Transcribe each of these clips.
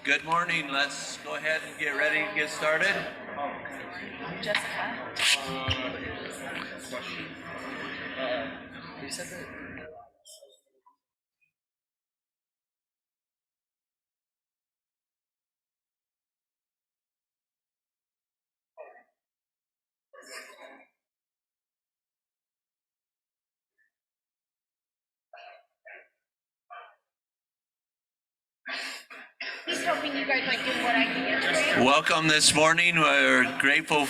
Good morning. Let's go ahead and get ready to get started. Jessica. Question. You said that. He's hoping you guys like doing what I did yesterday. Welcome this morning. We're grateful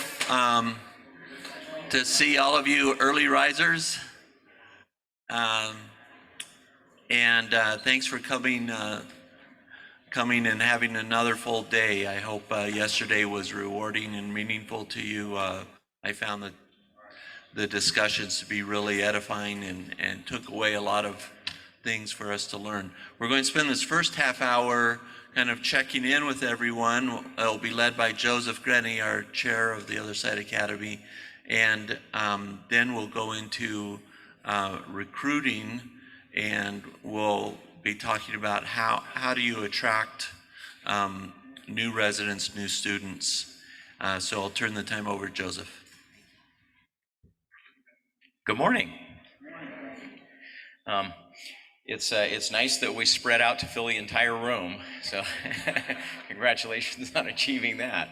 to see all of you early risers. And thanks for coming and having another full day. I hope yesterday was rewarding and meaningful to you. I found that the discussions to be really edifying and took away a lot of things for us to learn. We're going to spend this first half hour kind of checking in with everyone. It'll be led by Joseph Grenny, our chair of the Other Side Academy. And then we'll go into recruiting, and we'll be talking about how do you attract new residents, new students. So I'll turn the time over to Joseph. Good morning. It's nice that we spread out to fill the entire room. So congratulations on achieving that.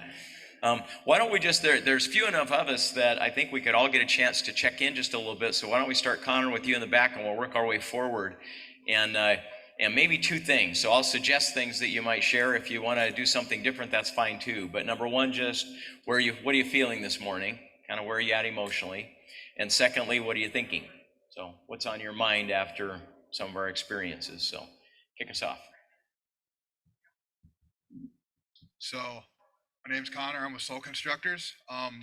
Why don't we just, there's few enough of us that I think we could all get a chance to check in just a little bit. So why don't we start, Connor, with you in the back, and we'll work our way forward. And maybe two things. So I'll suggest things that you might share. If you want to do something different, that's fine too. But number one, just what are you feeling this morning? Kind of where are you at emotionally? And secondly, what are you thinking? So what's on your mind after some of our experiences? So kick us off. So my name's Connor. I'm with Soul Constructors.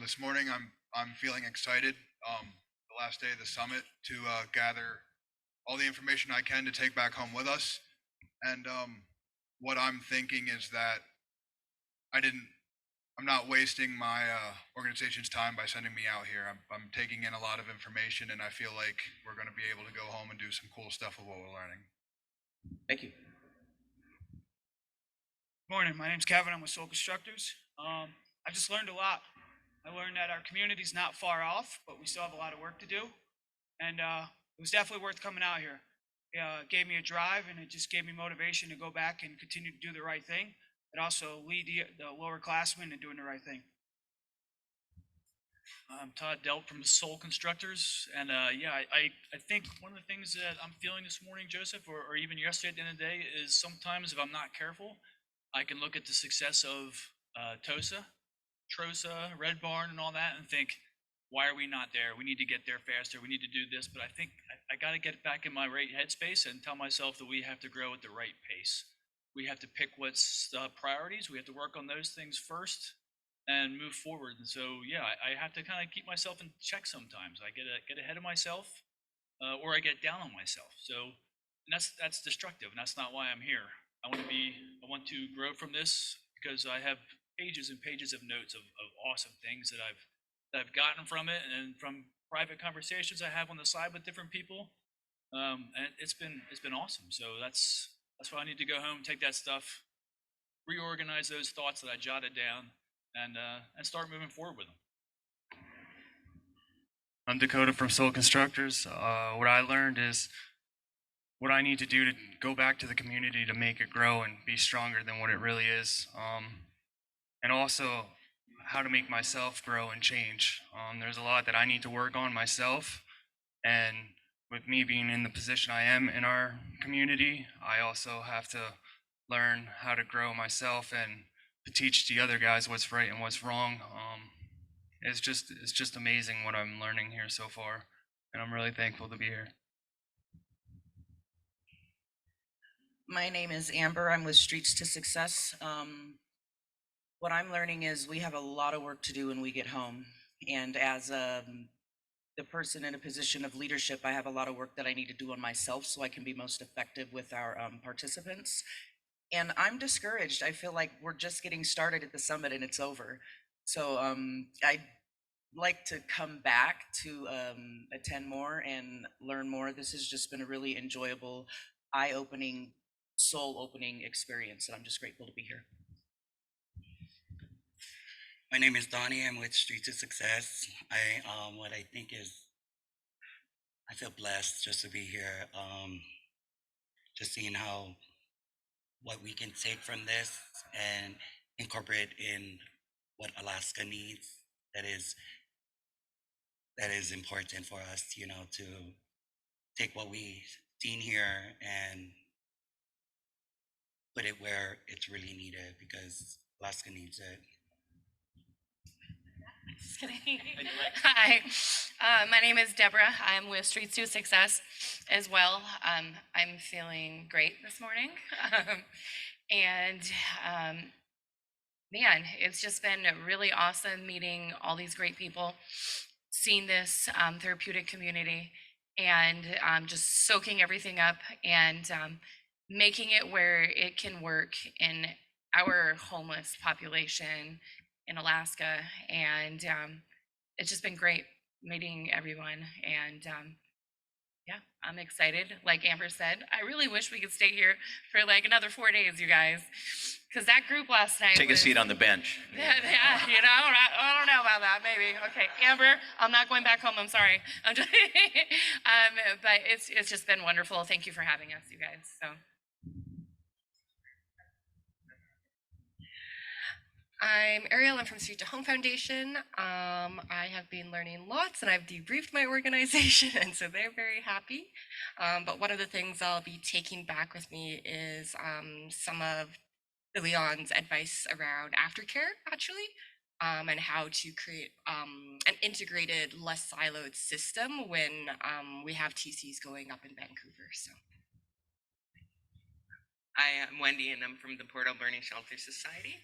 This morning I'm feeling excited. The last day of the summit to gather all the information I can to take back home with us. And what I'm thinking is that I'm not wasting my organization's time by sending me out here. I'm taking in a lot of information, and I feel like we're going to be able to go home and do some cool stuff with what we're learning. Thank you. Morning, my name's Kevin. I'm with Soul Constructors. I just learned a lot. I learned that our community's not far off, but we still have a lot of work to do. And it was definitely worth coming out here. It gave me a drive, and it just gave me motivation to go back and continue to do the right thing, but also lead the lower classmen in doing the right thing. I'm Todd Delt from Soul Constructors, and I think one of the things that I'm feeling this morning, Joseph, or even yesterday at the end of the day, is sometimes if I'm not careful, I can look at the success of TOSA, TROSA, Red Barn, and all that, and think, why are we not there? We need to get there faster. We need to do this. But I think I got to get back in my right headspace and tell myself that we have to grow at the right pace. We have to pick what's priorities. We have to work on those things first and move forward. And so, yeah, I have to kind of keep myself in check sometimes. I get ahead of myself, or I get down on myself. So, and that's destructive, and that's not why I'm here. I want to grow from this because I have pages and pages of notes of awesome things that I've gotten from it, and from private conversations I have on the side with different people. And it's been awesome. So that's why I need to go home, take that stuff, reorganize those thoughts that I jotted down, and start moving forward with them. I'm Dakota from Soul Constructors. What I learned is what I need to do to go back to the community to make it grow and be stronger than what it really is. And also how to make myself grow and change. There's a lot that I need to work on myself. And with me being in the position I am in our community, I also have to learn how to grow myself and to teach the other guys what's right and what's wrong. It's just amazing what I'm learning here so far, and I'm really thankful to be here. My name is Amber. I'm with Streets to Success. What I'm learning is we have a lot of work to do when we get home. And as the person in a position of leadership, I have a lot of work that I need to do on myself so I can be most effective with our participants. And I'm discouraged. I feel like we're just getting started at the summit and it's over. So I'd like to come back to attend more and learn more. This has just been a really enjoyable, eye-opening soul opening experience, and I'm just grateful to be here. My name is Donnie. I'm with Street to Success. What I think is, I feel blessed just to be here. Just seeing what we can take from this and incorporate in what Alaska needs. That is important for us, to take what we've seen here and put it where it's really needed because Alaska needs it. Just kidding. Hi, my name is Deborah. I'm with Streets to Success as well. I'm feeling great this morning. And man, it's just been really awesome meeting all these great people, seeing this therapeutic community, and just soaking everything up and making it where it can work in our homeless population in Alaska. And it's just been great meeting everyone. And yeah, I'm excited. Like Amber said, I really wish we could stay here for like another 4 days, you guys. Because that group last night Take a was- seat on the bench. Yeah, I don't know about that, maybe. Okay, Amber, I'm not going back home, I'm sorry. I'm just, but it's just been wonderful. Thank you for having us, you guys, so. I'm Ariel. I'm from Street to Home Foundation. I have been learning lots and I've debriefed my organization, and so they're very happy. But one of the things I'll be taking back with me is some of Leon's advice around aftercare, actually, and how to create an integrated, less siloed system when we have TCs going up in Vancouver. So. Hi, I'm Wendy, and I'm from the Port Alberni Shelter Society.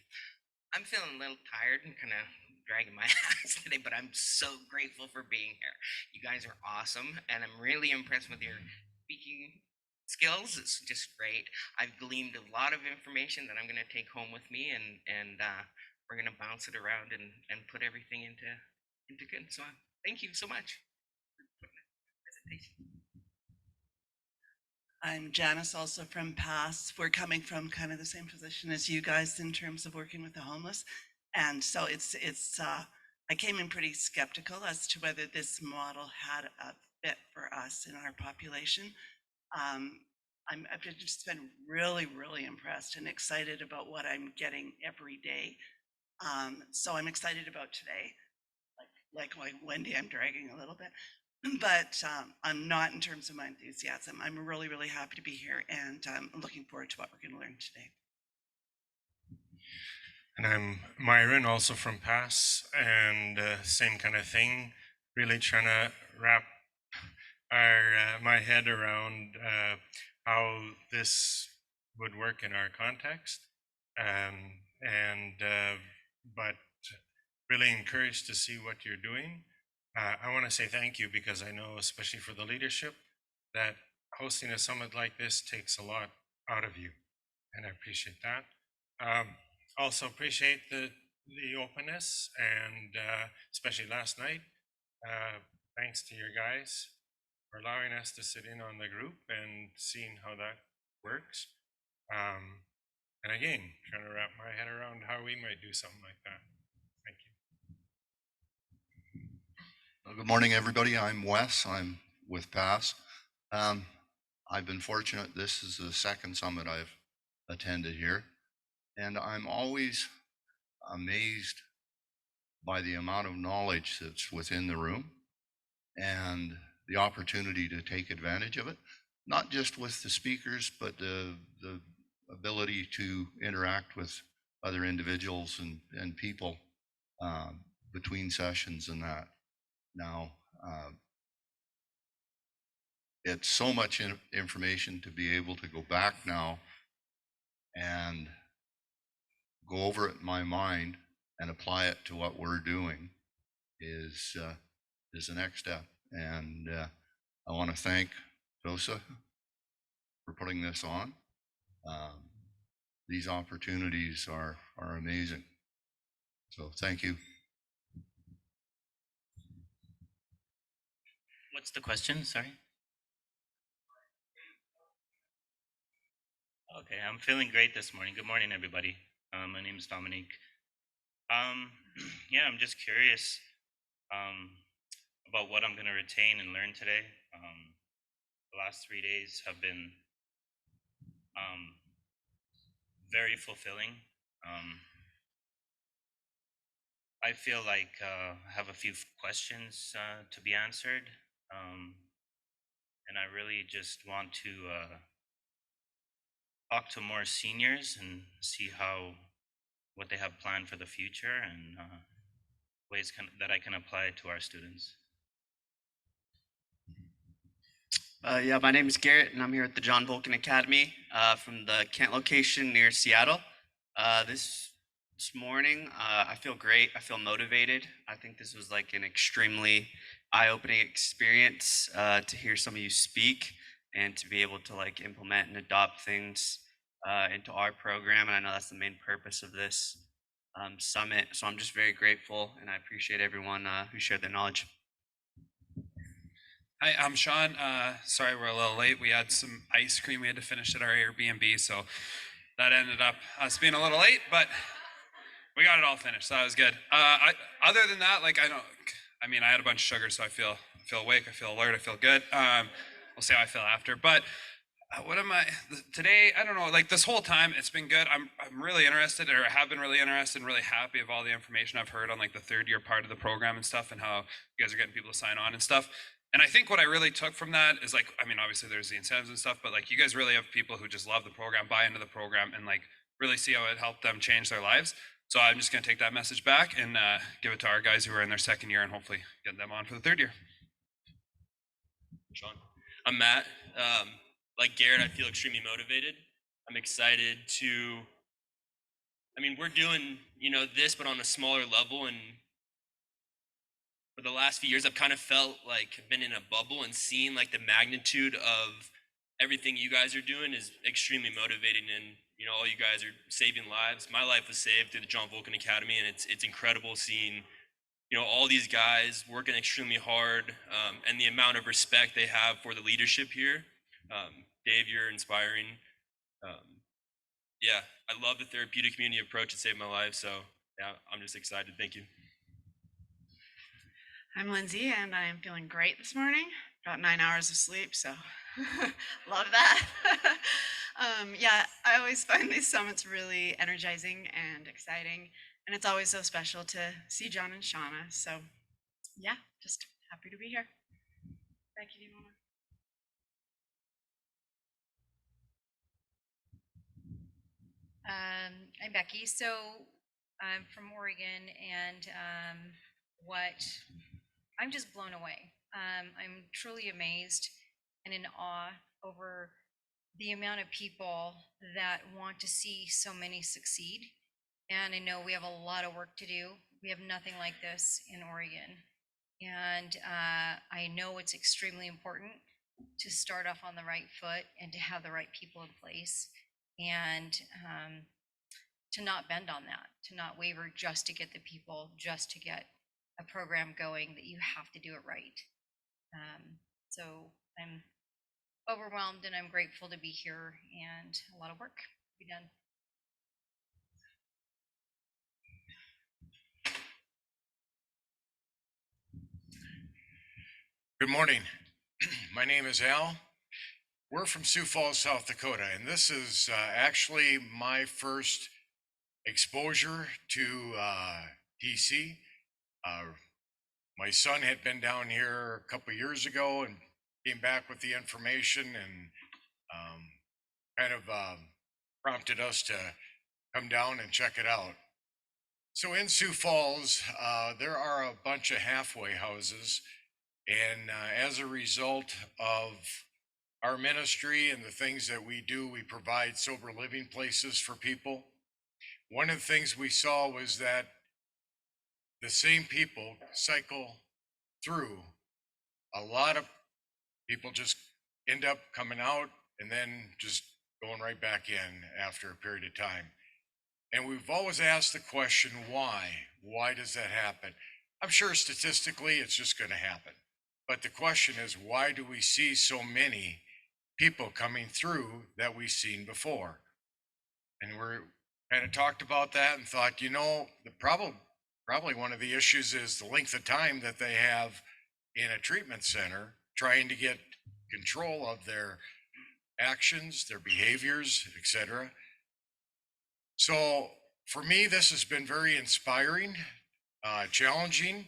I'm feeling a little tired and kind of dragging my ass today, but I'm so grateful for being here. You guys are awesome, and I'm really impressed with your speaking skills. It's just great. I've gleaned a lot of information that I'm going to take home with me, and we're going to bounce it around and put everything into good. So thank you so much for the presentation. I'm Janice, also from PASS. We're coming from kind of the same position as you guys in terms of working with the homeless. And so I came in pretty skeptical as to whether this model had a fit for us in our population. I've just been really, really impressed and excited about what I'm getting every day. So I'm excited about today. Like Wendy, I'm dragging a little bit. But I'm not in terms of my enthusiasm. I'm really, really happy to be here, and I'm looking forward to what we're going to learn today. And I'm Myron, also from PASS, and same kind of thing. Really trying to wrap my head around how this would work in our context, but really encouraged to see what you're doing. I want to say thank you because I know, especially for the leadership, that hosting a summit like this takes a lot out of you, and I appreciate that. Also appreciate the openness, and especially last night. Thanks to your guys for allowing us to sit in on the group and seeing how that works. And again, trying to wrap my head around how we might do something like that. Thank you. Good morning, everybody. I'm Wes. I'm with PASS. I've been fortunate. This is the second summit I've attended here, and I'm always amazed by the amount of knowledge that's within the room and the opportunity to take advantage of it, not just with the speakers, but the ability to interact with other individuals and people between sessions and that. Now, it's so much information to be able to go back now and go over it in my mind and apply it to what we're doing is the next step. And I want to thank Josa for putting this on. These opportunities are amazing. So thank you. What's the question? Sorry. Okay. Okay, I'm feeling great this morning. Good morning, everybody. My name is Dominique. Yeah, I'm just curious about what I'm going to retain and learn today. The last 3 days have been um, very fulfilling. I feel like I have a few questions to be answered, and I really just want to talk to more seniors and see what they have planned for the future and ways that I can apply it to our students. Yeah, my name is Garrett, and I'm here at the John Vulcan Academy from the Kent location near Seattle. This morning, I feel great. I feel motivated. I think this was like an extremely eye-opening experience to hear some of you speak and to be able to like implement and adopt things into our program. And I know that's the main purpose of this summit. So I'm just very grateful, and I appreciate everyone who shared their knowledge. Hi, I'm Sean. Sorry we're a little late. We had some ice cream we had to finish at our Airbnb, so that ended up us being a little late, but we got it all finished, so that was good. Other than that, like I had a bunch of sugar, so I feel awake, I feel alert, I feel good. We'll see how I feel after. But today? I don't know. Like this whole time, it's been good. I'm really interested, or have been really interested, and really happy of all the information I've heard on like the third year part of the program and stuff, and how you guys are getting people to sign on and stuff. And I think what I really took from that is like, obviously there's the incentives and stuff, but like you guys really have people who just love the program, buy into the program, and like really see how it helped them change their lives. So I'm just going to take that message back and give it to our guys who are in their second year and hopefully get them on for the third year. Sean. I'm Matt. Like Garrett, I feel extremely motivated. I'm excited to, we're doing, this, but on a smaller level. And for the last few years, I've kind of felt like I've been in a bubble, and seeing like the magnitude of everything you guys are doing is extremely motivating. And, all you guys are saving lives. My life was saved through the John Vulcan Academy, and it's incredible seeing, all these guys working extremely hard, and the amount of respect they have for the leadership here. Dave, you're inspiring. Yeah, I love the therapeutic community approach. It saved my life. So yeah, I'm just excited. Thank you. I'm Lindsay, and I am feeling great this morning. Got 9 hours of sleep, so love that. Yeah, I always find these summits really energizing and exciting, and it's always so special to see John and Shauna. So yeah, just happy to be here. Becky, do you want to? I'm Becky. So I'm from Oregon, and I'm just blown away. I'm truly amazed and in awe over the amount of people that want to see so many succeed. And I know we have a lot of work to do. We have nothing like this in Oregon. And I know it's extremely important to start off on the right foot and to have the right people in place, and to not bend on that, to not waver just to get the people, just to get a program going, that you have to do it right. So I'm overwhelmed, and I'm grateful to be here, and a lot of work to be done. Good morning. My name is Al. We're from Sioux Falls, South Dakota, and this is actually my first exposure to DC. My son had been down here a couple years ago and came back with the information, and kind of prompted us to come down and check it out. So in Sioux Falls, there are a bunch of halfway houses, and as a result of our ministry and the things that we do, we provide sober living places for people. One of the things we saw was that the same people cycle through. A lot of people just end up coming out and then just going right back in after a period of time. And we've always asked the question, why? Why does that happen? I'm sure statistically it's just going to happen. But the question is, why do we see so many people coming through that we've seen before? And we're kind of talked about that and thought, the probably one of the issues is the length of time that they have in a treatment center trying to get control of their actions, their behaviors, etc. So for me, this has been very inspiring, challenging.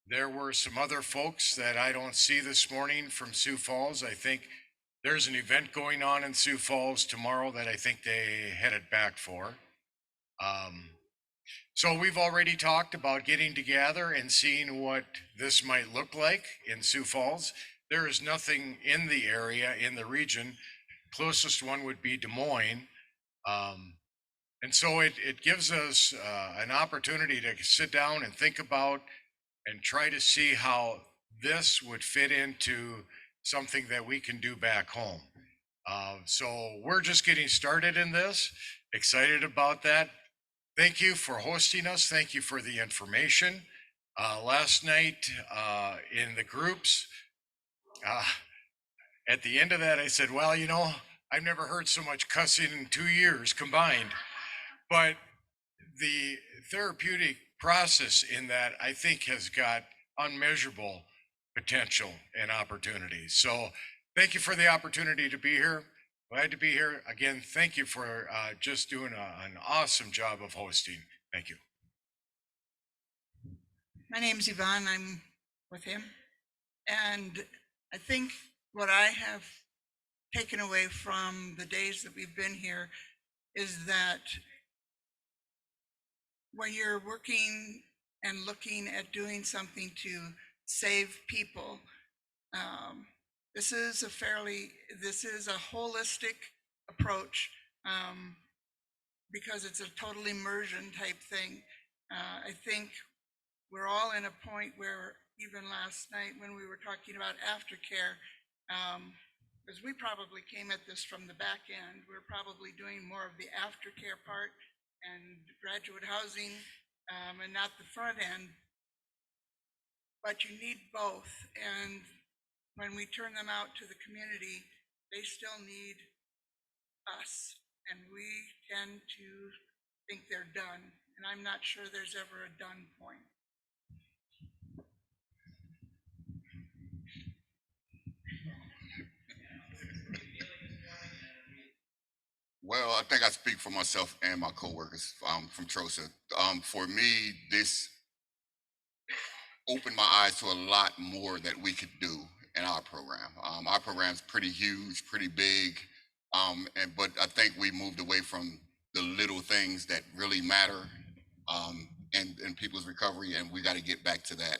There were some other folks that I don't see this morning from Sioux Falls. I think there's an event going on in Sioux Falls tomorrow that I think they headed back for. So we've already talked about getting together and seeing what this might look like in Sioux Falls. There is nothing in the area, in the region. Closest one would be Des Moines. And so it gives us an opportunity to sit down and think about and try to see how this would fit into something that we can do back home. So we're just getting started in this, excited about that. Thank you for hosting us. Thank you for the information. Last night in the groups, at the end of that, I said, well, I've never heard so much cussing in 2 years combined. But the therapeutic process in that, I think, has got unmeasurable potential and opportunities. So thank you for the opportunity to be here. Glad to be here. Again, thank you for just doing an awesome job of hosting. Thank you. My name's Yvonne. I'm with him. And I think what I have taken away from the days that we've been here is that when you're working and looking at doing something to save people, this is a holistic approach because it's a total immersion type thing. I think we're all in a point where even last night when we were talking about aftercare, because we probably came at this from the back end, we're probably doing more of the aftercare part and graduate housing and not the front end. But you need both. And when we turn them out to the community, they still need us. And we tend to think they're done. And I'm not sure there's ever a done point. Well, I think I speak for myself and my coworkers from TROSA. For me, this opened my eyes to a lot more that we could do in our program. Our program's pretty huge, pretty big, but I think we moved away from the little things that really matter in people's recovery, and we got to get back to that,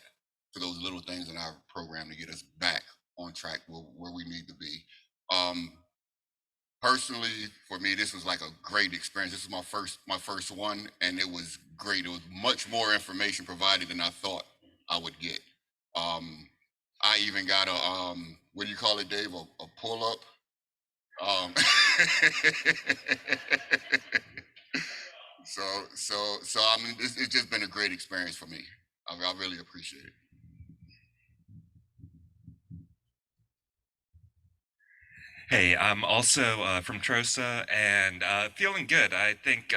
to those little things in our program to get us back on track where we need to be. Personally, for me, this was like a great experience. This was my first one, and it was great. It was much more information provided than I thought I would get. I even got a what do you call it, Dave? A pull up. So I mean, it's just been a great experience for me. I really appreciate it. Hey, I'm also from TROSA and feeling good. I think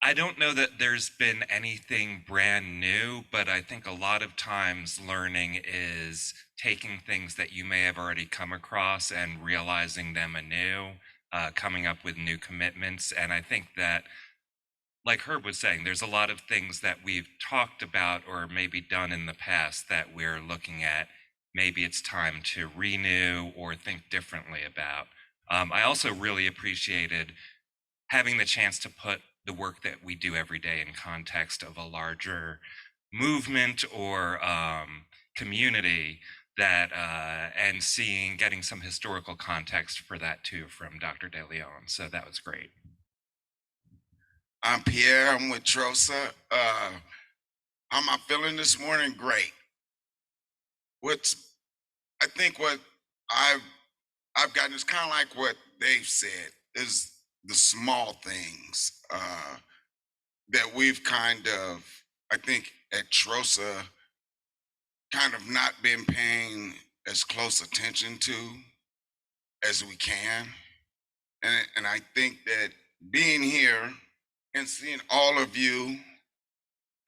I don't know that there's been anything brand new, but I think a lot of times learning is taking things that you may have already come across and realizing them anew, coming up with new commitments. And I think that, like Herb was saying, there's a lot of things that we've talked about or maybe done in the past that we're looking at. Maybe it's time to renew or think differently about. I also really appreciated having the chance to put the work that we do every day in context of a larger movement or community that, and getting some historical context for that too from Dr. De Leon. So that was great. I'm Pierre, I'm with TROSA. How am I feeling this morning? Great. I think what I've gotten is kind of like what Dave said, is the small things that we've kind of, I think at TROSA, kind of not been paying as close attention to as we can. And I think that being here and seeing all of you,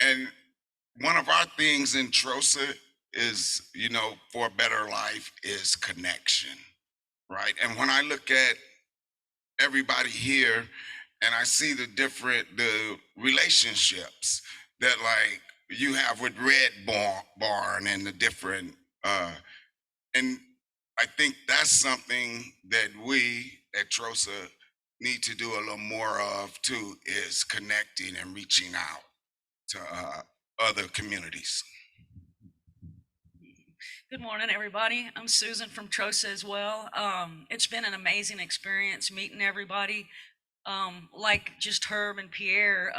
and one of our things in TROSA is, you know, for a better life is connection, right? And when I look at everybody here and I see the relationships that like you have with Barn and the different, and I think that's something that we at TROSA need to do a little more of too, is connecting and reaching out to other communities. Good morning, everybody. I'm Susan from TROSA as well. It's been an amazing experience meeting everybody. Like just Herb and Pierre,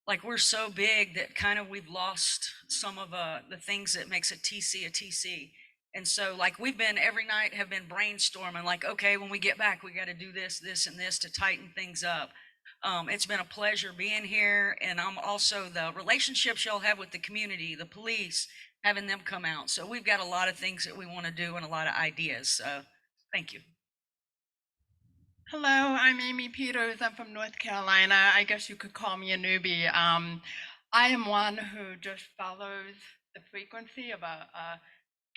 like we're so big that kind of we've lost some of the things that makes a TC a TC. And so like we've been every night have been brainstorming like, okay, when we get back, we got to do this, this, and this to tighten things up. It's been a pleasure being here. And I'm also the relationships y'all have with the community, the police, having them come out. So we've got a lot of things that we want to do and a lot of ideas. So thank you. Hello, I'm Amy Peters. I'm from North Carolina. I guess you could call me a newbie. I am one who just follows the frequency of a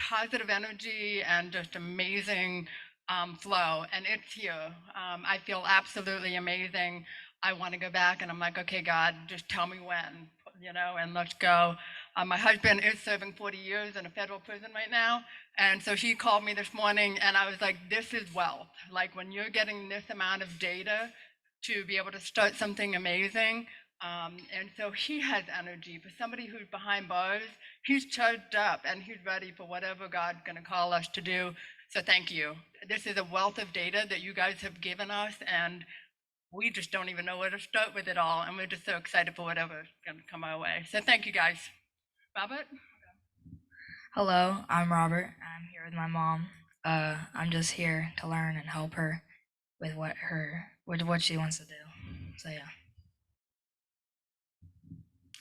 positive energy and just amazing flow, and it's here. I feel absolutely amazing. I want to go back, and I'm like, okay, God, just tell me when, you know, and let's go. My husband is serving 40 years in a federal prison right now, and so he called me this morning, and I was like, this is wealth. Like when you're getting this amount of data to be able to start something amazing. And so he has energy. For somebody who's behind bars, he's charged up and he's ready for whatever God's going to call us to do. So thank you. This is a wealth of data that you guys have given us, and we just don't even know where to start with it all. And we're just so excited for whatever's going to come our way. So thank you, guys. Robert? Hello, I'm Robert. I'm here with my mom. I'm just here to learn and help her with what she wants to do. So yeah.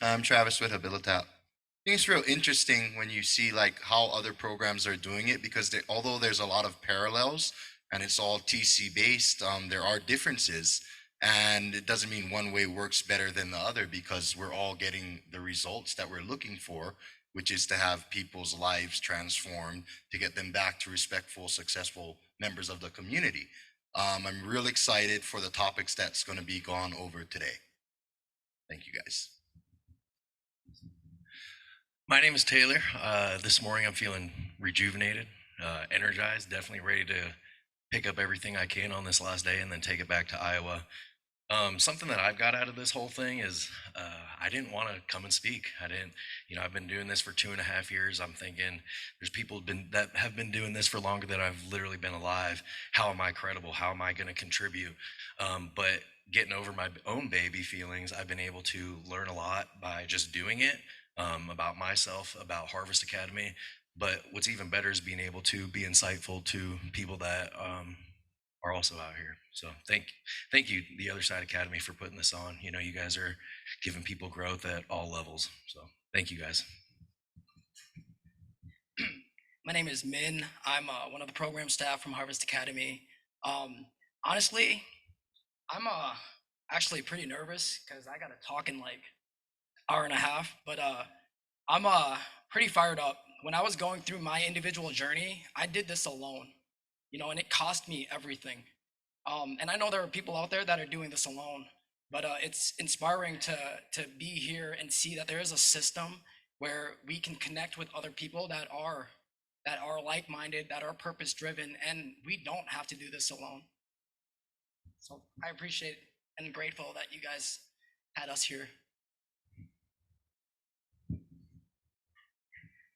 I'm Travis with Habilitat. I think it's real interesting when you see like how other programs are doing it, because although there's a lot of parallels and it's all TC based, there are differences, and it doesn't mean one way works better than the other, because we're all getting the results that we're looking for, which is to have people's lives transformed, to get them back to respectful, successful members of the community. I'm real excited for the topics that's going to be gone over today. Thank you, guys. My name is Taylor. This morning I'm feeling rejuvenated, energized, definitely ready to pick up everything I can on this last day and then take it back to Iowa. Something that I've got out of this whole thing is I didn't want to come and speak. I've been doing this for 2.5 years. I'm thinking there's people that have been doing this for longer than I've literally been alive. How am I credible? How am I going to contribute? But getting over my own baby feelings, I've been able to learn a lot by just doing it. About myself, about Harvest Academy, but what's even better is being able to be insightful to people that are also out here. So thank you, the Other Side Academy, for putting this on. You know, you guys are giving people growth at all levels. So thank you, guys. My name is Min. I'm one of the program staff from Harvest Academy. Honestly, I'm actually pretty nervous because I got to talk in like hour and a half, but I'm pretty fired up. When I was going through my individual journey, I did this alone, you know, and it cost me everything. And I know there are people out there that are doing this alone, but it's inspiring to be here and see that there is a system where we can connect with other people that are like-minded, that are purpose-driven, and we don't have to do this alone. So I appreciate and grateful that you guys had us here.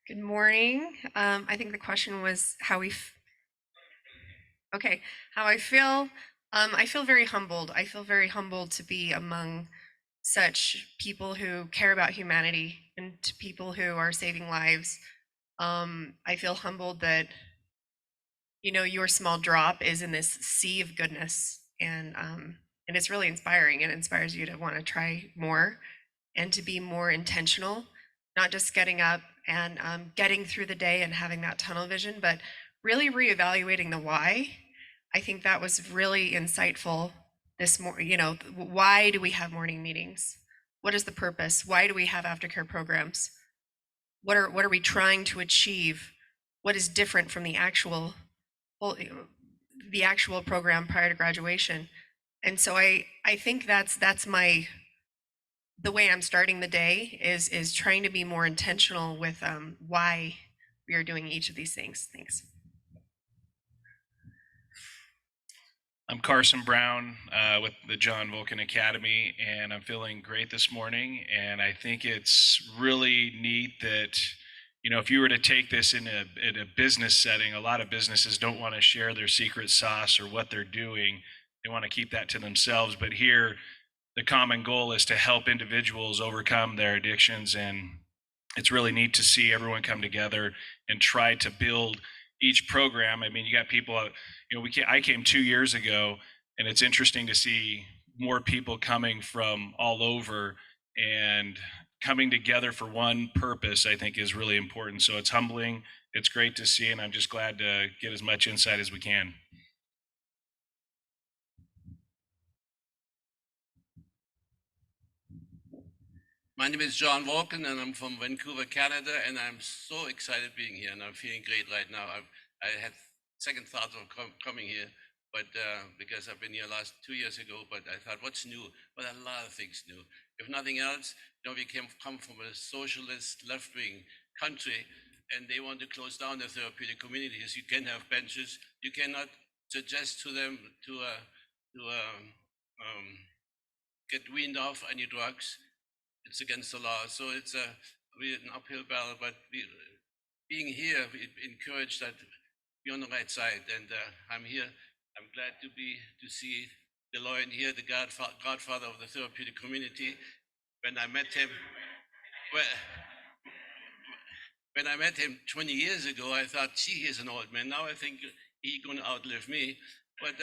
Good morning. I think the question was how I feel. I feel very humbled. I feel very humbled to be among such people who care about humanity and to people who are saving lives. I feel humbled that, you know, your small drop is in this sea of goodness, and it's really inspiring. It inspires you to want to try more and to be more intentional, not just getting up and getting through the day and having that tunnel vision, but really reevaluating the why. I think that was really insightful this morning. You know, why do we have morning meetings? What is the purpose? Why do we have aftercare programs? What are we trying to achieve? What is different from the actual program prior to graduation? And so I think that's my the way I'm starting the day is trying to be more intentional with why we are doing each of these things. Thanks. I'm Carson Brown with the John Vulcan Academy, and I'm feeling great this morning. And I think it's really neat that, you know, if you were to take this in a business setting, a lot of businesses don't want to share their secret sauce or what they're doing. They want to keep that to themselves. But here, the common goal is to help individuals overcome their addictions. And it's really neat to see everyone come together and try to build each program. I mean, you got people, you know, I came 2 years ago, and it's interesting to see more people coming from all over and coming together for one purpose, I think is really important. So it's humbling, it's great to see, and I'm just glad to get as much insight as we can. My name is John Vulcan, and I'm from Vancouver, Canada, and I'm so excited being here, and I'm feeling great right now. I had second thoughts of coming here, but because I've been here last 2 years ago, but I thought, what's new? Well, a lot of things new. If nothing else, you know, we come from a socialist left-wing country, and they want to close down the therapeutic communities. You can have benches. You cannot suggest to them to get weaned off any drugs. It's against the law. So it's really an uphill battle, but being here, we encourage that we're on the right side. And I'm here. I'm glad to see Deloitte here, the godfather of the therapeutic community. When I met him, when I met him 20 years ago, I thought, gee, he's an old man. Now I think he's going to outlive me. But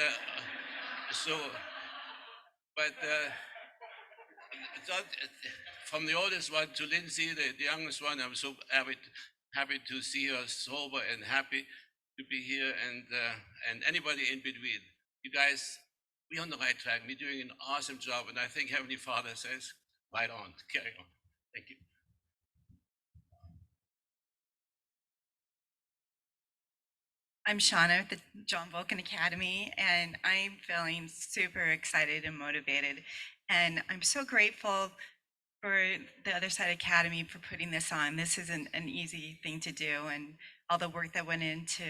from the oldest one to Lindsay, the youngest one, I'm so happy to see her sober and happy to be here, and anybody in between. You guys, we're on the right track. We're doing an awesome job, and I think Heavenly Father says, right on, carry on. Thank you. I'm Shauna at the John Vulcan Academy, and I'm feeling super excited and motivated. And I'm so grateful for the Other Side Academy for putting this on. This isn't an easy thing to do, and all the work that went into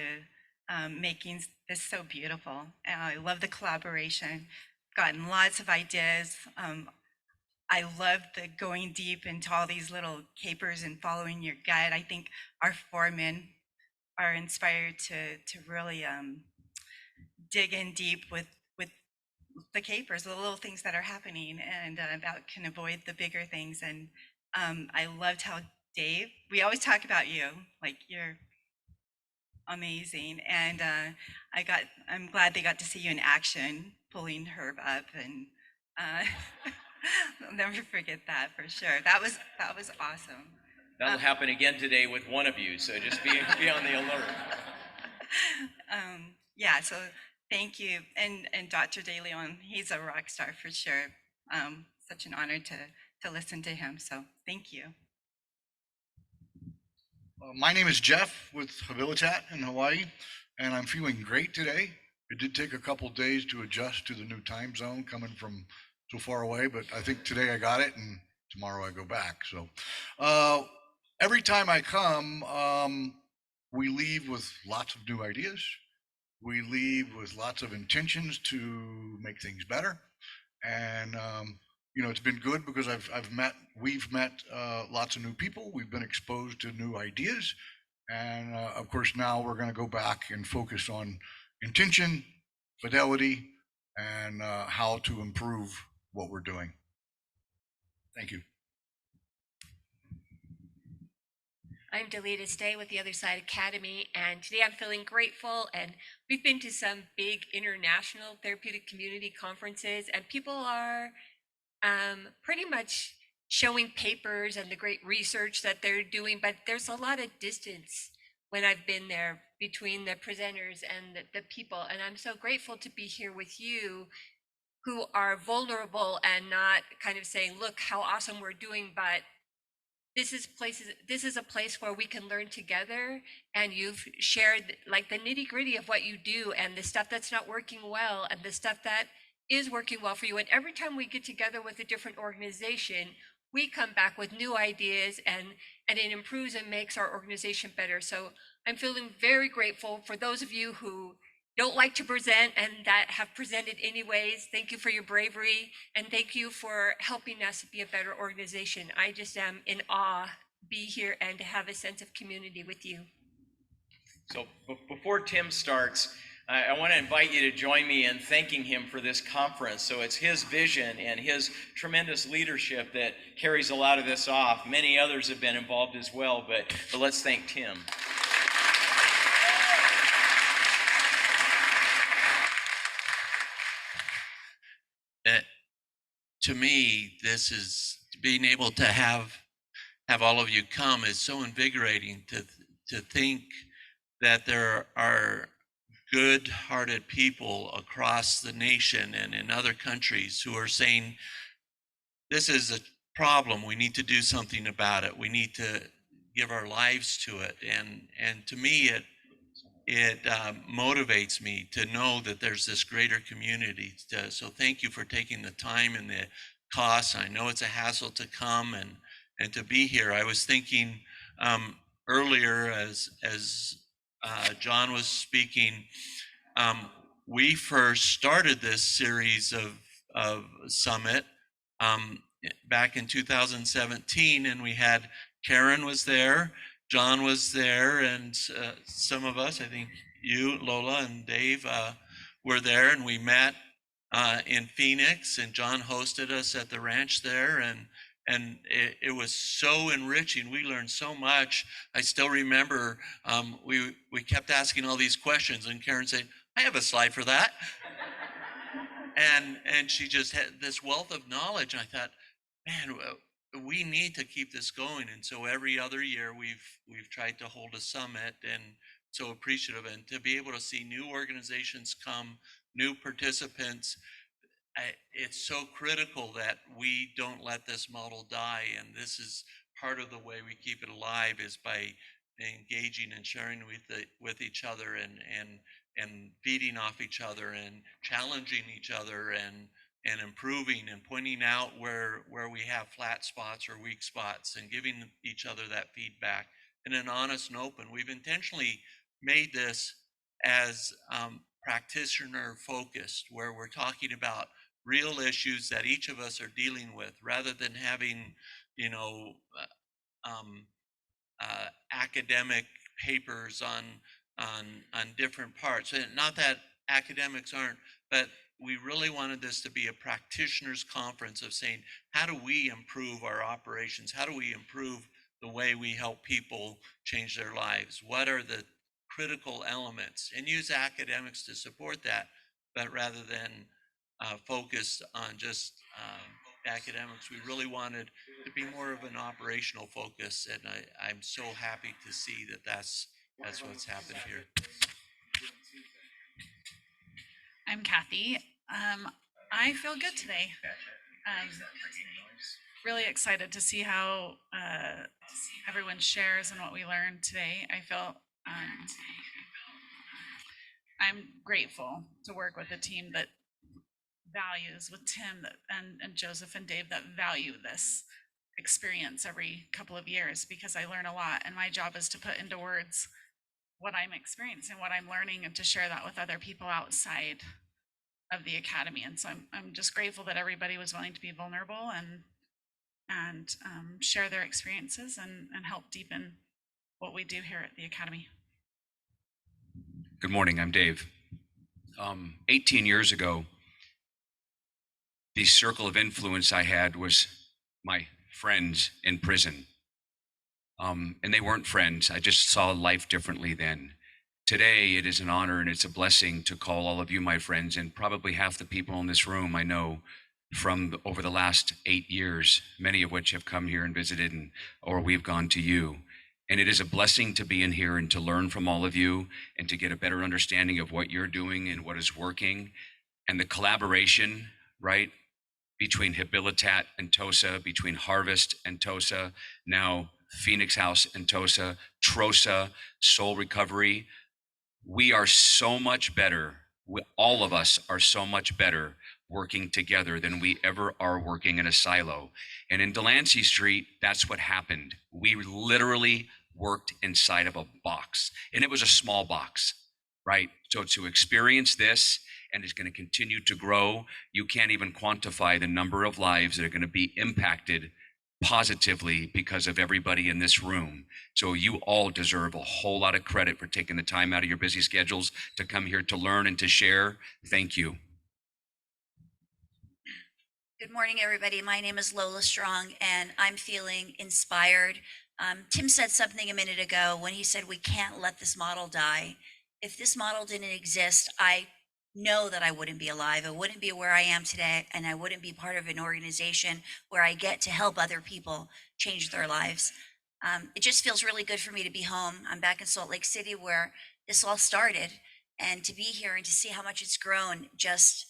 making this so beautiful. And I love the collaboration. Gotten lots of ideas. I love the going deep into all these little capers and following your guide. I think our foremen are inspired to really dig in deep with the capers, the little things that are happening, and that can avoid the bigger things. And I loved how Dave, we always talk about you, like you're amazing. And I'm glad they got to see you in action, pulling Herb up, and I'll never forget that for sure. That was awesome. That'll happen again today with one of you, so just be on the alert. Yeah, so thank you. And Dr. De Leon, he's a rock star for sure. Such an honor to listen to him, so thank you. My name is Jeff with Habilitat in Hawaii, and I'm feeling great today. It did take a couple days to adjust to the new time zone coming from so far away, but I think today I got it, and tomorrow I go back. So every time I come, we leave with lots of new ideas. We leave with lots of intentions to make things better. And, you know, it's been good because we've met lots of new people. We've been exposed to new ideas. And of course, now we're going to go back and focus on intention, fidelity, and how to improve what we're doing. Thank you. I'm Delita Stay with the Other Side Academy, and today I'm feeling grateful. And we've been to some big international therapeutic community conferences, and people are pretty much showing papers and the great research that they're doing, but there's a lot of distance when I've been there between the presenters and the people. And I'm so grateful to be here with you who are vulnerable and not kind of saying, look how awesome we're doing, but this is a place where we can learn together, and you've shared like the nitty-gritty of what you do and the stuff that's not working well and the stuff that is working well for you. And every time we get together with a different organization, we come back with new ideas, and it improves and makes our organization better. So I'm feeling very grateful for those of you who don't like to present and that have presented anyways. Thank you for your bravery, and thank you for helping us be a better organization. I just am in awe to be here and to have a sense of community with you. So before Tim starts, I want to invite you to join me in thanking him for this conference. So it's his vision and his tremendous leadership that carries a lot of this off. Many others have been involved as well, but let's thank Tim. To me, this is being able to have all of you come is so invigorating to think that there are good-hearted people across the nation and in other countries who are saying, this is a problem, we need to do something about it, we need to give our lives to it. And to me, it motivates me to know that there's this greater community. So thank you for taking the time and the cost. I know it's a hassle to come and to be here. I was thinking earlier as John was speaking, we first started this series of Summit back in 2017, and we had Karen was there, John was there, and some of us, I think you, Lola, and Dave were there, and we met in Phoenix, and John hosted us at the ranch there, and it was so enriching. We learned so much. I still remember we kept asking all these questions, and Karen said, I have a slide for that. and she just had this wealth of knowledge. And I thought, man, we need to keep this going. And so every other year we've tried to hold a summit, and so appreciative. And to be able to see new organizations come, new participants, it's so critical that we don't let this model die. And this is part of the way we keep it alive, is by engaging and sharing with each other and feeding off each other and challenging each other and improving and pointing out where we have flat spots or weak spots and giving each other that feedback in an honest and open. We've intentionally made this as practitioner focused, where we're talking about real issues that each of us are dealing with, rather than having, academic papers on different parts. And not that academics aren't, but we really wanted this to be a practitioners conference of saying, how do we improve our operations? How do we improve the way we help people change their lives? What are the critical elements? And use academics to support that, but rather than focus on just academics, we really wanted to be more of an operational focus. And I'm so happy to see that that's what's happened here. I'm Kathy. I feel good today. Really excited to see how everyone shares and what we learned today. I feel I'm grateful to work with a team that values, with Tim and Joseph and Dave, that value this experience every couple of years, because I learn a lot, and my job is to put into words what I'm experiencing, what I'm learning, and to share that with other people outside of the academy. And so I'm just grateful that everybody was willing to be vulnerable and share their experiences and help deepen what we do here at the academy. Good morning, I'm Dave. 18 years ago, the circle of influence I had was my friends in prison. And they weren't friends. I just saw life differently then. Today, it is an honor and it's a blessing to call all of you my friends, and probably half the people in this room I know from over the last 8 years, many of which have come here and visited, or we've gone to you. And it is a blessing to be in here and to learn from all of you and to get a better understanding of what you're doing and what is working. And the collaboration, right, between Habilitat and TOSA, between Harvest and TOSA, now Phoenix House and TOSA, TROSA, Soul Recovery. We are so much better. All of us are so much better working together than we ever are working in a silo. And in Delancey Street, that's what happened. We literally worked inside of a box, and it was a small box, right? So to experience this, and it's going to continue to grow, you can't even quantify the number of lives that are going to be impacted positively because of everybody in this room. So you all deserve a whole lot of credit for taking the time out of your busy schedules to come here to learn and to share. Thank you. Good morning, everybody. My name is Lola Strong, and I'm feeling inspired. Tim said something a minute ago when he said we can't let this model die. If this model didn't exist, I know that I wouldn't be alive. I wouldn't be where I am today, and I wouldn't be part of an organization where I get to help other people change their lives. It just feels really good for me to be home. I'm back in Salt Lake City where this all started, and to be here and to see how much it's grown just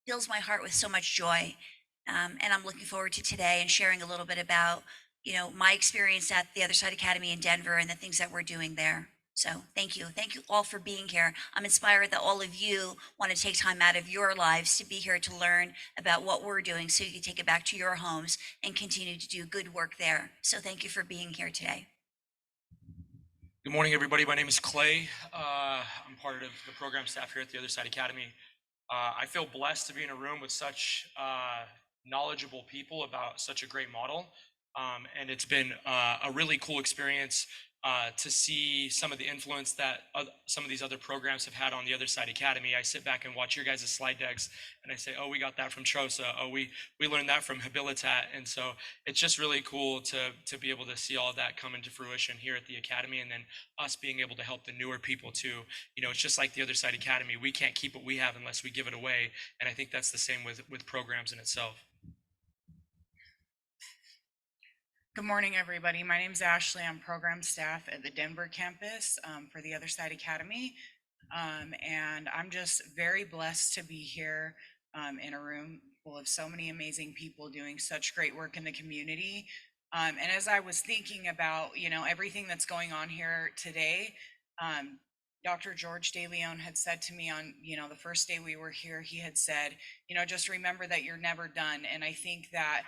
fills my heart with so much joy. And I'm looking forward to today and sharing a little bit about, my experience at the Other Side Academy in Denver and the things that we're doing there. So thank you. Thank you all for being here. I'm inspired that all of you want to take time out of your lives to be here to learn about what we're doing so you can take it back to your homes and continue to do good work there. So thank you for being here today. Good morning, everybody. My name is Clay. I'm part of the program staff here at the Other Side Academy. I feel blessed to be in a room with such knowledgeable people about such a great model. And it's been a really cool experience to see some of the influence that some of these other programs have had on the Other Side Academy. I sit back and watch your guys' slide decks and I say, oh, we got that from TROSA. Oh, we learned that from Habilitat. And so it's just really cool to be able to see all of that come into fruition here at the Academy, and then us being able to help the newer people too. It's just like the Other Side Academy. We can't keep what we have unless we give it away. And I think that's the same with programs in itself. Good morning, everybody. My name is Ashley. I'm program staff at the Denver campus for the Other Side Academy. And I'm just very blessed to be here in a room full of so many amazing people doing such great work in the community. And as I was thinking about, everything that's going on here today, Dr. George DeLeon had said to me on, the first day we were here, he had said, just remember that you're never done. And I think that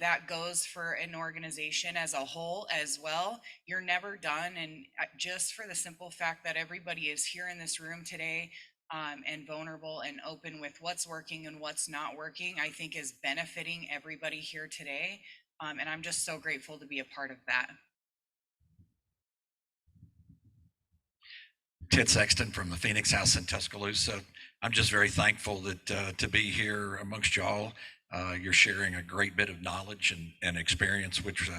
that goes for an organization as a whole as well. You're never done. And just for the simple fact that everybody is here in this room today and vulnerable and open with what's working and what's not working, I think is benefiting everybody here today. And I'm just so grateful to be a part of that. Ted Sexton from the Phoenix House in Tuscaloosa. I'm just very thankful that to be here amongst y'all. You're sharing a great bit of knowledge and experience, which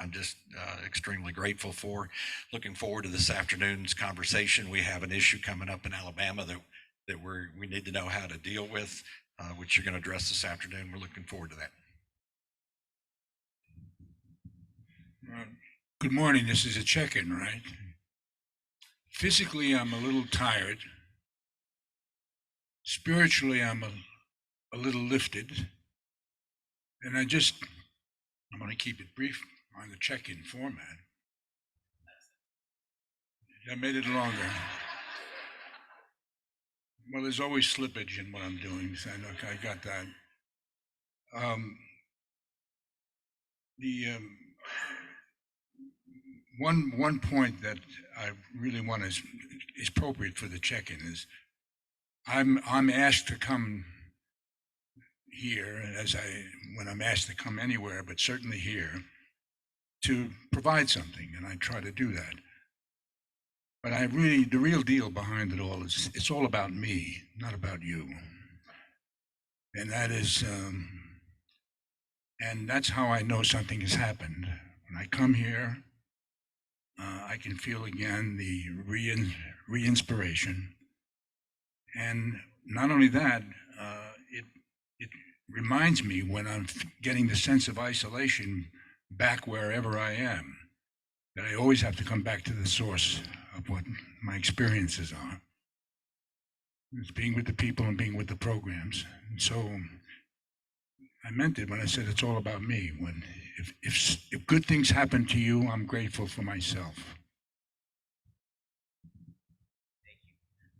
I'm just extremely grateful for. Looking forward to this afternoon's conversation. We have an issue coming up in Alabama that we need to know how to deal with, which you're going to address this afternoon. We're looking forward to that. Good morning. This is a check-in, right? Physically, I'm a little tired. Spiritually, I'm a little lifted. And I'm going to keep it brief on the check-in format. I made it longer. Well, there's always slippage in what I'm doing, so I got that. One point that I really want is appropriate for the check-in is I'm asked to come here, when I'm asked to come anywhere, but certainly here, to provide something, and I try to do that. But the real deal behind it all is it's all about me, not about you. And that is, and that's how I know something has happened. When I come here, I can feel again the re-inspiration. And not only that, it reminds me when I'm getting the sense of isolation back wherever I am. that I always have to come back to the source of what my experiences are. It's being with the people and being with the programs. And so I meant it when I said it's all about me. When if good things happen to you, I'm grateful for myself.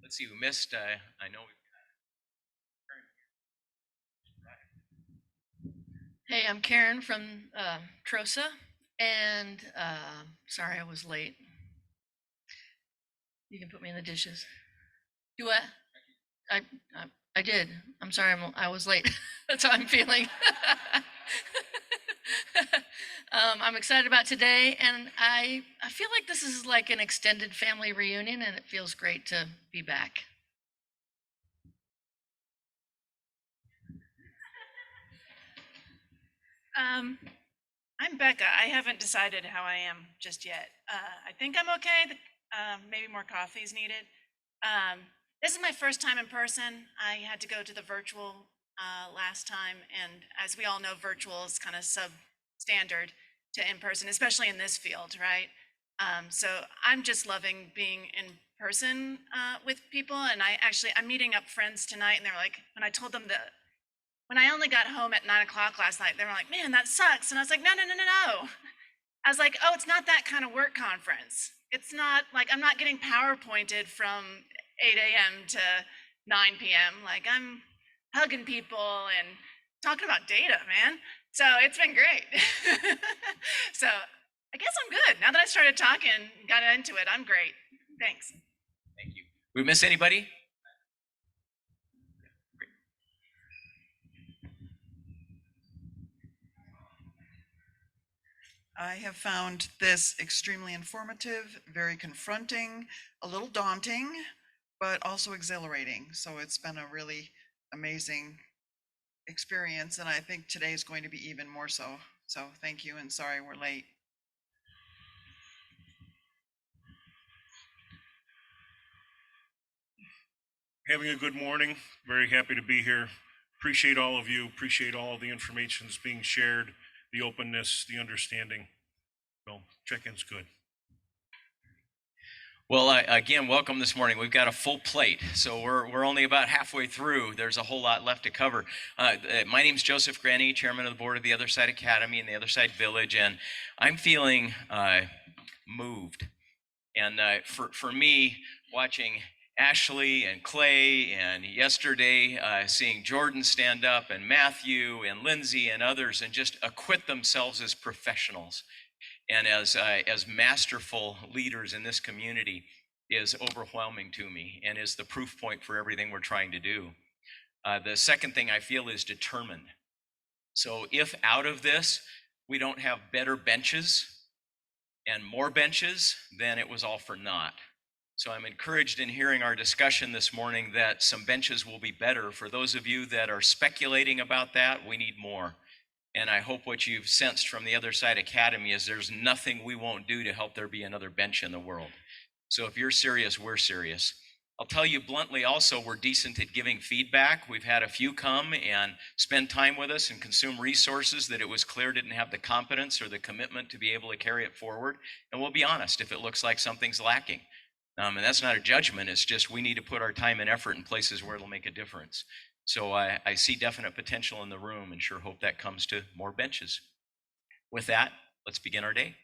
Let's see, we missed, I know. Hey, I'm Karen from Trosa, and sorry I was late. You can put me in the dishes. Do what? I did. I'm sorry I was late. That's how I'm feeling. I'm excited about today, and I feel like this is like an extended family reunion, and it feels great to be back. I'm Becca. I haven't decided how I am just yet. I think I'm okay. Maybe more coffee is needed. This is my first time in person. I had to go to the virtual last time, and as we all know, virtual is kind of substandard to in person, especially in this field, right? So I'm just loving being in person with people, and I'm meeting up friends tonight, and they're like, when I told them that. When I only got home at 9 o'clock last night, they were like, man, that sucks. And I was like, no. I was like, oh, it's not that kind of work conference. It's not like, I'm not getting PowerPointed from 8 a.m. to 9 p.m. Like, I'm hugging people and talking about data, man. So it's been great. So I guess I'm good. Now that I started talking, got into it, I'm great. Thanks. Thank you. We miss anybody? I have found this extremely informative, very confronting, a little daunting, but also exhilarating. So it's been a really amazing experience, and I think today is going to be even more so. So thank you, and sorry we're late. Having a good morning. Very happy to be here. Appreciate all of you. Appreciate all of the information that's being shared, the openness, the understanding. So check-in's good. Well, again, welcome this morning. We've got a full plate, so we're only about halfway through. There's a whole lot left to cover. My name's Joseph Grenny, chairman of the board of the Other Side Academy and the Other Side Village, and I'm feeling moved. And for me, watching Ashley and Clay, and yesterday seeing Jordan stand up, and Matthew and Lindsay and others, and just acquit themselves as professionals and as masterful leaders in this community is overwhelming to me, and is the proof point for everything we're trying to do. The second thing I feel is determined. So if out of this we don't have better benches and more benches, then it was all for naught. So I'm encouraged in hearing our discussion this morning that some benches will be better. For those of you that are speculating about that, we need more. And I hope what you've sensed from the Other Side Academy is there's nothing we won't do to help there be another bench in the world. So if you're serious, we're serious. I'll tell you bluntly also, we're decent at giving feedback. We've had a few come and spend time with us and consume resources that it was clear didn't have the competence or the commitment to be able to carry it forward. And we'll be honest if it looks like something's lacking. And that's not a judgment, it's just we need to put our time and effort in places where it'll make a difference. So I see definite potential in the room and sure hope that comes to more benches. With that, let's begin our day.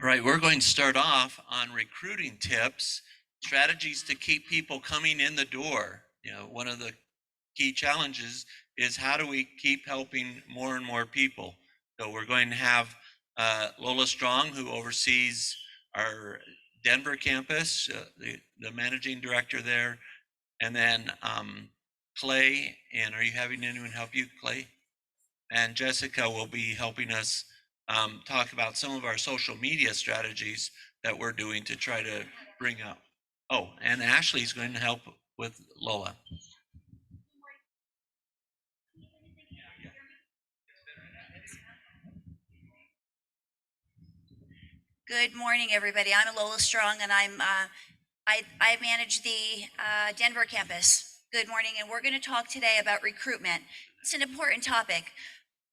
All right, we're going to start off on recruiting tips, strategies to keep people coming in the door. You know, one of the key challenges is how do we keep helping more and more people? So we're going to have Lola Strong, who oversees our Denver campus, the managing director there, and then Clay, and are you having anyone help you, Clay? And Jessica will be helping us talk about some of our social media strategies that we're doing to try to bring up. Oh, and Ashley's going to help with Lola. Good morning, everybody. I'm Lola Strong, and I manage the Denver campus. Good morning, and we're going to talk today about recruitment. It's an important topic.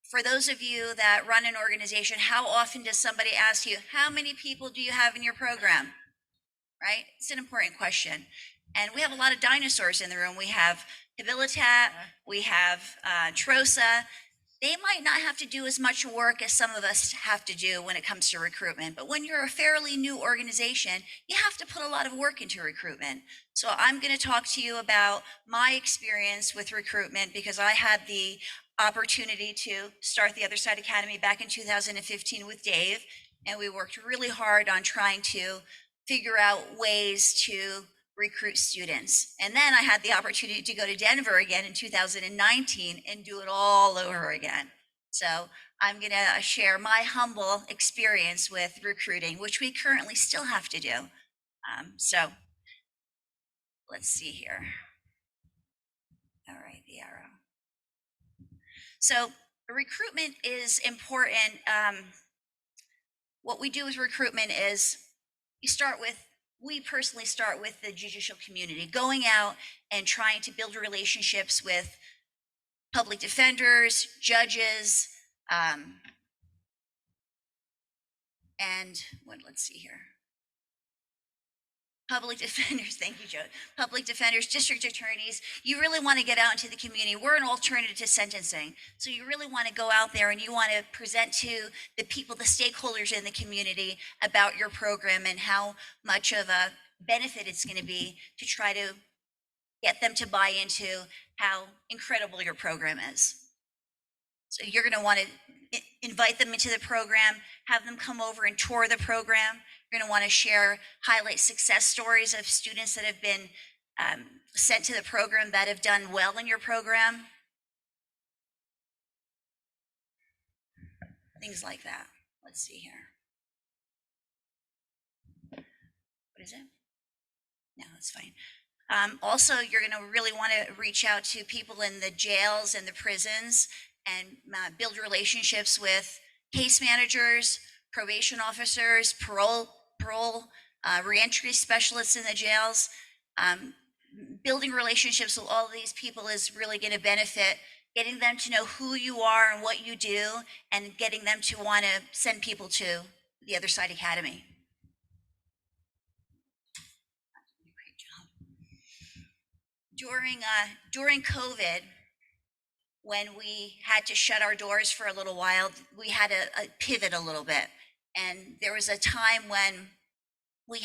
for those of you that run an organization, how often does somebody ask you, how many people do you have in your program? Right? It's an important question. And we have a lot of dinosaurs in the room. We have Habilitat, we have TROSA. They might not have to do as much work as some of us have to do when it comes to recruitment. But when you're a fairly new organization, you have to put a lot of work into recruitment. So I'm going to talk to you about my experience with recruitment because I had the opportunity to start the Other Side Academy back in 2015 with Dave. And we worked really hard on trying to figure out ways to recruit students. And then I had the opportunity to go to Denver again in 2019 and do it all over again. So I'm going to share my humble experience with recruiting, which we currently still have to do. So let's see here. All right, the arrow. So recruitment is important. What we do with recruitment is we personally start with the judicial community, going out and trying to build relationships with public defenders, judges, and let's see here. Public defenders, thank you, Joe. Public defenders, district attorneys. You really want to get out into the community. We're an alternative to sentencing. So you really want to go out there and you want to present to the people, the stakeholders in the community about your program and how much of a benefit it's going to be to try to get them to buy into how incredible your program is. So you're going to want to invite them into the program, have them come over and tour the program. You're going to want to highlight success stories of students that have been sent to the program that have done well in your program. Things like that. Let's see here. What is it? No, that's fine. Also, you're going to really want to reach out to people in the jails and the prisons and build relationships with case managers, probation officers, parole reentry specialists in the jails. Building relationships with all of these people is really going to benefit getting them to know who you are and what you do, and getting them to want to send people to the Other Side Academy. During COVID, when we had to shut our doors for a little while, we had to pivot a little bit. And there was a time when we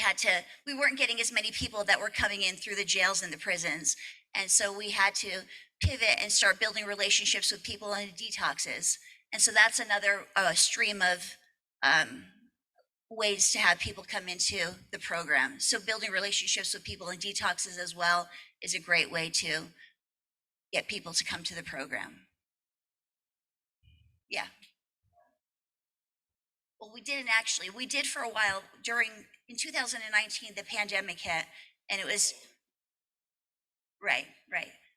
weren't getting as many people that were coming in through the jails and the prisons. And so we had to pivot and start building relationships with people in detoxes. And so that's another stream of ways to have people come into the program. So building relationships with people in detoxes as well is a great way to get people to come to the program. Yeah. Well, we did for a while in 2019, the pandemic hit, and it was, right.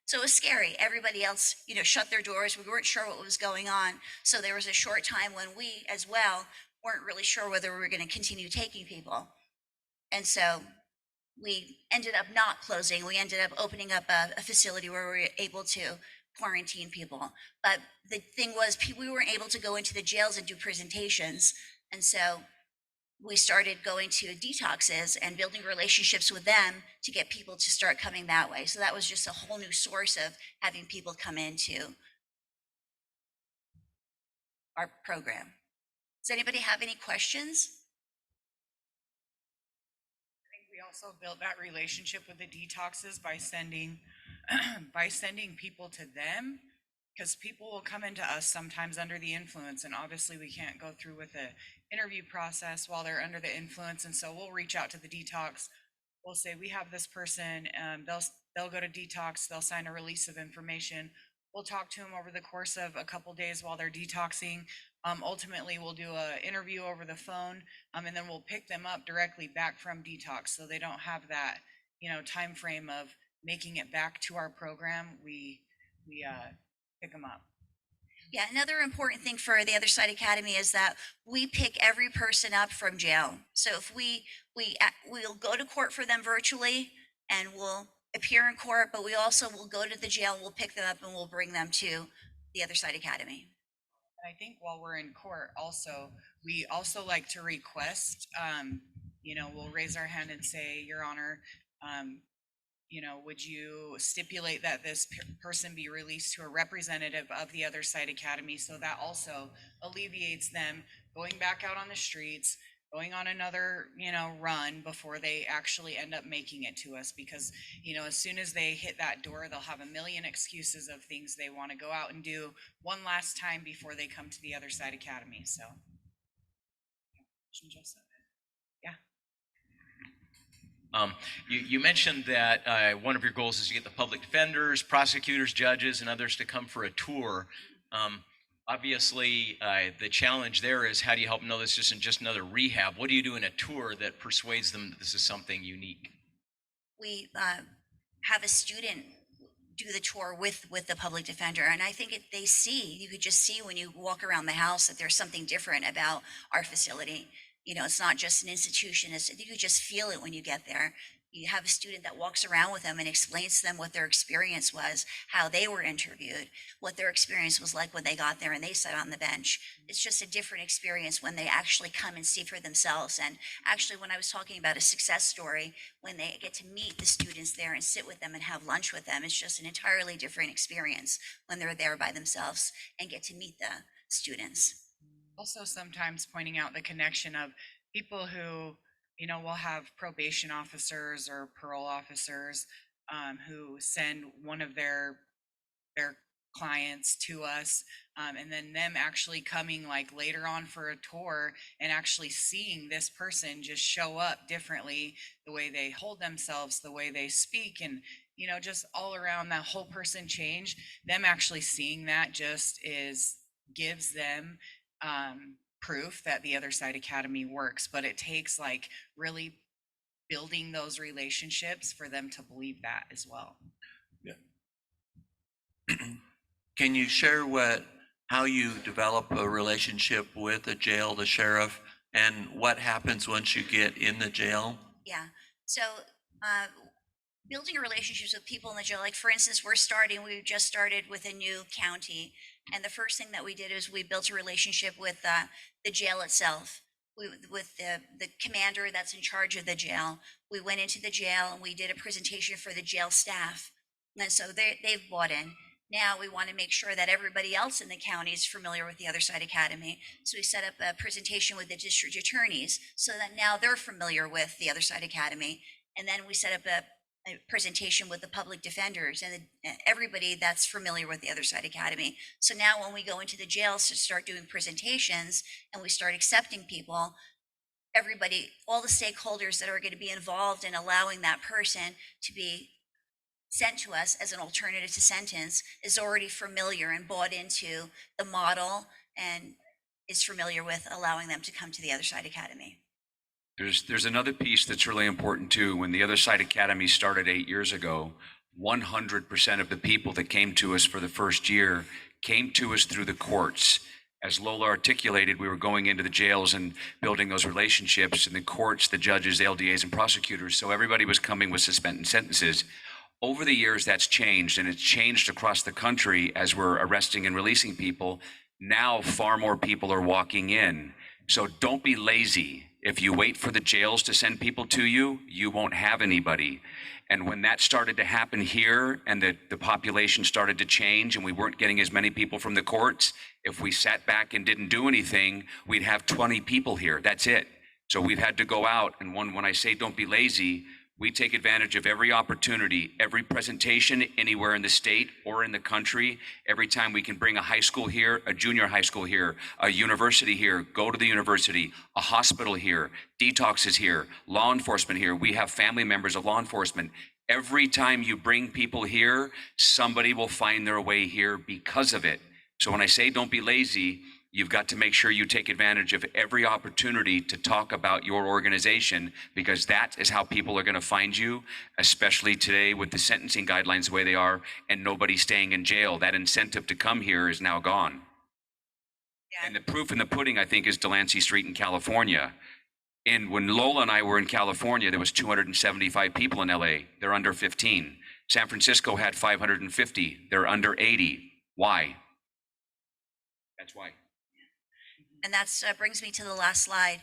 So it was scary. Everybody else, shut their doors. We weren't sure what was going on. So there was a short time when we as well weren't really sure whether we were going to continue taking people. And so we ended up not closing. We ended up opening up a facility where we were able to quarantine people. But the thing was, we weren't able to go into the jails and do presentations. And so we started going to detoxes and building relationships with them to get people to start coming that way. So that was just a whole new source of having people come into our program. Does anybody have any questions? I think we also built that relationship with the detoxes by sending people to them, because people will come into us sometimes under the influence, and obviously we can't go through with the interview process while they're under the influence. And so we'll reach out to the detox. We'll say, we have this person, they'll go to detox, they'll sign a release of information. We'll talk to them over the course of a couple days while they're detoxing. Ultimately, we'll do an interview over the phone, and then we'll pick them up directly back from detox, so they don't have that, time frame of making it back to our program. We pick them up. Yeah, another important thing for the Other Side Academy is that we pick every person up from jail. So if we'll go to court for them virtually, and we'll appear in court, but we also will go to the jail, we'll pick them up, and we'll bring them to the Other Side Academy. And I think while we're in court also, we also like to request, we'll raise our hand and say, Your Honor, would you stipulate that this person be released to a representative of the Other Side Academy? So that also alleviates them going back out on the streets, going on another, run before they actually end up making it to us. Because, as soon as they hit that door, they'll have a million excuses of things they want to go out and do one last time before they come to the Other Side Academy. So, Joseph. Yeah. You mentioned that one of your goals is to get the public defenders, prosecutors, judges, and others to come for a tour. Obviously, the challenge there is how do you help them know this isn't just another rehab? What do you do in a tour that persuades them that this is something unique? We have a student do the tour with the public defender, and I think you could just see when you walk around the house that there's something different about our facility. It's not just an institution. You could just feel it when you get there. You have a student that walks around with them and explains to them what their experience was, how they were interviewed, what their experience was like when they got there and they sat on the bench. It's just a different experience when they actually come and see for themselves. And actually, when I was talking about a success story, when they get to meet the students there and sit with them and have lunch with them, it's just an entirely different experience when they're there by themselves and get to meet the students. Also, sometimes pointing out the connection of people who, will have probation officers or parole officers who send one of their clients to us, and then them actually coming like later on for a tour and actually seeing this person just show up differently, the way they hold themselves, the way they speak, and just all around that whole person change. Them actually seeing that just gives them proof that the Other Side Academy works, but it takes like really building those relationships for them to believe that as well. Can you share how you develop a relationship with the jail, the sheriff, and what happens once you get in the jail? Yeah. So building relationships with people in the jail, like for instance, we just started with a new county. And the first thing that we did is we built a relationship with the jail itself, with the commander that's in charge of the jail. We went into the jail and we did a presentation for the jail staff. And so they've bought in. Now we want to make sure that everybody else in the county is familiar with the Other Side Academy. So we set up a presentation with the district attorneys so that now they're familiar with the Other Side Academy. And then we set up a presentation with the public defenders and everybody that's familiar with the Other Side Academy. So now when we go into the jails to start doing presentations and we start accepting people, everybody, all the stakeholders that are going to be involved in allowing that person to be sent to us as an alternative to sentence is already familiar and bought into the model and is familiar with allowing them to come to the Other Side Academy. There's another piece that's really important too. When the Other Side Academy started 8 years ago, 100% of the people that came to us for the first year came to us through the courts. As Lola articulated, we were going into the jails and building those relationships in the courts, the judges, the LDAs, and prosecutors. So everybody was coming with suspended sentences. Over the years, that's changed, and it's changed across the country as we're arresting and releasing people. Now, far more people are walking in. So don't be lazy. If you wait for the jails to send people to you, you won't have anybody. And when that started to happen here and the population started to change and we weren't getting as many people from the courts, if we sat back and didn't do anything, we'd have 20 people here. That's it. So we've had to go out. And when I say don't be lazy, we take advantage of every opportunity, every presentation anywhere in the state or in the country. Every time we can bring a high school here, a junior high school here, a university here, go to the university, a hospital here, detox is here, law enforcement here. We have family members of law enforcement. Every time you bring people here, somebody will find their way here because of it. So when I say don't be lazy, you've got to make sure you take advantage of every opportunity to talk about your organization, because that is how people are going to find you, especially today with the sentencing guidelines the way they are and nobody staying in jail. That incentive to come here is now gone. Yeah. And the proof in the pudding, I think, is Delancey Street in California. And when Lola and I were in California, there was 275 people in LA. They're under 15. San Francisco had 550. They're under 80. Why? That's why. and that's brings me to the last slide.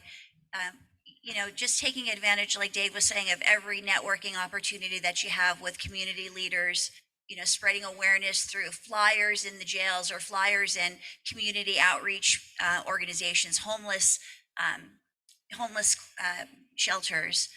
You know, just taking advantage, like Dave was saying, of every networking opportunity that you have with community leaders, you know, spreading awareness through flyers in the jails or flyers in community outreach organizations, homeless shelters,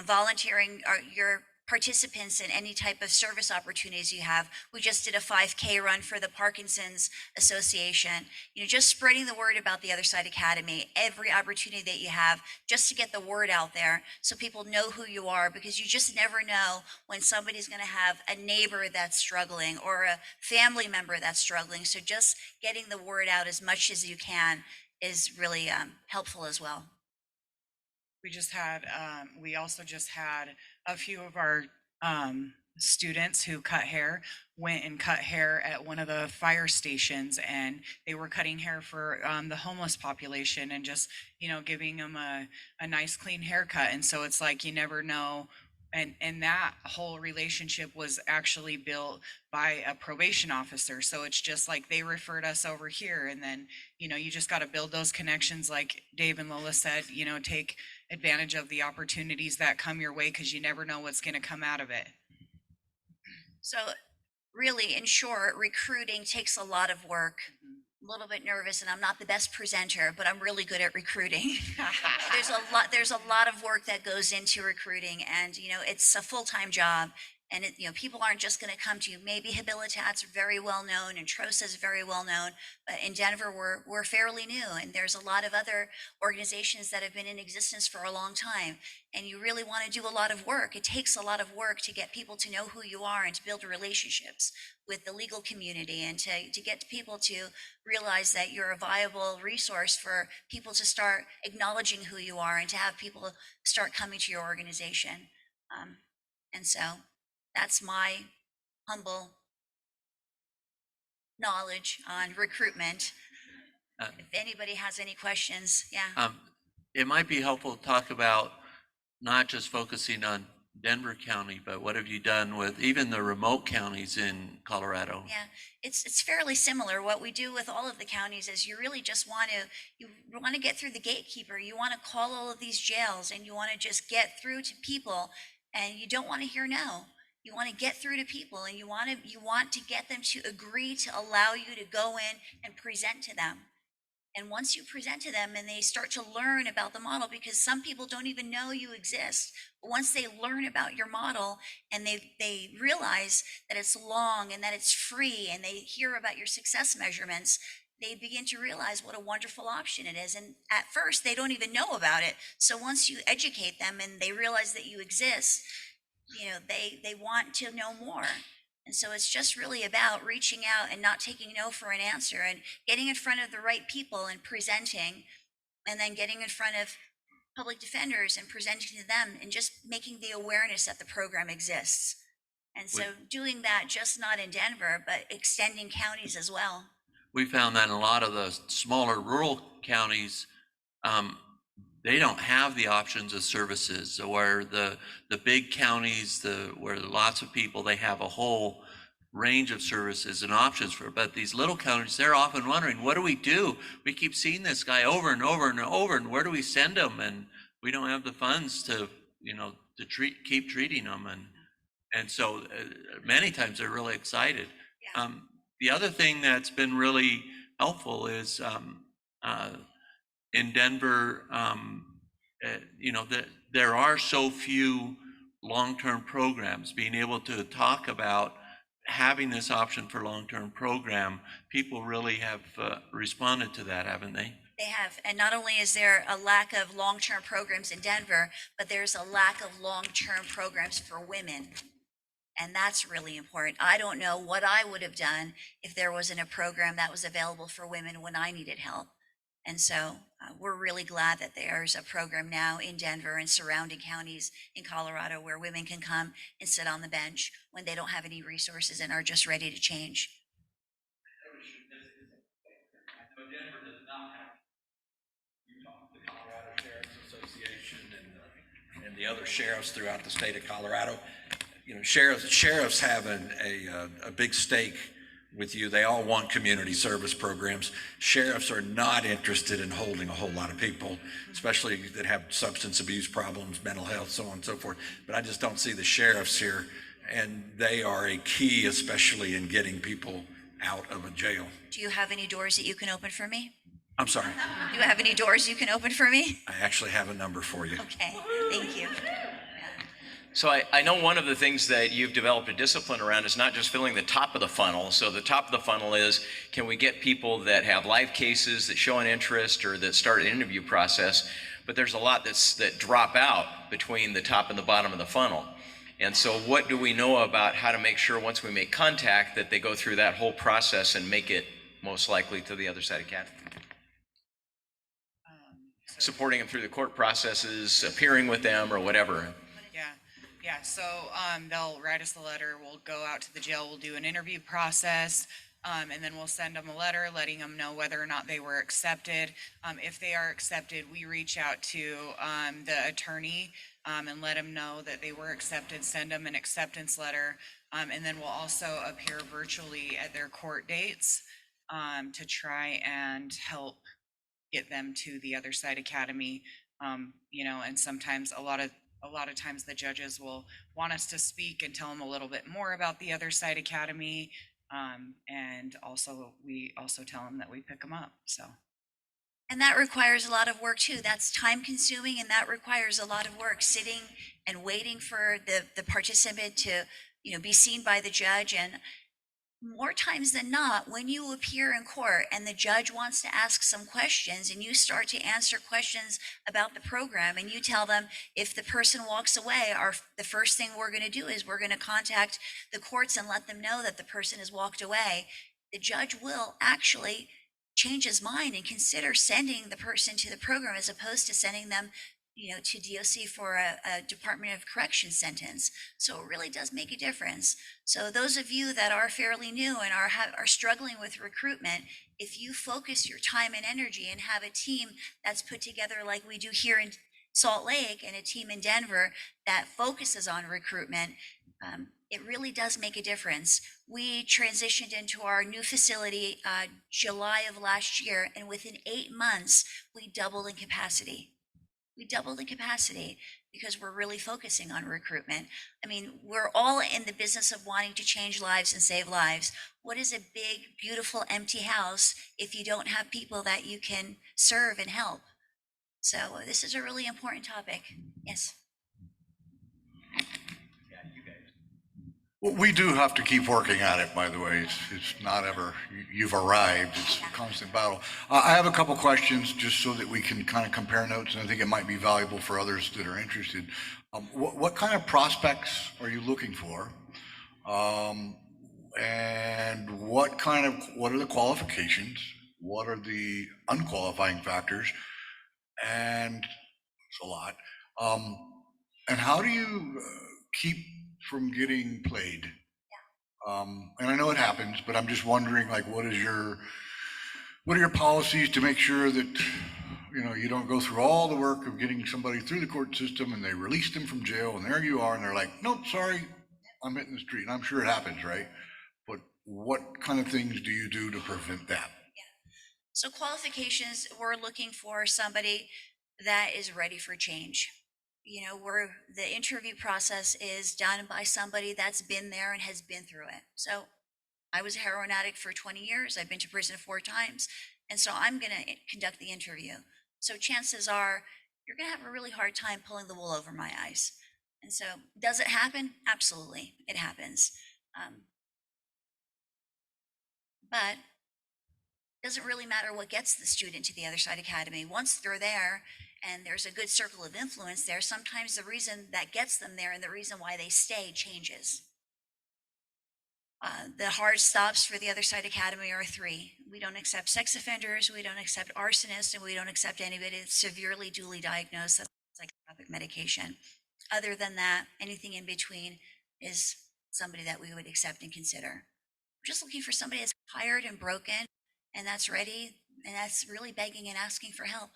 volunteering your participants in any type of service opportunities you have. We just did a 5K run for the Parkinson's Association. You know, just spreading the word about the Other Side Academy, every opportunity that you have, just to get the word out there so people know who you are, because you just never know when somebody's going to have a neighbor that's struggling or a family member that's struggling. So just getting the word out as much as you can is really helpful as well. We also just had a few of our students who cut hair went and cut hair at one of the fire stations, and they were cutting hair for the homeless population and just, you know, giving them a nice clean haircut. And so it's like, you never know. And that whole relationship was actually built by a probation officer. So it's just like they referred us over here. And then, you know, you just got to build those connections. Like Dave and Lola said, you know, take advantage of the opportunities that come your way, because you never know what's going to come out of it. So really, in short, recruiting takes a lot of work. I'm a little bit nervous, and I'm not the best presenter, but I'm really good at recruiting. There's a lot of work that goes into recruiting, and you know, it's a full-time job. And you know, people aren't just going to come to you. Maybe Habilitat's very well known and TROSA's very well known, but in Denver we're fairly new, and there's a lot of other organizations that have been in existence for a long time. And you really want to do a lot of work. It takes a lot of work to get people to know who you are and to build relationships with the legal community, and to get people to realize that you're a viable resource for people to start acknowledging who you are and to have people start coming to your organization. And so that's my humble knowledge on recruitment. If anybody has any questions, yeah. It might be helpful to talk about not just focusing on Denver County, but what have you done with even the remote counties in Colorado? Yeah, it's fairly similar. What we do with all of the counties is you really just want to get through the gatekeeper. You want to call all of these jails, and you want to just get through to people, and you don't want to hear no. You want to get through to people, and you want to get them to agree to allow you to go in and present to them. And once you present to them and they start to learn about the model, because some people don't even know you exist, but once they learn about your model and they realize that it's long and that it's free, and they hear about your success measurements, they begin to realize what a wonderful option it is. And at first they don't even know about it. So once you educate them and they realize that you exist, you know, they want to know more. And so it's just really about reaching out and not taking no for an answer, and getting in front of the right people and presenting, and then getting in front of public defenders and presenting to them, and just making the awareness that the program exists. And so doing that, just not in Denver, but extending counties as well. We found that in a lot of the smaller rural counties, they don't have the options of services. So where the big counties, where lots of people, they have a whole range of services and options for. But these little counties, they're often wondering, what do we do? We keep seeing this guy over and over and over, and where do we send him? And we don't have the funds to, you know, to keep treating them. And so many times they're really excited. Yeah. The other thing that's been really helpful is in Denver, you know, there are so few long-term programs. Being able to talk about having this option for long-term program, people really have responded to that, haven't they? They have. And not only is there a lack of long-term programs in Denver, but there's a lack of long-term programs for women. And that's really important. I don't know what I would have done if there wasn't a program that was available for women when I needed help. And so we're really glad that there's a program now in Denver and surrounding counties in Colorado where women can come and sit on the bench when they don't have any resources and are just ready to change. Denver does not have the Colorado Sheriff's Association and the other sheriffs throughout the state of Colorado. You know, sheriffs have a big stake with you. They all want community service programs. Sheriffs are not interested in holding a whole lot of people, especially that have substance abuse problems, mental health, so on and so forth. But I just don't see the sheriffs here, and they are a key, especially in getting people out of a jail. Do you have any doors that you can open for me? I'm sorry, Do you have any doors you can open for me? I actually have a number for you. Okay, thank you. So I know one of the things that you've developed a discipline around is not just filling the top of the funnel. So the top of the funnel is, can we get people that have live cases that show an interest or that start an interview process? But there's a lot that drop out between the top and the bottom of the funnel. And so what do we know about how to make sure once we make contact that they go through that whole process and make it most likely to the other side of Academy? Supporting them through the court processes, appearing with them or whatever. Yeah, so they'll write us a letter, we'll go out to the jail, we'll do an interview process, and then we'll send them a letter letting them know whether or not they were accepted. If they are accepted, we reach out to the attorney and let them know that they were accepted, send them an acceptance letter, and then we'll also appear virtually at their court dates to try and help get them to the Other Side Academy. You know, and sometimes a lot of times the judges will want us to speak and tell them a little bit more about the Other Side Academy. And also, we also tell them that we pick them up, so. And that requires a lot of work too. That's time consuming and that requires a lot of work, sitting and waiting for the participant to, you know, be seen by the judge. And more times than not, when you appear in court and the judge wants to ask some questions and you start to answer questions about the program and you tell them if the person walks away, the first thing we're going to do is we're going to contact the courts and let them know that the person has walked away, the judge will actually change his mind and consider sending the person to the program as opposed to sending them, you know, to DOC for a Department of Corrections sentence. So it really does make a difference. So those of you that are fairly new and are struggling with recruitment, if you focus your time and energy and have a team that's put together like we do here in Salt Lake and a team in Denver that focuses on recruitment, it really does make a difference. We transitioned into our new facility July of last year, and within 8 months, we doubled in capacity. We doubled the capacity because we're really focusing on recruitment. I mean, we're all in the business of wanting to change lives and save lives. What is a big, beautiful, empty house if you don't have people that you can serve and help? So this is a really important topic. Yes. Well, we do have to keep working at it, by the way. It's not ever, you've arrived, it's a constant battle. I have a couple questions just so that we can kind of compare notes, and I think it might be valuable for others that are interested. What kind of prospects are you looking for? And what are the qualifications? What are the unqualifying factors? And it's a lot. And how do you keep from getting played? And I know it happens, but I'm just wondering, like, what are your policies to make sure that, you know, you don't go through all the work of getting somebody through the court system and they release them from jail and there you are and they're like, nope, sorry, I'm hitting the street. And I'm sure it happens, right? But what kind of things do you do to prevent that? So qualifications, we're looking for somebody that is ready for change. You know, the interview process is done by somebody that's been there and has been through it. So I was a heroin addict for 20 years. I've been to prison 4 times. And so I'm going to conduct the interview. So chances are you're going to have a really hard time pulling the wool over my eyes. And so does it happen? Absolutely. It happens. But it doesn't really matter what gets the student to the Other Side Academy. Once they're there, and there's a good circle of influence there, sometimes the reason that gets them there and the reason why they stay changes. The hard stops for the Other Side Academy are 3. We don't accept sex offenders, we don't accept arsonists, and we don't accept anybody that's severely duly diagnosed with psychotropic medication. Other than that, anything in between is somebody that we would accept and consider. We're just looking for somebody that's tired and broken and that's ready and that's really begging and asking for help.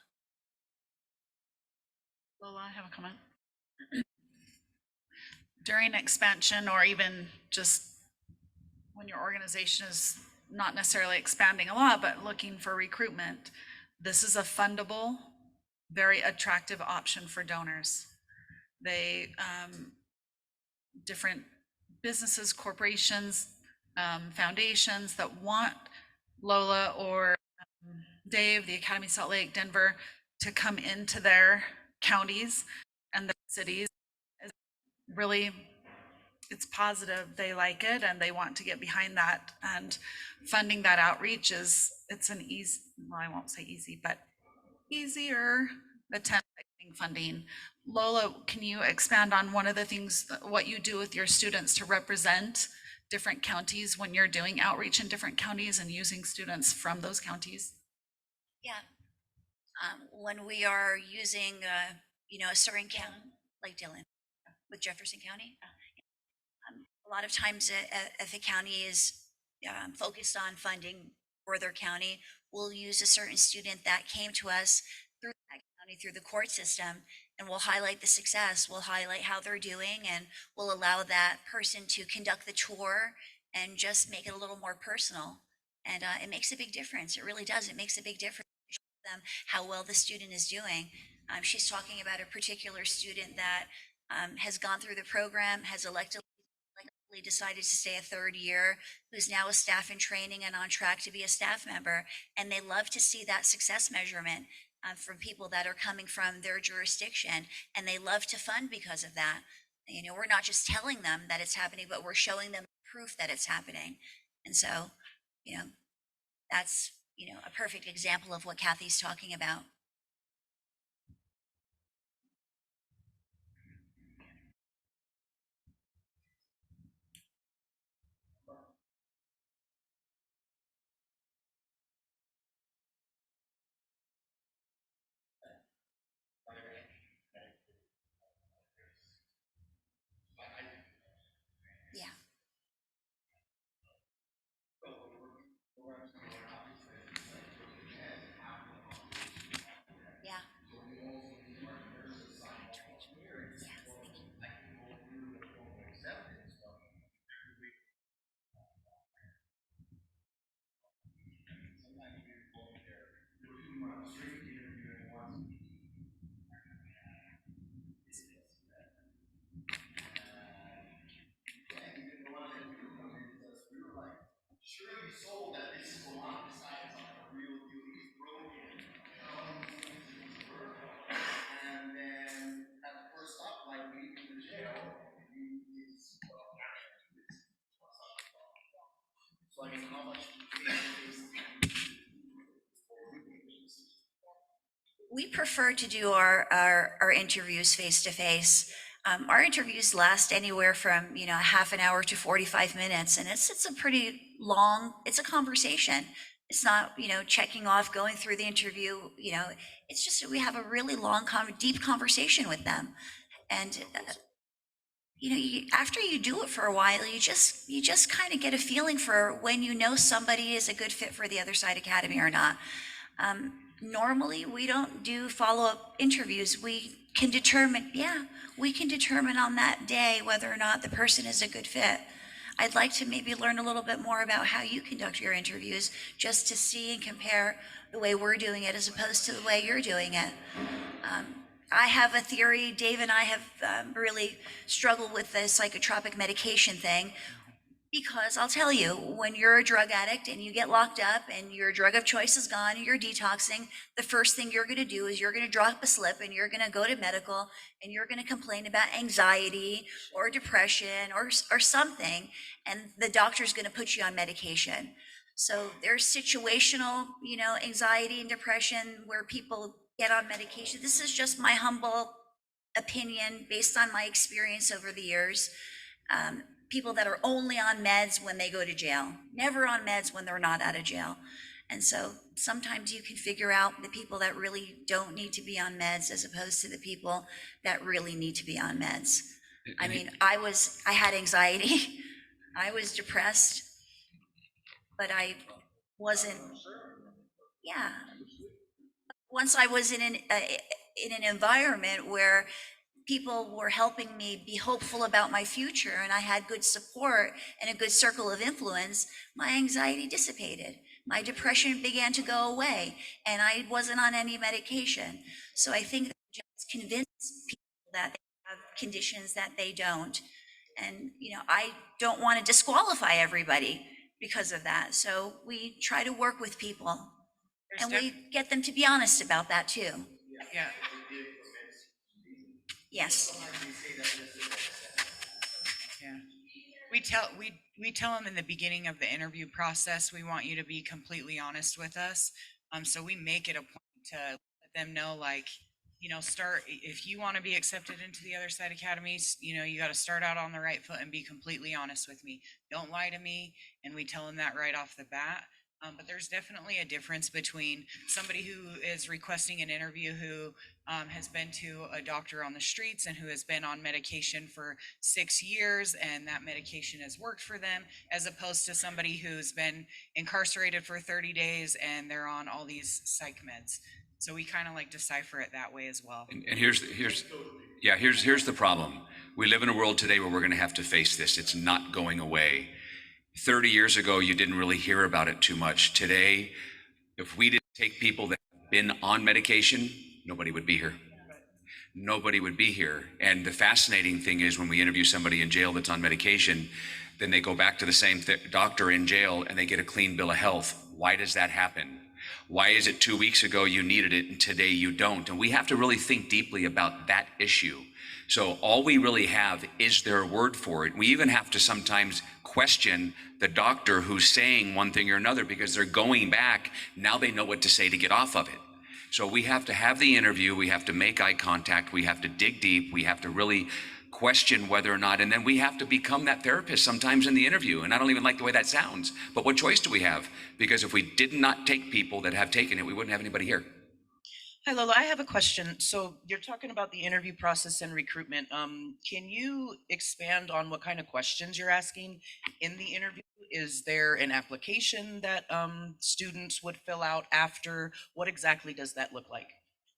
Lola, I have a comment. During expansion or even just when your organization is not necessarily expanding a lot, but looking for recruitment, this is a fundable, very attractive option for donors. They, different businesses, corporations, foundations that want Lola or Dave, the Academy Salt Lake, Denver, to come into their counties and their cities. Really, it's positive. They like it and they want to get behind that. And funding that outreach it's an easy, well, I won't say easy, but easier attempt at getting funding. Lola, can you expand on one of the things, what you do with your students to represent different counties when you're doing outreach in different counties and using students from those counties? Yeah. When we are using, a certain county, like Dillon, with Jefferson County, a lot of times if a county is focused on funding for their county, we'll use a certain student that came to us through that county, through the court system, and we'll highlight the success, we'll highlight how they're doing, and we'll allow that person to conduct the tour and just make it a little more personal. And it makes a big difference. It really does. It makes a big difference to show them how well the student is doing. She's talking about a particular student that has gone through the program, has electively decided to stay a third year, who's now a staff in training and on track to be a staff member. And they love to see that success measurement from people that are coming from their jurisdiction, and they love to fund because of that. We're not just telling them that it's happening, but we're showing them proof that it's happening. And so, that's, a perfect example of what Kathy's talking about. Yeah. Yeah. We prefer to do our interviews face to face. Our interviews last anywhere from, a half an hour to 45 minutes, and it's a pretty long, it's a conversation. It's not, checking off, going through the interview, it's just that we have a really long, deep conversation with them. And, after you do it for a while, you just kind of get a feeling for when somebody is a good fit for the Other Side Academy or not. Normally, we don't do follow-up interviews. We can determine on that day whether or not the person is a good fit. I'd like to maybe learn a little bit more about how you conduct your interviews, just to see and compare the way we're doing it as opposed to the way you're doing it. I have a theory. Dave and I have really struggled with the psychotropic medication thing. Because I'll tell you, when you're a drug addict and you get locked up and your drug of choice is gone and you're detoxing, the first thing you're going to do is you're going to drop a slip and you're going to go to medical and you're going to complain about anxiety or depression or something, and the doctor's going to put you on medication. So there's situational, anxiety and depression where people get on medication. This is just my humble opinion based on my experience over the years. People that are only on meds when they go to jail, never on meds when they're not out of jail. And so sometimes you can figure out the people that really don't need to be on meds as opposed to the people that really need to be on meds. I mean, I had anxiety, I was depressed, but I wasn't, once I was in an environment where people were helping me be hopeful about my future and I had good support and a good circle of influence, my anxiety dissipated. My depression began to go away and I wasn't on any medication. So I think that just convince people that they have conditions that they don't. And, I don't want to disqualify everybody because of that. So we try to work with people and we get them to be honest about that too. Yeah. Yes. Yeah. We tell them in the beginning of the interview process, we want you to be completely honest with us. So we make it a point to let them know, like, start, if you want to be accepted into the Other Side Academies, you got to start out on the right foot and be completely honest with me. Don't lie to me. And we tell them that right off the bat. But there's definitely a difference between somebody who is requesting an interview who has been to a doctor on the streets and who has been on medication for 6 years and that medication has worked for them, as opposed to somebody who's been incarcerated for 30 days and they're on all these psych meds. So we kind of like decipher it that way as well. And here's the problem. We live in a world today where we're going to have to face this. It's not going away. 30 years ago, you didn't really hear about it too much. Today, if we didn't take people that have been on medication, nobody would be here. Nobody would be here. And the fascinating thing is when we interview somebody in jail that's on medication, then they go back to the same doctor in jail and they get a clean bill of health. Why does that happen? Why is it 2 weeks ago you needed it and today you don't? And we have to really think deeply about that issue. So all we really have is their word for it. We even have to sometimes question the doctor who's saying one thing or another because they're going back. Now they know what to say to get off of it. So we have to have the interview. We have to make eye contact. We have to dig deep. We have to really question whether or not, and then we have to become that therapist sometimes in the interview. And I don't even like the way that sounds, but what choice do we have? Because if we did not take people that have taken it, we wouldn't have anybody here. Hi, Lola. I have a question. So you're talking about the interview process and recruitment. Can you expand on what kind of questions you're asking in the interview? Is there an application that students would fill out after? What exactly does that look like?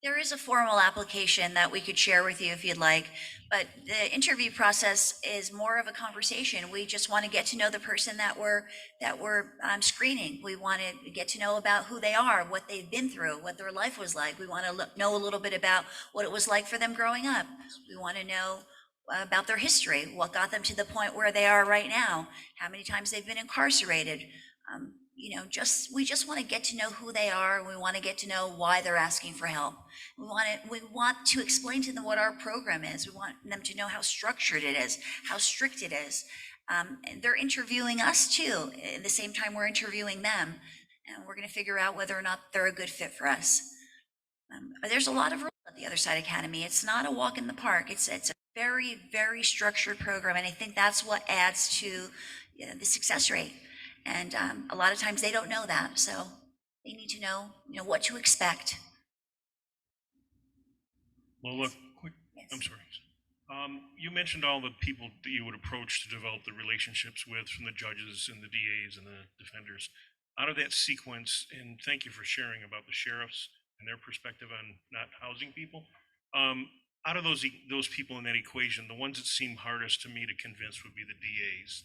There is a formal application that we could share with you if you'd like, but the interview process is more of a conversation. We just want to get to know the person that we're screening. We want to get to know about who they are, what they've been through, what their life was like. We want to know a little bit about what it was like for them growing up. We want to know about their history, what got them to the point where they are right now, how many times they've been incarcerated. We just want to get to know who they are. We want to get to know why they're asking for help. We want to explain to them what our program is. We want them to know how structured it is, how strict it is. And they're interviewing us too, at the same time we're interviewing them. And we're going to figure out whether or not they're a good fit for us. There's a lot of rules at the Other Side Academy. It's not a walk in the park. It's a very, very structured program. And I think that's what adds to the success rate. And a lot of times they don't know that, so they need to know, what to expect. Lola, quick, I'm sorry. You mentioned all the people that you would approach to develop the relationships with, from the judges and the DAs and the defenders. Out of that sequence, and thank you for sharing about the sheriffs and their perspective on not housing people. Out of those people in that equation, the ones that seem hardest to me to convince would be the DAs.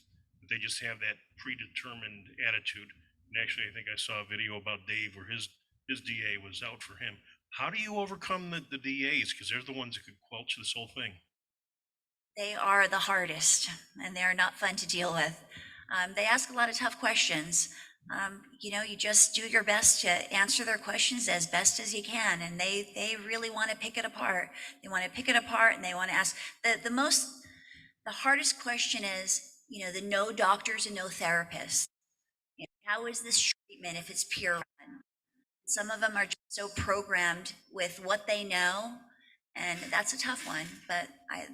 They just have that predetermined attitude. And actually, I think I saw a video about Dave where his DA was out for him. How do you overcome the DAs? Because they're the ones that could quelch this whole thing. They are the hardest, and they are not fun to deal with. They ask a lot of tough questions. You just do your best to answer their questions as best as you can, and they really want to pick it apart. They want to pick it apart, and they want to ask. The hardest question is, the no doctors and no therapists. How is this treatment if it's peer run? Some of them are just so programmed with what they know, and that's a tough one. But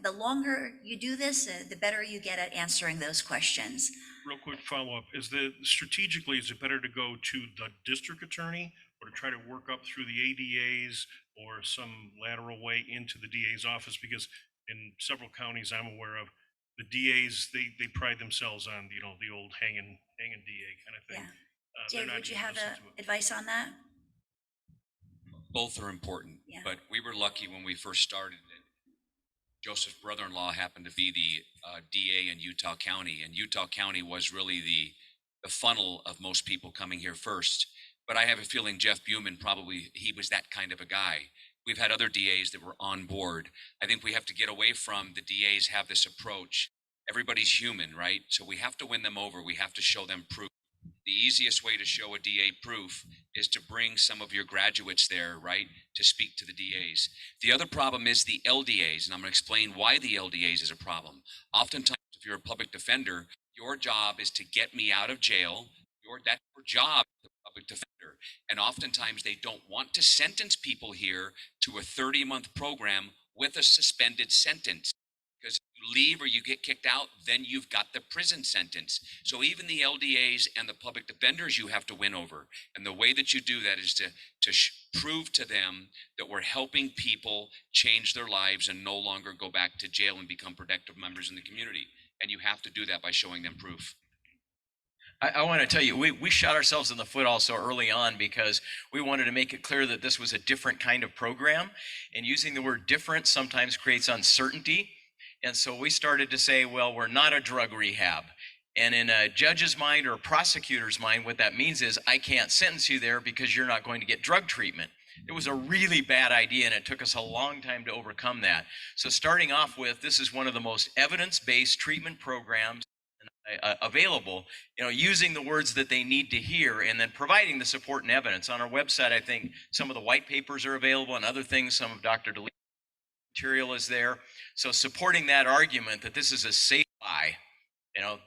the longer you do this, the better you get at answering those questions. Real quick follow-up, is it better to go to the district attorney or to try to work up through the ADAs or some lateral way into the DA's office? Because in several counties I'm aware of, the DAs, they pride themselves on, the old hanging DA kind of thing. Yeah. Dave, would you have advice on that? Both are important, but we were lucky when we first started. Joseph's brother-in-law happened to be the DA in Utah County, and Utah County was really the funnel of most people coming here first. But I have a feeling Jeff Buman probably, he was that kind of a guy. We've had other DAs that were on board. I think we have to get away from the DAs have this approach. Everybody's human, right? So we have to win them over. We have to show them proof. The easiest way to show a DA proof is to bring some of your graduates there, right, to speak to the DAs. The other problem is the LDAs, and I'm going to explain why the LDAs is a problem. Oftentimes, if you're a public defender, your job is to get me out of jail. That's your job, the public defender. And oftentimes, they don't want to sentence people here to a 30-month program with a suspended sentence. Because if you leave or you get kicked out, then you've got the prison sentence. So even the LDAs and the public defenders you have to win over. And the way that you do that is to prove to them that we're helping people change their lives and no longer go back to jail and become productive members in the community. And you have to do that by showing them proof. I want to tell you, we shot ourselves in the foot also early on because we wanted to make it clear that this was a different kind of program. And using the word different sometimes creates uncertainty. And so we started to say, well, we're not a drug rehab. And in a judge's mind or a prosecutor's mind, what that means is I can't sentence you there because you're not going to get drug treatment. It was a really bad idea, and it took us a long time to overcome that. So starting off with, this is one of the most evidence-based treatment programs available, using the words that they need to hear and then providing the support and evidence. On our website, I think some of the white papers are available and other things. Some of Dr. DeLee's material is there. So supporting that argument that this is a safe buy,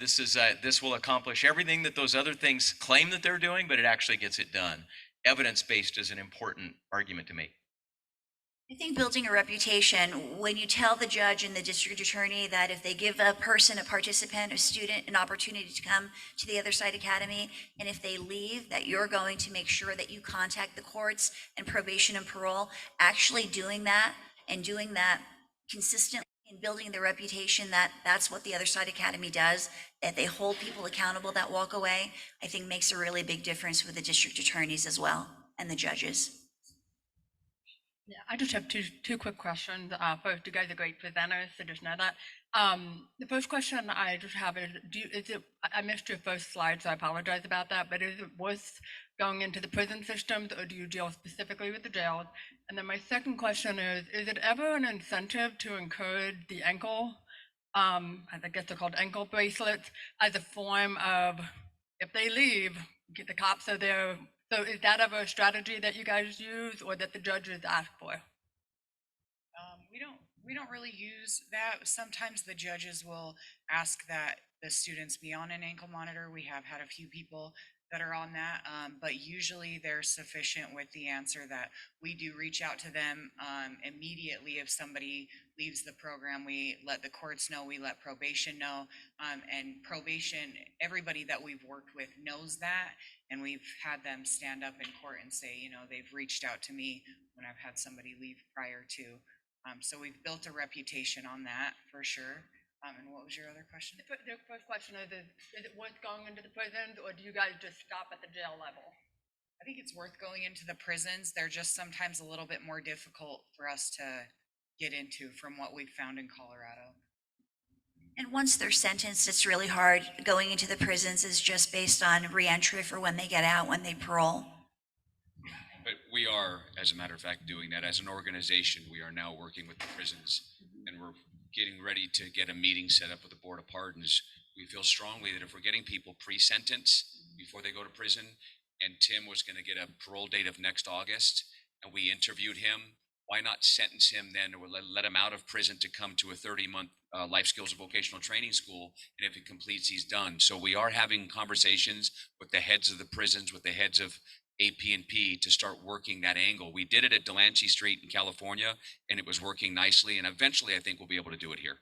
this will accomplish everything that those other things claim that they're doing, but it actually gets it done. Evidence-based is an important argument to make. I think building a reputation, when you tell the judge and the district attorney that if they give a person, a participant, a student, an opportunity to come to the Other Side Academy, and if they leave, that you're going to make sure that you contact the courts and probation and parole, actually doing that and doing that consistently and building the reputation that that's what the Other Side Academy does, that they hold people accountable that walk away, I think makes a really big difference with the district attorneys as well and the judges. Yeah, I just have two quick questions. First, you guys are great presenters, so just know that. The first question I just have is, I missed your first slide, so I apologize about that, but is it worth going into the prison systems, or do you deal specifically with the jails? And then my second question is it ever an incentive to encourage the ankle, I guess they're called ankle bracelets, as a form of, if they leave, the cops are there. So is that ever a strategy that you guys use or that the judges ask for? We don't really use that. Sometimes the judges will ask that the students be on an ankle monitor. We have had a few people that are on that, but usually they're sufficient with the answer that we do reach out to them immediately if somebody leaves the program. We let the courts know, we let probation know, and probation, everybody that we've worked with knows that, and we've had them stand up in court and say, they've reached out to me when I've had somebody leave prior to. So we've built a reputation on that for sure. And what was your other question? The first question is it worth going into the prisons, or do you guys just stop at the jail level? I think it's worth going into the prisons. They're just sometimes a little bit more difficult for us to get into from what we've found in Colorado. And once they're sentenced, it's really hard. Going into the prisons is just based on reentry for when they get out, when they parole. But we are, as a matter of fact, doing that. As an organization, we are now working with the prisons, and we're getting ready to get a meeting set up with the Board of Pardons. We feel strongly that if we're getting people pre-sentence before they go to prison, and Tim was going to get a parole date of next August, and we interviewed him, why not sentence him then, or let him out of prison to come to a 30-month life skills and vocational training school, and if he completes, he's done. So we are having conversations with the heads of the prisons, with the heads of AP&P to start working that angle. We did it at Delancey Street in California, and it was working nicely, and eventually I think we'll be able to do it here.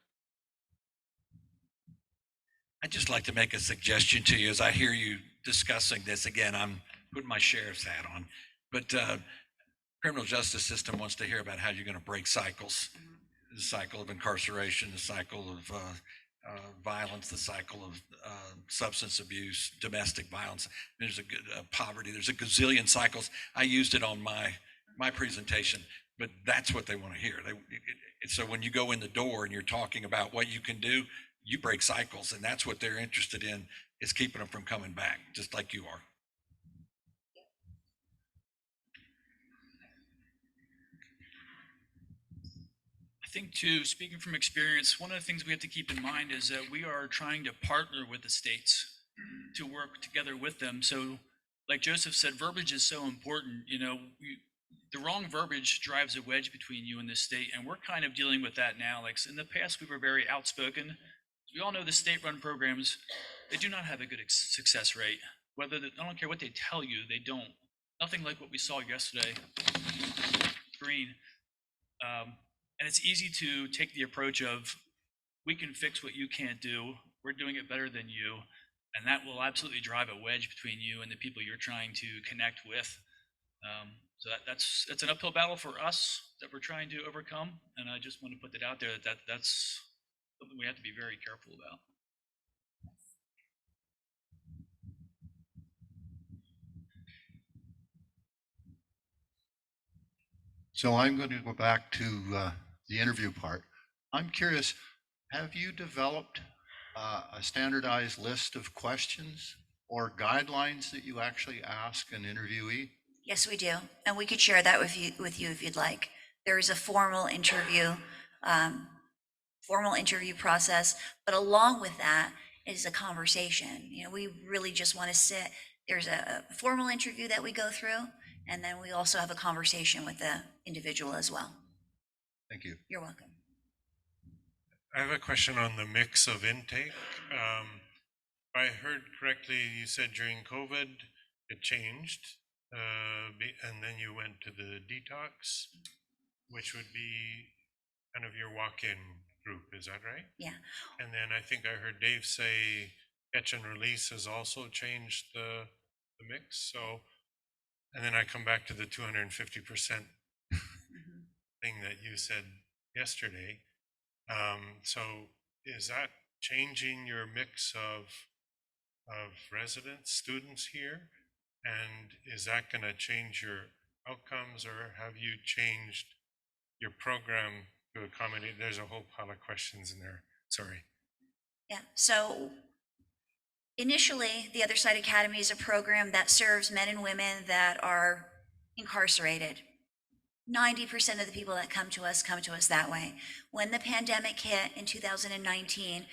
I'd just like to make a suggestion to you as I hear you discussing this. Again, I'm putting my sheriff's hat on, but criminal justice system wants to hear about how you're going to break cycles, the cycle of incarceration, the cycle of violence, the cycle of substance abuse, domestic violence. There's a good poverty. There's a gazillion cycles. I used it on my presentation, but that's what they want to hear. So when you go in the door and you're talking about what you can do, you break cycles, and that's what they're interested in, is keeping them from coming back, just like you are. I think too, speaking from experience, one of the things we have to keep in mind is that we are trying to partner with the states to work together with them. So like Joseph said, verbiage is so important. The wrong verbiage drives a wedge between you and the state. And we're kind of dealing with that now. Like in the past, we were very outspoken. We all know the state-run programs, they do not have a good success rate. I don't care what they tell you, they don't. Nothing like what we saw yesterday. Green. And it's easy to take the approach of, we can fix what you can't do. We're doing it better than you. And that will absolutely drive a wedge between you and the people you're trying to connect with. So that's an uphill battle for us that we're trying to overcome. And I just want to put that out there that's something we have to be very careful about. So I'm going to go back to the interview part. I'm curious, have you developed a standardized list of questions or guidelines that you actually ask an interviewee? Yes, we do. And we could share that with you if you'd like. There is a formal interview process, but along with that is a conversation. We really just want to sit. There's a formal interview that we go through, and then we also have a conversation with the individual as well. Thank you. You're welcome. I have a question on the mix of intake. If I heard correctly, you said during COVID it changed, and then you went to the detox, which would be kind of your walk-in group. Is that right? Yeah. And then I think I heard Dave say catch and release has also changed the mix. So, and then I come back to the 250% thing that you said yesterday. So is that changing your mix of residents, students here? And is that going to change your outcomes, or have you changed your program to accommodate? There's a whole pile of questions in there. Sorry. Yeah. So initially, the Other Side Academy is a program that serves men and women that are incarcerated. 90% of the people that come to us that way. When the pandemic hit in 2019,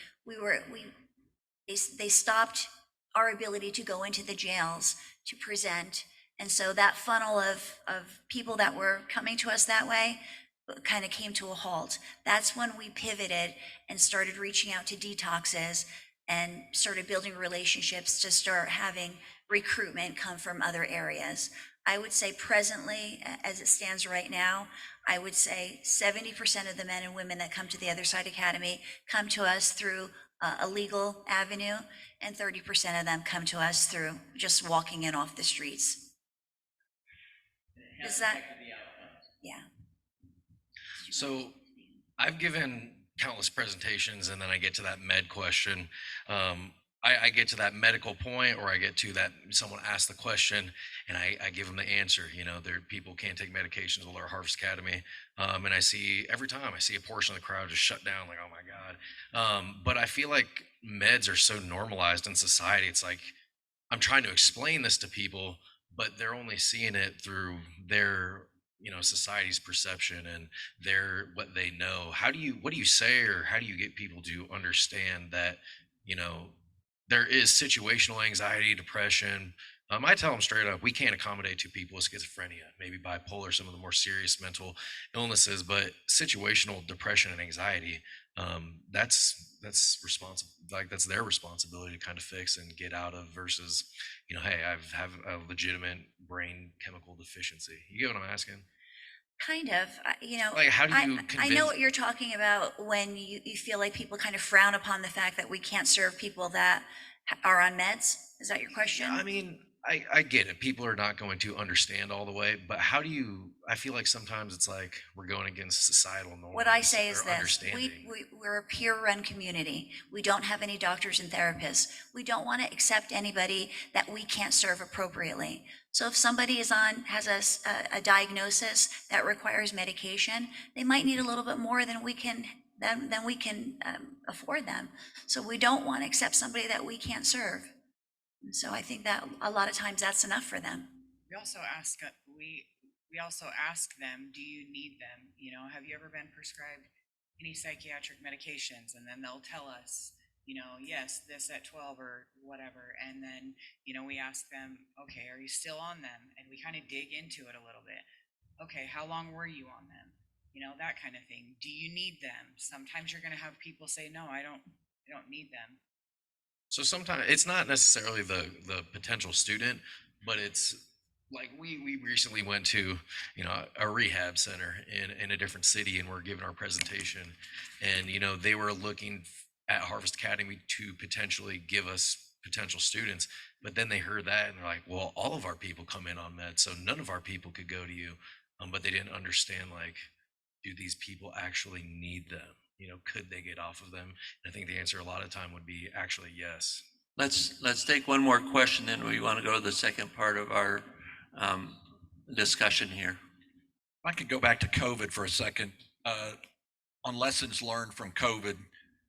they stopped our ability to go into the jails to present. And so that funnel of people that were coming to us that way kind of came to a halt. That's when we pivoted and started reaching out to detoxes and started building relationships to start having recruitment come from other areas. I would say presently, as it stands right now, I would say 70% of the men and women that come to the Other Side Academy come to us through a legal avenue, and 30% of them come to us through just walking in off the streets. Is that? Yeah. So I've given countless presentations, and then I get to that med question. I get to that medical point, or I get to that someone asks the question and I give them the answer. People can't take medications with our Harvest Academy. And every time I see a portion of the crowd just shut down, like, oh my God. But I feel like meds are so normalized in society. It's like, I'm trying to explain this to people, but they're only seeing it through their, society's perception and what they know. What do you say, or how do you get people to understand that, there is situational anxiety, depression? I tell them straight up, we can't accommodate two people with schizophrenia, maybe bipolar, some of the more serious mental illnesses, but situational depression and anxiety, that's responsible. Like, that's their responsibility to kind of fix and get out of, versus, hey, I have a legitimate brain chemical deficiency. You get what I'm asking? Kind of, Like, how do you I know what you're talking about when you feel like people kind of frown upon the fact that we can't serve people that are on meds. Is that your question? I mean, I get it. People are not going to understand all the way, but how do you, I feel like sometimes it's like we're going against societal norms. What I say is or this, understanding. we're a peer-run community. We don't have any doctors and therapists. We don't want to accept anybody that we can't serve appropriately. So if somebody has a diagnosis that requires medication, they might need a little bit more than we can afford them. So we don't want to accept somebody that we can't serve. And so I think that a lot of times that's enough for them. We also ask, we also ask them, do you need them? You know, have you ever been prescribed any psychiatric medications? And then they'll tell us, you know, yes, this at 12 or whatever. And then, you know, we ask them, okay, are you still on them? And we kind of dig into it a little bit. Okay, how long were you on them? You know, that kind of thing. Do you need them? Sometimes you're going to have people say, no, I don't need them. So sometimes it's not necessarily the potential student, but it's like we recently went to, you know, a rehab center in a different city, and we're giving our presentation, and you know, they were looking at Harvest Academy to potentially give us potential students, but then they heard that and they're like, well, all of our people come in on med, so none of our people could go to you. But they didn't understand, like, do these people actually need them? You know, could they get off of them? And I think the answer a lot of time would be actually yes. Let's take one more question, then we want to go to the second part of our discussion here. If I could go back to COVID for a second, on lessons learned from COVID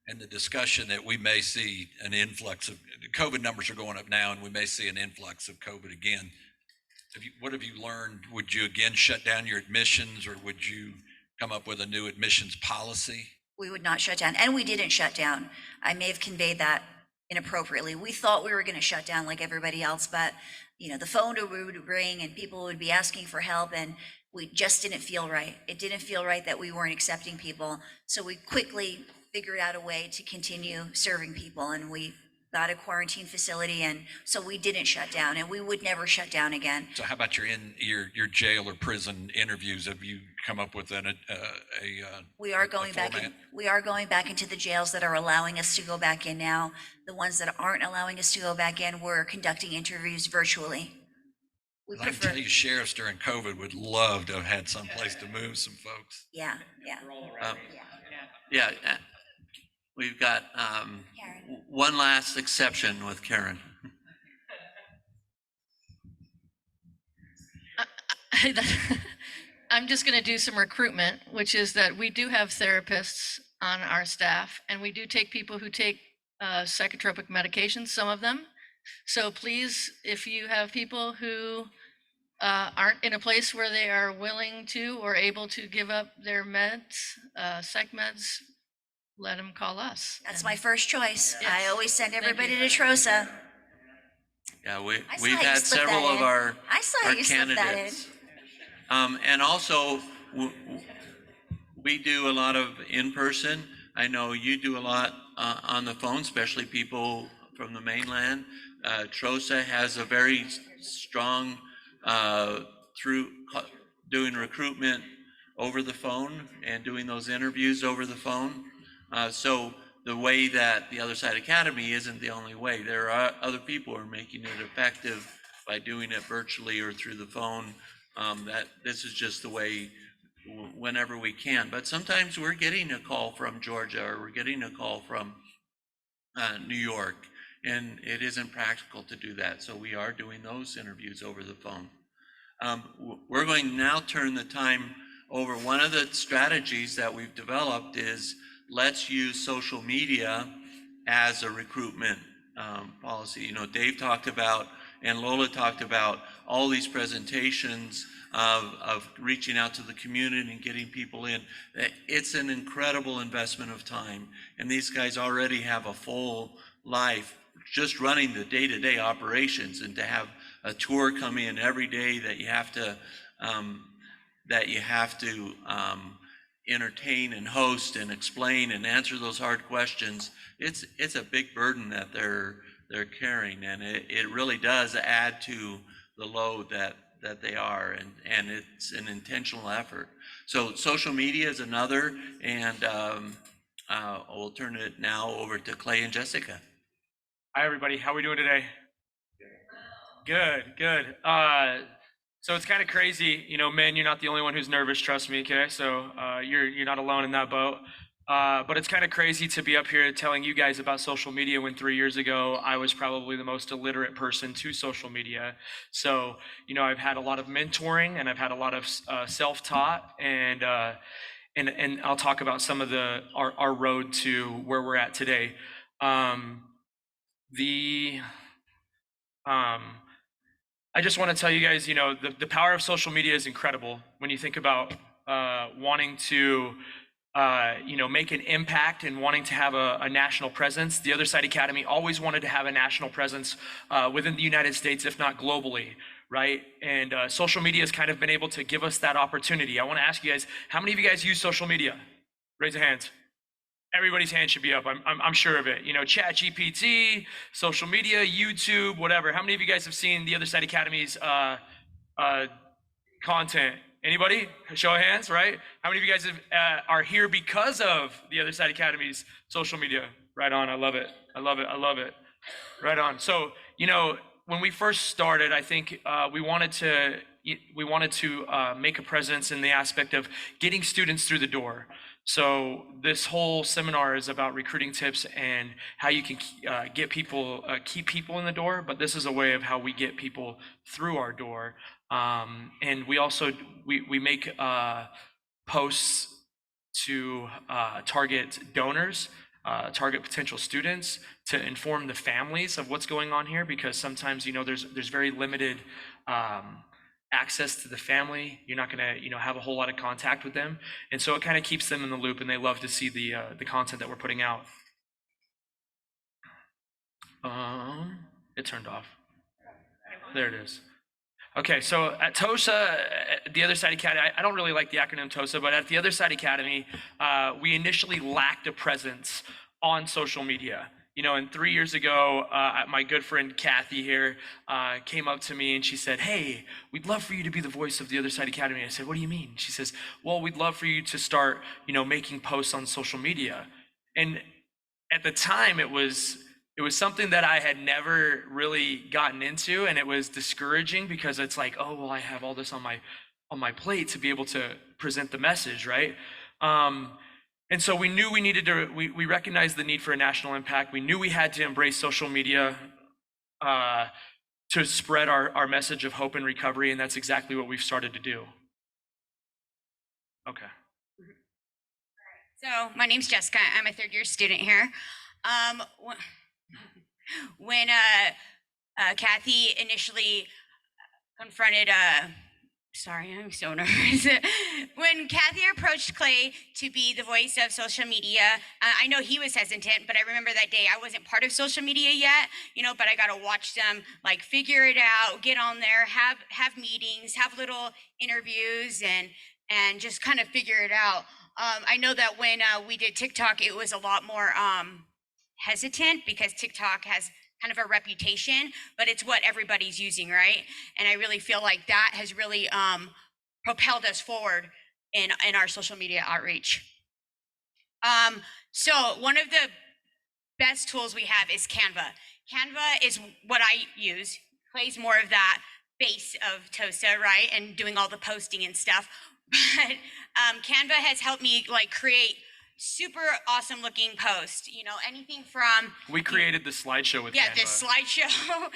and the discussion that we may see an influx of COVID numbers are going up now, and we may see an influx of COVID again. What have you learned? Would you again shut down your admissions, or would you come up with a new admissions policy? We would not shut down, and we didn't shut down. I may have conveyed that inappropriately. We thought we were going to shut down like everybody else, but you know, the phone would ring and people would be asking for help, and we just didn't feel right. It didn't feel right that we weren't accepting people. So we quickly figured out a way to continue serving people, and we got a quarantine facility, and so we didn't shut down, and we would never shut down again. So how about your jail or prison interviews? Have you come up with We are going back in, format? we are going back into the jails that are allowing us to go back in now. The ones that aren't allowing us to go back in, we're conducting interviews virtually. We I can prefer, tell you, sheriffs during COVID would love to have had some place to move some folks. yeah. Yeah, we've got one last exception with Karen. I'm just going to do some recruitment, which is that we do have therapists on our staff, and we do take people who take psychotropic medications, some of them. So please, if you have people who aren't in a place where they are willing to or able to give up their meds, psych meds, let them call us. That's my first choice. Yes. I always send everybody to TROSA. Yeah, I saw we've how you had slipped that several of in. our I saw how you slipped that in. candidates. And also, we do a lot of in-person. I know you do a lot on the phone, especially people from the mainland. TROSA has a very strong through doing recruitment over the phone and doing those interviews over the phone. So the way that the Other Side Academy isn't the only way. There are other people who are making it effective by doing it virtually or through the phone. That this is just the way whenever we can. But sometimes we're getting a call from Georgia, or we're getting a call from New York, and it isn't practical to do that. So we are doing those interviews over the phone. We're going to now turn the time over. One of the strategies that we've developed is let's use social media as a recruitment policy. You know, Dave talked about and Lola talked about all these presentations of reaching out to the community and getting people in. It's an incredible investment of time. And these guys already have a full life just running the day-to-day operations, and to have a tour come in every day that you have to entertain and host and explain and answer those hard questions. It's a big burden that they're carrying, and it really does add to the load that they are, and it's an intentional effort. So social media is another, and we'll turn it now over to Clay and Jessica. Hi, everybody. How are we doing today? Good, good. So it's kind of crazy, you know, man, you're not the only one who's nervous, trust me, okay? So you're not alone in that boat. But it's kind of crazy to be up here telling you guys about social media when 3 years ago I was probably the most illiterate person to social media. So, you know, I've had a lot of mentoring and I've had a lot of self-taught, and I'll talk about some of our road to where we're at today. I just want to tell you guys, you know, the power of social media is incredible when you think about wanting to, you know, make an impact and wanting to have a national presence. The Other Side Academy always wanted to have a national presence within the United States, if not globally, right? And social media has kind of been able to give us that opportunity. I want to ask you guys, how many of you guys use social media? Raise your hands. Everybody's hand should be up. I'm sure of it. You know, ChatGPT, social media, YouTube, whatever. How many of you guys have seen the Other Side Academy's content? Anybody? Show of hands, right? How many of you guys are here because of the Other Side Academy's social media? Right on. I love it. I love it. I love it. Right on. So, you know, when we first started, I think we wanted to make a presence in the aspect of getting students through the door. So this whole seminar is about recruiting tips and how you can keep people in the door, but this is a way of how we get people through our door. And we also, we make posts to target donors, target potential students, to inform the families of what's going on here, because sometimes, you know, there's very limited access to the family. You're not gonna, you know, have a whole lot of contact with them. And so it kind of keeps them in the loop, and they love to see the content that we're putting out. It turned off. There it is. Okay, so at TOSA, the Other Side Academy, I don't really like the acronym TOSA, but at the Other Side Academy, we initially lacked a presence on social media. You know, and 3 years ago, my good friend Kathy here came up to me and she said, "Hey, we'd love for you to be the voice of the Other Side Academy." I said, "What do you mean?" She says, "Well, we'd love for you to start, you know, making posts on social media." And at the time, it was something that I had never really gotten into, and it was discouraging because it's like, oh, well, I have all this on my plate to be able to present the message, right? And so we knew we needed to, we recognized the need for a national impact. We knew we had to embrace social media to spread our message of hope and recovery, and that's exactly what we've started to do. Okay. So my name's Jessica. I'm a third-year student here. When Kathy initially confronted, sorry, I'm so nervous. When Kathy approached Clay to be the voice of social media, I know he was hesitant, but I remember that day I wasn't part of social media yet, you know, but I got to watch them like figure it out, get on there, have meetings, have little interviews, and just kind of figure it out. I know that when we did TikTok, it was a lot more hesitant because TikTok has kind of a reputation, but it's what everybody's using, right? And I really feel like that has really propelled us forward in our social media outreach. So one of the best tools we have is Canva. Canva is what I use. Clay's more of that base of TOSA, right? And doing all the posting and stuff. But Canva has helped me like create super awesome looking posts, you know, anything from... We created the slideshow with Yeah, Canva. the slideshow.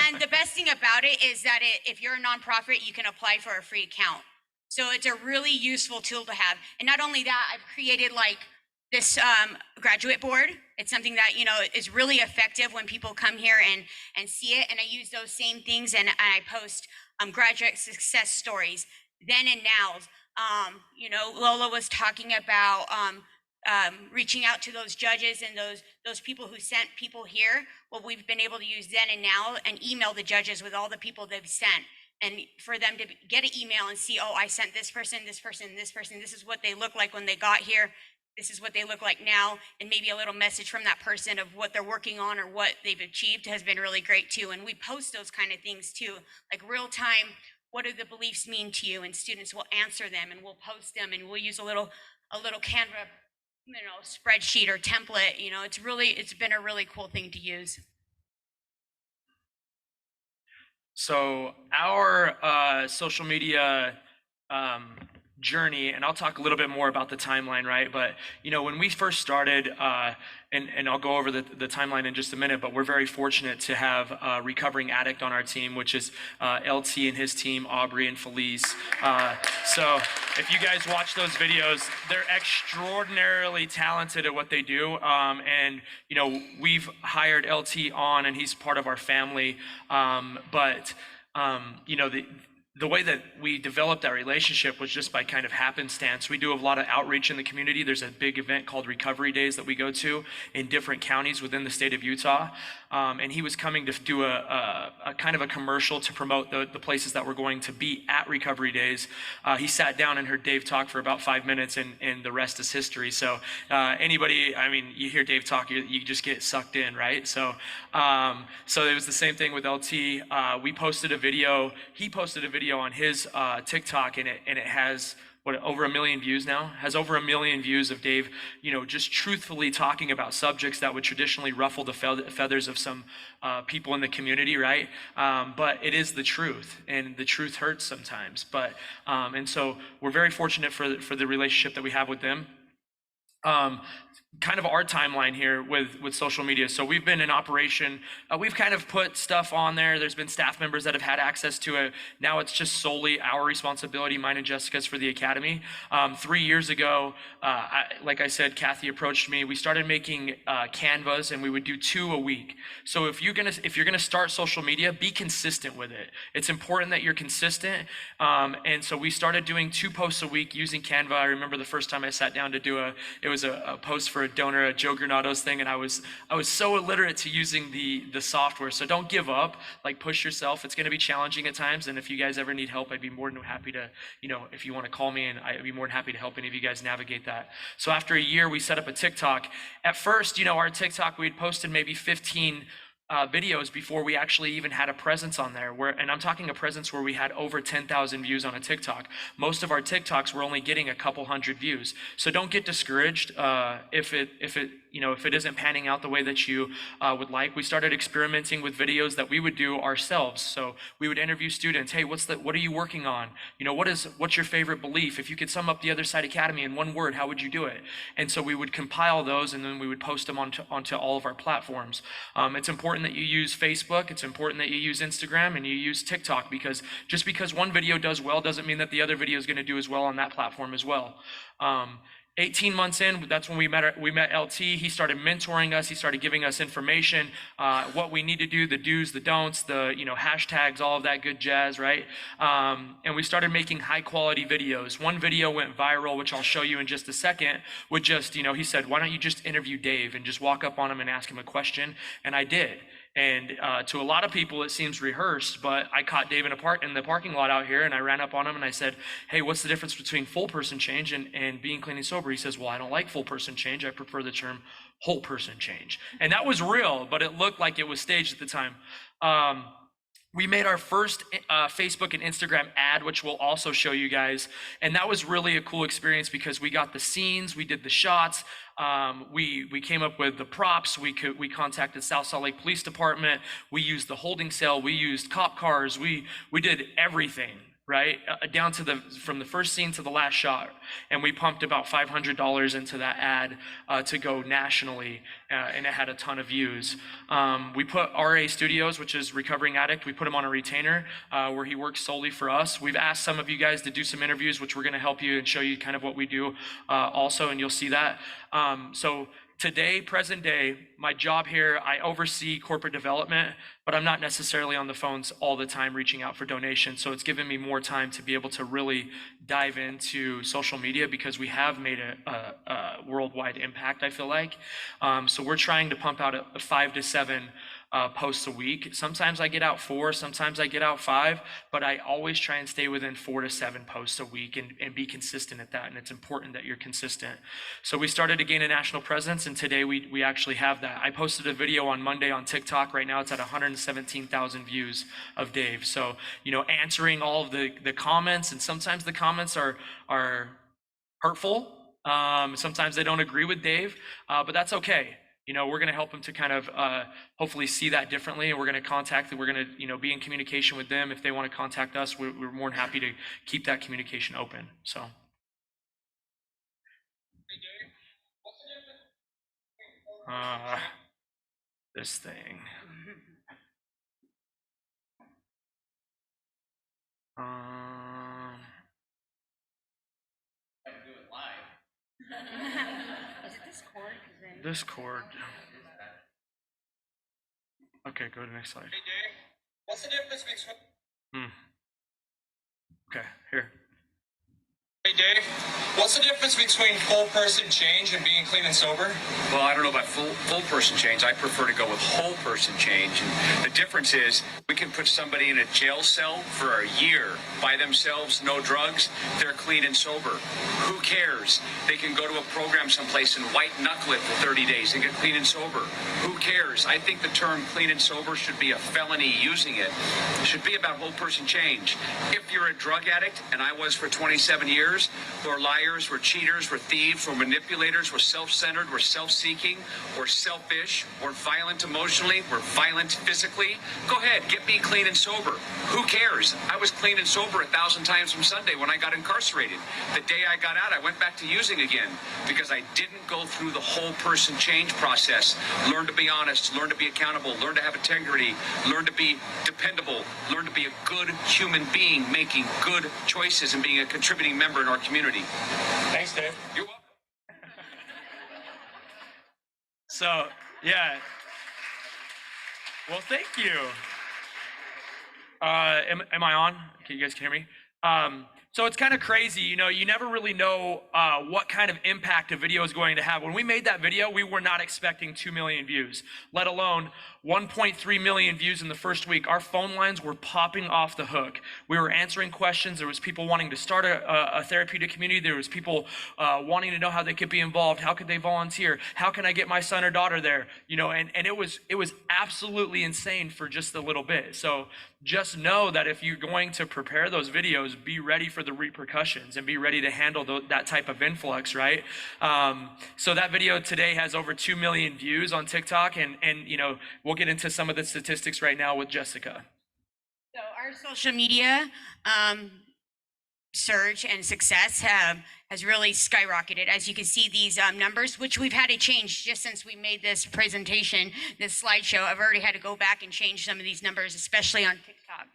And the best thing about it is that if you're a nonprofit, you can apply for a free account. So it's a really useful tool to have. And not only that, I've created like this graduate board. It's something that, you know, is really effective when people come here and see it. And I use those same things and I post graduate success stories, then and nows. You know, Lola was talking about reaching out to those judges and those people who sent people here. Well, we've been able to use then and now and email the judges with all the people they've sent. And for them to get an email and see, oh, I sent this person, this person, this person. This is what they look like when they got here. This is what they look like now. And maybe a little message from that person of what they're working on or what they've achieved has been really great too. And we post those kind of things too, like real time. What do the beliefs mean to you? And students will answer them and we'll post them and we'll use a little Canva, you know, spreadsheet or template. You know, it's been a really cool thing to use. So our social media journey, and I'll talk a little bit more about the timeline, right? But you know, when we first started, and I'll go over the timeline in just a minute, but we're very fortunate to have a recovering addict on our team, which is LT and his team, Aubrey and Felice. So if you guys watch those videos, they're extraordinarily talented at what they do. And you know, we've hired LT on, and he's part of our family. But you know, the way that we developed that relationship was just by kind of happenstance. We do a lot of outreach in the community. There's a big event called Recovery Days that we go to in different counties within the state of Utah. And he was coming to do a kind of a commercial to promote the places that we're going to be at Recovery Days. He sat down and heard Dave talk for about 5 minutes, and the rest is history. So anybody, I mean, you hear Dave talk, you just get sucked in, right? So so it was the same thing with LT. We posted a video, he posted a video on his TikTok, and it has over 1 million views now, has over 1 million views of Dave, you know, just truthfully talking about subjects that would traditionally ruffle the feathers of some people in the community, right? But it is the truth, and the truth hurts sometimes. But and so we're very fortunate for the relationship that we have with them. Kind of our timeline here with social media. So we've been in operation. We've kind of put stuff on there. There's been staff members that have had access to it. Now it's just solely our responsibility, mine and Jessica's, for the academy. 3 years ago, like I said, Kathy approached me. We started making Canvas, and we would do 2 a week. So if you're gonna start social media, be consistent with it. It's important that you're consistent. And so we started doing 2 posts a week using Canva. I remember the first time I sat down to do it was a post for a donor, Joe Granado's thing, and I was so illiterate to using the software. So don't give up, like push yourself. It's gonna be challenging at times, and if you guys ever need help, I'd be more than happy to, you know, if you wanna call me, and I'd be more than happy to help any of you guys navigate that. So after a year, we set up a TikTok. At first, you know, our TikTok, we'd posted maybe 15 videos before we actually even had a presence on there, and I'm talking a presence where we had over 10,000 views on a TikTok. Most of our TikToks were only getting a couple hundred views. So don't get discouraged if it isn't panning out the way that you would like. We started experimenting with videos that we would do ourselves. So we would interview students. Hey, what are you working on? You know, what's your favorite belief? If you could sum up the Other Side Academy in one word, how would you do it? And so we would compile those, and then we would post them onto all of our platforms. It's important that you use Facebook. It's important that you use Instagram and you use TikTok, because just because one video does well doesn't mean that the other video is going to do as well on that platform as well. 18 months in, that's when we met LT. He started mentoring us. He started giving us information, what we need to do, the do's, the don'ts, the hashtags, all of that good jazz, right? And we started making high quality videos. One video went viral, which I'll show you in just a second, with just, he said, why don't you just interview Dave and just walk up on him and ask him a question? And I did. And to a lot of people, it seems rehearsed, but I caught Dave in the parking lot out here, and I ran up on him and I said, hey, what's the difference between full person change and being clean and sober? He says, well, I don't like full person change. I prefer the term whole person change. And that was real, but it looked like it was staged at the time. We made our first Facebook and Instagram ad, which we'll also show you guys. And that was really a cool experience because we got the scenes, we did the shots, we came up with the props, we contacted South Salt Lake Police Department, we used the holding cell, we used cop cars, we did everything, right? Down to from the first scene to the last shot. And we pumped about $500 into that ad to go nationally, and it had a ton of views. We put RA Studios, which is Recovering Addict, we put him on a retainer where he works solely for us. We've asked some of you guys to do some interviews, which we're gonna help you and show you kind of what we do also, and you'll see that. So today, present day, my job here, I oversee corporate development, but I'm not necessarily on the phones all the time reaching out for donations. So it's given me more time to be able to really dive into social media because we have made a worldwide impact, I feel like. So we're trying to pump out 5 to 7 posts a week. Sometimes I get out 4, sometimes I get out 5, but I always try and stay within 4 to 7 posts a week and be consistent at that. And it's important that you're consistent. So we started to gain a national presence, and today we actually have that. I posted a video on Monday on TikTok. Right now it's at 117,000 views of Dave. So, answering all of the comments, and sometimes the comments are hurtful. Sometimes they don't agree with Dave, but that's okay. You know, we're going to help them to kind of hopefully see that differently, and we're going to be in communication with them. If they want to contact us, we're more than happy to keep that communication open. So. This thing. Is it this cord? Discord. Okay, go to the next slide. Hey Dave, what's the difference between? Okay, here. Hey Dave, what's the difference between full person change and being clean and sober? Well, I don't know about full person change. I prefer to go with whole person change. And the difference is we can put somebody in a jail cell for a year by themselves, no drugs. They're clean and sober. Who cares? They can go to a program someplace and white knuckle it for 30 days and get clean and sober. Who cares? I think the term clean and sober should be a felony using it. It should be about whole person change. If you're a drug addict, and I was for 27 years, we're liars, we're cheaters, we're thieves, we're manipulators, we're self-centered, we're self-seeking, we're selfish, we're violent emotionally, we're violent physically. Go ahead, get me clean and sober. Who cares? I was clean and sober 1,000 times from Sunday when I got incarcerated. The day I got out, I went back to using again because I didn't go through the whole person change process. Learn to be honest, learn to be accountable, learn to have integrity, learn to be dependable, learn to be a good human being, making good choices and being a contributing member in our community. Thanks, Dave. You're welcome. So, yeah. Well, thank you. Am I on? Can you guys hear me? So it's kind of crazy, you know, you never really know what kind of impact a video is going to have. When we made that video, we were not expecting 2 million views, let alone 1.3 million views in the first week. Our phone lines were popping off the hook. We were answering questions. There was people wanting to start a therapeutic community. There was people wanting to know how they could be involved. How could they volunteer? How can I get my son or daughter there? You know, and it was absolutely insane for just a little bit. So just know that if you're going to prepare those videos, be ready for the repercussions and be ready to handle that type of influx, right? So that video today has over 2 million views on TikTok, and you know, we'll get into some of the statistics right now with Jessica. So our social media surge and success has really skyrocketed. As you can see, these numbers, which we've had to change just since we made this presentation, this slideshow. I've already had to go back and change some of these numbers, especially on TikTok.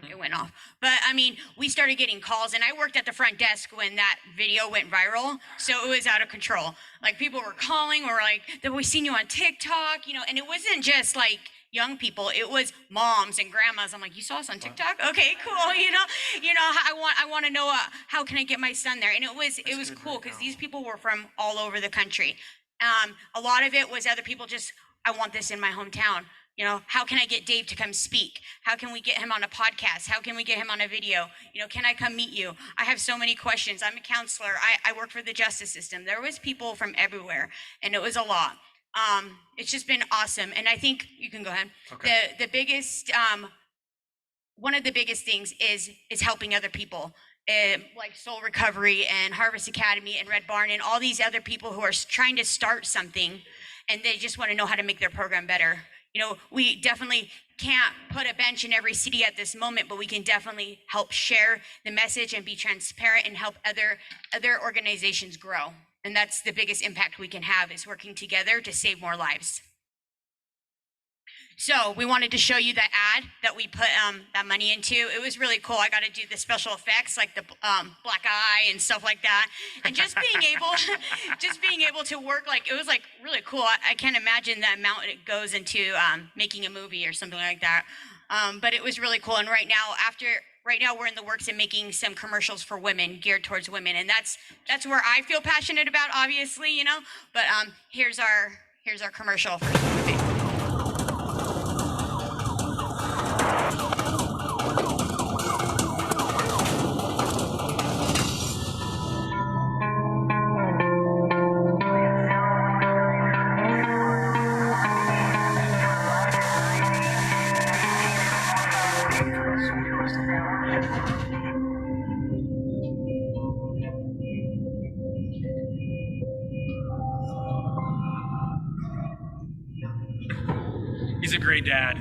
It went off. But I mean, we started getting calls, and I worked at the front desk when that video went viral, so it was out of control. Like, people were calling, or like, that we seen you on TikTok, you know, and it wasn't just like young people, it was moms and grandmas. I'm like, you saw us on TikTok? Okay, cool. You know, I want to know how can I get my son there? And it was cool because these people were from all over the country. A lot of it was other people just, I want this in my hometown. You know, how can I get Dave to come speak? How can we get him on a podcast? How can we get him on a video? You know, can I come meet you? I have so many questions. I'm a counselor. I work for the justice system. There was people from everywhere, and it was a lot. It's just been awesome. And I think you can go ahead. Okay. The biggest, one of the biggest things is helping other people. Like Soul Recovery and Harvest Academy and Red Barn and all these other people who are trying to start something, and they just want to know how to make their program better. You know, we definitely can't put a bench in every city at this moment, but we can definitely help share the message and be transparent and help other organizations grow. And that's the biggest impact we can have, is working together to save more lives. So we wanted to show you that ad that we put that money into. It was really cool. I got to do the special effects, like the black eye and stuff like that. And just being able to work, like, it was like really cool. I can't imagine the amount it goes into making a movie or something like that. But it was really cool. And right now we're in the works of making some commercials for women, geared towards women. And that's where I feel passionate about, obviously, you know. But here's our commercial for the movie. He's a great dad.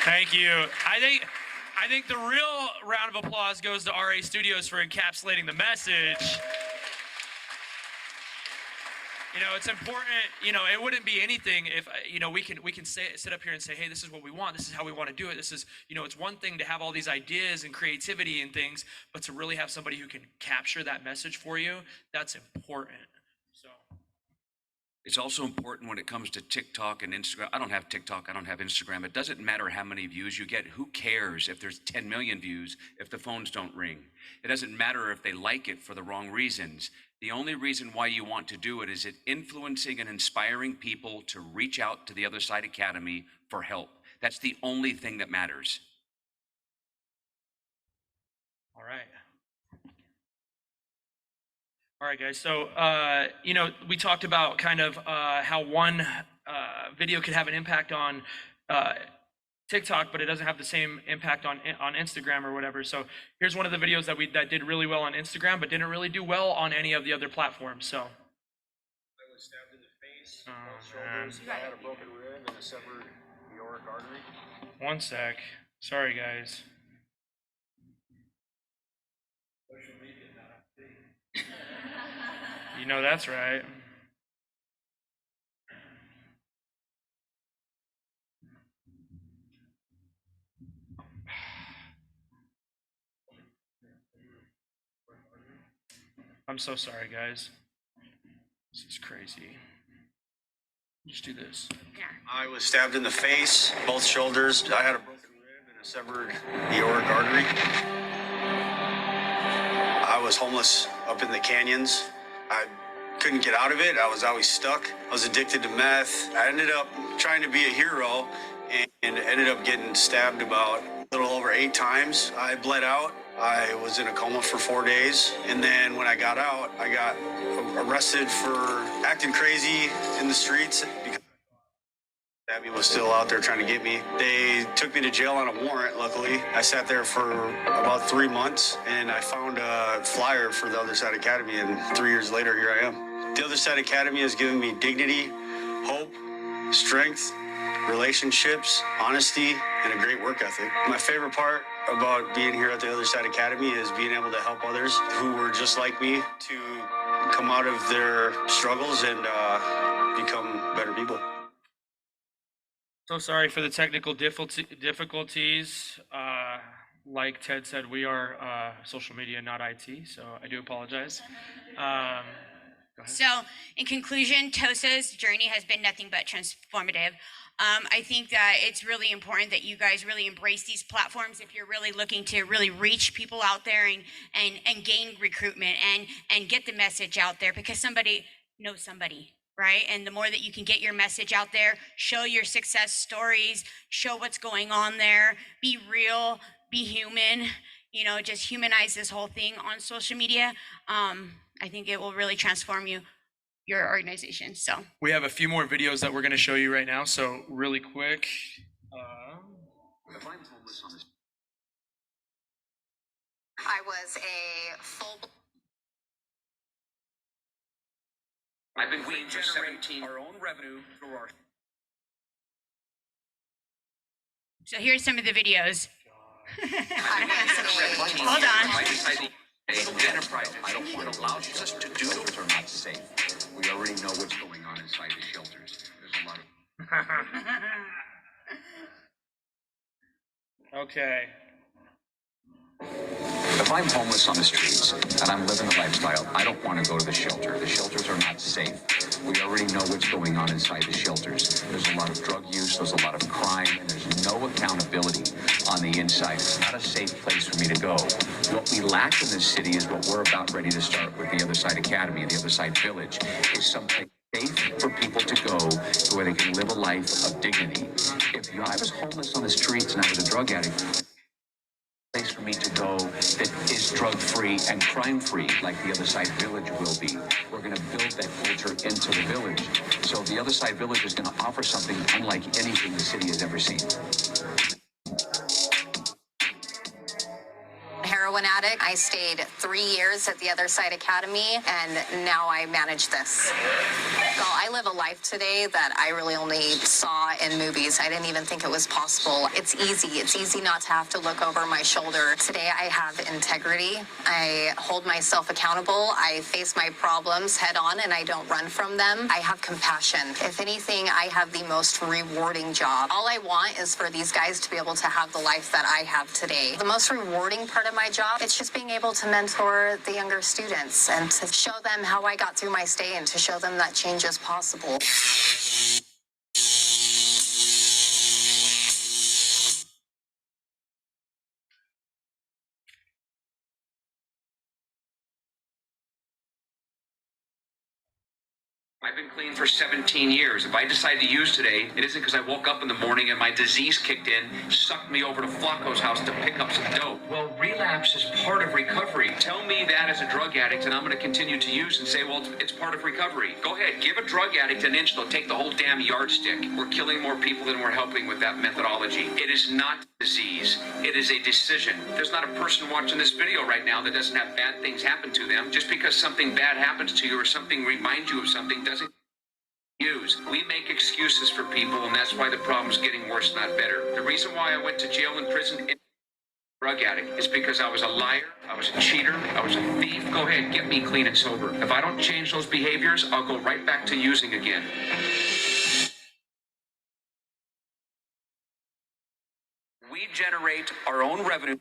Thank you. I think the real round of applause goes to RA Studios for encapsulating the message. You know, it's important, you know, it wouldn't be anything if, you know, we can sit up here and say, hey, this is what we want. This is how we want to do it. This is, you know, it's one thing to have all these ideas and creativity and things, but to really have somebody who can capture that message for you, that's important. So. It's also important when it comes to TikTok and Instagram. I don't have TikTok, I don't have Instagram. It doesn't matter how many views you get. Who cares if there's 10 million views if the phones don't ring? It doesn't matter if they like it for the wrong reasons. The only reason why you want to do it is it influencing and inspiring people to reach out to the Other Side Academy for help. That's the only thing that matters. All right. All right, guys. So, you know, we talked about kind of how one video could have an impact on TikTok, but it doesn't have the same impact on Instagram or whatever. So here's one of the videos that did really well on Instagram, but didn't really do well on any of the other platforms. So. I was stabbed in the face, both shoulders. I had a broken rib and a severed aortic artery. One sec. Sorry, guys. You know that's right. I'm so sorry, guys. This is crazy. Just do this. I was stabbed in the face, both shoulders. I had a broken rib and a severed aortic artery. I was homeless up in the canyons. I couldn't get out of it. I was always stuck. I was addicted to meth. I ended up trying to be a hero and ended up getting stabbed about a little over 8 times. I bled out. I was in a coma for 4 days. And then when I got out, I got arrested for acting crazy in the streets because Abby was still out there trying to get me. They took me to jail on a warrant, luckily. I sat there for about 3 months, and I found a flyer for the Other Side Academy, and 3 years later, here I am. The Other Side Academy has given me dignity, hope, strength, relationships, honesty, and a great work ethic. My favorite part about being here at the Other Side Academy is being able to help others who were just like me to come out of their struggles and become better people. So sorry for the technical difficulties. Like Ted said, we are social media, not IT, so I do apologize. Go ahead. So, in conclusion, TOSA's journey has been nothing but transformative. I think that it's really important that you guys really embrace these platforms if you're really looking to really reach people out there and gain recruitment and get the message out there, because somebody knows somebody, right? And the more that you can get your message out there, show your success stories, show what's going on there, be real, be human, you know, just humanize this whole thing on social media. I think it will really transform your your organization. So We have a few more videos that we're going to show you right now. So really quick. If I'm homeless on this I was a full. I've been clean for 17 our own revenue through our so here's some of the videos. Hold on. Enterprise. I don't want to allow us to do those are not safe. We already know what's going on inside the shelters. There's a lot of Okay. If I'm homeless on the streets and I'm living a lifestyle, I don't want to go to the shelter. The shelters are not safe. We already know what's going on inside the shelters. There's a lot of drug use, there's a lot of crime, and there's no accountability on the inside. It's not a safe place for me to go. What we lack in this city is what we're about ready to start with the Other Side Academy, the Other Side Village, is something safe for people to go to where they can live a life of dignity. If I was homeless on the streets and I was a drug addict, place for me to go that is drug-free and crime-free, like the Other Side Village will be. We're going to build that culture into the village. So the Other Side Village is going to offer something unlike anything the city has ever seen. Heroin addict. I stayed 3 years at the Other Side Academy, and now I manage this. So I live a life today that I really only saw in movies. I didn't even think it was possible. It's easy. It's easy not to have to look over my shoulder. Today I have integrity. I hold myself accountable. I face my problems head on and I don't run from them. I have compassion. If anything, I have the most rewarding job. All I want is for these guys to be able to have the life that I have today. The most rewarding part of my job, it's just being able to mentor the younger students and to show them how I got through my stay and to show them that change is possible. I've been clean for 17 years. If I decide to use today, it isn't because I woke up in the morning and my disease kicked in, sucked me over to Flacco's house to pick up some dope. Well, relapse is part of recovery. Tell me that as a drug addict and I'm going to continue to use and say, well, it's part of recovery. Go ahead, give a drug addict an inch, they'll take the whole damn yardstick. We're killing more people than we're helping with that methodology. It is not disease. It is a decision. There's not a person watching this video right now that doesn't have bad things happen to them. Just because something bad happens to you or something reminds you of something doesn't use. We make excuses for people, and that's why the problem's getting worse, not better. The reason why I went to jail and prison drug addict is because I was a liar, I was a cheater, I was a thief. Go ahead, get me clean and sober. If I don't change those behaviors, I'll go right back to using again. We generate our own revenue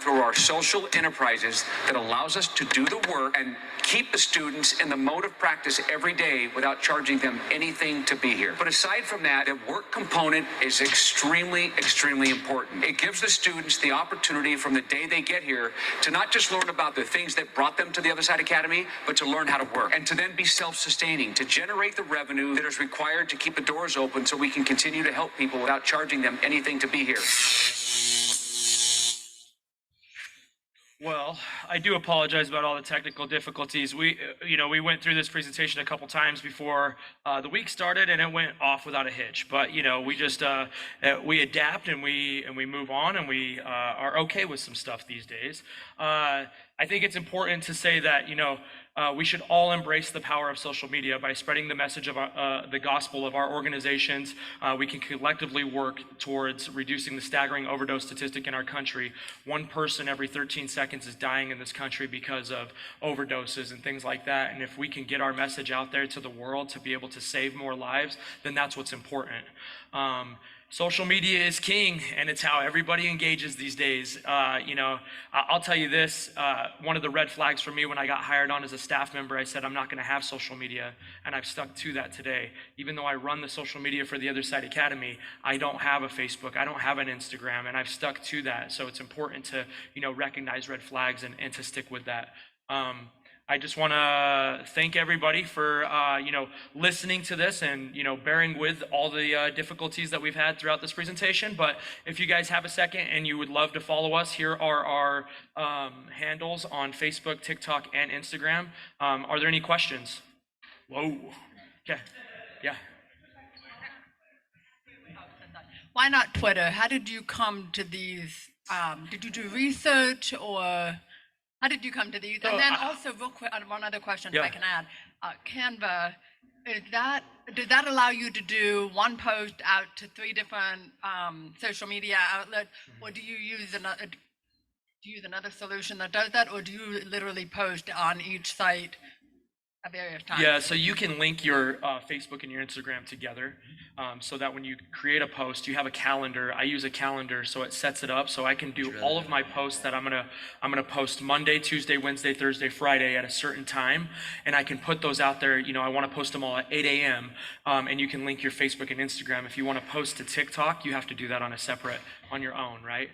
through our social enterprises that allows us to do the work and keep the students in the mode of practice every day without charging them anything to be here. But aside from that, the work component is extremely, extremely important. It gives the students the opportunity from the day they get here to not just learn about the things that brought them to the Other Side Academy, but to learn how to work and to then be self-sustaining, to generate the revenue that is required to keep the doors open so we can continue to help people without charging them anything to be here. Well, I do apologize about all the technical difficulties. We went through this presentation a couple times before the week started, and it went off without a hitch. But we just we adapt and we move on, and we are okay with some stuff these days. I think it's important to say that we should all embrace the power of social media by spreading the message of the gospel of our organizations. We can collectively work towards reducing the staggering overdose statistic in our country. 1 person every 13 seconds is dying in this country because of overdoses and things like that. And if we can get our message out there to the world to be able to save more lives, then that's what's important. Social media is king, and it's how everybody engages these days. I'll tell you this, one of the red flags for me when I got hired on as a staff member, I said, I'm not gonna have social media, and I've stuck to that today. Even though I run the social media for the Other Side Academy, I don't have a Facebook, I don't have an Instagram, and I've stuck to that. So it's important to, recognize red flags and to stick with that. I just want to thank everybody for, listening to this and, bearing with all the difficulties that we've had throughout this presentation. But if you guys have a second and you would love to follow us, here are our handles on Facebook, TikTok, and Instagram. Are there any questions? Whoa. Okay. Yeah. Why not Twitter? How did you come to these? Did you do research, or how did you come to these? So, And then also, real quick, one other question, if I Yeah. can add. Canva, did that allow you to do one post out to 3 different social media outlets, or do you use another solution that does that, or do you literally post on each site at various times? Yeah, so you can link your Facebook and your Instagram together, so that when you create a post, you have a calendar. I use a calendar, so it sets it up so I can do all of my posts that I'm gonna post Monday, Tuesday, Wednesday, Thursday, Friday at a certain time, and I can put those out there. I want to post them all at 8 a.m. And you can link your Facebook and Instagram. If you want to post to TikTok, you have to do that on your own, right?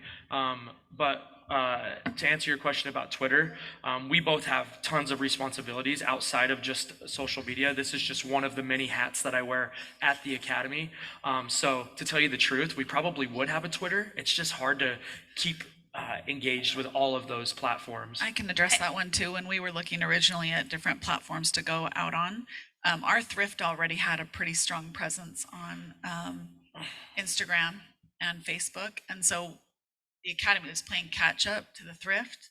But to answer your question about Twitter, we both have tons of responsibilities outside of just social media. This is just one of the many hats that I wear at the Academy. So to tell you the truth, we probably would have a Twitter. It's just hard to keep engaged with all of those platforms. I can address that one too. When we were looking originally at different platforms to go out on, our thrift already had a pretty strong presence on Instagram and Facebook. And so the Academy was playing catch up to the thrift.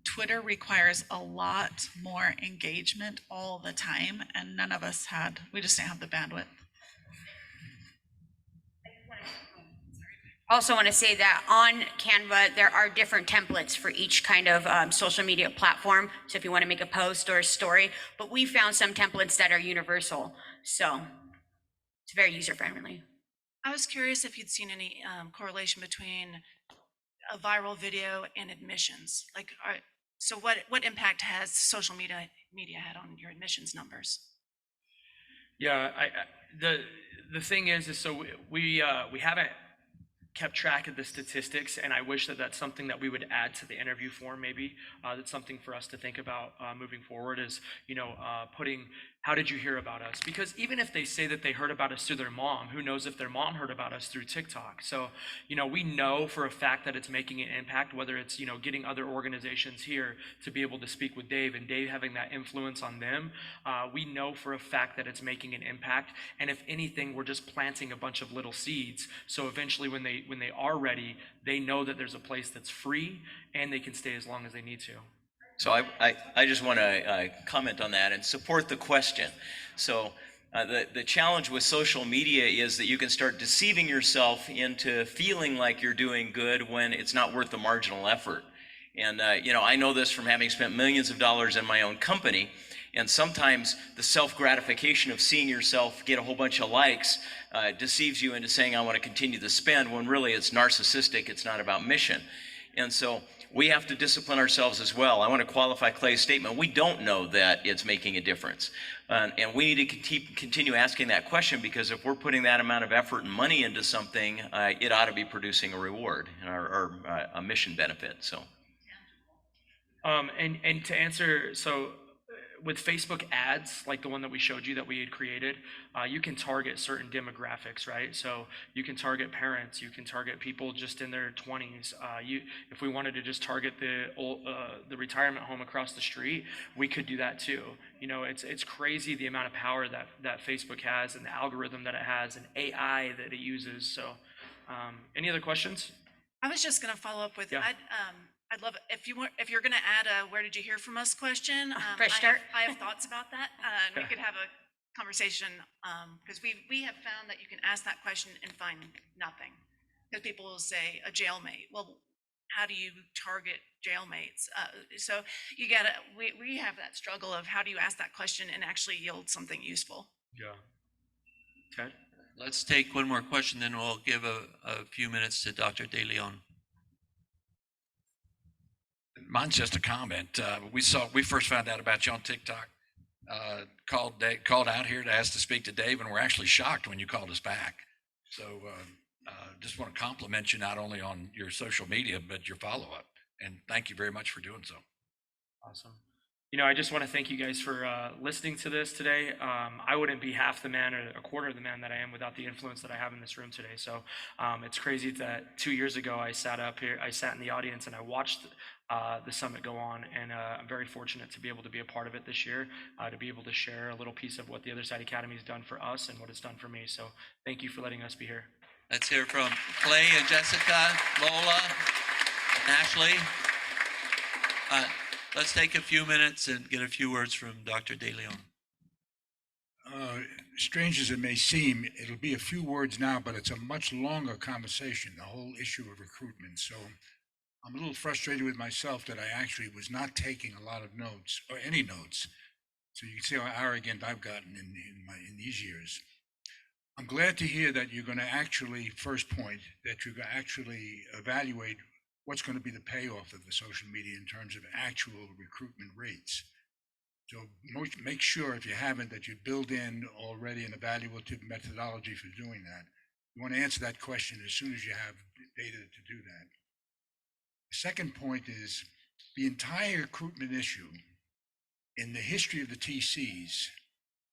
Twitter requires a lot more engagement all the time, and we just didn't have the bandwidth. Also want to say that on Canva, there are different templates for each kind of social media platform. So if you want to make a post or a story, but we found some templates that are universal. So it's very user-friendly. I was curious if you'd seen any correlation between a viral video and admissions. So what impact has social media had on your admissions numbers? Yeah, the thing is so we haven't kept track of the statistics, and I wish that that's something that we would add to the interview form. Maybe that's something for us to think about moving forward. Is putting how did you hear about us? Because even if they say that they heard about us through their mom, who knows if their mom heard about us through TikTok? So we know for a fact that it's making an impact. Whether it's getting other organizations here to be able to speak with Dave, and Dave having that influence on them, we know for a fact that it's making an impact. And if anything, we're just planting a bunch of little seeds. So eventually, when they are ready, they know that there's a place that's free and they can stay as long as they need to. So I just want to comment on that and support the question. So the challenge with social media is that you can start deceiving yourself into feeling like you're doing good when it's not worth the marginal effort. And I know this from having spent millions of dollars in my own company. And sometimes the self-gratification of seeing yourself get a whole bunch of likes deceives you into saying, I want to continue to spend, when really it's narcissistic, it's not about mission. And so we have to discipline ourselves as well. I want to qualify Clay's statement. We don't know that it's making a difference. And we need to continue asking that question, because if we're putting that amount of effort and money into something, it ought to be producing a reward or a mission benefit. So. And to answer, so with Facebook ads, like the one that we showed you that we had created, you can target certain demographics, right? So you can target parents, you can target people just in their 20s. If we wanted to just target the retirement home across the street, we could do that too. It's crazy the amount of power that Facebook has, and the algorithm that it has, and AI that it uses. So, any other questions? I was just going to follow up with. Yeah. I'd love if you're going to add a "Where did you hear from us?" question. Fresh start. I have thoughts about that, and we could have a conversation because we have found that you can ask that question and find nothing, because people will say a jailmate. Well, how do you target jailmates? So you gotta. We have that struggle of how do you ask that question and actually yield something useful. Yeah. Okay. Let's take one more question, then we'll give a few minutes to Dr. De Leon. Mine's just a comment. We first found out about you on TikTok. Called out here to ask to speak to Dave, and we're actually shocked when you called us back. So just want to compliment you not only on your social media but your follow-up, and thank you very much for doing so. Awesome. I just want to thank you guys for listening to this today. I wouldn't be half the man or a quarter of the man that I am without the influence that I have in this room today. So it's crazy that 2 years ago I sat in the audience and I watched the summit go on, and I'm very fortunate to be able to be a part of it this year, to be able to share a little piece of what the Other Side Academy has done for us and what it's done for me. So thank you for letting us be here. Let's hear from Clay and Jessica, Lola, and Ashley. Let's take a few minutes and get a few words from Dr. De Leon. Strange as it may seem, it'll be a few words now, but it's a much longer conversation, the whole issue of recruitment. So I'm a little frustrated with myself that I actually was not taking a lot of notes or any notes. So you can see how arrogant I've gotten in these years. I'm glad to hear that you're going to actually, first point, that you're going to actually evaluate what's going to be the payoff of the social media in terms of actual recruitment rates. So make sure, if you haven't, that you build in already an evaluative methodology for doing that. You want to answer that question as soon as you have data to do that. The second point is the entire recruitment issue in the history of the TCs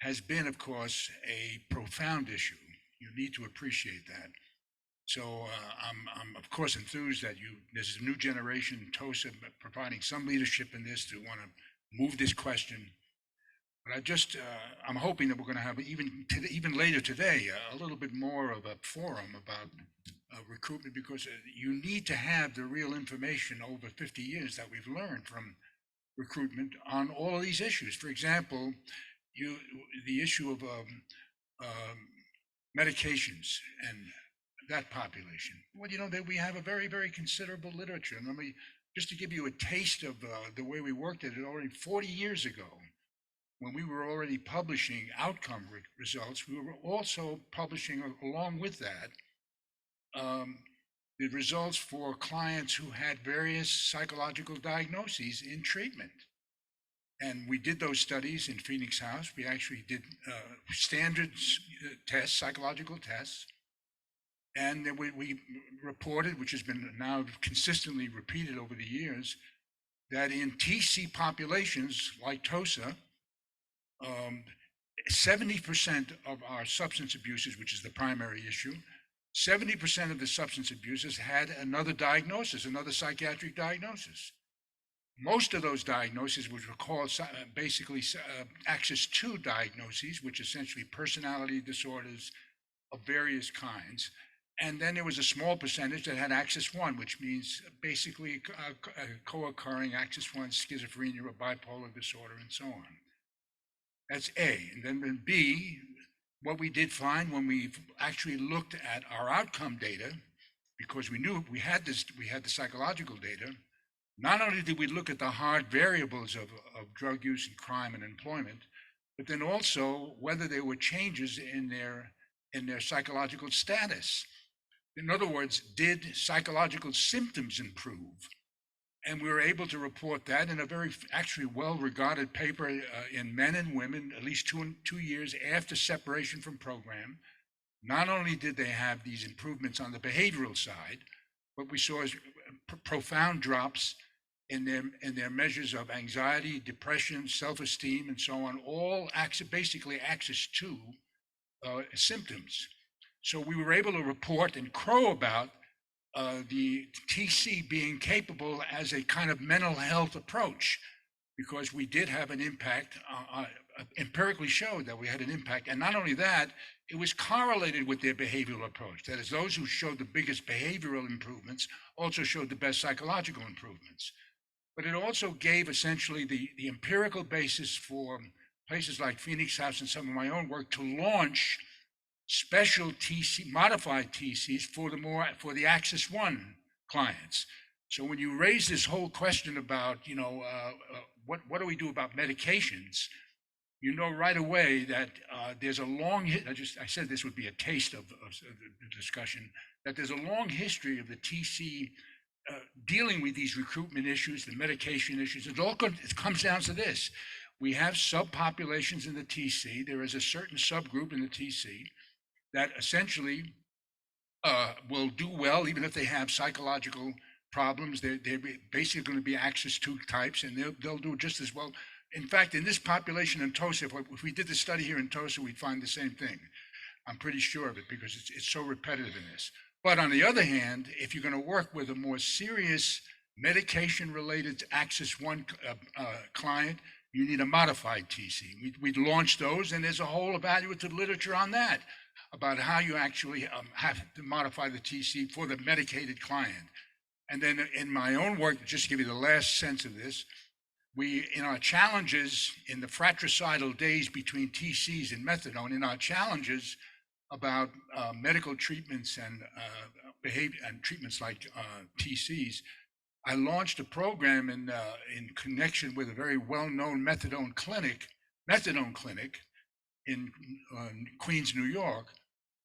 has been, of course, a profound issue. You need to appreciate that. So I'm of course enthused that there's a new generation, TOSA, providing some leadership in this to want to move this question. But I'm hoping that we're going to have even later today a little bit more of a forum about recruitment, because you need to have the real information over 50 years that we've learned from recruitment on all of these issues. For example, the issue of medications and that population. Well, that we have a very, very considerable literature. And just to give you a taste of the way we worked at it already 40 years ago, when we were already publishing outcome results, we were also publishing along with that the results for clients who had various psychological diagnoses in treatment. And we did those studies in Phoenix House. We actually did standard tests, psychological tests. And then we reported, which has been now consistently repeated over the years, that in TC populations like TOSA, 70% of our substance abuses, which is the primary issue, 70% of the substance abusers had another diagnosis, another psychiatric diagnosis. Most of those diagnoses, which were called basically Axis 2 diagnoses, which essentially personality disorders of various kinds. And then there was a small percentage that had Axis 1, which means basically co-occurring Axis 1 schizophrenia or bipolar disorder and so on. That's A. And then B, what we did find when we actually looked at our outcome data, because we knew we had the psychological data, not only did we look at the hard variables of drug use and crime and employment, but then also whether there were changes in their psychological status. In other words, did psychological symptoms improve? And we were able to report that in a very actually well-regarded paper in Men and Women, at least 2 years after separation from program. Not only did they have these improvements on the behavioral side, but we saw profound drops in their measures of anxiety, depression, self-esteem, and so on, all basically Axis 2 symptoms. So we were able to report and crow about the TC being capable as a kind of mental health approach, because we did have an impact, empirically showed that we had an impact. And not only that, it was correlated with their behavioral approach. That is, those who showed the biggest behavioral improvements also showed the best psychological improvements. But it also gave essentially the empirical basis for places like Phoenix House and some of my own work to launch special TC, modified TCs for the Axis 1 clients. So when you raise this whole question about, what do we do about medications, you know right away that there's a long, I said this would be a taste of the discussion, that there's a long history of the TC dealing with these recruitment issues, the medication issues. It comes down to this. We have subpopulations in the TC. There is a certain subgroup in the TC that essentially will do well even if they have psychological problems. They're basically going to be Axis 2 types, and they'll do just as well. In fact, in this population in Tosa, if we did the study here in Tosa, we'd find the same thing. I'm pretty sure of it because it's so repetitive in this. But on the other hand, if you're going to work with a more serious medication-related Axis One client, you need a modified TC. We'd launched those, and there's a whole evaluative literature on that about how you actually have to modify the TC for the medicated client. And then in my own work, just to give you the last sense of this, we, in our challenges in the fratricidal days between TCs and methadone, in our challenges about medical treatments and behavior and treatments like TCs, I launched a program in connection with a very well-known methadone clinic in Queens, New York,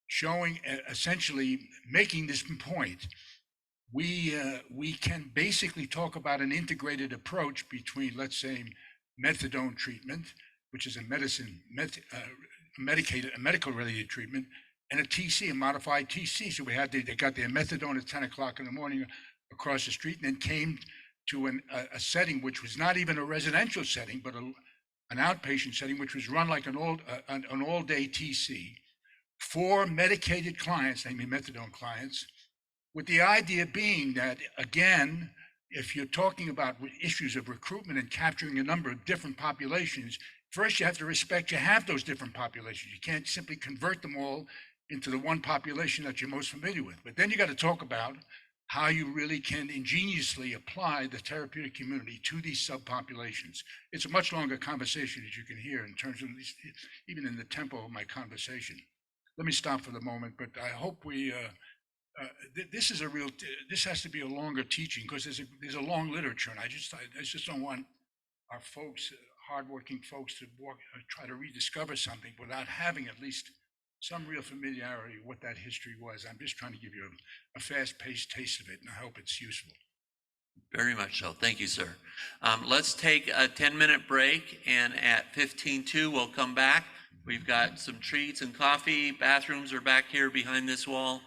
showing essentially making this point. We can basically talk about an integrated approach between, let's say, methadone treatment, which is a medical related treatment, and a TC, a modified TC. So they got their methadone at 10 o'clock in the morning across the street, and then came to a setting which was not even a residential setting, but an outpatient setting, which was run like an all-day TC for medicated clients, namely methadone clients, with the idea being that, again, if you're talking about issues of recruitment and capturing a number of different populations, first you have to respect you have those different populations. You can't simply convert them all into the one population that you're most familiar with. But then you got to talk about how you really can ingeniously apply the therapeutic community to these subpopulations. It's a much longer conversation, as you can hear, in terms of even in the tempo of my conversation. Let me stop for the moment, but I hope we, this has to be a longer teaching because there's a long literature, and I just don't want our folks, hardworking folks, to try to rediscover something without having at least some real familiarity with what that history was. I'm just trying to give you a fast-paced taste of it, and I hope it's useful. Very much so. Thank you, sir. Let's take a 10-minute break, and at 15:02, we'll come back. We've got some treats and coffee. Bathrooms are back here behind this wall.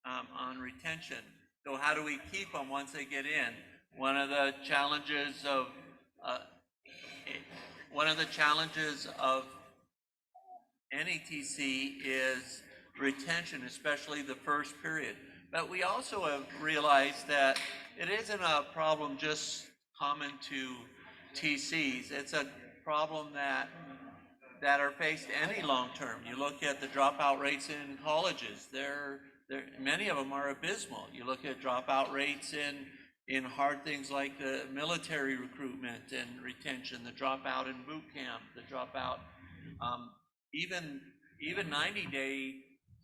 on retention. So how do we keep them once they get in? One of the challenges of any TC is retention, especially the first period. But we also have realized that it isn't a problem just common to TCs. It's a problem that are faced any long term. You look at the dropout rates in colleges, many of them are abysmal. You look at dropout rates in hard things like the military recruitment and retention, the dropout in boot camp, the dropout, even 90-day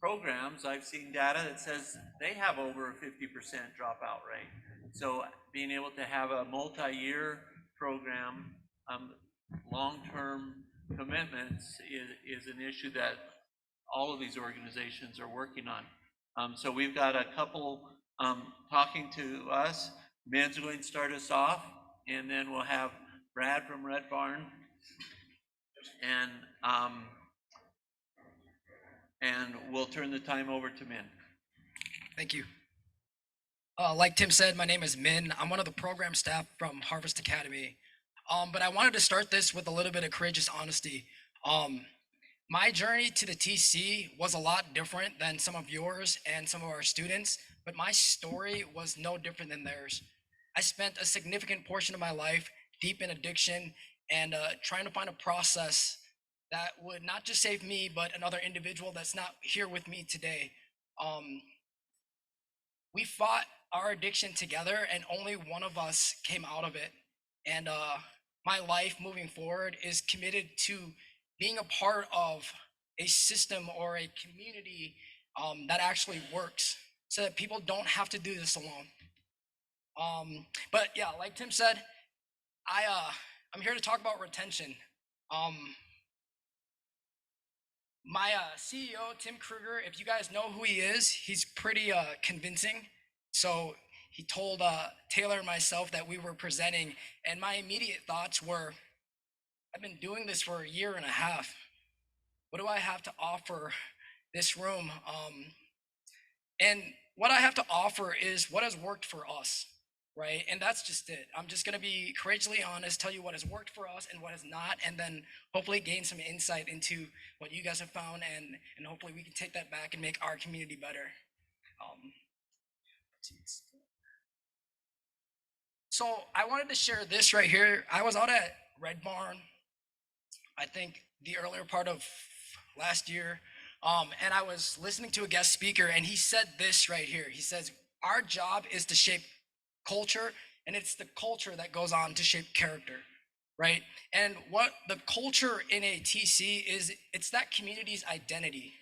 programs. I've seen data that says they have over a 50% dropout rate. So being able to have a multi-year program, long-term commitments is an issue that all of these organizations are working on. So we've got a couple talking to us. Ben's going to start us off, and then we'll have Brad from Red Barn, and we'll turn the time over to Min. Thank you. Like Tim said, my name is Min. I'm one of the program staff from Harvest Academy. But I wanted to start this with a little bit of courageous honesty. My journey to the TC was a lot different than some of yours and some of our students, but my story was no different than theirs. I spent a significant portion of my life deep in addiction and trying to find a process that would not just save me, but another individual that's not here with me today. We fought our addiction together, and only one of us came out of it. And my life moving forward is committed to being a part of a system or a community that actually works, so that people don't have to do this alone. But yeah, like Tim said, I'm here to talk about retention. My CEO, Tim Kruger, if you guys know who he is, he's pretty convincing. So he told Taylor and myself that we were presenting, and my immediate thoughts were, I've been doing this for a year and a half. What do I have to offer this room? And what I have to offer is what has worked for us, right? And that's just it. I'm just gonna be courageously honest, tell you what has worked for us and what has not, and then hopefully gain some insight into what you guys have found, and hopefully we can take that back and make our community better. So I wanted to share this right here. I was out at Red Barn, I think the earlier part of last year, and I was listening to a guest speaker, and he said this right here. He says, our job is to shape culture, and it's the culture that goes on to shape character, right? And what the culture in a TC is, it's that community's identity,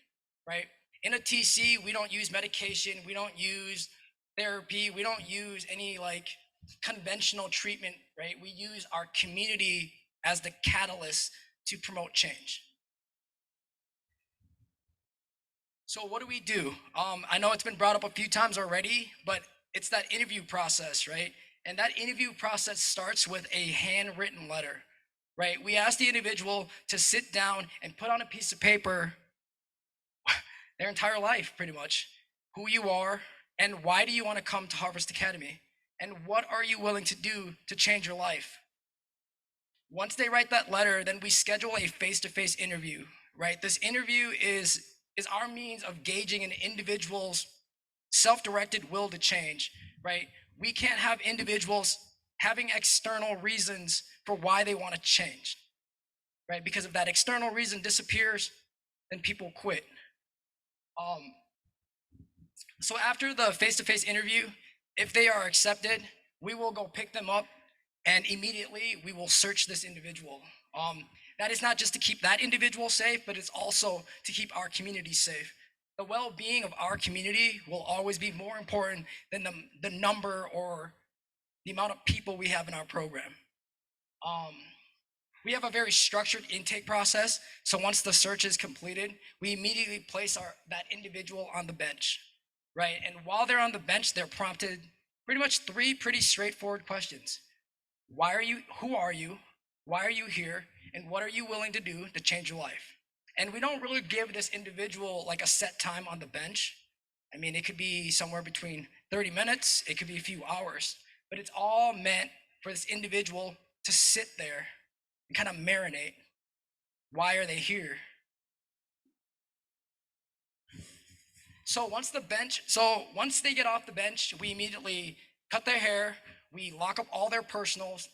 right? In a TC, we don't use medication, we don't use therapy, we don't use any like conventional treatment, right? We use our community as the catalyst to promote change. So what do? I know it's been brought up a few times already, but it's that interview process, right? And that interview process starts with a handwritten letter, right? We ask the individual to sit down and put on a piece of paper their entire life, pretty much, who you are and why do you want to come to Harvest Academy, and what are you willing to do to change your life. Once they write that letter, then we schedule a face-to-face interview, right? This interview is our means of gauging an individual's self-directed will to change, right? We can't have individuals having external reasons for why they want to change, right? Because if that external reason disappears, then people quit. So after the face-to-face interview, if they are accepted, we will go pick them up, and immediately we will search this individual. That is not just to keep that individual safe, but it's also to keep our community safe. The well-being of our community will always be more important than the number or the amount of people we have in our program. We have a very structured intake process. So once the search is completed, we immediately place that individual on the bench, right? And while they're on the bench, they're prompted pretty much 3 pretty straightforward questions. Why are you, who are you, why are you here, and what are you willing to do to change your life? And we don't really give this individual like a set time on the bench. I mean, it could be somewhere between 30 minutes, it could be a few hours, but it's all meant for this individual to sit there and kind of marinate. Why are they here? So once they get off the bench, we immediately cut their hair, we lock up all their personals,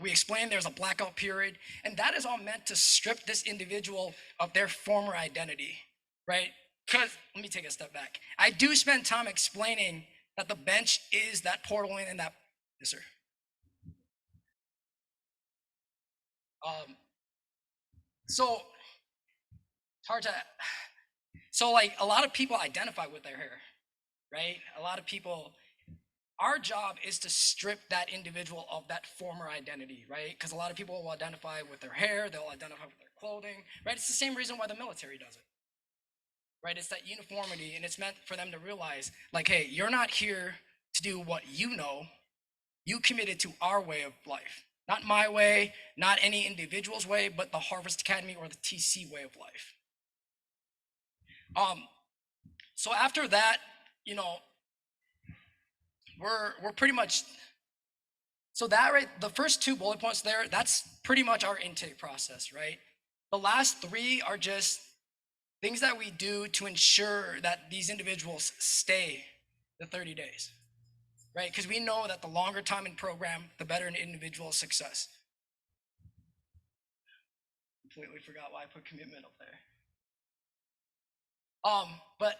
we explain there's a blackout period, and that is all meant to strip this individual of their former identity, right? Because, let me take a step back. I do spend time explaining that the bench is that portal in and that, yes, sir. So, it's hard to, so like a lot of people identify with their hair, right? A lot of people, our job is to strip that individual of that former identity, right? Because a lot of people will identify with their hair, they'll identify with their clothing, right? It's the same reason why the military does it, right? It's that uniformity, and it's meant for them to realize, like, hey, you're not here to do what you know. You committed to our way of life. Not my way, not any individual's way, but the Harvest Academy or the TC way of life. So after that, you know, we're pretty much, so that right, the first 2 bullet points there, that's pretty much our intake process, right? The last 3 are just things that we do to ensure that these individuals stay the 30 days, right? Because we know that the longer time in program, the better an individual's success. Completely forgot why I put commitment up there. But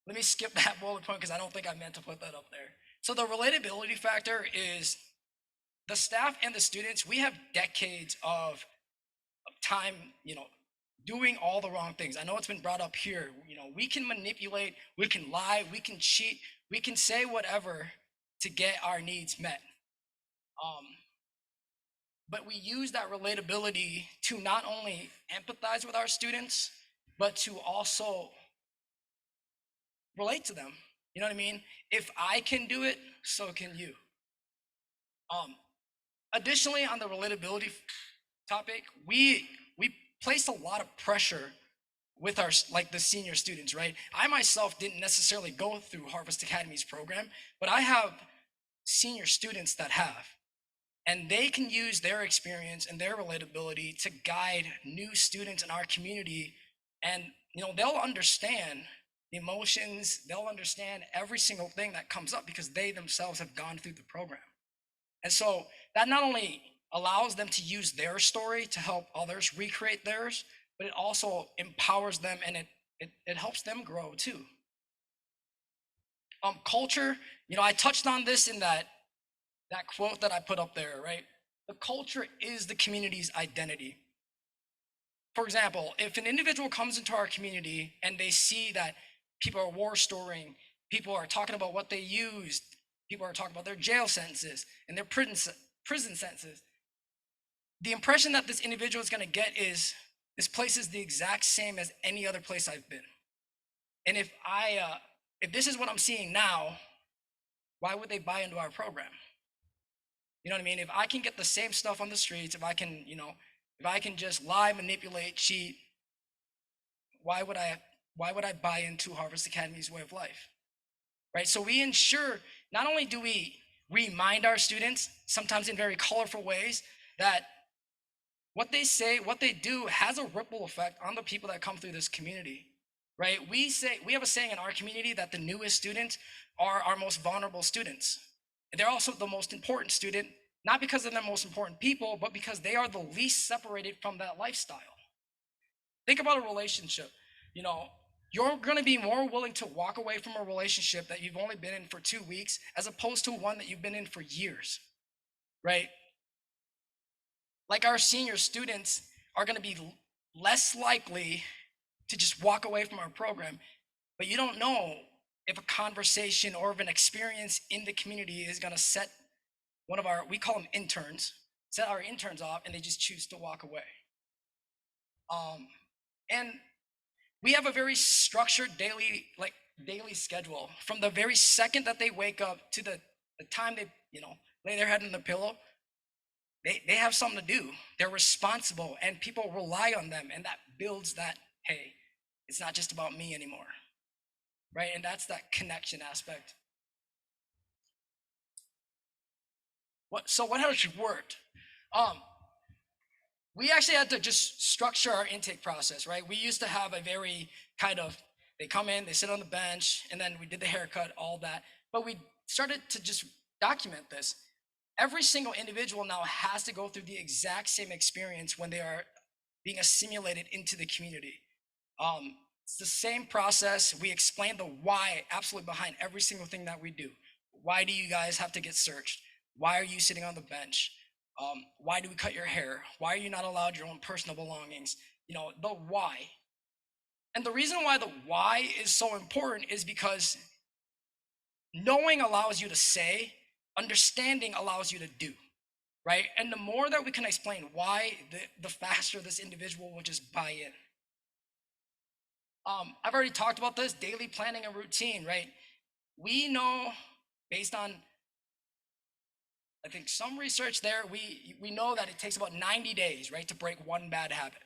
let me skip that bullet point because I don't think I meant to put that up there. So the relatability factor is the staff and the students, we have decades of time, you know, doing all the wrong things. I know it's been brought up here. You know, we can manipulate, we can lie, we can cheat, we can say whatever to get our needs met. But we use that relatability to not only empathize with our students, but to also relate to them. You know what I mean? If I can do it, so can you. Additionally, on the relatability topic, we placed a lot of pressure with our, like, the senior students, right? I myself didn't necessarily go through Harvest Academy's program, but I have senior students that have, and they can use their experience and their relatability to guide new students in our community, and you know, they'll understand the emotions, they'll understand every single thing that comes up because they themselves have gone through the program. And so that not only allows them to use their story to help others recreate theirs, but it also empowers them, and it helps them grow too. Culture, you know, I touched on this in that quote that I put up there, right? The culture is the community's identity. For example, if an individual comes into our community and they see that people are war storing, people are talking about what they used, people are talking about their jail sentences and their prison sentences, the impression that this individual is going to get is, this place is the exact same as any other place I've been. And if this is what I'm seeing now, why would they buy into our program? You know what I mean? If I can get the same stuff on the streets, if I can, you know, if I can just lie, manipulate, cheat, why would I buy into Harvest Academy's way of life? Right? So we ensure, not only do we remind our students, sometimes in very colorful ways, that what they say, what they do has a ripple effect on the people that come through this community, right? We have a saying in our community that the newest students are our most vulnerable students. They're also the most important student, not because they're the most important people, but because they are the least separated from that lifestyle. Think about a relationship. You know, you're going to be more willing to walk away from a relationship that you've only been in for 2 weeks as opposed to one that you've been in for years, right? Like, our senior students are going to be less likely to just walk away from our program, but you don't know if a conversation or if an experience in the community is going to set one of our, we call them interns, set our interns off, and they just choose to walk away. And we have a very structured daily schedule. From the very second that they wake up to the time they, you know, lay their head on the pillow, they have something to do. They're responsible, and people rely on them, and that builds that, hey, it's not just about me anymore. right? And that's that connection aspect. So what has worked? We actually had to just structure our intake process, right? We used to have a very kind of, they come in, they sit on the bench, and then we did the haircut, all that. But we started to just document this. Every single individual now has to go through the exact same experience when they are being assimilated into the community. It's the same process. We explain the why absolutely behind every single thing that we do. Why do you guys have to get searched? Why are you sitting on the bench? Why do we cut your hair? Why are you not allowed your own personal belongings? You know, the why. And the reason why the why is so important is because knowing allows you to say, understanding allows you to do, right? And the more that we can explain why, the faster this individual will just buy in. I've already talked about this, daily planning and routine, right? We know based on, I think some research there, we know that it takes about 90 days, right, to break one bad habit.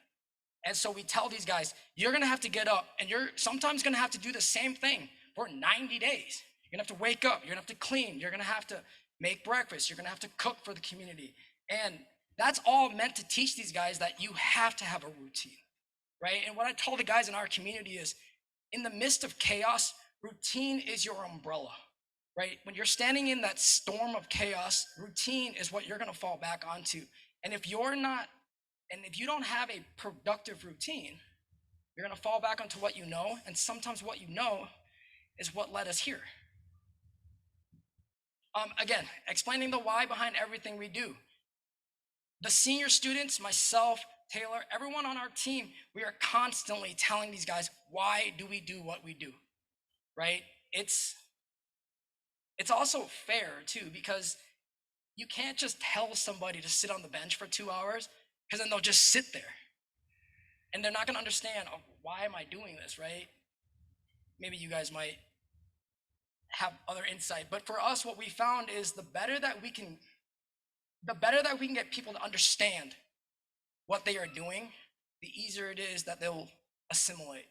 And so we tell these guys, you're gonna have to get up and you're sometimes gonna have to do the same thing for 90 days. You're gonna have to wake up, you're gonna have to clean, you're gonna have to make breakfast, you're gonna have to cook for the community. And that's all meant to teach these guys that you have to have a routine, right? And what I tell the guys in our community is, in the midst of chaos, routine is your umbrella, right? When you're standing in that storm of chaos, routine is what you're gonna fall back onto. And if you don't have a productive routine, you're gonna fall back onto what you know, and sometimes what you know is what led us here. Again, explaining the why behind everything we do. The senior students, myself, Taylor, everyone on our team, we are constantly telling these guys, why do we do what we do, right? It's also fair too, because you can't just tell somebody to sit on the bench for 2 hours, because then they'll just sit there. And they're not gonna understand, oh, why am I doing this, right? Maybe you guys might have other insight, but for us, what we found is the better that we can get people to understand what they are doing, the easier it is that they'll assimilate.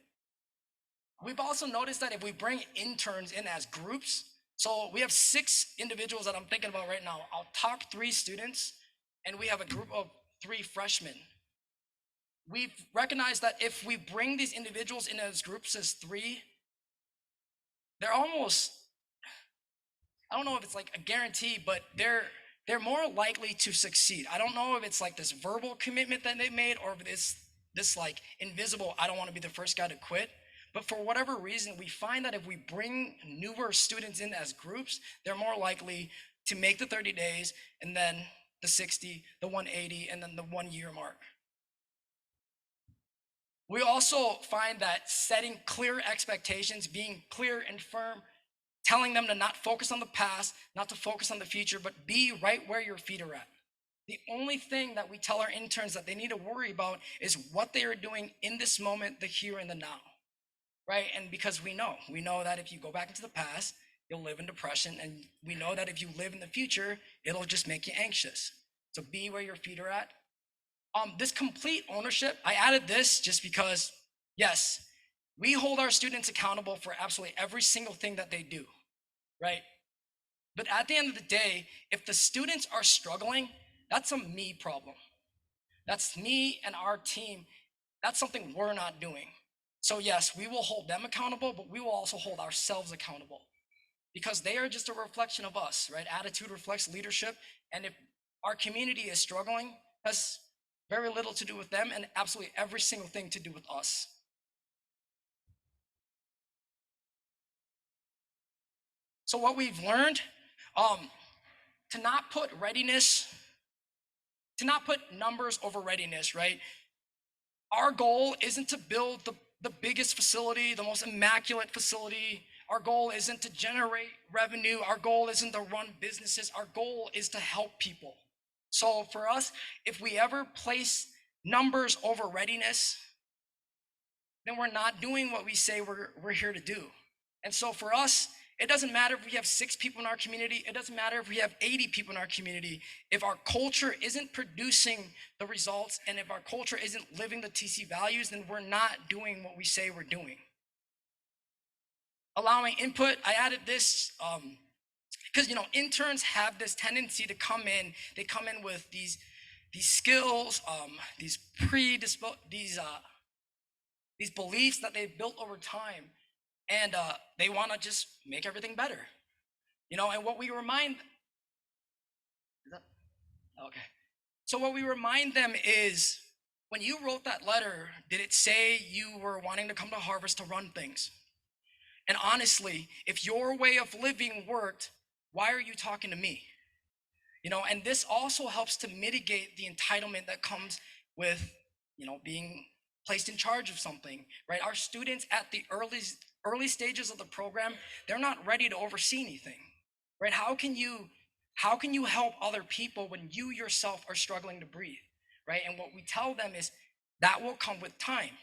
We've also noticed that if we bring interns in as groups, so we have 6 individuals that I'm thinking about right now, our top 3 students, and we have a group of 3 freshmen. We've recognized that if we bring these individuals in as groups as 3, they're almost, I don't know if it's like a guarantee, but they're more likely to succeed. I don't know if it's like this verbal commitment that they made, or if it's this like invisible, I don't want to be the first guy to quit. But for whatever reason, we find that if we bring newer students in as groups, they're more likely to make the 30 days, and then the 60, the 180, and then the 1 year mark. We also find that setting clear expectations, being clear and firm, telling them to not focus on the past, not to focus on the future, but be right where your feet are at. The only thing that we tell our interns that they need to worry about is what they are doing in this moment, the here and the now, right? And because we know that if you go back into the past, you'll live in depression, and we know that if you live in the future, it'll just make you anxious. So be where your feet are at. This complete ownership, I added this just because, yes, we hold our students accountable for absolutely every single thing that they do, right? But at the end of the day, if the students are struggling, that's a me problem. That's me and our team. That's something we're not doing. So yes, we will hold them accountable, but we will also hold ourselves accountable, because they are just a reflection of us, right? Attitude reflects leadership. And if our community is struggling, that's very little to do with them and absolutely every single thing to do with us. So what we've learned, to not put numbers over readiness, right? Our goal isn't to build the biggest facility, the most immaculate facility. Our goal isn't to generate revenue. Our goal isn't to run businesses. Our goal is to help people. So for us, if we ever place numbers over readiness, then we're not doing what we say we're here to do. And so for us, it doesn't matter if we have 6 people in our community. It doesn't matter if we have 80 people in our community. If our culture isn't producing the results, and if our culture isn't living the TC values, then we're not doing what we say we're doing. allowing input. I added this because interns have this tendency to come in. They come in with these skills, these beliefs that they've built over time, and they want to just make everything better. And what we remind so what we remind them is, when you wrote that letter, did it say you were wanting to come to Harvest to run things? And honestly, if your way of living worked, why are you talking to me? And this also helps to mitigate the entitlement that comes with, being placed in charge of something, right? Our students at the early stages of the program, they're not ready to oversee anything, right? How can you help other people when you yourself are struggling to breathe, right? And what we tell them is that will come with time.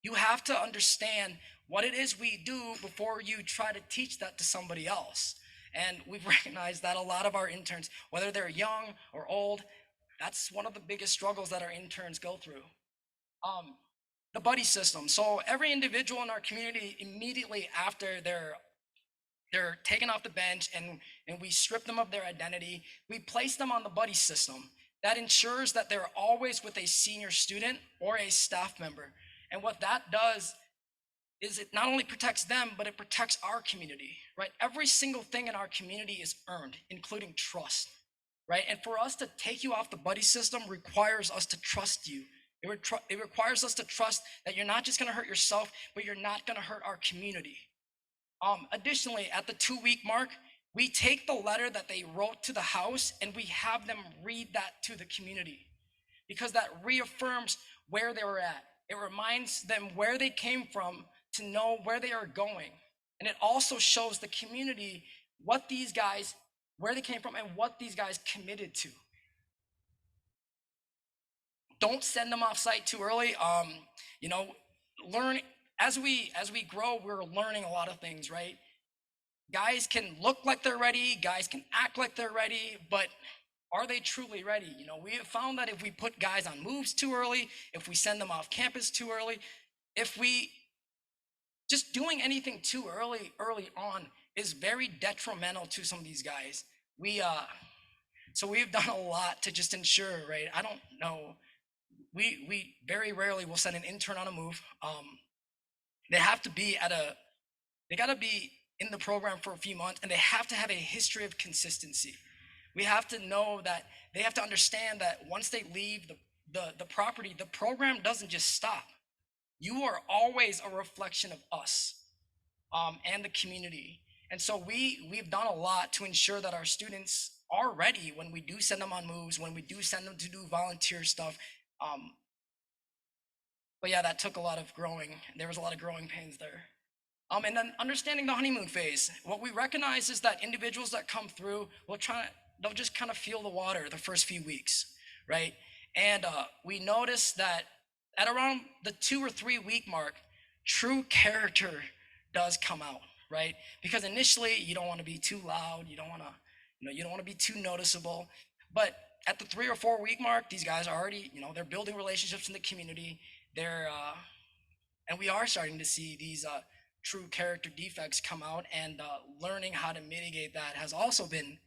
You have to understand what it is we do before you try to teach that to somebody else. And we've recognized that a lot of our interns, whether they're young or old, that's one of the biggest struggles that our interns go through. The buddy system. So every individual in our community, immediately after they're taken off the bench and we strip them of their identity, we place them on the buddy system. That ensures that they're always with a senior student or a staff member. And what that does is it not only protects them, but it protects our community, right? Every single thing in our community is earned, including trust, right? And for us to take you off the buddy system requires us to trust you. It requires us to trust that you're not just gonna hurt yourself, but you're not gonna hurt our community. Additionally, at the 2-week mark, we take the letter that they wrote to the house and we have them read that to the community, because that reaffirms where they were at. It reminds them where they came from to know where they are going. And it also shows the community what these guys, where they came from and what these guys committed to. Don't send them off site too early. Learn as we grow, we're learning a lot of things, right? Guys can look like they're ready, guys can act like they're ready, but are they truly ready? We have found that if we put guys on moves too early, if we send them off campus too early, if we just doing anything too early on is very detrimental to some of these guys. So we've done a lot to just ensure, right? I don't know. We very rarely will send an intern on a move. They have to be they gotta be in the program for a few months, and they have to have a history of consistency. We have to know that they have to understand that once they leave the property, the program doesn't just stop. You are always a reflection of us and the community. And so we've done a lot to ensure that our students are ready when we do send them on moves, when we do send them to do volunteer stuff. But yeah, that took a lot of growing. There was a lot of growing pains there. And then understanding the honeymoon phase. What we recognize is that individuals that come through they'll just kind of feel the water the first few weeks, right? And we noticed that at around the 2 or 3 week mark, true character does come out, right? Because initially you don't want to be too loud, you don't want to be too noticeable. But at the 3 or 4 week mark, these guys are already, they're building relationships in the community. And we are starting to see these true character defects come out, and learning how to mitigate that has also been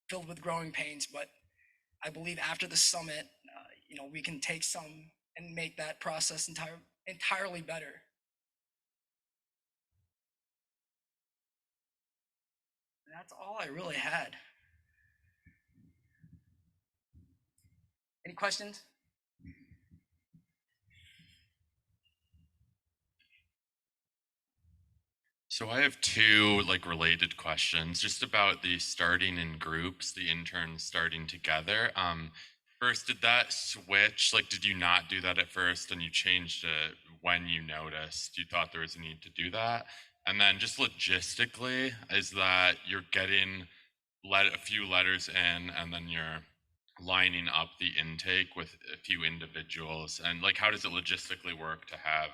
filled with growing pains. But I believe after the summit, we can take some and make that process entirely better. And that's all I really had. Any questions? So I have two related questions just about the starting in groups, the interns starting together. First, did that switch? Did you not do that at first and you changed it when you noticed you thought there was a need to do that? And then just logistically, is that you're getting a few letters in and then you're lining up the intake with a few individuals? And how does it logistically work to have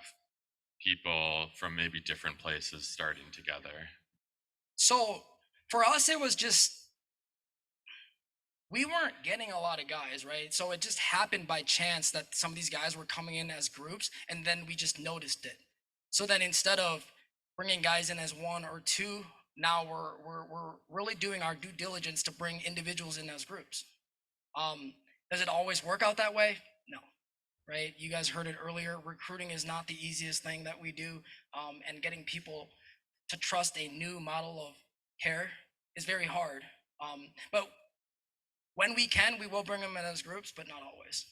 people from maybe different places starting together? So for us, it was just, we weren't getting a lot of guys, right? So it just happened by chance that some of these guys were coming in as groups, and then we just noticed it. So then instead of bringing guys in as one or two. Now we're really doing our due diligence to bring individuals in as groups. Does it always work out that way? No, right? You guys heard it earlier. Recruiting is not the easiest thing that we do, and getting people to trust a new model of care is very hard. But when we can, we will bring them in as groups, but not always.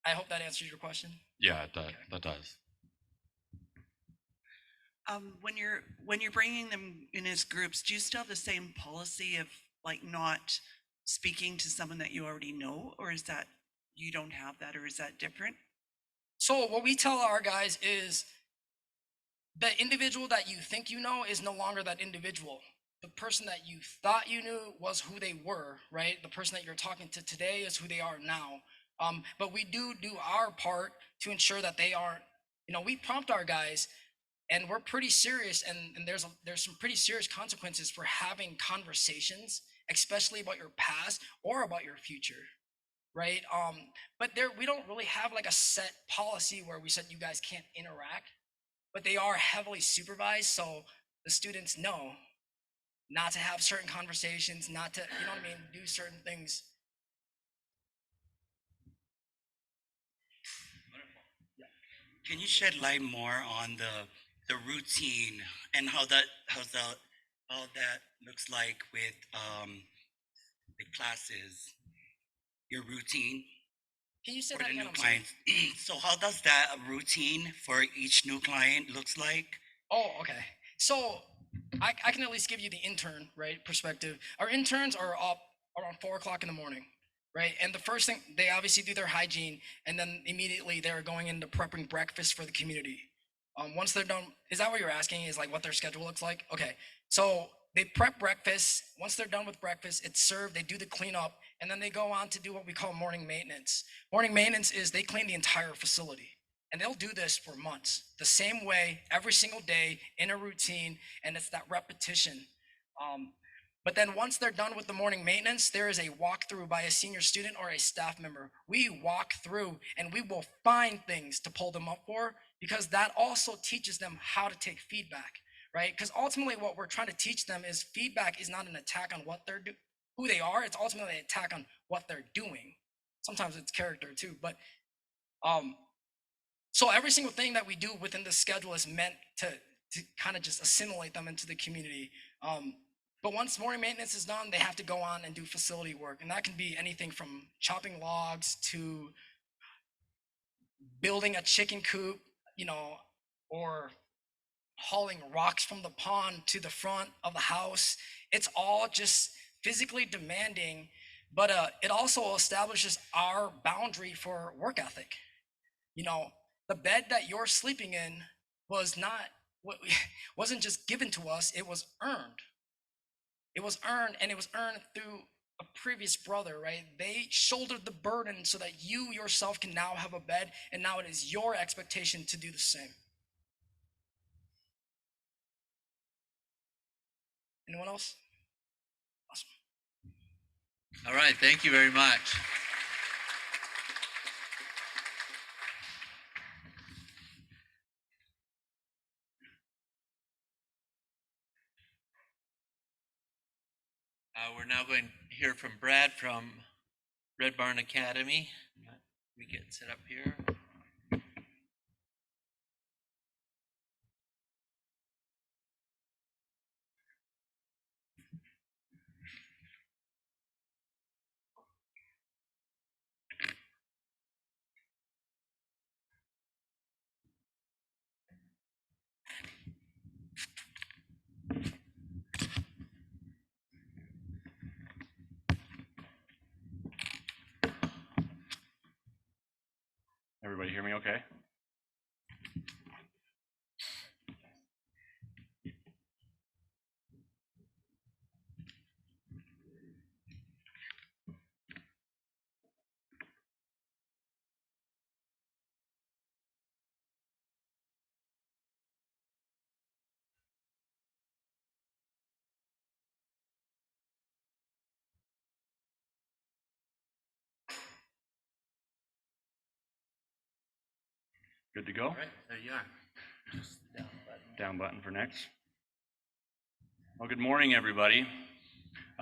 I hope that answers your question. Yeah, that does. When you're bringing them in as groups, do you still have the same policy of like not speaking to someone that you already know, or is that you don't have that, or is that different? So what we tell our guys is the individual that you think you know is no longer that individual. The person that you thought you knew was who they were, right? The person that you're talking to today is who they are now. But we do our part to ensure that they aren't, we prompt our guys, and we're pretty serious, and there's some pretty serious consequences for having conversations, especially about your past or about your future, right? But we don't really have like a set policy where we said you guys can't interact, but they are heavily supervised, so the students know not to have certain conversations, not to, do certain things. Can you shed light more on the routine and how that looks like with the classes, your routine? Can you say for that the again? new I'm sorry. clients? So how does that routine for each new client looks like? Oh, okay. So I can at least give you the intern, right, perspective. Our interns are up around 4 o'clock in the morning, right? And the first thing, they obviously do their hygiene, and then immediately they're going into prepping breakfast for the community. Once they're done, is that what you're asking, is like what their schedule looks like? Okay, so they prep breakfast. Once they're done with breakfast, it's served, they do the cleanup, and then they go on to do what we call morning maintenance. Morning maintenance is they clean the entire facility. And they'll do this for months, the same way, every single day, in a routine, and it's that repetition. But then once they're done with the morning maintenance, there is a walkthrough by a senior student or a staff member. We walk through and we will find things to pull them up for, because that also teaches them how to take feedback, right? Because ultimately what we're trying to teach them is feedback is not an attack on what they're doing, who they are, it's ultimately an attack on what they're doing. Sometimes it's character too, but so every single thing that we do within the schedule is meant to kind of just assimilate them into the community. But once morning maintenance is done, they have to go on and do facility work. And that can be anything from chopping logs to building a chicken coop, or hauling rocks from the pond to the front of the house. It's all just physically demanding, but it also establishes our boundary for work ethic. The bed that you're sleeping in wasn't just given to us, it was earned. It was earned, and it was earned through a previous brother, right? They shouldered the burden so that you yourself can now have a bed, and now it is your expectation to do the same. Anyone else? Awesome. All right, thank you very much. We're now going to hear from Brad from Red Barn Academy. We get set up here. Everybody hear me okay? Good to go? All right, there you are. Down button for next. Well, good morning, everybody.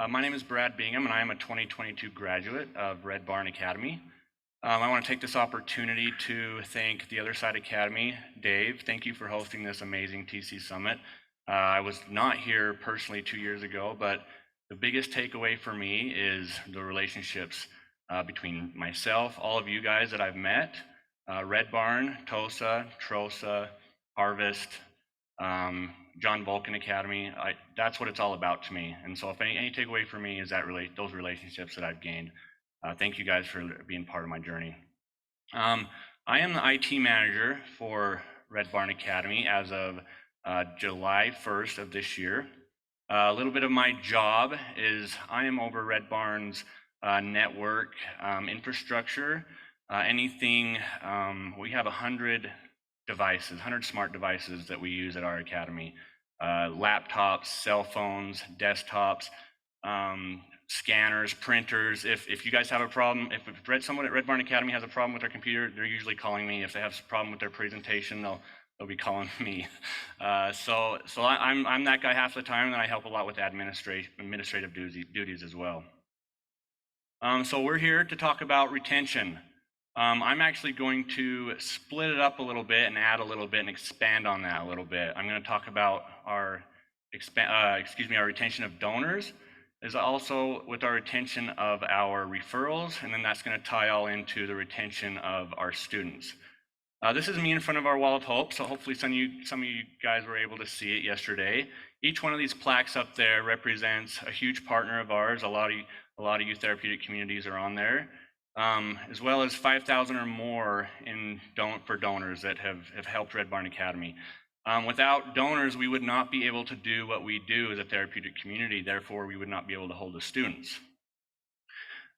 My name is Brad Bingham, and I am a 2022 graduate of Red Barn Academy. I want to take this opportunity to thank the Other Side Academy. Dave, thank you for hosting this amazing TC Summit. I was not here personally 2 years ago, but the biggest takeaway for me is the relationships between myself, all of you guys that I've met, Red Barn, TOSA, TROSA, Harvest, John Vulcan Academy. That's what it's all about to me. And so if any takeaway for me is those relationships that I've gained. Thank you guys for being part of my journey. I am the IT manager for Red Barn Academy as of July 1st of this year. A little bit of my job is I am over Red Barn's network infrastructure. Anything, we have 100 devices, 100 smart devices that we use at our academy. Laptops, cell phones, desktops, scanners, printers. If you guys have a problem, if someone at Red Barn Academy has a problem with their computer, they're usually calling me. If they have a problem with their presentation, they'll be calling me. So I'm that guy half the time, and then I help a lot with administrative duties as well. So we're here to talk about retention. I'm actually going to split it up a little bit and add a little bit and expand on that a little bit. I'm going to talk about our retention of donors, is also with our retention of our referrals, and then that's going to tie all into the retention of our students. This is me in front of our Wall of Hope, so hopefully some of you guys were able to see it yesterday. Each one of these plaques up there represents a huge partner of ours. A lot of youth therapeutic communities are on there, as well as 5,000 or more for donors that have helped Red Barn Academy. Without donors, we would not be able to do what we do as a therapeutic community. Therefore, we would not be able to hold the students.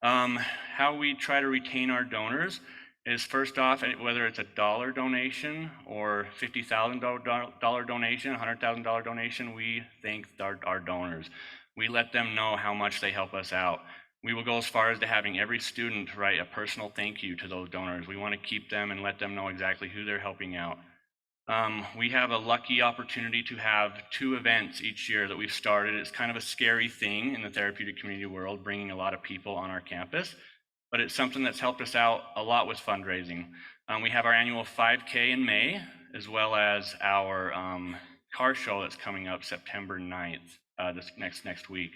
How we try to retain our donors is, first off, whether it's a dollar donation or $50,000 donation, $100,000 donation, we thank our donors. We let them know how much they help us out. We will go as far as to having every student write a personal thank you to those donors. We want to keep them and let them know exactly who they're helping out. We have a lucky opportunity to have 2 events each year that we've started. It's kind of a scary thing in the therapeutic community world, bringing a lot of people on our campus, but it's something that's helped us out a lot with fundraising. We have our annual 5K in May, as well as our car show that's coming up September 9th, this next week.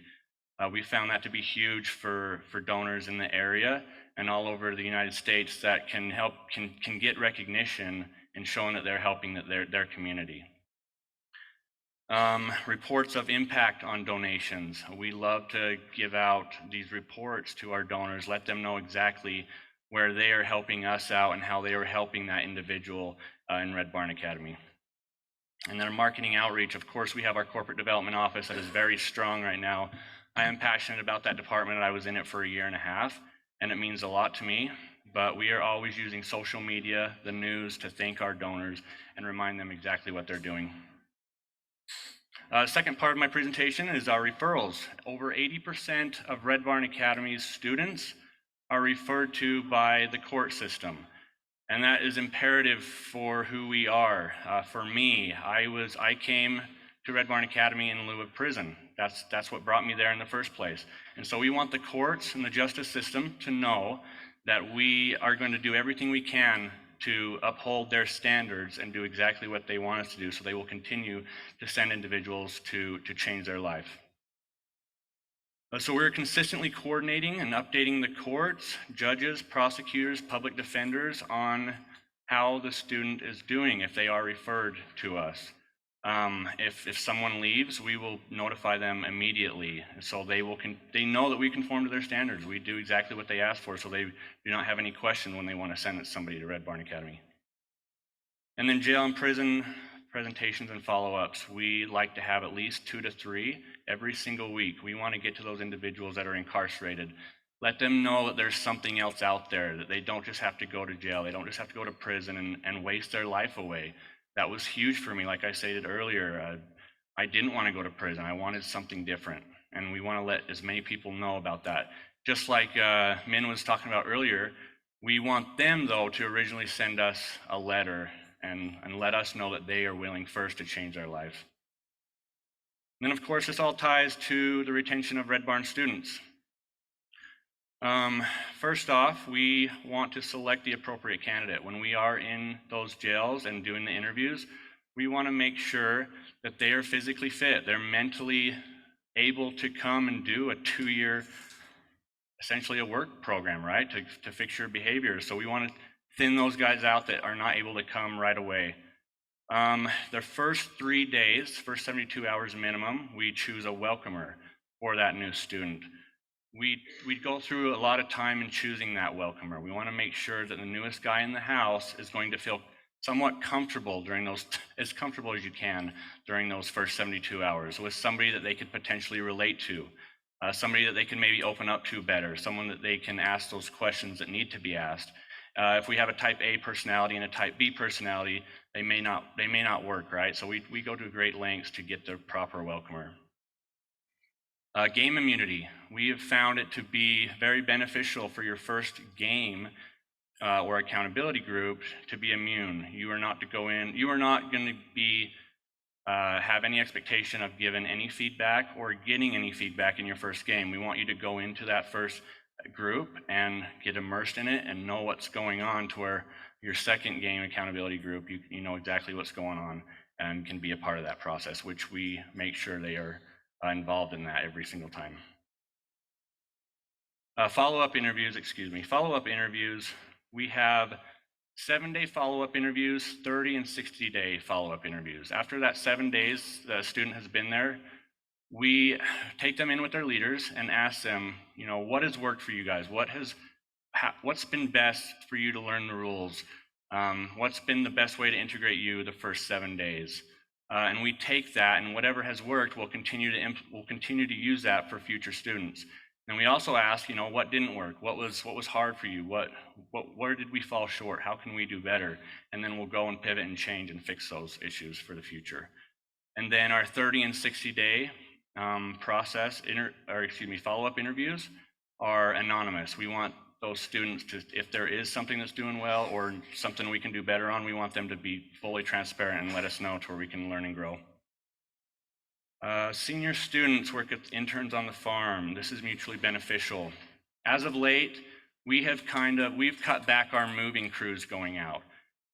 We found that to be huge for donors in the area and all over the United States that can get recognition and showing that they're helping their community. Reports of impact on donations. We love to give out these reports to our donors, let them know exactly where they are helping us out and how they are helping that individual in Red Barn Academy. And then marketing outreach. Of course, we have our corporate development office that is very strong right now. I am passionate about that department. I was in it for 1.5 years, and it means a lot to me. But we are always using social media, the news, to thank our donors and remind them exactly what they're doing. Second part of my presentation is our referrals. Over 80% of Red Barn Academy's students are referred to by the court system. And that is imperative for who we are. For me, I came to Red Barn Academy in lieu of prison. That's what brought me there in the first place. And so we want the courts and the justice system to know that we are going to do everything we can to uphold their standards and do exactly what they want us to do, so they will continue to send individuals to change their life. So we're consistently coordinating and updating the courts, judges, prosecutors, public defenders on how the student is doing if they are referred to us. If someone leaves, we will notify them immediately, so they know that we conform to their standards. We do exactly what they ask for, so they do not have any question when they want to send somebody to Red Barn Academy. And then jail and prison presentations and follow-ups. We like to have at least 2 to 3 every single week. We want to get to those individuals that are incarcerated. Let them know that there's something else out there, that they don't just have to go to jail. They don't just have to go to prison and waste their life away. That was huge for me. Like I stated earlier, I didn't want to go to prison. I wanted something different. And we want to let as many people know about that. Just like Min was talking about earlier, we want them, though, to originally send us a letter and let us know that they are willing first to change their life. And then, of course, this all ties to the retention of Red Barn students. First off, we want to select the appropriate candidate. When we are in those jails and doing the interviews, we want to make sure that they are physically fit. They're mentally able to come and do a 2-year, essentially a work program, right, to fix your behavior. So we want to thin those guys out that are not able to come right away. The first 3 days, first 72 hours minimum, we choose a welcomer for that new student. We go through a lot of time in choosing that welcomer. We want to make sure that the newest guy in the house is going to feel somewhat comfortable during those, as comfortable as you can during those first 72 hours with somebody that they could potentially relate to, somebody that they can maybe open up to better, someone that they can ask those questions that need to be asked. If we have a type A personality and a type B personality, they may not work, right? So we go to great lengths to get the proper welcomer. Game immunity. We have found it to be very beneficial for your first game or accountability group to be immune. You are not to go in, you are not going to be have any expectation of giving any feedback or getting any feedback in your first game. We want you to go into that first group and get immersed in it and know what's going on, to where your second game accountability group, you know exactly what's going on and can be a part of that process, which we make sure they are involved in that every single time. Follow-up interviews, follow-up interviews. We have 7-day follow-up interviews, 30 and 60-day follow-up interviews. After that 7 days the student has been there, we take them in with their leaders and ask them, you know, what has worked for you guys? What's been best for you to learn the rules? What's been the best way to integrate you the first 7 days? And we take that, and whatever has worked, we'll continue to use that for future students. And we also ask, you know, what didn't work? What was hard for you? Where did we fall short? How can we do better? And then we'll go and pivot and change and fix those issues for the future. And then our 30 and 60-day follow-up interviews are anonymous. We want those students to, if there is something that's doing well or something we can do better on, we want them to be fully transparent and let us know to where we can learn and grow. Senior students work as interns on the farm. This is mutually beneficial. As of late, we've cut back our moving crews going out,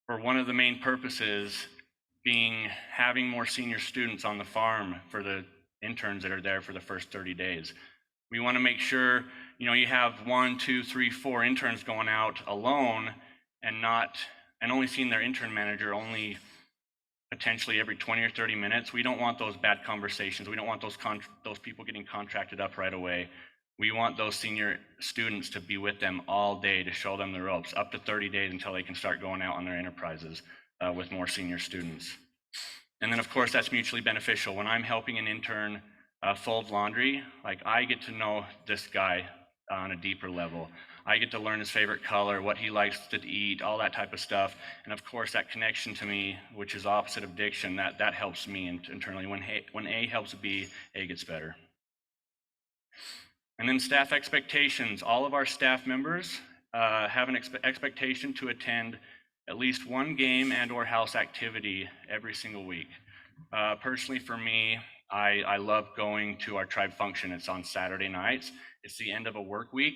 for one of the main purposes being having more senior students on the farm for the interns that are there for the first 30 days. We want to make sure, you know, you have 1, 2, 3, 4 interns going out alone and only seeing their intern manager only potentially every 20 or 30 minutes. We don't want those bad conversations. We don't want those people getting contracted up right away. We want those senior students to be with them all day to show them the ropes, up to 30 days until they can start going out on their enterprises with more senior students. And then, of course, that's mutually beneficial. When I'm helping an intern fold laundry, like, I get to know this guy on a deeper level. I get to learn his favorite color, what he likes to eat, all that type of stuff. And of course, that connection to me, which is opposite of diction, that helps me internally. When A helps B, A gets better. And then staff expectations. All of our staff members have an expectation to attend at least one game and or house activity every single week. Personally, for me, I love going to our tribe function. It's on Saturday nights. It's the end of a work week.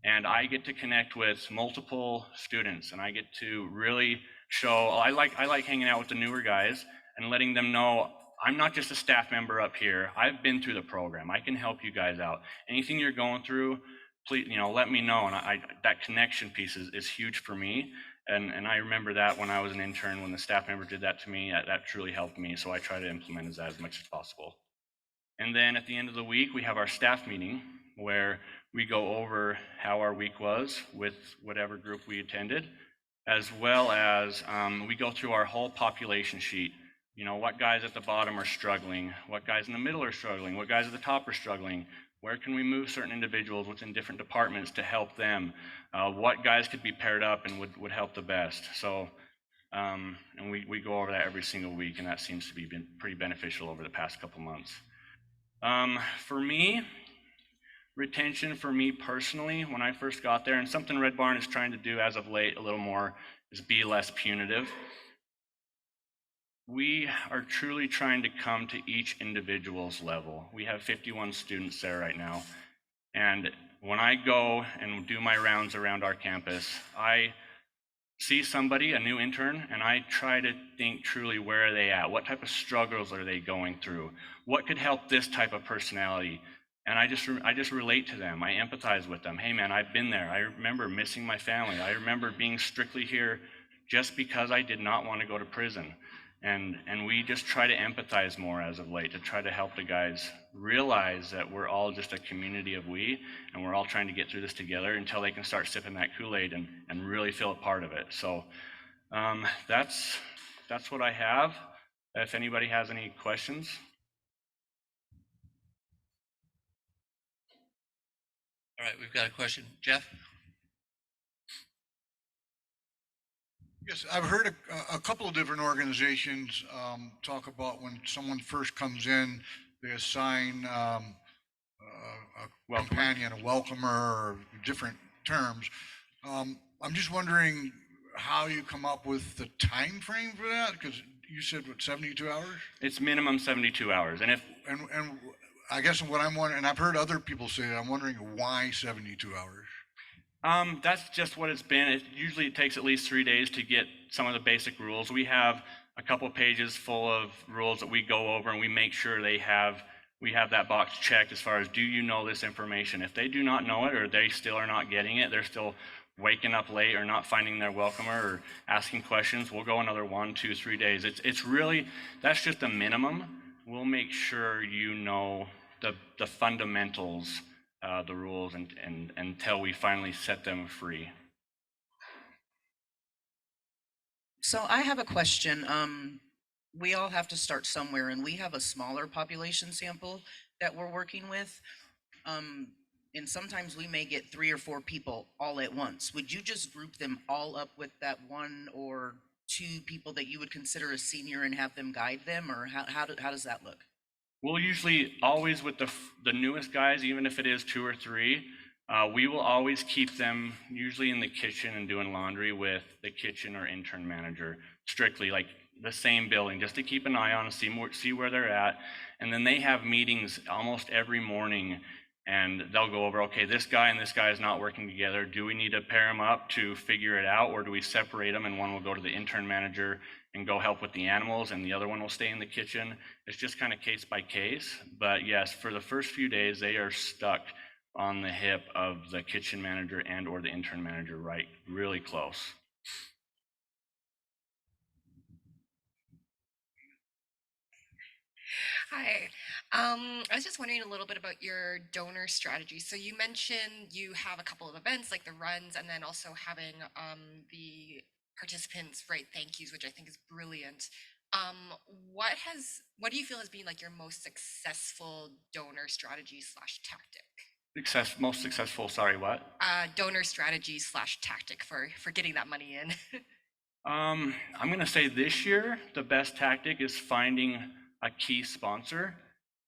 And I get to connect with multiple students, and I get to really show, I like hanging out with the newer guys and letting them know, I'm not just a staff member up here. I've been through the program. I can help you guys out. Anything you're going through, please, you know, let me know. And that connection piece is huge for me. And I remember that when I was an intern, when the staff member did that to me, that truly helped me. So I try to implement that as much as possible. And then at the end of the week, we have our staff meeting, where we go over how our week was with whatever group we attended, as well as we go through our whole population sheet. You know, what guys at the bottom are struggling, what guys in the middle are struggling, what guys at the top are struggling, where can we move certain individuals within different departments to help them, what guys could be paired up and would help the best. So, and we go over that every single week, and that seems to be been pretty beneficial over the past couple months. For me, retention for me personally, when I first got there, and something Red Barn is trying to do as of late a little more, is be less punitive. we are truly trying to come to each individual's level. We have 51 students there right now. And when I go and do my rounds around our campus, I see somebody, a new intern, and I try to think truly, where are they at? What type of struggles are they going through? What could help this type of personality? And I just relate to them. I empathize with them. Hey man, I've been there. I remember missing my family. I remember being strictly here just because I did not want to go to prison. And we just try to empathize more as of late, to try to help the guys realize that we're all just a community of we, and we're all trying to get through this together until they can start sipping that Kool-Aid and really feel a part of it. So that's what I have. If anybody has any questions. All right, we've got a question. Jeff? Yes, I've heard a couple of different organizations talk about when someone first comes in, they assign a companion, a welcomer, or different terms. I'm just wondering how you come up with the time frame for that, because you said, what, 72 hours? It's minimum 72 hours. And I guess what I'm wondering, and I've heard other people say it, I'm wondering why 72 hours? That's just what it's been. It usually takes at least 3 days to get some of the basic rules. We have a couple pages full of rules that we go over, and we make sure we have that box checked as far as, do you know this information? If they do not know it, or they still are not getting it, they're still waking up late or not finding their welcomer or asking questions, we'll go another 1, 2, 3 days. It's really, that's just a minimum. We'll make sure you know the fundamentals, the rules, and until we finally set them free. So I have a question. We all have to start somewhere, and we have a smaller population sample that we're working with. And sometimes we may get 3 or 4 people all at once. Would you just group them all up with that 1 or 2 people that you would consider a senior and have them guide them, or how does that look? We'll usually always, with the newest guys, even if it is 2 or 3, we will always keep them usually in the kitchen and doing laundry with the kitchen or intern manager, strictly like the same building, just to keep an eye on and see where they're at. And then they have meetings almost every morning, and they'll go over, okay, this guy and this guy is not working together. Do we need to pair them up to figure it out, or do we separate them and one will go to the intern manager and go help with the animals and the other one will stay in the kitchen? It's just kind of case by case. But yes, for the first few days, they are stuck on the hip of the kitchen manager and or the intern manager, right, really close. Hi. I was just wondering a little bit about your donor strategy. So you mentioned you have a couple of events like the runs, and then also having the participants write thank yous, which I think is brilliant. What do you feel has been like your most successful donor strategy / tactic? Most successful, sorry, what? Donor strategy / tactic for getting that money in. I'm gonna say this year, the best tactic is finding a key sponsor,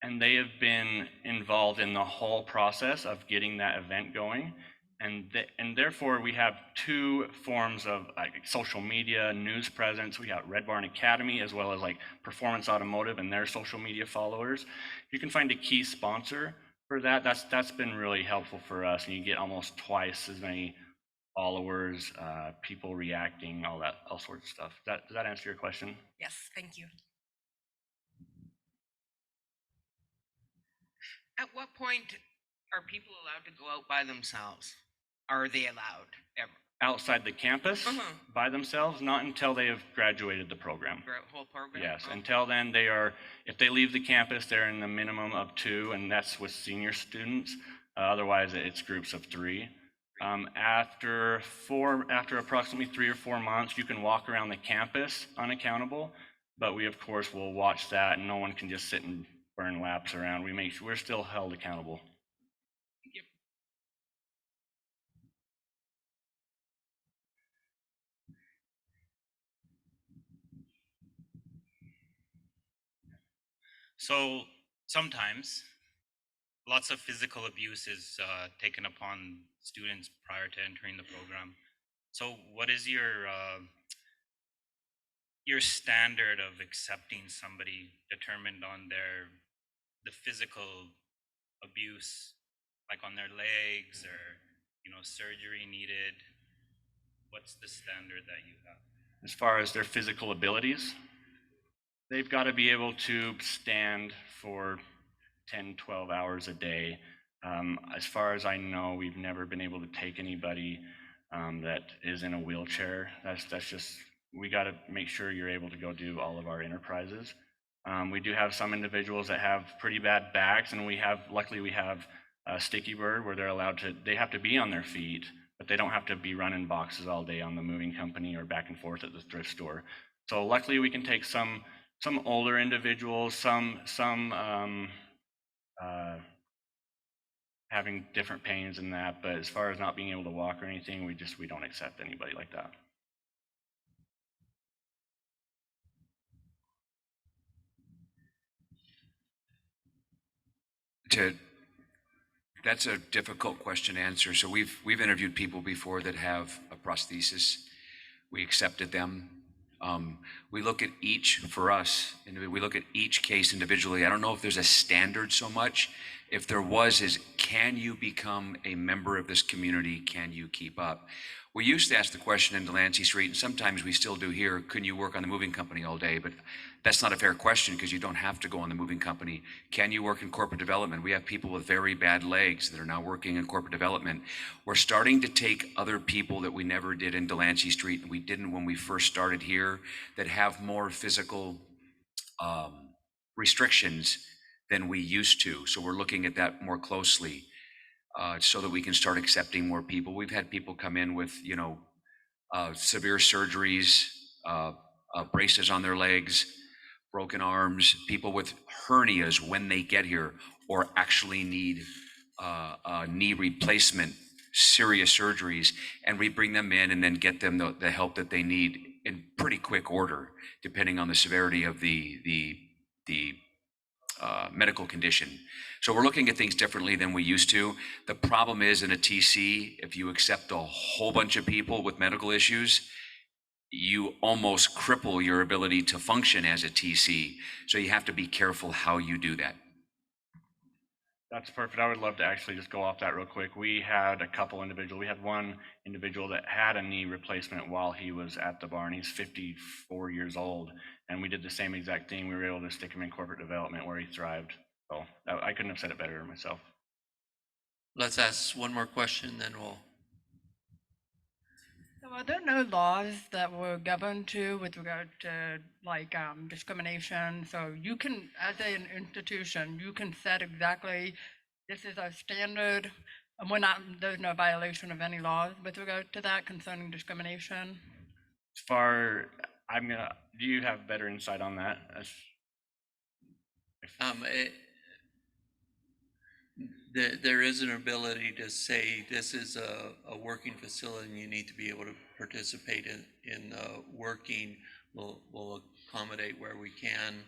and they have been involved in the whole process of getting that event going. And therefore we have 2 forms of social media news presence. We got Red Barn Academy, as well as like Performance Automotive and their social media followers. You can find a key sponsor for that. That's been really helpful for us, and you get almost twice as many followers, people reacting, all sorts of stuff. Does that answer your question? Yes, thank you. At what point are people allowed to go out by themselves? Are they allowed ever? Outside the campus by themselves? Not until they have graduated the program. Whole program? Yes, until then if they leave the campus, they're in the minimum of 2, and that's with senior students. Otherwise, it's groups of 3. After approximately 3 or 4 months, you can walk around the campus unaccountable, but we of course will watch that, and no one can just sit and burn laps around. We make sure we're still held accountable. Thank you. So sometimes lots of physical abuse is taken upon students prior to entering the program. So what is your your standard of accepting somebody determined on the physical abuse, like on their legs or, surgery needed? What's the standard that you have? As far as their physical abilities, they've got to be able to stand for 10, 12 hours a day. As far as I know, we've never been able to take anybody that is in a wheelchair. That's just, we got to make sure you're able to go do all of our enterprises. We do have some individuals that have pretty bad backs, and luckily we have Sticky Bird where they have to be on their feet, but they don't have to be running boxes all day on the moving company or back and forth at the thrift store. So luckily we can take some older individuals, some having different pains and that, but as far as not being able to walk or anything, we don't accept anybody like that. That's a difficult question to answer. So we've interviewed people before that have a prosthesis. We accepted them. We look at each, for us, and we look at each case individually. I don't know if there's a standard so much. If there was, is can you become a member of this community? Can you keep up? We used to ask the question in Delancey Street, and sometimes we still do here, can you work on the moving company all day? But that's not a fair question because you don't have to go on the moving company. Can you work in corporate development? We have people with very bad legs that are now working in corporate development. We're starting to take other people that we never did in Delancey Street, and we didn't when we first started here, that have more physical restrictions than we used to. So we're looking at that more closely. So that we can start accepting more people. We've had people come in with, severe surgeries, braces on their legs, broken arms, people with hernias when they get here, or actually need knee replacement, serious surgeries, and we bring them in and then get them the help that they need in pretty quick order, depending on the severity of the medical condition. So we're looking at things differently than we used to. The problem is in a TC, if you accept a whole bunch of people with medical issues, you almost cripple your ability to function as a TC. So you have to be careful how you do that. That's perfect. I would love to actually just go off that real quick. We had a couple individuals. We had one individual that had a knee replacement while he was at the barn. He's 54 years old, and we did the same exact thing. We were able to stick him in corporate development where he thrived. So I couldn't have said it better myself. Let's ask one more question, then we'll. So are there no laws that were governed to with regard to discrimination? So you can, as an institution, you can set exactly, this is our standard, and there's no violation of any laws with regard to that concerning discrimination? Do you have better insight on that? There is an ability to say this is a working facility and you need to be able to participate in working. We'll accommodate where we can.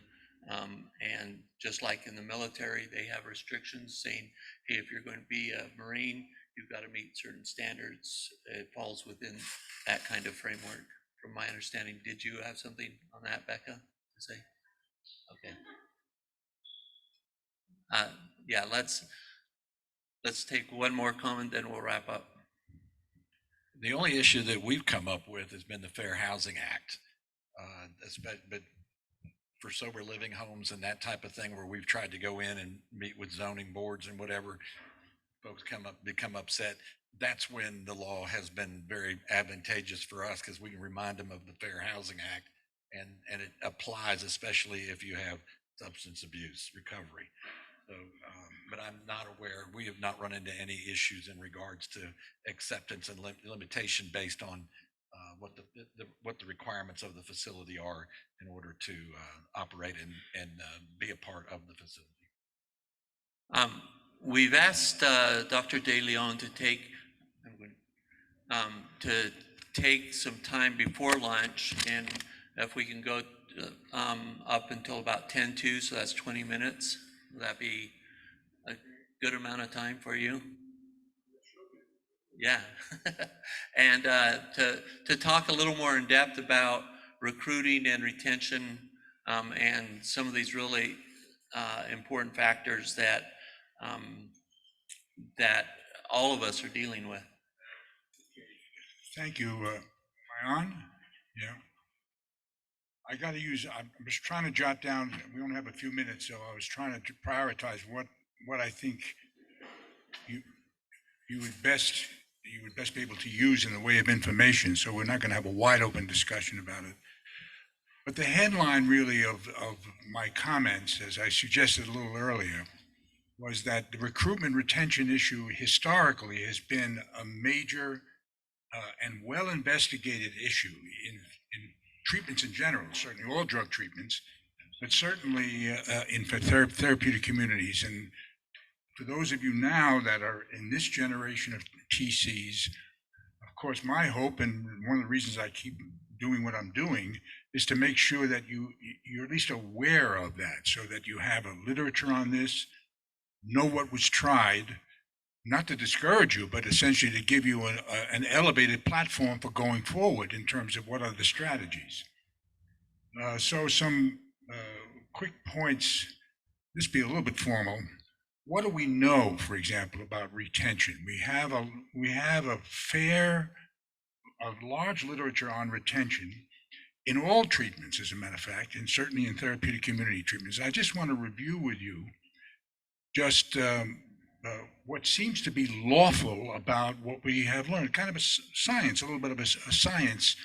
And just like in the military, they have restrictions saying, hey, if you're going to be a Marine, you've got to meet certain standards. It falls within that kind of framework, from my understanding. Did you have something on that, Becca, to say? Okay. Yeah, let's take one more comment, then we'll wrap up. The only issue that we've come up with has been the Fair Housing Act. But for sober living homes and that type of thing, where we've tried to go in and meet with zoning boards and whatever, folks become upset. That's when the law has been very advantageous for us, because we can remind them of the Fair Housing Act, and it applies especially if you have substance abuse recovery. So, but I'm not aware, we have not run into any issues in regards to acceptance and limitation based on what the requirements of the facility are in order to operate and be a part of the facility. We've asked Dr. De Leon to take some time before lunch, and if we can go up until about 10:02, so that's 20 minutes. Will that be a good amount of time for you? Yeah. And to talk a little more in depth about recruiting and retention, and some of these really important factors that that all of us are dealing with. Thank you. Am I on? Yeah. I got to use, I was trying to jot down, we only have a few minutes, so I was trying to prioritize what I think you would best be able to use in the way of information. So we're not going to have a wide open discussion about it. But the headline really of my comments, as I suggested a little earlier, was that the recruitment retention issue historically has been a major and well investigated issue in treatments in general, certainly all drug treatments, but certainly in therapeutic communities. And for those of you now that are in this generation of TCs, of course, my hope, and one of the reasons I keep doing what I'm doing, is to make sure that you're at least aware of that, so that you have a literature on this, know what was tried, not to discourage you, but essentially to give you an elevated platform for going forward in terms of what are the strategies. So some quick points, this be a little bit formal. What do we know, for example, about retention? We have a large literature on retention in all treatments, as a matter of fact, and certainly in therapeutic community treatments. I just want to review with you just what seems to be lawful about what we have learned, kind of a science, a little bit of a science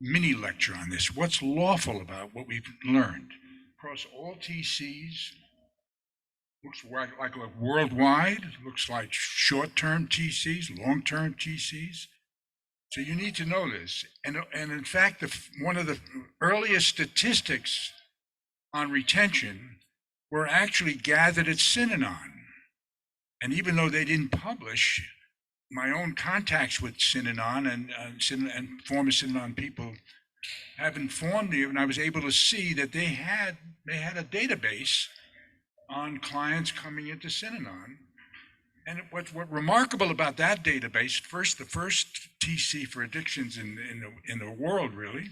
mini lecture on this. What's lawful about what we've learned across all TCs? Looks like worldwide, looks like short-term TCs, long-term TCs. So you need to know this. And in fact, one of the earliest statistics on retention were actually gathered at Synanon. And even though they didn't publish, my own contacts with Synanon and former Synanon people have informed me, and I was able to see that they had a database on clients coming into Synanon. And what's remarkable about that database, the first TC for addictions in the world really,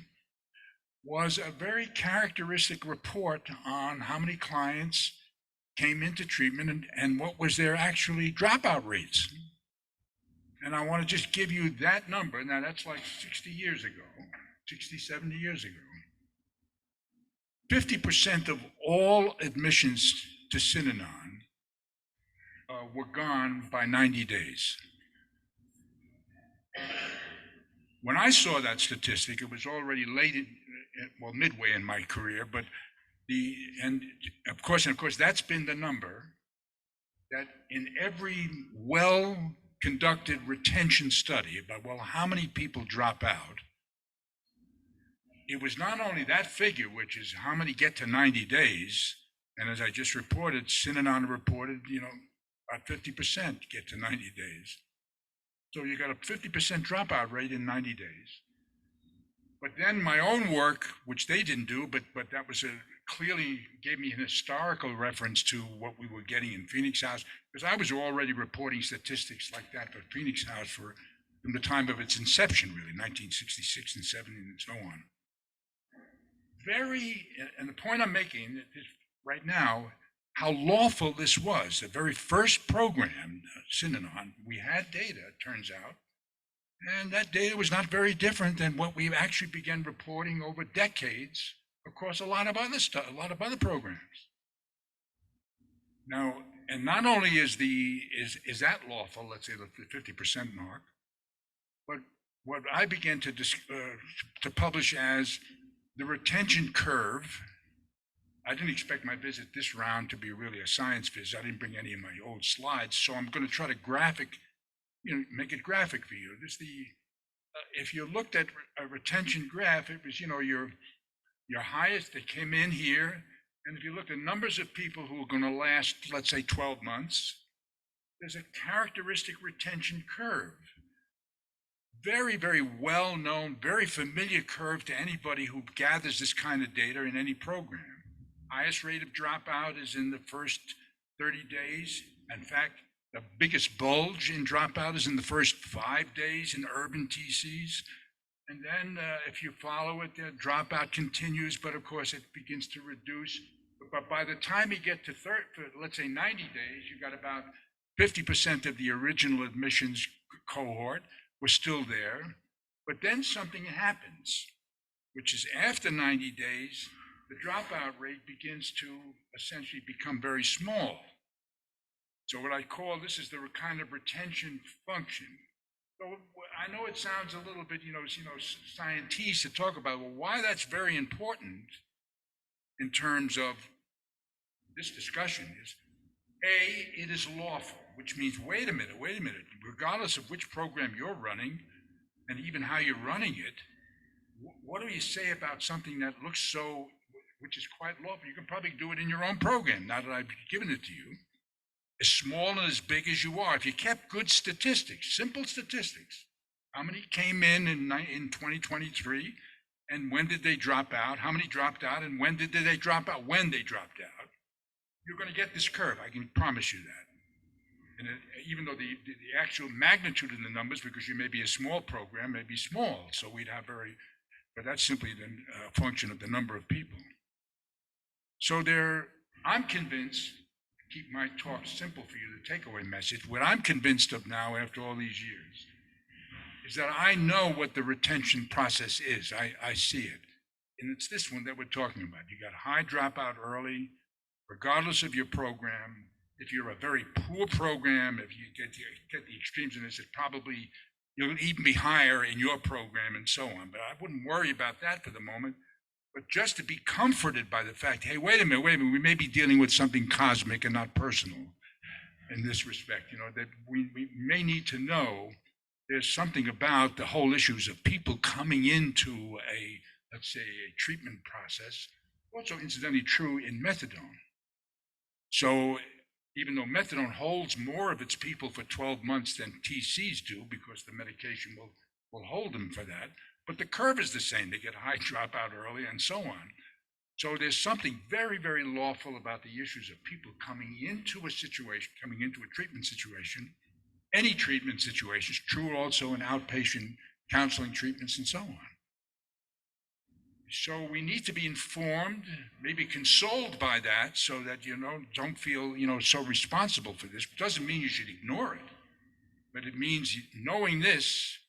was a very characteristic report on how many clients came into treatment and what was their actually dropout rates. And I want to just give you that number. Now that's like 60 years ago, 60, 70 years ago. 50% of all admissions to Synanon were gone by 90 days. When I saw that statistic, it was already midway in my career, but of course, that's been the number that in every well-conducted retention study about, well, how many people drop out, it was not only that figure, which is how many get to 90 days, and as I just reported, Synanon reported, about 50% get to 90 days. So you got a 50% dropout rate in 90 days. But then my own work, which they didn't do, but that was clearly gave me an historical reference to what we were getting in Phoenix House, because I was already reporting statistics like that for Phoenix House from the time of its inception, really, 1966 and 70 and so on. And the point I'm making is right now, how lawful this was. The very first program, Synanon, we had data, it turns out, and that data was not very different than what we actually began reporting over decades across a lot of other stuff, a lot of other programs. Now, and not only is that lawful, let's say the 50% mark, but what I began to publish as the retention curve. I didn't expect my visit this round to be really a science visit. I didn't bring any of my old slides, so I'm going to try to make it graphic for you. If you looked at a retention graph, it was, your highest that came in here, and if you look at numbers of people who are going to last, let's say 12 months, there's a characteristic retention curve. Very, very well known, very familiar curve to anybody who gathers this kind of data in any program. Highest rate of dropout is in the first 30 days. In fact, the biggest bulge in dropout is in the first 5 days in urban TCs. And then if you follow it, the dropout continues, but of course it begins to reduce. But by the time you get to let's say 90 days, you got about 50% of the original admissions cohort were still there. But then something happens, which is after 90 days, the dropout rate begins to essentially become very small. So what I call this is the kind of retention function. So I know it sounds a little bit, scientist to talk about, well, why that's very important in terms of this discussion is, A, it is lawful, which means, wait a minute, regardless of which program you're running and even how you're running it, what do you say about something that looks so, which is quite lawful? You can probably do it in your own program, now that I've given it to you. As small and as big as you are, if you kept good statistics, simple statistics, how many came in 2023, and when did they drop out? How many dropped out, and when did they drop out? When they dropped out, you're going to get this curve. I can promise you that. And even though the actual magnitude in the numbers, because you may be a small program, may be small, so we'd have but that's simply the function of the number of people. So I'm convinced. Keep my talk simple for you, the takeaway message. What I'm convinced of now after all these years is that I know what the retention process is. I see it. And it's this one that we're talking about. You got high dropout early, regardless of your program. If you're a very poor program, if you get the extremes in this, it probably, you'll even be higher in your program and so on. But I wouldn't worry about that for the moment. But just to be comforted by the fact, hey, wait a minute, we may be dealing with something cosmic and not personal in this respect, that we may need to know there's something about the whole issues of people coming into let's say, a treatment process, also incidentally true in methadone. So even though methadone holds more of its people for 12 months than TCs do, because the medication will hold them for that, but the curve is the same. They get high dropout early and so on. So there's something very, very lawful about the issues of people coming into a situation, coming into a treatment situation, any treatment situations, true also in outpatient counseling treatments and so on. So we need to be informed, maybe consoled by that, so that, don't feel, so responsible for this. It doesn't mean you should ignore it, but it means knowing this,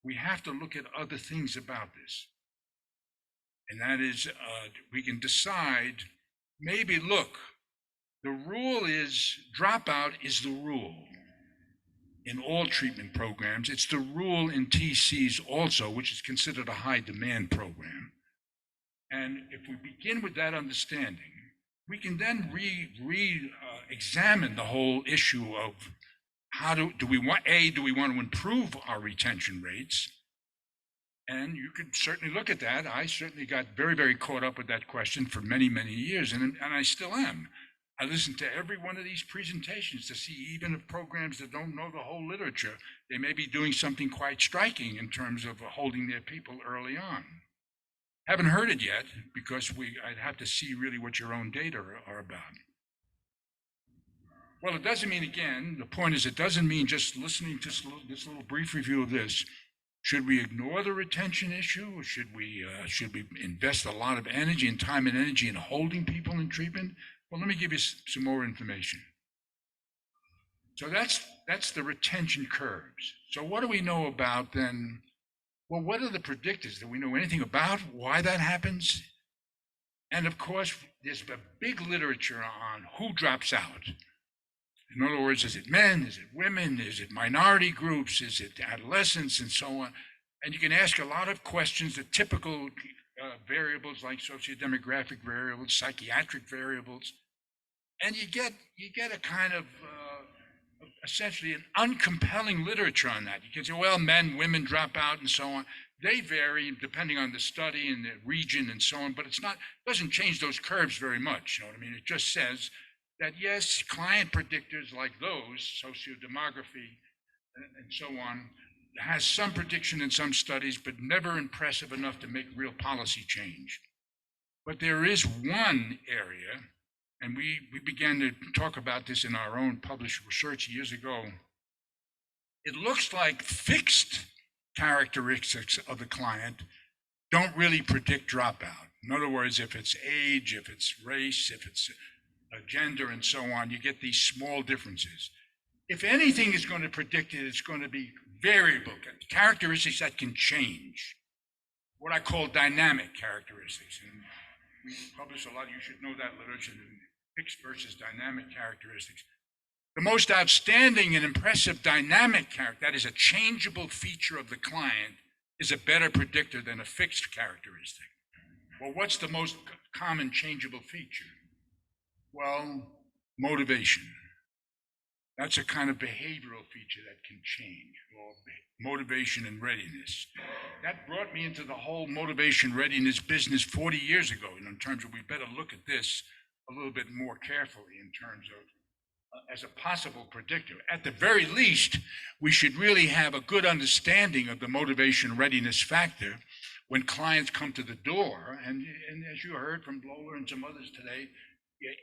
we have to look at other things about this. And that is, we can decide, maybe look, the rule is, dropout is the rule in all treatment programs. It's the rule in TCs also, which is considered a high demand program. And if we begin with that understanding, we can then examine the whole issue of how do we want to improve our retention rates? And you could certainly look at that. I certainly got very, very caught up with that question for many, many years, and I still am. I listen to every one of these presentations to see, even of programs that don't know the whole literature, they may be doing something quite striking in terms of holding their people early on. Haven't heard it yet, because I'd have to see really what your own data are about. Well, it doesn't mean, again, the point is, it doesn't mean just listening to this little brief review of this. Should we ignore the retention issue? Or should we invest a lot of energy and time and energy in holding people in treatment? Well, let me give you some more information. So that's the retention curves. So what do we know about then? Well, what are the predictors? Do we know anything about why that happens? And of course, there's a big literature on who drops out. In other words, is it men? Is it women? Is it minority groups? Is it adolescents and so on? And you can ask a lot of questions, the typical variables like sociodemographic variables, psychiatric variables, and you get a kind of essentially an uncompelling literature on that. You can say, well, men, women drop out and so on. They vary depending on the study and the region and so on, but it doesn't change those curves very much. You know what I mean? It just says that yes, client predictors like those, sociodemography and so on, has some prediction in some studies, but never impressive enough to make real policy change. But there is one area, and we began to talk about this in our own published research years ago. It looks like fixed characteristics of the client don't really predict dropout. In other words, if it's age, if it's race, if it's gender, and so on, you get these small differences. If anything is going to predict it, it's going to be variable characteristics that can change, what I call dynamic characteristics. And we publish a lot, you should know that literature, fixed versus dynamic characteristics. The most outstanding and impressive dynamic character, that is a changeable feature of the client, is a better predictor than a fixed characteristic. Well, what's the most common changeable feature? Well, motivation. That's a kind of behavioral feature that can change, or motivation and readiness. That brought me into the whole motivation readiness business 40 years ago, in terms of we better look at this a little bit more carefully in terms of as a possible predictor. At the very least, we should really have a good understanding of the motivation readiness factor when clients come to the door. And as you heard from Lola and some others today,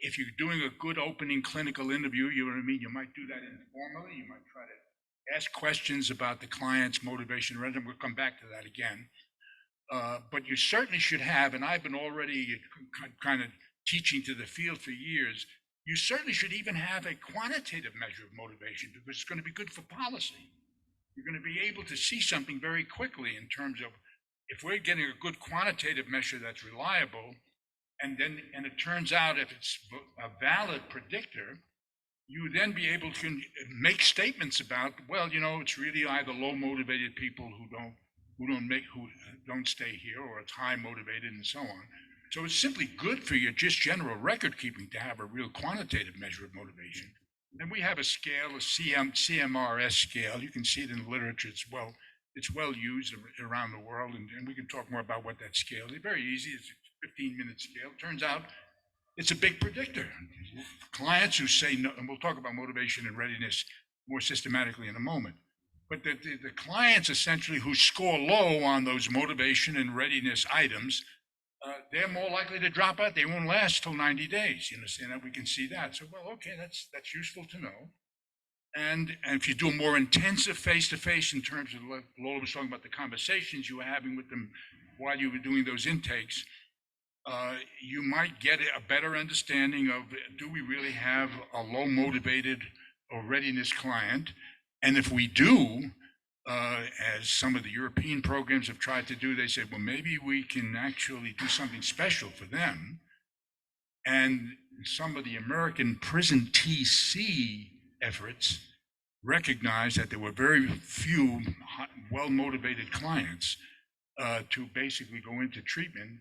if you're doing a good opening clinical interview, you know what I mean, you might do that informally. You might try to ask questions about the client's motivation readiness. We'll come back to that again. But you certainly should have, and I've been already kind of teaching to the field for years, you certainly should even have a quantitative measure of motivation, because it's going to be good for policy. You're going to be able to see something very quickly in terms of, if we're getting a good quantitative measure that's reliable, and it turns out if it's a valid predictor, you then be able to make statements about, well, you know, it's really either low motivated people who don't stay here, or it's high motivated and so on. So it's simply good for your just general record keeping to have a real quantitative measure of motivation. Then we have a scale, a CMRS scale. You can see it in the literature. It's well used around the world, and we can talk more about what that scale is. It's very easy. It's a 15-minute scale. Turns out it's a big predictor. Clients who say no, and we'll talk about motivation and readiness more systematically in a moment, but the clients essentially who score low on those motivation and readiness items, they're more likely to drop out. They won't last till 90 days. You understand that? We can see that. So, well, okay, that's useful to know. And if you do a more intensive face-to-face in terms of, like Lola was talking about, the conversations you were having with them while you were doing those intakes, you might get a better understanding of, do we really have a low motivated or readiness client? And if we do, as some of the European programs have tried to do, they said, well, maybe we can actually do something special for them. And some of the American prison TC efforts recognized that there were very few well-motivated clients to basically go into treatment.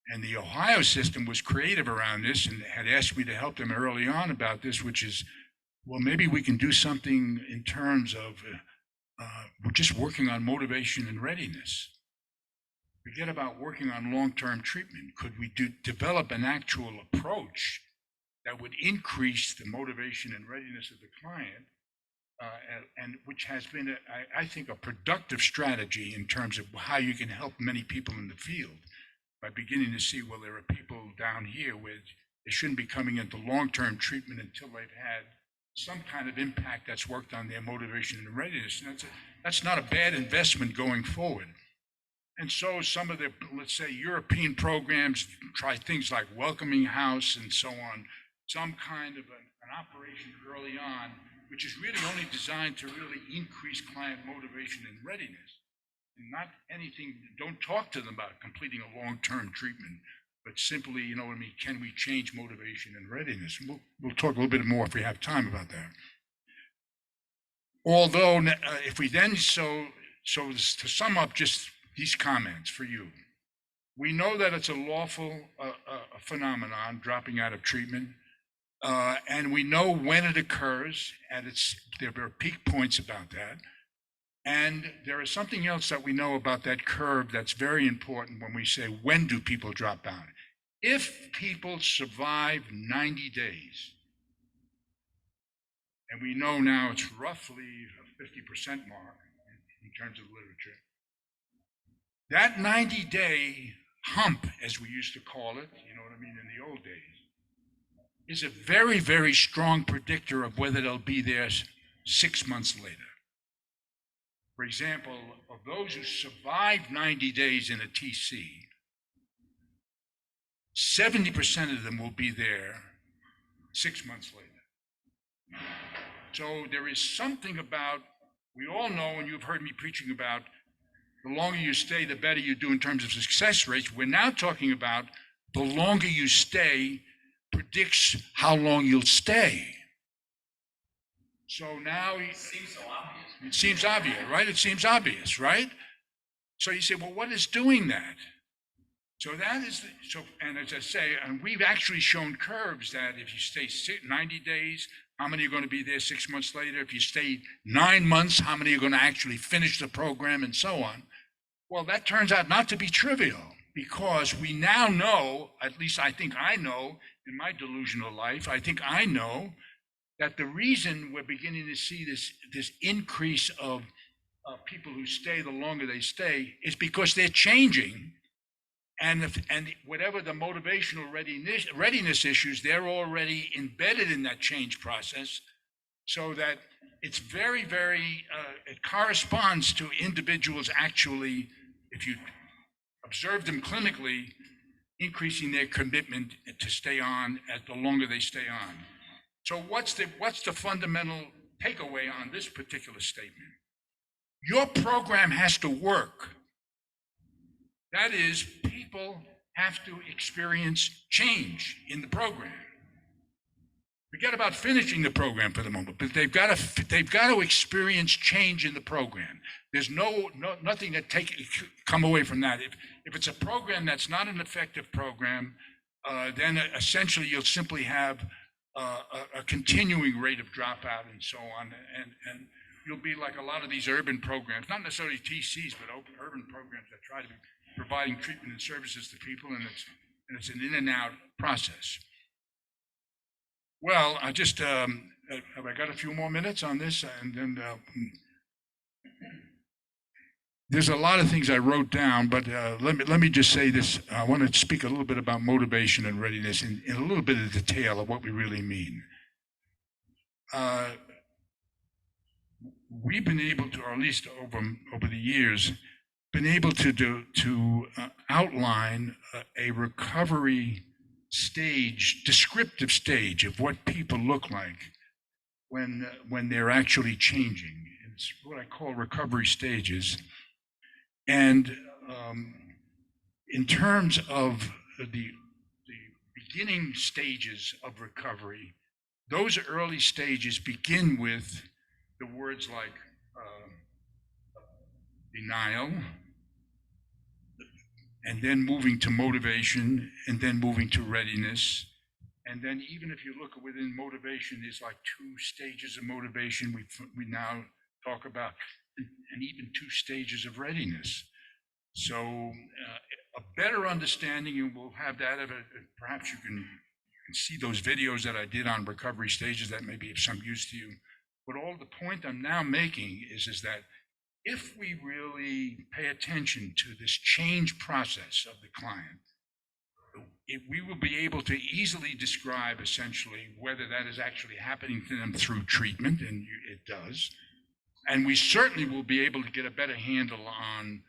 And the Ohio system was creative around this and had asked me to help them early on about this, which is, well, maybe we can do something in terms of we're just working on motivation and readiness. Forget about working on long-term treatment. Could we develop an actual approach that would increase the motivation and readiness of the client, and which has been, I think, a productive strategy in terms of how you can help many people in the field by beginning to see, well, there are people down here where they shouldn't be coming into long-term treatment until they've had some kind of impact that's worked on their motivation and readiness. And that's not a bad investment going forward. And so some of the, let's say, European programs try things like welcoming house and so on, some kind of an operation early on, which is really only designed to really increase client motivation and readiness. And not anything, don't talk to them about completing a long-term treatment, but simply, you know what I mean, can we change motivation and readiness? And we'll talk a little bit more if we have time about that. Although, if we then, so to sum up just these comments for you, we know that it's a lawful phenomenon, dropping out of treatment, and we know when it occurs, and there are peak points about that. And there is something else that we know about that curve that's very important when we say, when do people drop out? If people survive 90 days, and we know now it's roughly a 50% mark in terms of literature, that 90-day hump, as we used to call it, you know what I mean, in the old days, is a very, very strong predictor of whether they'll be there 6 months later. For example, of those who survived 90 days in a TC, 70% of them will be there 6 months later. So there is something about, we all know, and you've heard me preaching about, the longer you stay, the better you do in terms of success rates. We're now talking about the longer you stay predicts how long you'll stay. So now It seems so obvious. it seems obvious, right? It seems obvious, right? So you say, well, what is doing that? So that is, and as I say, and we've actually shown curves that if you stay 90 days, how many are going to be there 6 months later? If you stay 9 months, how many are going to actually finish the program and so on? Well, that turns out not to be trivial, because we now know, at least I think I know in my delusional life, I think I know that the reason we're beginning to see this increase of people who stay the longer they stay is because they're changing. And whatever the motivational readiness issues, they're already embedded in that change process, so that it's very, very, it corresponds to individuals actually, if you observe them clinically, increasing their commitment to stay on as the longer they stay on. So what's the fundamental takeaway on this particular statement? Your program has to work. That is, people have to experience change in the program. Forget about finishing the program for the moment, but they've got to experience change in the program. There's nothing that come away from that. If it's a program that's not an effective program, then essentially you'll simply have a continuing rate of dropout and so on, and you'll be like a lot of these urban programs, not necessarily TCs, but urban programs that try to be providing treatment and services to people, and it's an in and out process. Well, I just have I got a few more minutes on this, and then there's a lot of things I wrote down, but let me just say this. I want to speak a little bit about motivation and readiness in a little bit of detail of what we really mean. We've been able to, or at least over the years, been able to outline a recovery stage, descriptive stage of what people look like when they're actually changing. It's what I call recovery stages. And in terms of the beginning stages of recovery, those early stages begin with the words like denial, and then moving to motivation, and then moving to readiness. And then even if you look within motivation, there's like 2 stages of motivation we now talk about, and even 2 stages of readiness. So a better understanding, and we'll have that, perhaps you can see those videos that I did on recovery stages that may be of some use to you. But all the point I'm now making is that if we really pay attention to this change process of the client, we will be able to easily describe essentially whether that is actually happening to them through treatment, and it does. And we certainly will be able to get a better handle on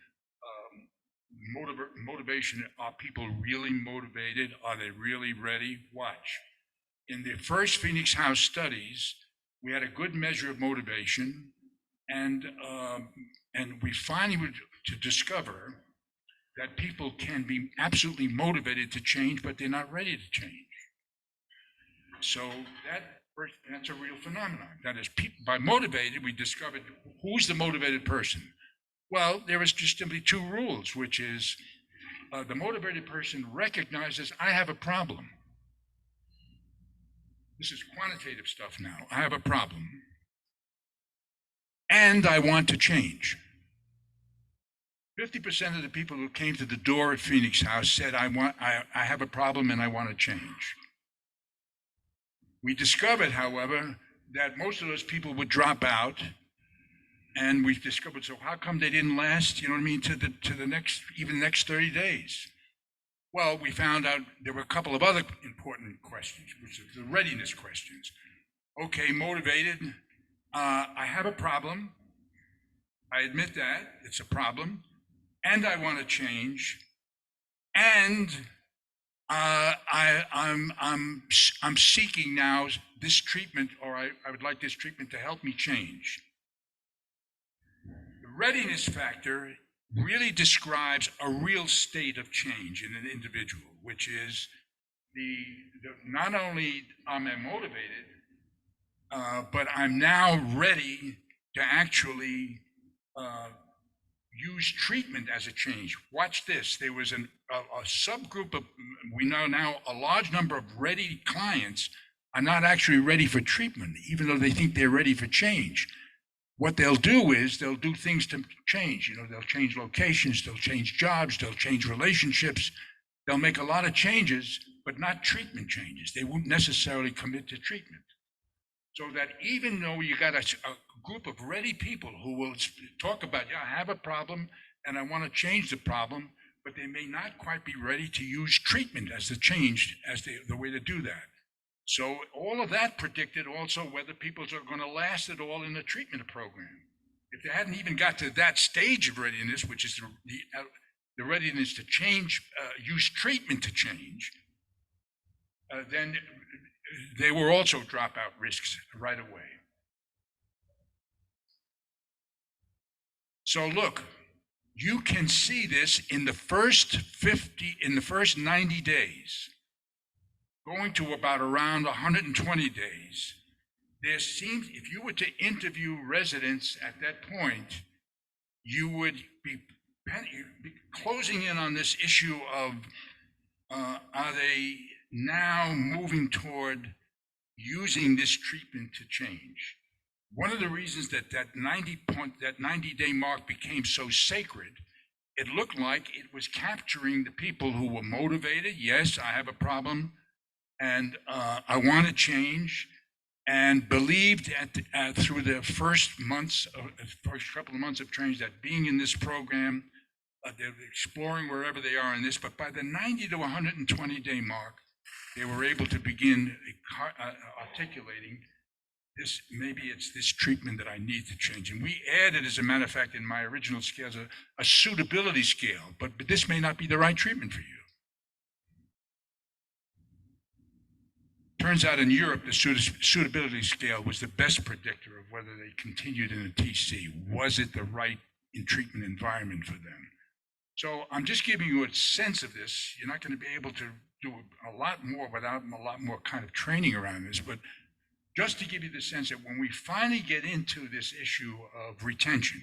motivation. Are people really motivated? Are they really ready? Watch. In the first Phoenix House studies, we had a good measure of motivation, and we finally were to discover that people can be absolutely motivated to change, but they're not ready to change. So that's a real phenomenon. That is, by motivated, we discovered who's the motivated person. Well, there is just simply 2 rules, which is the motivated person recognizes, I have a problem. This is quantitative stuff now. I have a problem, and I want to change. 50% of the people who came to the door at Phoenix House said, I have a problem and I want to change. We discovered, however, that most of those people would drop out, and we discovered, so how come they didn't last, you know what I mean, to the next 30 days? Well, we found out there were a couple of other important questions, which are the readiness questions. Okay, motivated, I have a problem. I admit that it's a problem, and I want to change, and I'm seeking now this treatment, or I would like this treatment to help me change. The readiness factor really describes a real state of change in an individual, which is not only am I motivated, but I'm now ready to actually use treatment as a change. Watch this. There was a subgroup of, we know now a large number of ready clients are not actually ready for treatment, even though they think they're ready for change. What they'll do is they'll do things to change. You know, they'll change locations, they'll change jobs, they'll change relationships. They'll make a lot of changes, but not treatment changes. They won't necessarily commit to treatment. So that even though you got a group of ready people who will talk about, yeah, I have a problem and I want to change the problem, but they may not quite be ready to use treatment as the change, as the way to do that. So all of that predicted also whether people are going to last at all in the treatment program. If they hadn't even got to that stage of readiness, which is the readiness to change, use treatment to change, then they were also dropout risks right away. So look, you can see this in the first 90 days, going to about around 120 days. There seems, if you were to interview residents at that point, you would be closing in on this issue of, are they now moving toward using this treatment to change? One of the reasons that 90-day mark became so sacred, it looked like it was capturing the people who were motivated. Yes, I have a problem, and I want to change, and believed through the first couple of months of training that being in this program, they're exploring wherever they are in this. But by the 90 to 120 day mark, they were able to begin articulating this. Maybe it's this treatment that I need to change. And we added, as a matter of fact, in my original scales, a suitability scale, but this may not be the right treatment for you. Turns out in Europe, the suitability scale was the best predictor of whether they continued in a TC. Was it the right treatment environment for them? So I'm just giving you a sense of this. You're not going to be able to do a lot more without a lot more kind of training around this, but just to give you the sense that when we finally get into this issue of retention,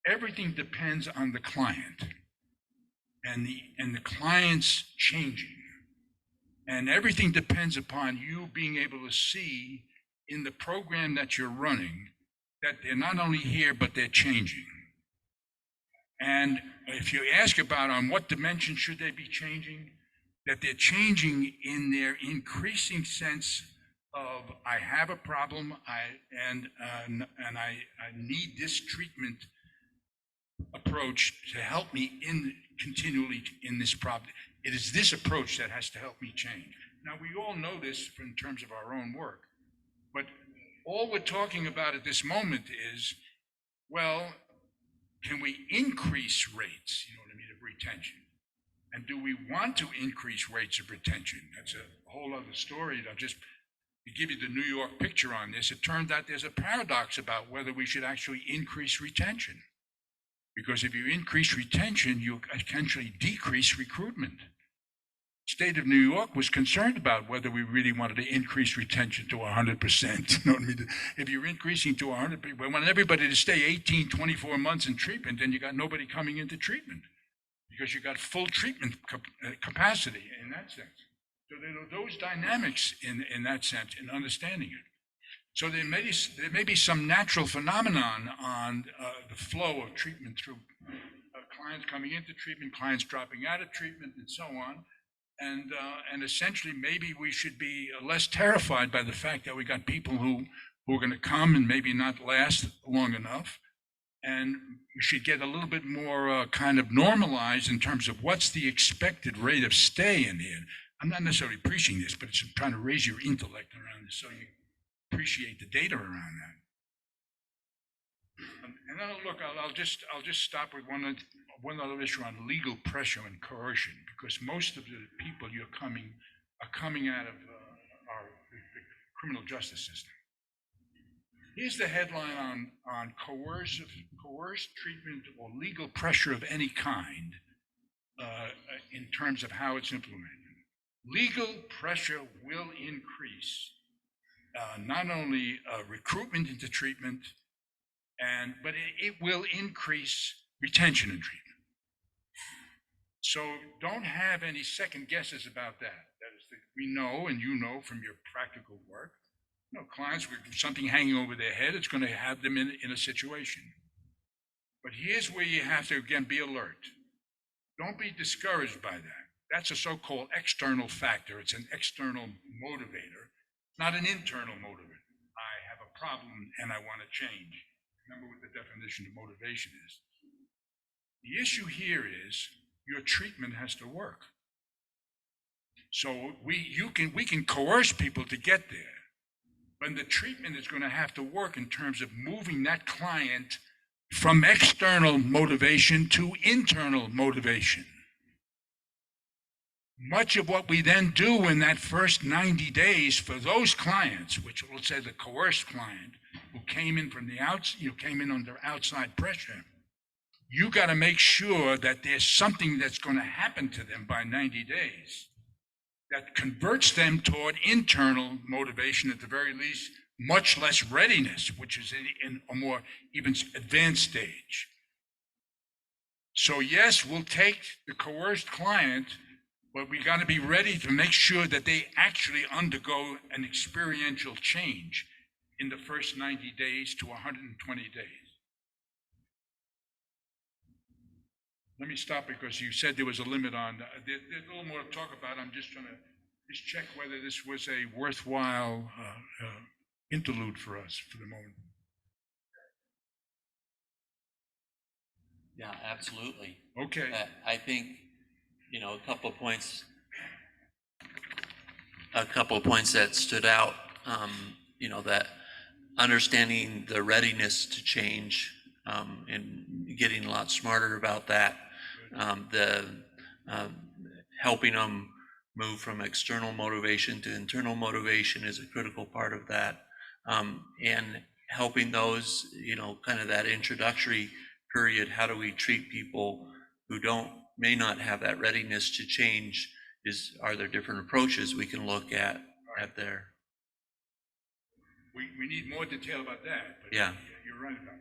everything depends on the client and the client's changing. And everything depends upon you being able to see in the program that you're running that they're not only here, but they're changing. And if you ask about on what dimension should they be changing, that they're changing in their increasing sense of, I have a problem, and I need this treatment approach to help me continually in this problem. It is this approach that has to help me change. Now, we all know this in terms of our own work, but all we're talking about at this moment is, well, can we increase rates, you know what I mean, of retention? And do we want to increase rates of retention? That's a whole other story. I'll just give you the New York picture on this. It turned out there's a paradox about whether we should actually increase retention. Because if you increase retention, you essentially decrease recruitment. State of New York was concerned about whether we really wanted to increase retention to 100%. You know what I mean? If you're increasing to 100%, we want everybody to stay 18, 24 months in treatment, then you got nobody coming into treatment because you got full treatment capacity in that sense. So there are those dynamics in that sense, in understanding it. So there may be some natural phenomenon on the flow of treatment through clients coming into treatment, clients dropping out of treatment, and so on. And essentially, maybe we should be less terrified by the fact that we got people who are going to come and maybe not last long enough. And we should get a little bit more kind of normalized in terms of what's the expected rate of stay in here. I'm not necessarily preaching this, but it's trying to raise your intellect around this so you appreciate the data around that. And then, look, I'll just stop with one other issue on legal pressure and coercion, because most of the people are coming out of the criminal justice system. Here's the headline on coerced treatment or legal pressure of any kind in terms of how it's implemented. Legal pressure will increase not only recruitment into treatment, but it will increase retention in treatment. So don't have any second guesses about that. We know, and you know from your practical work, clients with something hanging over their head, it's going to have them in a situation. But here's where you have to, again, be alert. Don't be discouraged by that. That's a so-called external factor. It's an external motivator, not an internal motivator. I have a problem and I want to change. Remember what the definition of motivation is. The issue here is your treatment has to work. So we can coerce people to get there. But the treatment is going to have to work in terms of moving that client from external motivation to internal motivation. Much of what we then do in that first 90 days for those clients, which we'll say the coerced client who came in from the came in under outside pressure, you got to make sure that there's something that's going to happen to them by 90 days that converts them toward internal motivation, at the very least, much less readiness, which is in a more even advanced stage. So yes, we'll take the coerced client, but we got to be ready to make sure that they actually undergo an experiential change in the first 90 days to 120 days. Let me stop because you said there was a limit on, there's a little more to talk about. I'm just trying to check whether this was a worthwhile interlude for us for the moment. Yeah, absolutely. Okay. I think, a couple of points that stood out, that understanding the readiness to change and getting a lot smarter about that, helping them move from external motivation to internal motivation is a critical part of that, and helping those, kind of that introductory period. How do we treat people who may not have that readiness to change? Are there different approaches we can look at there? We need more detail about that. But Yeah. You're right about it.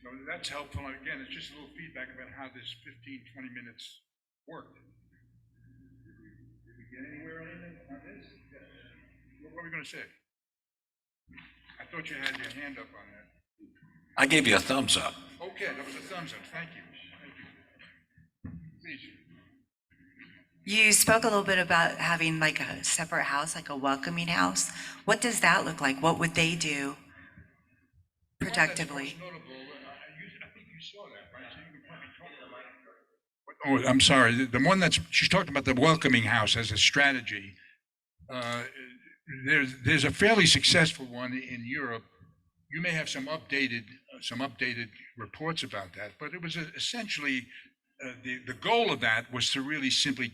So that's helpful. Again, it's just a little feedback about how this 15, 20 minutes worked. Did we get anywhere on this? Yes. What were we going to say? I thought you had your hand up on that. I gave you a thumbs up. Okay, that was a thumbs up. Thank you. Please. You spoke a little bit about having like a separate house, like a welcoming house. What does that look like? What would they do productively? I think you saw that, right? So you can probably talk about it. Oh, I'm sorry. The one she's talking about, the welcoming house as a strategy. There's a fairly successful one in Europe. You may have some updated reports about that, but it was essentially the goal of that was to really simply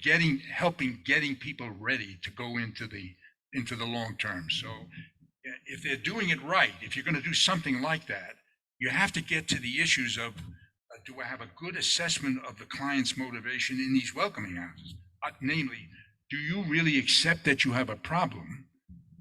helping getting people ready to go into the long term. So if they're doing it right, if you're going to do something like that, you have to get to the issues of do I have a good assessment of the client's motivation in these welcoming houses? Namely, do you really accept that you have a problem?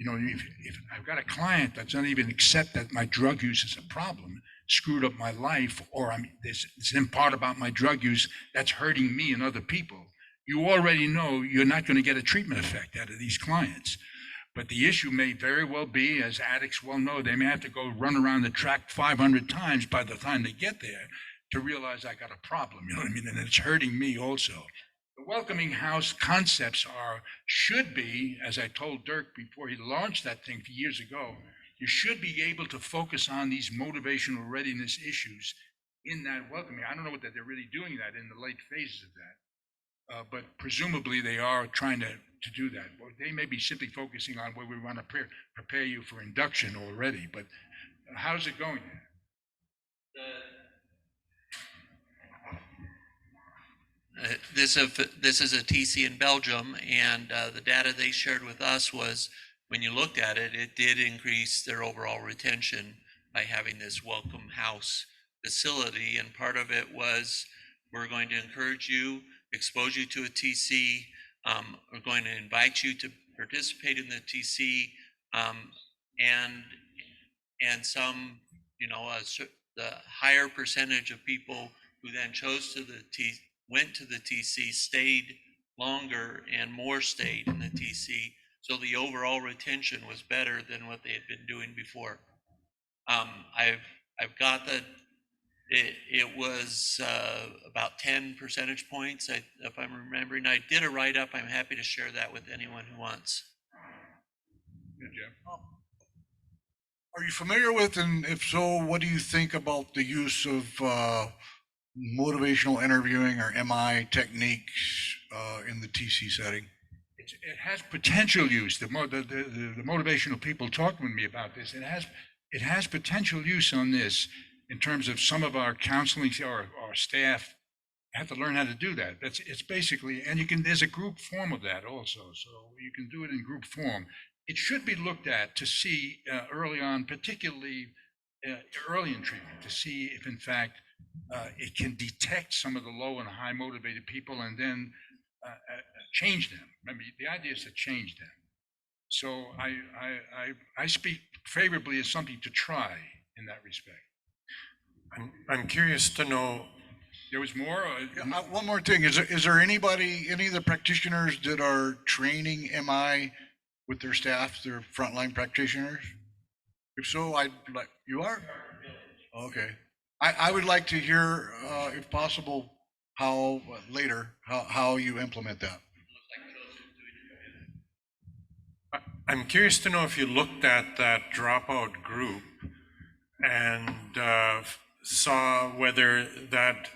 If I've got a client that doesn't even accept that my drug use is a problem, screwed up my life, or there's some part about my drug use that's hurting me and other people, you already know you're not going to get a treatment effect out of these clients. But the issue may very well be, as addicts well know, they may have to go run around the track 500 times by the time they get there to realize I got a problem, and it's hurting me also. The welcoming house concepts should be, as I told Dirk before he launched that thing years ago, you should be able to focus on these motivational readiness issues in that welcoming. I don't know whether they're really doing that in the late phases of that, but presumably they are trying to do that. They may be simply focusing on where we want to prepare you for induction already, but how's it going? This is a TC in Belgium, and the data they shared with us was, when you looked at it, it did increase their overall retention by having this welcome house facility. And part of it was, we're going to encourage you, expose you to a TC. We're going to invite you to participate in the TC, and some, the higher percentage of people who then went to the TC stayed longer, and more stayed in the TC. So the overall retention was better than what they had been doing before. I've got that. It was about 10 percentage points, if I'm remembering. I did a write-up. I'm happy to share that with anyone who wants. Yeah, Jeff. Are you familiar with, and if so, what do you think about the use of motivational interviewing or MI techniques in the TC setting? It has potential use. The motivational people talking with me about this, it has potential use on this in terms of some of our counseling, our staff have to learn how to do that. It's basically, and there's a group form of that also, so you can do it in group form. It should be looked at to see early on, particularly early in treatment, to see if in fact it can detect some of the low and high motivated people and then change them. Remember, the idea is to change them. So I speak favorably as something to try in that respect. I'm curious to know. There was more? One more thing. Is there any of the practitioners that are training MI with their staff, their frontline practitioners? If so, you are? Okay. I would like to hear, if possible, how you implement that. I'm curious to know if you looked at that dropout group and saw whether that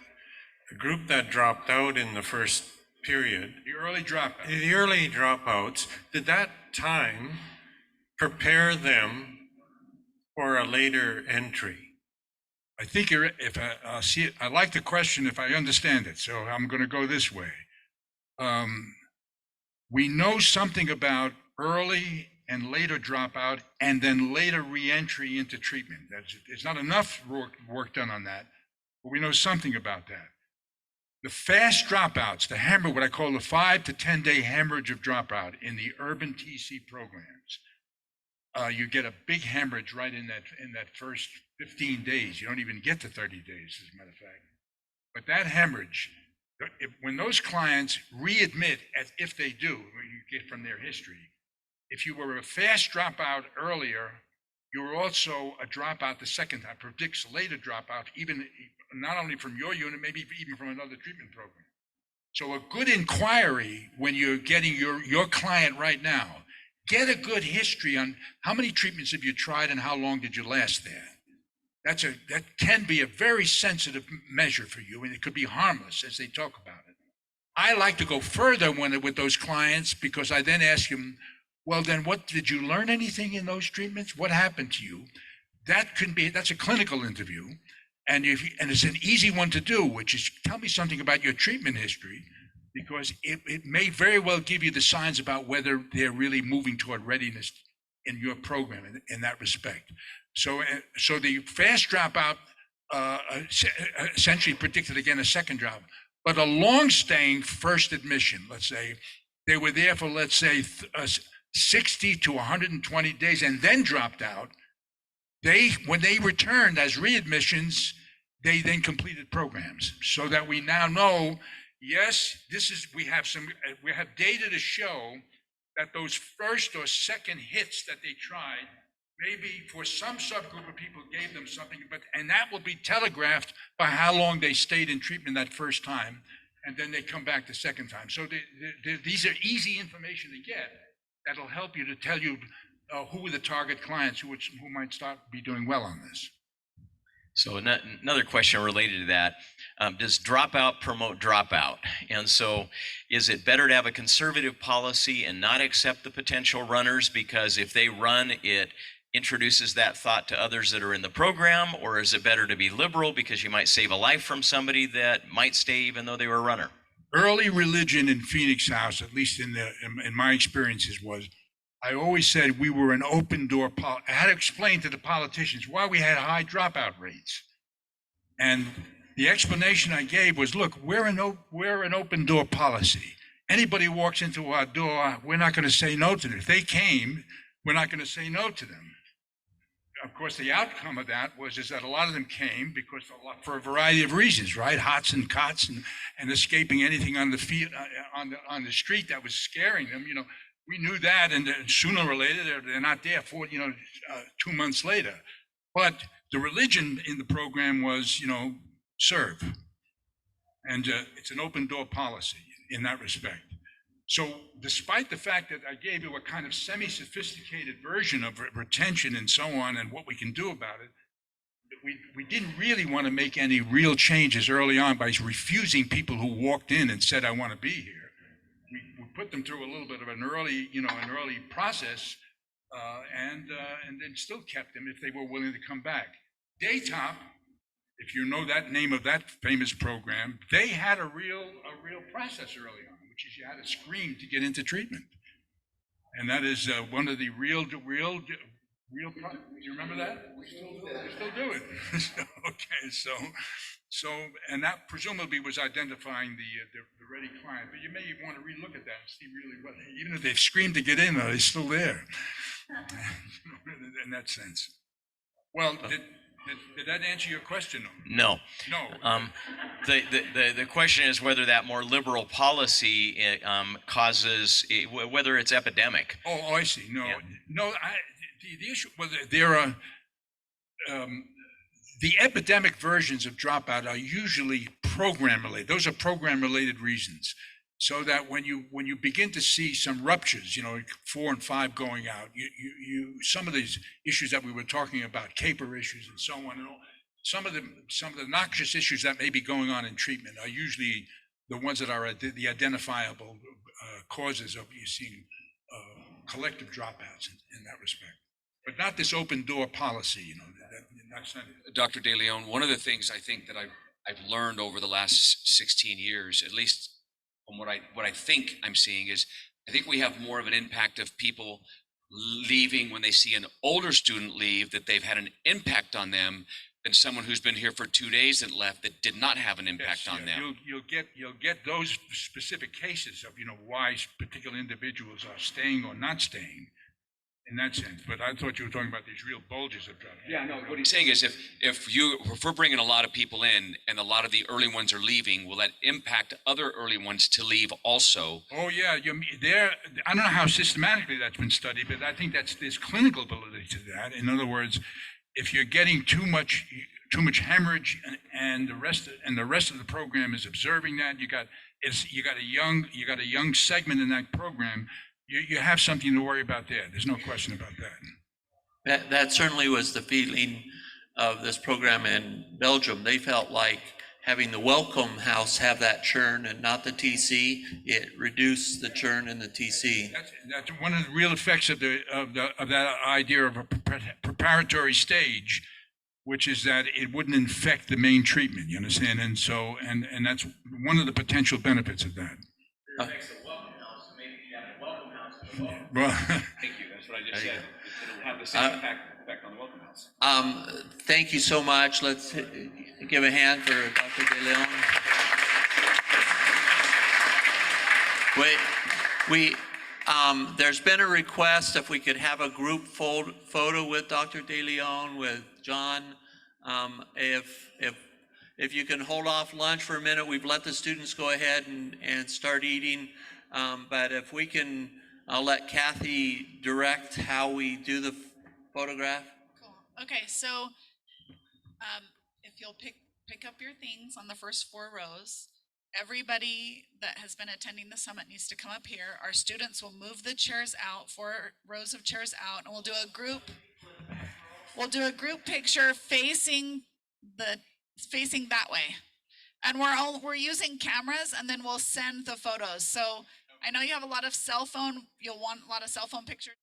group that dropped out in the first period, the early dropouts, did that time prepare them for a later entry? I think if I see it, I like the question if I understand it, so I'm going to go this way. We know something about early and later dropout and then later reentry into treatment. There's not enough work done on that, but we know something about that. The fast dropouts, what I call the 5 to 10 day hemorrhage of dropout in the urban TC programs, you get a big hemorrhage right in that first 15 days. You don't even get to 30 days, as a matter of fact. But that hemorrhage, when those clients readmit, as if they do, you get from their history, if you were a fast dropout earlier, you were also a dropout the second time, predicts later dropout, even not only from your unit, maybe even from another treatment program. So a good inquiry when you're getting your client right now, get a good history on how many treatments have you tried and how long did you last there. That can be a very sensitive measure for you, and it could be harmless as they talk about it. I like to go further with those clients because I then ask them, well, then what did you learn anything in those treatments? What happened to you? That's a clinical interview. And it's an easy one to do, which is tell me something about your treatment history, because it may very well give you the signs about whether they're really moving toward readiness in your program in that respect. So the fast dropout essentially predicted again a second drop, but a long-staying first admission, let's say, they were there for, let's say, 60 to 120 days and then dropped out. When they returned as readmissions, they then completed programs, so that we now know, yes, we have data to show that those first or second hits that they tried, maybe for some subgroup of people gave them something, and that will be telegraphed by how long they stayed in treatment that first time, and then they come back the second time. So these are easy information to get that'll help you to tell you who are the target clients who might be doing well on this. So another question related to that, does dropout promote dropout? And so is it better to have a conservative policy and not accept the potential runners? Because if they run, it introduces that thought to others that are in the program? Or is it better to be liberal because you might save a life from somebody that might stay even though they were a runner? Early religion in Phoenix House, at least in my experiences, was I always said we were an open door. I had to explain to the politicians why we had high dropout rates. And the explanation I gave was, look, we're an open door policy. Anybody walks into our door, we're not going to say no to them. If they came, we're not going to say no to them. Of course, the outcome of that was that a lot of them came because for a variety of reasons, right? Hots and cots and escaping anything on the field, on the street that was scaring them. We knew that, and sooner or later they're not there 2 months later. But the religion in the program was, serve, and it's an open door policy in that respect. So despite the fact that I gave you a kind of semi-sophisticated version of retention and so on and what we can do about it, we didn't really want to make any real changes early on by refusing people who walked in and said, I want to be here. We put them through a little bit of an early process and then still kept them if they were willing to come back. Daytop, if you know that name of that famous program, they had a real process early on, which is you had to screen to get into treatment. And that is one of the real, do you remember that? We still do it. Okay, so, and that presumably was identifying the ready client, but you may want to relook at that and see really what, even if they've screamed to get in, they're still there. In that sense. Well, did that answer your question? No. No. The question is whether that more liberal policy causes, whether it's epidemic. Oh, I see. No, no. The issue, well, there are the epidemic versions of dropout are usually program related. Those are program related reasons. So that when you begin to see some ruptures, 4 and 5 going out, you some of these issues that we were talking about, caper issues and so on, and all, some of the noxious issues that may be going on in treatment are usually the ones that are the identifiable causes of you seeing collective dropouts in that respect, but not this open door policy. That's not it. Dr. De Leon, one of the things I think that I've learned over the last 16 years, at least from what I think I'm seeing, is I think we have more of an impact of people leaving when they see an older student leave, that they've had an impact on them, than someone who's been here for 2 days and left that did not have an impact on them. You'll get those specific cases of why particular individuals are staying or not staying in that sense. But I thought you were talking about these real bulges of drugs. Yeah, no, what he's saying is if we're bringing a lot of people in and a lot of the early ones are leaving, will that impact other early ones to leave also? Oh yeah, I don't know how systematically that's been studied, but I think there's clinical validity to that. In other words, if you're getting too much hemorrhage and the rest of the program is observing that, you got a young segment in that program, you have something to worry about there. There's no question about that. That certainly was the feeling of this program in Belgium. They felt like having the Welcome House have that churn and not the TC, it reduced the churn in the TC. That's one of the real effects of that idea of a preparatory stage, which is that it wouldn't infect the main treatment. You understand? And so and that's one of the potential benefits of that. Well, Thank you. That's what I just said. It'll have the same effect on the Welcome House. Thank you so much. Let's give a hand for Dr. De Leon. There's been a request if we could have a group photo with Dr. De Leon, with John. If you can hold off lunch for a minute, we've let the students go ahead and start eating. But if we can, I'll let Kathy direct how we do the photograph. Cool. Okay, so if you'll pick up your things on the first 4 rows, everybody that has been attending the summit needs to come up here. Our students will move the chairs out, 4 rows of chairs out, and we'll do a group picture facing that way. And we're using cameras, and then we'll send the photos. So I know you have a lot of you'll want a lot of cell phone pictures.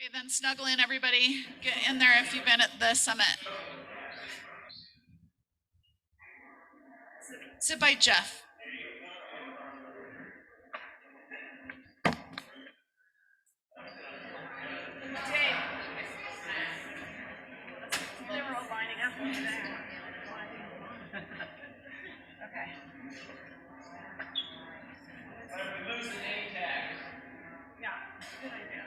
Okay, then snuggle in, everybody. Get in there if you've been at the summit. Sit by Jeff. They were all lining up over there. Okay. Lose the name tag. Yeah, good idea.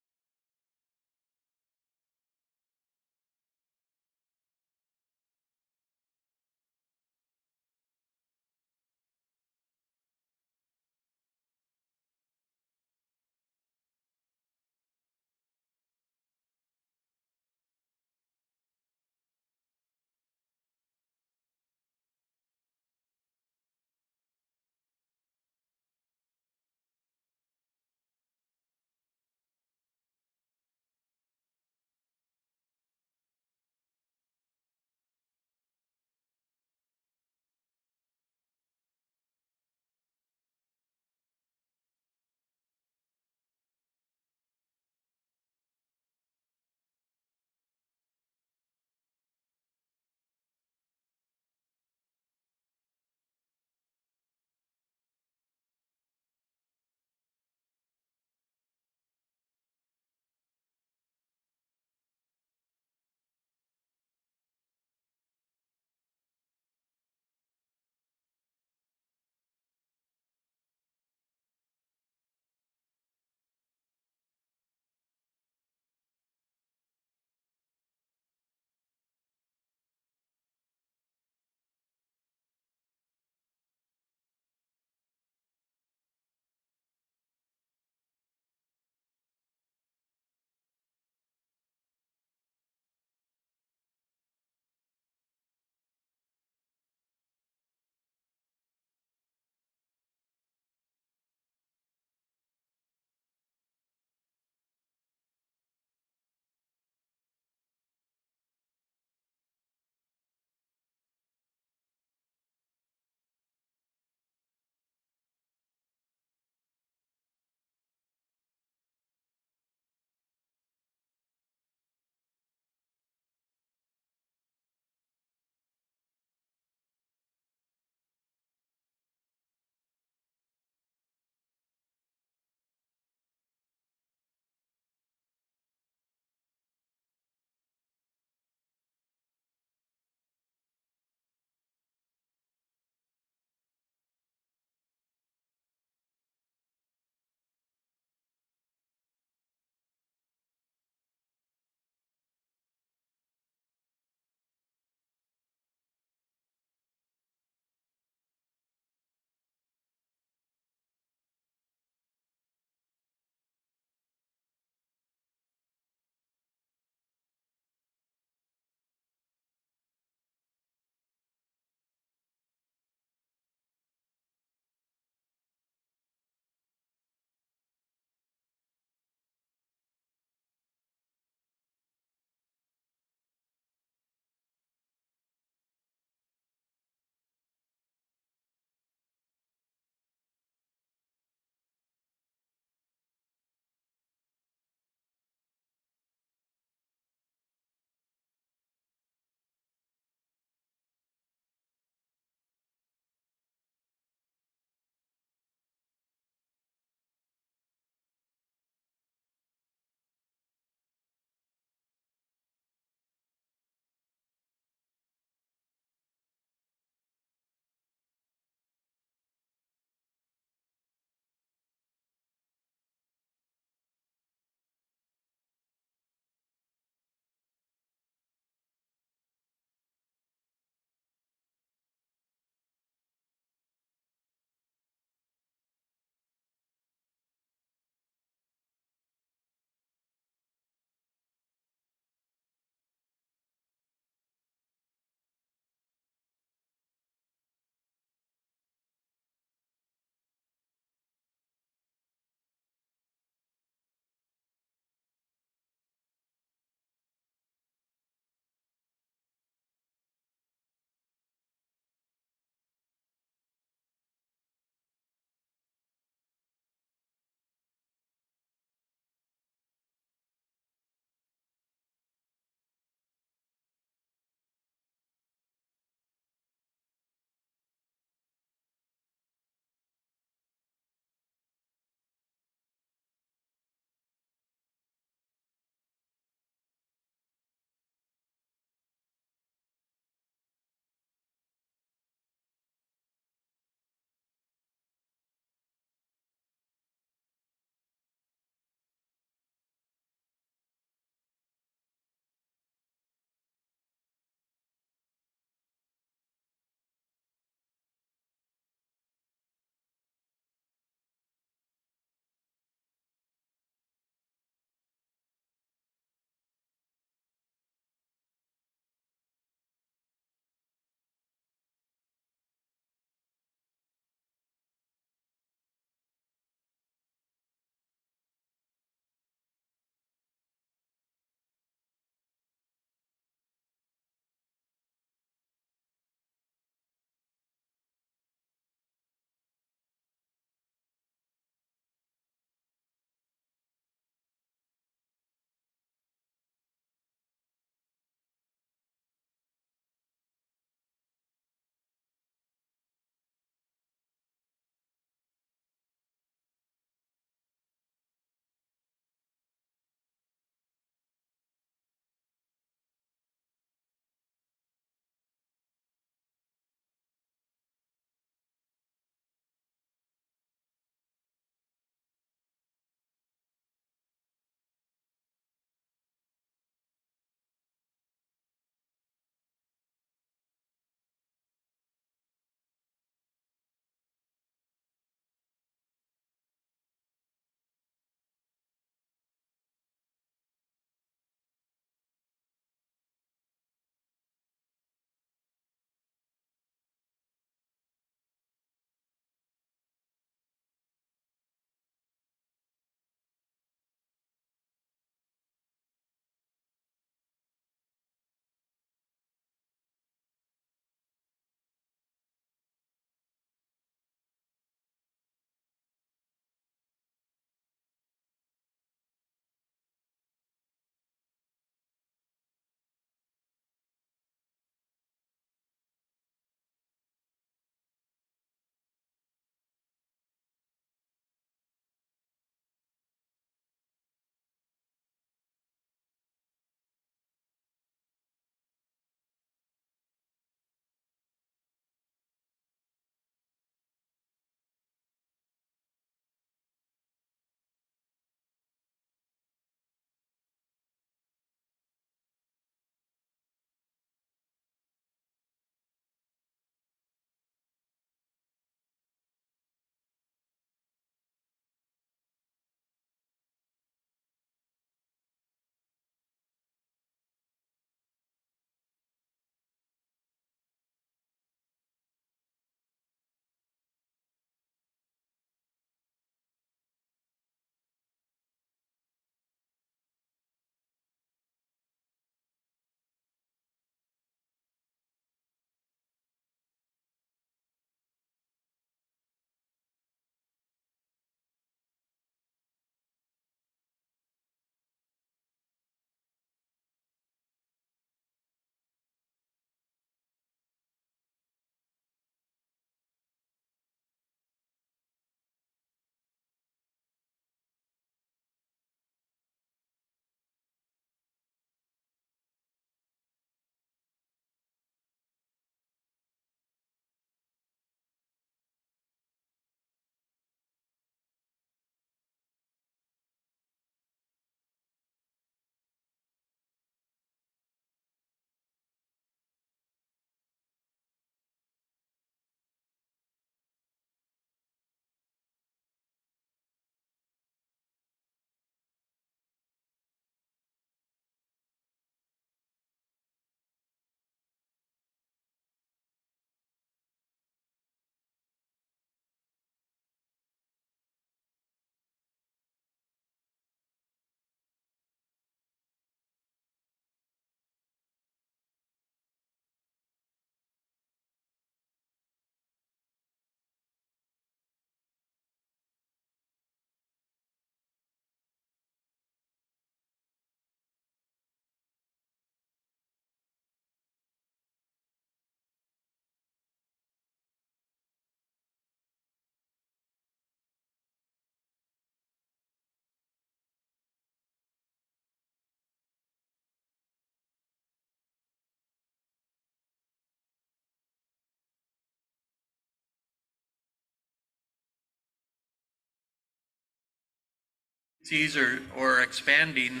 TCs or expanding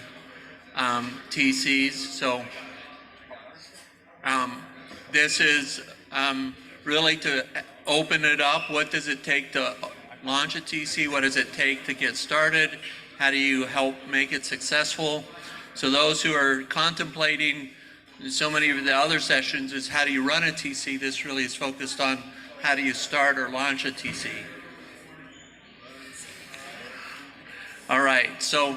TCs. So this is really to open it up. What does it take to launch a TC? What does it take to get started? How do you help make it successful? So those who are contemplating so many of the other sessions is how do you run a TC? This really is focused on how do you start or launch a TC. All right, so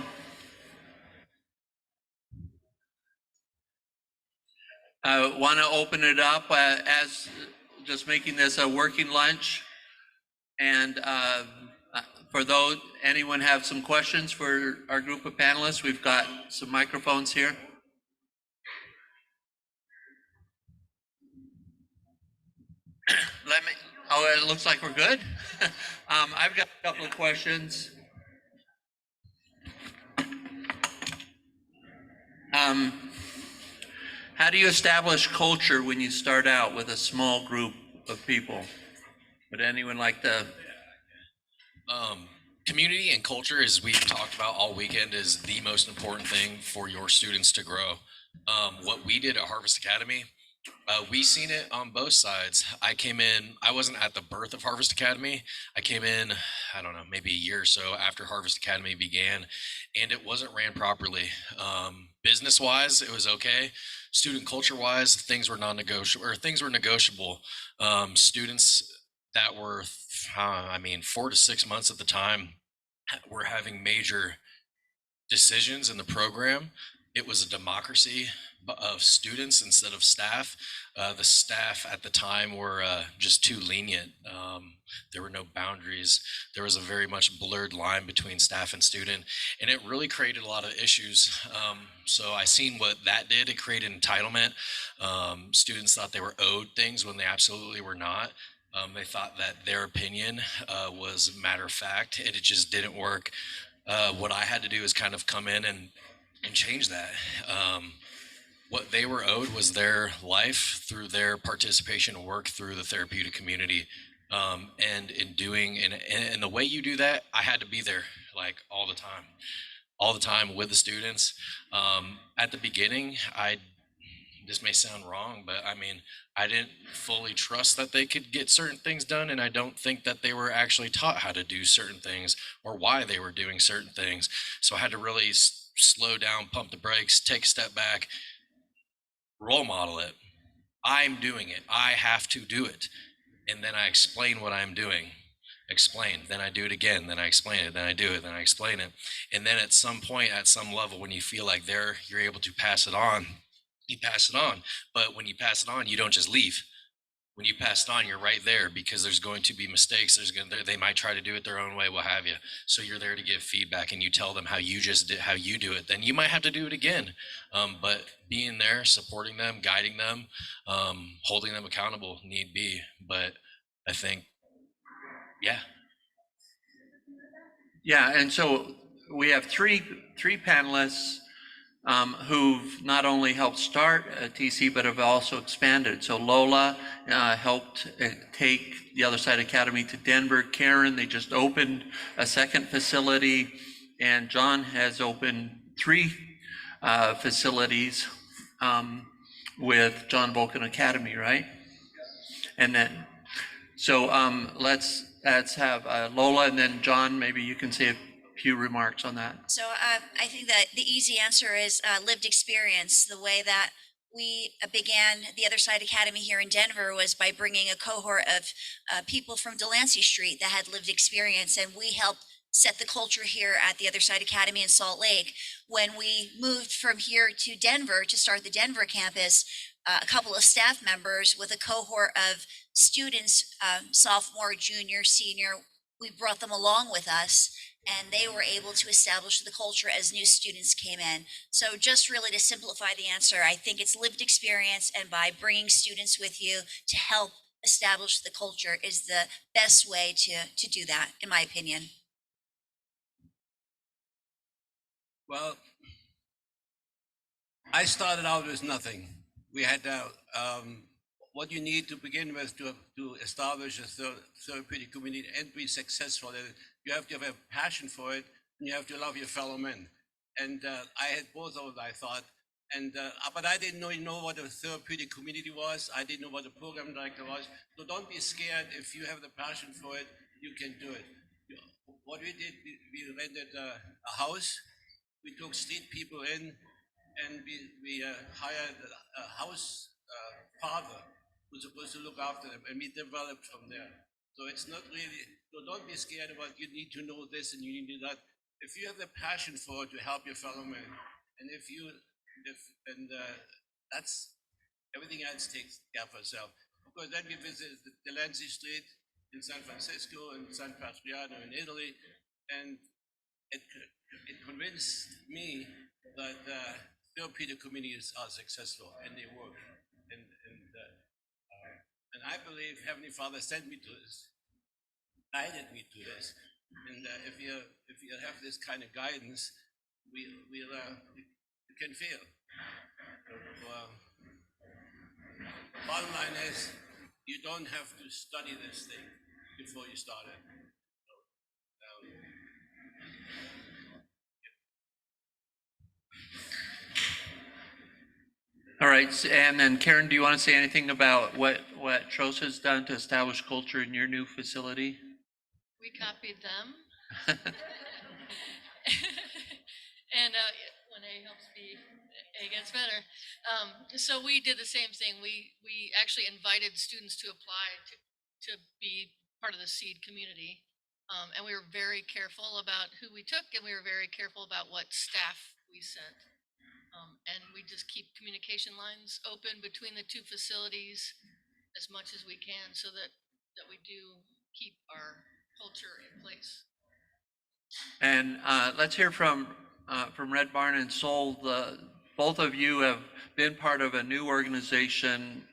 I want to open it up as just making this a working lunch. And for those, anyone have some questions for our group of panelists? We've got some microphones here. It looks like we're good. I've got a couple of questions. How do you establish culture when you start out with a small group of people? Would anyone like to? Community and culture, as we've talked about all weekend, is the most important thing for your students to grow. What we did at Harvest Academy, we seen it on both sides. I came in, I wasn't at the birth of Harvest Academy. I came in, I don't know, maybe a year or so after Harvest Academy began, and it wasn't ran properly. Business-wise, it was okay. Student culture-wise, things were non-negotiable, or things were negotiable. Students that were, 4 to 6 months at the time, were having major decisions in the program. It was a democracy of students instead of staff. The staff at the time were just too lenient. There were no boundaries. There was a very much blurred line between staff and student, and it really created a lot of issues. So I seen what that did. It created entitlement. Students thought they were owed things when they absolutely were not. They thought that their opinion was matter of fact, and it just didn't work. What I had to do is kind of come in and change that. What they were owed was their life through their participation and work through the therapeutic community. And in doing, and the way you do that, I had to be there like all the time with the students. At the beginning, this may sound wrong, but I didn't fully trust that they could get certain things done, and I don't think that they were actually taught how to do certain things or why they were doing certain things. So I had to really slow down, pump the brakes, take a step back, role model it. I'm doing it. I have to do it. And then I explain what I'm doing. Explain. Then I do it again. Then I explain it. Then I do it. Then I explain it. And then at some point, at some level, when you feel like you're able to pass it on, you pass it on. But when you pass it on, you don't just leave. When you pass it on, you're right there because there's going to be mistakes. They might try to do it their own way, what have you. So you're there to give feedback, and you tell them how you do it. Then you might have to do it again. But being there, supporting them, guiding them, holding them accountable, need be. But I think, yeah. Yeah, and so we have three panelists who've not only helped start TC, but have also expanded. So Lola helped take the Other Side Academy to Denver. Karen, they just opened a second facility, and John has opened 3 facilities with John Vulcan Academy, right? And then, so let's have Lola, and then John, maybe you can say a few remarks on that. So I think that the easy answer is lived experience. The way that we began the Other Side Academy here in Denver was by bringing a cohort of people from Delancey Street that had lived experience, and we helped set the culture here at the Other Side Academy in Salt Lake. When we moved from here to Denver to start the Denver campus, a couple of staff members with a cohort of students, sophomore, junior, senior, we brought them along with us, and they were able to establish the culture as new students came in. So just really to simplify the answer, I think it's lived experience, and by bringing students with you to help establish the culture is the best way to do that, in my opinion. Well, I started out with nothing. We had what you need to begin with to establish a therapeutic community and be successful. You have to have a passion for it, and you have to love your fellow men. And I had both of them, I thought. And but I didn't know what a therapeutic community was. I didn't know what a program director was. So don't be scared. If you have the passion for it, you can do it. What we did, we rented a house. We took street people in, and we hired a house father who's supposed to look after them, and we developed from there. So it's not really. So don't be scared about you need to know this and you need to do that. If you have the passion for it to help your fellow man, and that's everything else takes care of itself. Because then we visited the Delancey Street in San Francisco and San Patriano in Italy, and it convinced me that therapeutic communities are successful and they work. And I believe Heavenly Father sent me to this, guided me to this. And if you have this kind of guidance, you can fail. Bottom line is, you don't have to study this thing before you start it. All right, and then Karen, do you want to say anything about what TROSA has done to establish culture in your new facility? We copied them. And when A helps B, A gets better. So we did the same thing. We actually invited students to apply to be part of the SEED community. And we were very careful about who we took, and we were very careful about what staff we sent. And we just keep communication lines open between the two facilities as much as we can so that we do keep our culture in place. And let's hear from Red Barn and Soul. Both of you have been part of a new organization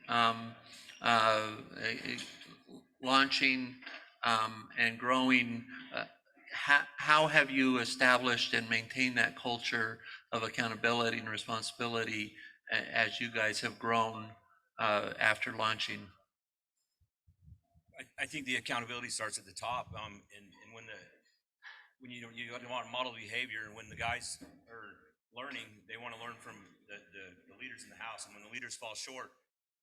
launching and growing. How have you established and maintained that culture of accountability and responsibility as you guys have grown after launching? I think the accountability starts at the top, and when you want to model behavior, and when the guys are learning, they want to learn from the leaders in the house, and when the leaders fall short,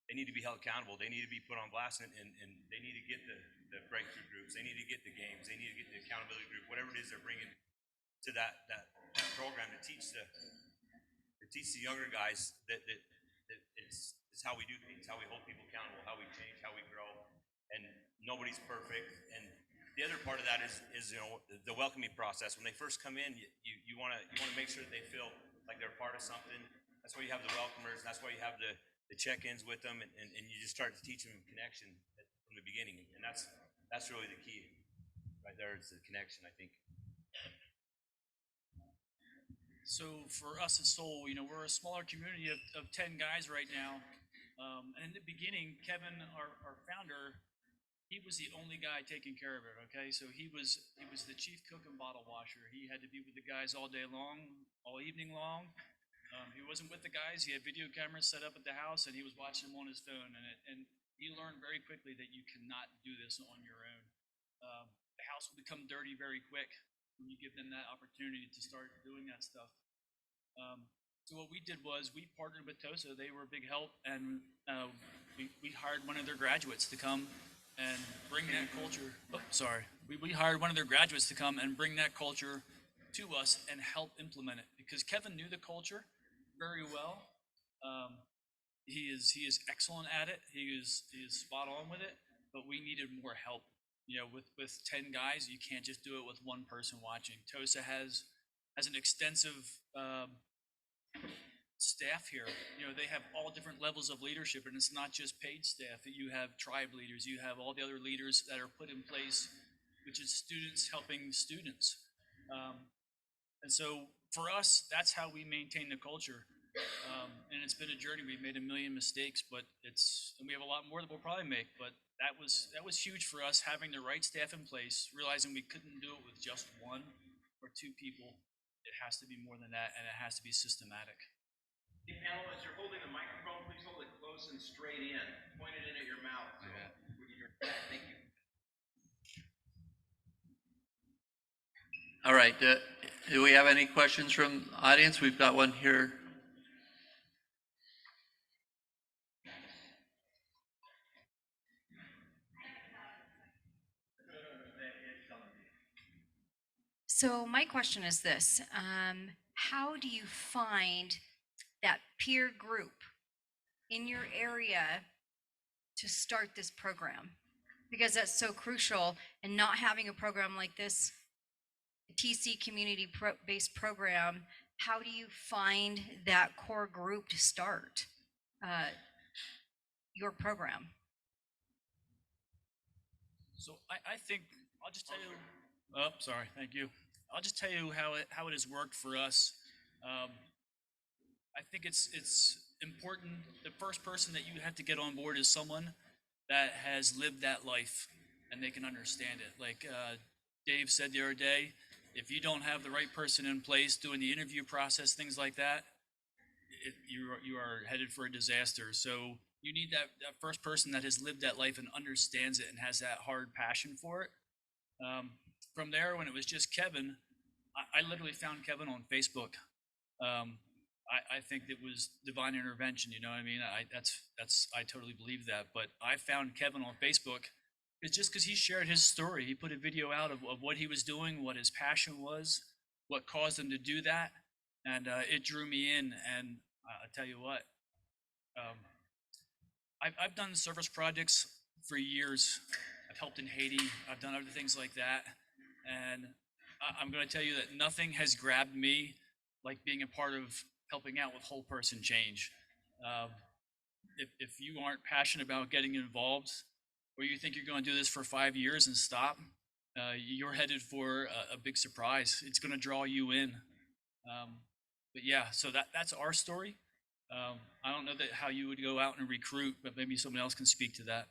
they need to be held accountable. They need to be put on blast, and they need to get the breakthrough groups. They need to get the games. They need to get the accountability group. Whatever it is they're bringing to that program to teach the younger guys that it's how we do things, how we hold people accountable, how we change, how we grow, and nobody's perfect. And the other part of that is the welcoming process. When they first come in, you want to make sure that they feel like they're part of something. That's why you have the welcomers. That's why you have the check-ins with them, and you just start to teach them connection from the beginning. And that's really the key right there. It's the connection, I think. So for us at Soul, we're a smaller community of 10 guys right now. And in the beginning, Kevin, our founder, he was the only guy taking care of it. Okay, so he was the chief cook and bottle washer. He had to be with the guys all day long, all evening long. He wasn't with the guys. He had video cameras set up at the house, and he was watching them on his phone. And he learned very quickly that you cannot do this on your own. The house will become dirty very quick when you give them that opportunity to start doing that stuff. So what we did was we partnered with TOSA. They were a big help, and we hired one of their graduates to come and bring that culture. Oh, sorry. We hired one of their graduates to come and bring that culture to us and help implement it, because Kevin knew the culture very well. He is excellent at it. He is spot on with it, but we needed more help. With 10 guys, you can't just do it with one person watching. TOSA has an extensive staff here. They have all different levels of leadership, and it's not just paid staff. That you have tribe leaders, you have all the other leaders that are put in place, which is students helping students. And so for us, that's how we maintain the culture. And it's been a journey. We've made a million mistakes, and we have a lot more that we'll probably make. But that was huge for us, having the right staff in place, realizing we couldn't do it with just one or two people. It has to be more than that, and it has to be systematic. Hey, panel, as you're holding the microphone, please hold it close and straight in. Point it in at your mouth. Thank you. All right. Do we have any questions from the audience? We've got one here. So my question is this, how do you find that peer group in your area to start this program? Because that's so crucial, and not having a program like this, TC community-based program, how do you find that core group to start your program? So I think, I'll just tell you, oh, sorry, thank you. I'll just tell you how it has worked for us. I think it's important. The first person that you have to get on board is someone that has lived that life and they can understand it. Like Dave said the other day, if you don't have the right person in place doing the interview process, things like that, you are headed for a disaster. So you need that first person that has lived that life and understands it and has that hard passion for it. From there, when it was just Kevin, I literally found Kevin on Facebook. I think it was divine intervention. You know what I mean? I totally believe that. But I found Kevin on Facebook. It's just because he shared his story. He put a video out of what he was doing, what his passion was, what caused him to do that, and it drew me in. And I tell you what, I've done service projects for years. I've helped in Haiti. I've done other things like that. And I'm going to tell you that nothing has grabbed me like being a part of helping out with whole person change. If you aren't passionate about getting involved, or you think you're going to do this for 5 years and stop, you're headed for a big surprise. It's going to draw you in. But yeah, so that's our story. I don't know how you would go out and recruit, but maybe someone else can speak to that.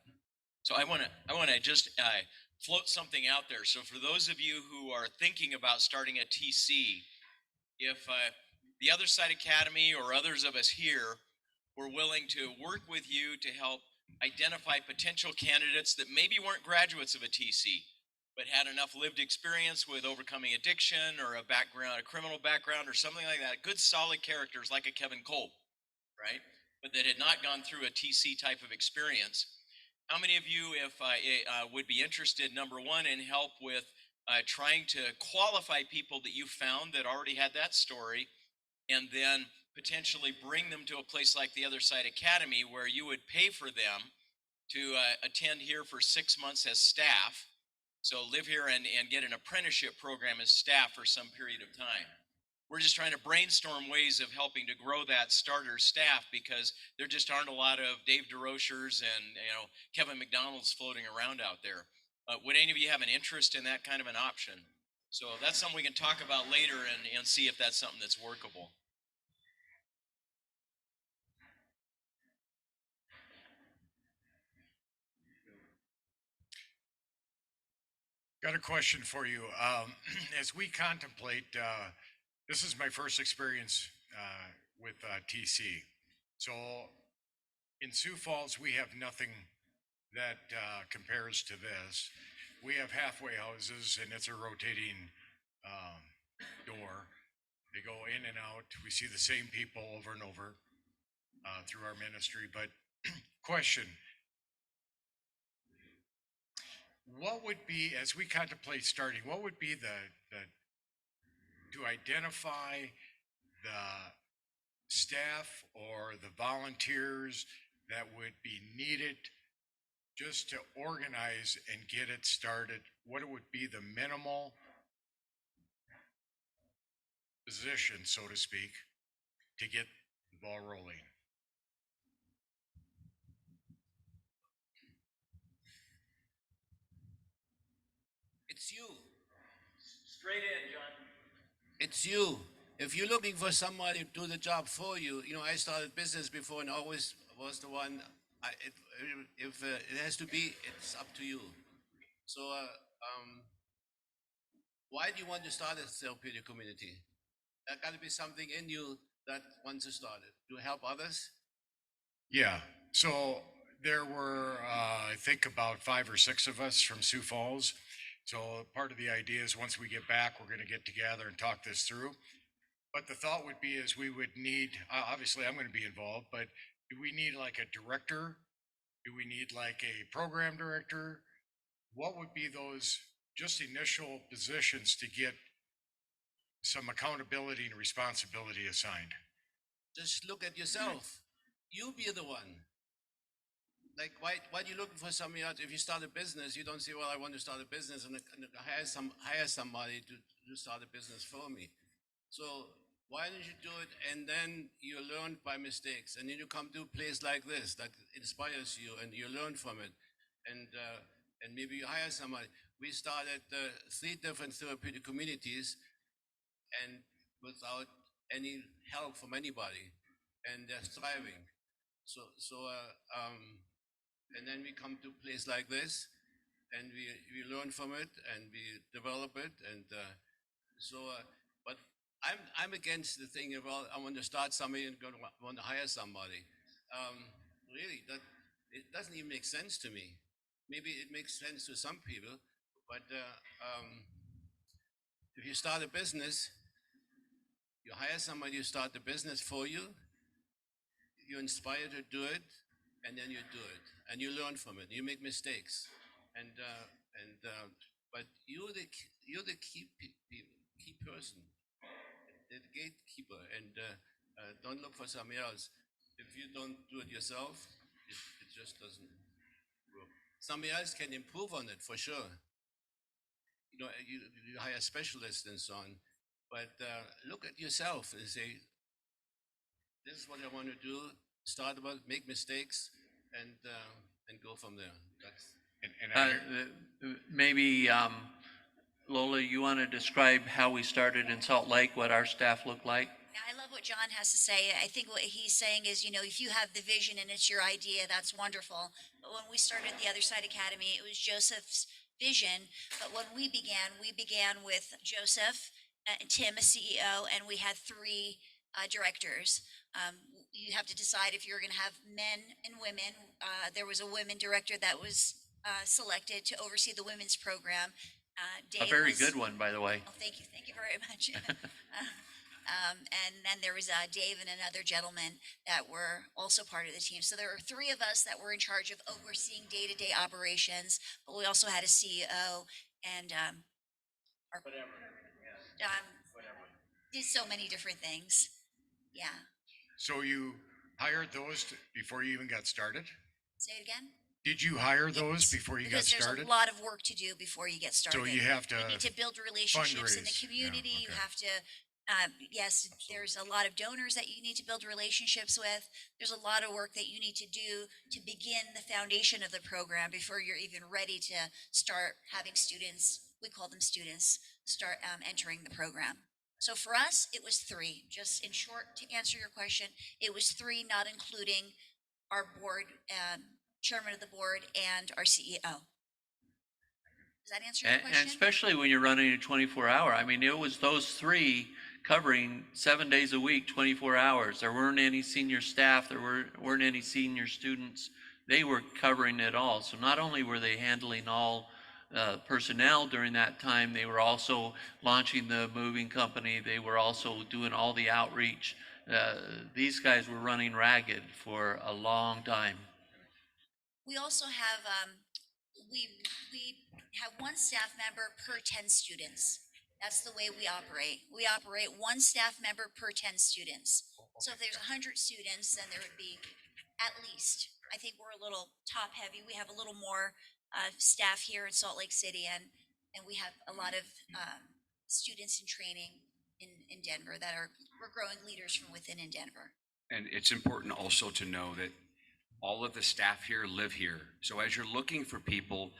So I want to just float something out there. So for those of you who are thinking about starting a TC, if the Other Side Academy or others of us here were willing to work with you to help identify potential candidates that maybe weren't graduates of a TC, but had enough lived experience with overcoming addiction or a criminal background or something like that, good solid characters like a Kevin Kolb, right? But that had not gone through a TC type of experience. How many of you, if would be interested, number one, in help with trying to qualify people that you found that already had that story, and then potentially bring them to a place like the Other Side Academy where you would pay for them to attend here for 6 months as staff. So live here and get an apprenticeship program as staff for some period of time. We're just trying to brainstorm ways of helping to grow that starter staff because there just aren't a lot of Dave DeRochers and Kevin McDonald's floating around out there. Would any of you have an interest in that kind of an option? So that's something we can talk about later and see if that's something that's workable. Got a question for you. As we contemplate, this is my first experience with TC. So in Sioux Falls, we have nothing that compares to this. We have halfway houses, and it's a rotating door. They go in and out. We see the same people over and over through our ministry. But question, what would be, as we contemplate starting, what would be to identify the staff or the volunteers that would be needed just to organize and get it started? What would be the minimal position, so to speak, to get the ball rolling? It's you. Straight in, John. It's you. If you're looking for somebody to do the job for you, I started business before and always was the one. If it has to be, it's up to you. So, why do you want to start a therapeutic community? There got to be something in you that wants to start it. To help others? Yeah. So there were, I think, about 5 or 6 of us from Sioux Falls. So part of the idea is once we get back, we're going to get together and talk this through. But the thought would be is we would need, obviously I'm going to be involved, but do we need like a director? Do we need like a program director? What would be those just initial positions to get some accountability and responsibility assigned? Just look at yourself. You be the one. Like, why are you looking for somebody else? If you start a business, you don't say, well, I want to start a business and hire somebody to start a business for me. So why don't you do it? And then you learn by mistakes. And then you come to a place like this that inspires you and you learn from it. And maybe you hire somebody. We started 3 different therapeutic communities and without any help from anybody. And they're thriving. And then we come to a place like this, and we learn from it, and we develop it, and but I'm against the thing about I want to start somebody and want to hire somebody. Really, that it doesn't even make sense to me. Maybe it makes sense to some people, but if you start a business, you hire somebody to start the business for you. You're inspired to do it, and then you do it, and you learn from it. You make mistakes, but you're the key person, the gatekeeper, and don't look for somebody else. If you don't do it yourself, it just doesn't work. Somebody else can improve on it for sure. You know, you hire specialists and so on, but look at yourself and say, this is what I want to do. Start about, make mistakes, and go from there. Maybe, Lola, you want to describe how we started in Salt Lake, what our staff looked like? I love what John has to say. I think what he's saying is, if you have the vision and it's your idea, that's wonderful. But when we started the Other Side Academy, it was Joseph's vision. But when we began with Joseph, Tim, a CEO, and we had 3 directors. You have to decide if you're going to have men and women. There was a women director that was selected to oversee the women's program. A very good one, by the way. Oh, thank you very much. And then there was Dave and another gentleman that were also part of the team. So there were 3 of us that were in charge of overseeing day-to-day operations, but we also had a CEO and did so many different things. Yeah. So you hired those before you even got started? Say it again? Did you hire those before you got Because there's started? a lot of work to do before you get started. So you have to You need to build relationships in the fundraise. community. Yeah, You okay. have to, yes, there's a lot of donors that you need to build relationships with. There's a lot of work that you need to do to begin the foundation of the program before you're even ready to start having students, we call them students, start entering the program. So for us, it was 3. Just in short, to answer your question, it was 3, not including our board, chairman of the board, and our CEO. Does that answer your And question? especially when you're running a 24-hour. I mean, it was those 3 covering 7 days a week, 24 hours. There weren't any senior staff. There weren't any senior students. They were covering it all. So not only were they handling all personnel during that time, they were also launching the moving company. They were also doing all the outreach. These guys were running ragged for a long time. We also have, we have 1 staff member per 10 students. That's the way we operate. We operate 1 staff member per 10 students. So if there's 100 students, then there would be at least, I think we're a little top heavy. We have a little more staff here in Salt Lake City, and we have a lot of students in training in Denver that we're growing leaders from within in Denver. And it's important also to know that all of the staff here live here. So as you're looking for people,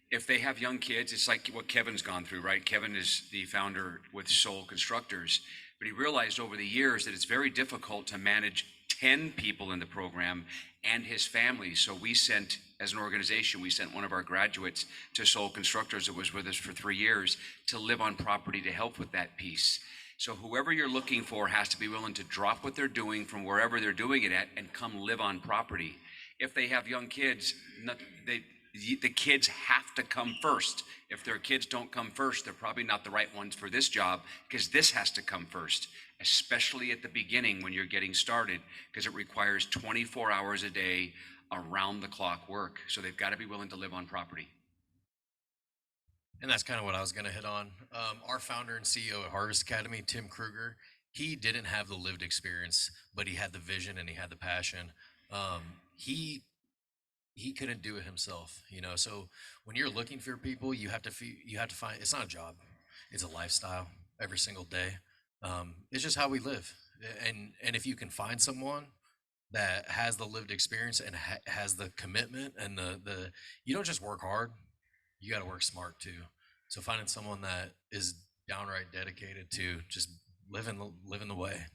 if they have young kids, it's like what Kevin's gone through, right? Kevin is the founder with Soul Constructors, but he realized over the years that it's very difficult to manage 10 people in the program and his family. So we sent, as an organization, we sent one of our graduates to Soul Constructors that was with us for 3 years to live on property to help with that piece. So whoever you're looking for has to be willing to drop what they're doing from wherever they're doing it at and come live on property. If they have young kids, The kids have to come first. If their kids don't come first, they're probably not the right ones for this job, because this has to come first, especially at the beginning when you're getting started, because it requires 24 hours a day, around the clock work. So they've got to be willing to live on property. And that's kind of what I was going to hit on. Our founder and CEO at Harvest Academy, Tim Kruger, he didn't have the lived experience, but he had the vision and he had the passion. He couldn't do it himself, you know. So when you're looking for people, you have to find. It's not a job; it's a lifestyle. Every single day, it's just how we live. And if you can find someone that has the lived experience and has the commitment and the you don't just work hard, you got to work smart too. So finding someone that is downright dedicated to just living the way.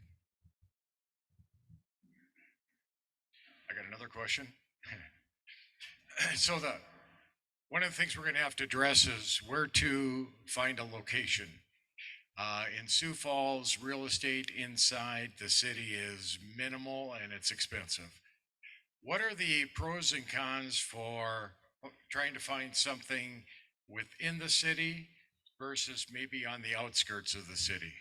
I got another question. So one of the things we're going to have to address is where to find a location. In Sioux Falls, real estate inside the city is minimal and it's expensive. What are the pros and cons for trying to find something within the city versus maybe on the outskirts of the city?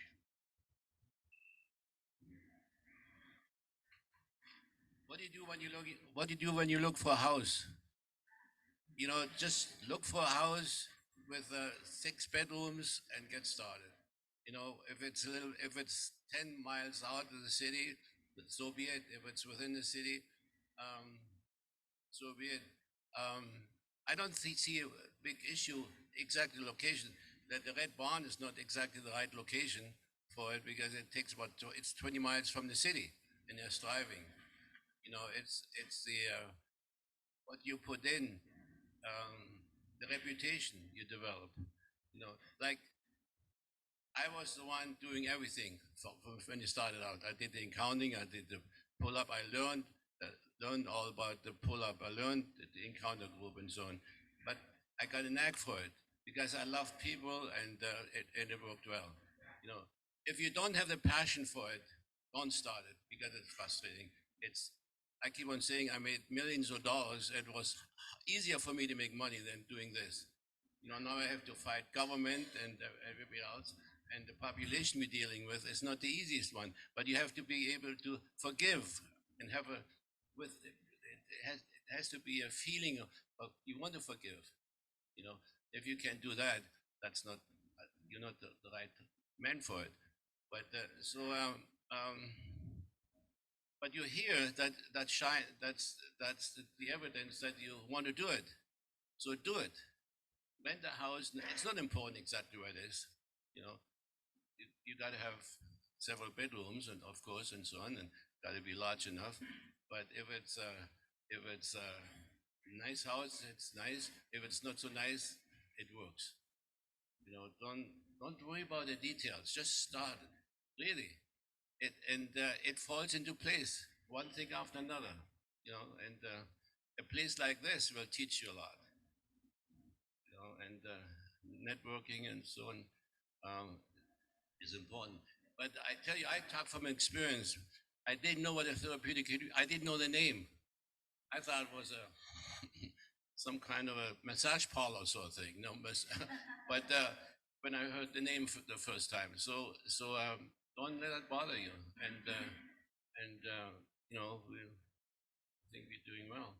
What do you do when you look for a house? You know, just look for a house with 6 bedrooms and get started. You know, if it's 10 miles out of the city, so be it. If it's within the city, so be it. I don't see a big issue exactly location. That the Red Barn is not exactly the right location for it, because it takes it's 20 miles from the city, and they're striving. You know, it's the what you put in, the reputation you develop. You know, like I was the one doing everything from when you started out. I did the accounting, I did the pull-up. I learned all about the pull-up. I learned the encounter group and so on. But I got a knack for it because I love people, and it worked well. You know, if you don't have the passion for it, don't start it, because it's frustrating. I keep on saying I made millions of dollars. It was easier for me to make money than doing this. You know, now I have to fight government and everybody else, and the population we're dealing with is not the easiest one. But you have to be able to forgive and have it has to be a feeling of you want to forgive. You know, if you can't do that, that's not you're not the right man for it. But but you hear that shine. That's the evidence that you want to do it. So do it. Rent a house. It's not important exactly where it is. You know, you got to have several bedrooms, and of course, and so on, and got to be large enough. But if it's a nice house, it's nice. If it's not so nice, it works. You know, don't worry about the details. Just start. Really, it falls into place, one thing after another. You know, and a place like this will teach you a lot. You know, and networking and so on is important. But I tell you, I talk from experience. I didn't know what a therapeutic. I didn't know the name. I thought it was some kind of a massage parlor sort of thing. No, but when I heard the name for the first time, so don't let it bother you, and you know, I think we're doing well.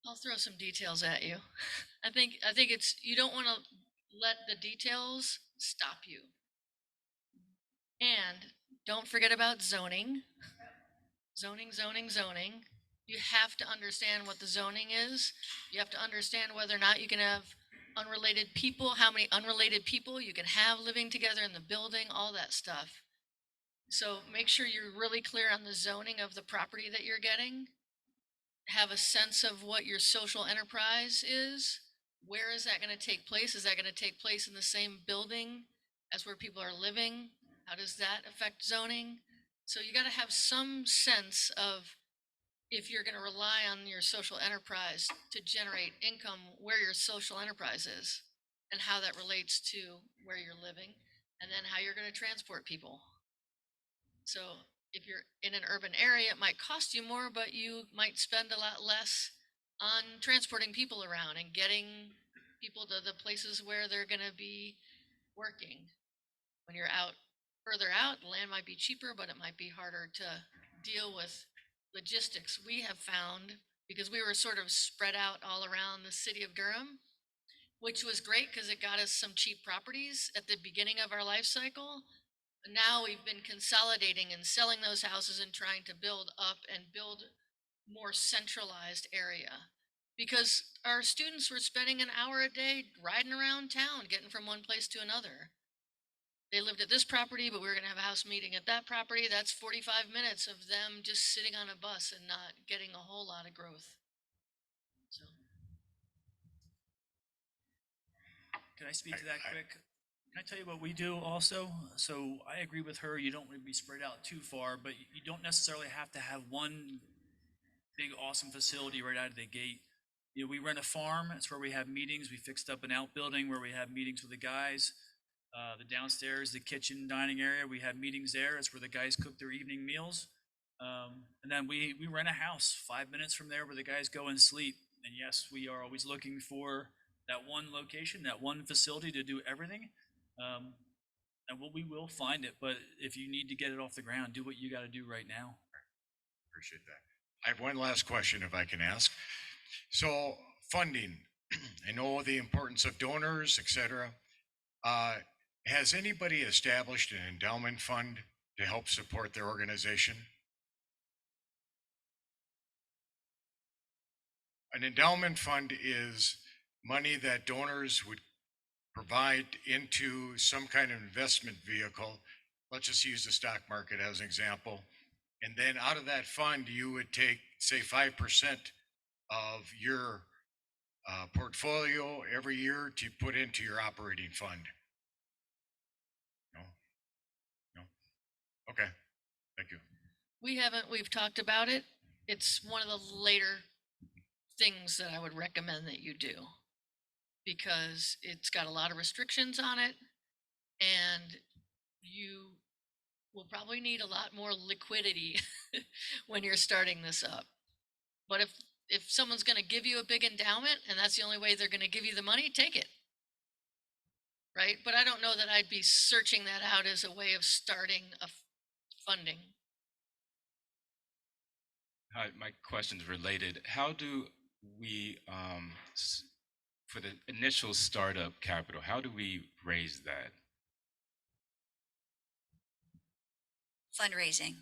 I'll throw some details at you. I think it's you don't want to let the details stop you. And don't forget about zoning. Zoning. You have to understand what the zoning is. You have to understand whether or not you can have unrelated people, how many unrelated people you can have living together in the building, all that stuff. So make sure you're really clear on the zoning of the property that you're getting. Have a sense of what your social enterprise is. Where is that going to take place? Is that going to take place in the same building as where people are living? How does that affect zoning? So you got to have some sense of if you're going to rely on your social enterprise to generate income, where your social enterprise is and how that relates to where you're living, and then how you're going to transport people. So if you're in an urban area, it might cost you more, but you might spend a lot less on transporting people around and getting people to the places where they're going to be working. When you're out further out, land might be cheaper, but it might be harder to deal with logistics. We have found, because we were sort of spread out all around the city of Durham, which was great because it got us some cheap properties at the beginning of our life cycle. Now we've been consolidating and selling those houses and trying to build up and build more centralized area, because our students were spending an hour a day riding around town, getting from one place to another. They lived at this property, but we were going to have a house meeting at that property. That's 45 minutes of them just sitting on a bus and not getting a whole lot of growth. So. Can I speak to that quick? Can I tell you what we do also? So I agree with her. You don't want to be spread out too far, but you don't necessarily have to have one big, awesome facility right out of the gate. You know, we rent a farm. It's where we have meetings. We fixed up an outbuilding where we have meetings with the guys. The downstairs, the kitchen, dining area, we have meetings there. It's where the guys cook their evening meals. And then we rent a house 5 minutes from there where the guys go and sleep. And yes, we are always looking for that one location, that one facility to do everything. And we will find it, but if you need to get it off the ground, do what you got to do right now. Appreciate that. I have one last question if I can ask. So funding, I know the importance of donors, et cetera. Has anybody established an endowment fund to help support their organization? An endowment fund is money that donors would provide into some kind of investment vehicle. Let's just use the stock market as an example. And then out of that fund, you would take, say, 5% of your portfolio every year to put into your operating fund. No? No? Okay. Thank you. We've talked about it. It's one of the later things that I would recommend that you do, because it's got a lot of restrictions on it, and you will probably need a lot more liquidity when you're starting this up. But if someone's going to give you a big endowment and that's the only way they're going to give you the money, take it. Right? But I don't know that I'd be searching that out as a way of starting a funding. Hi, my question's related. How do we, for the initial startup capital, how do we raise that? Fundraising,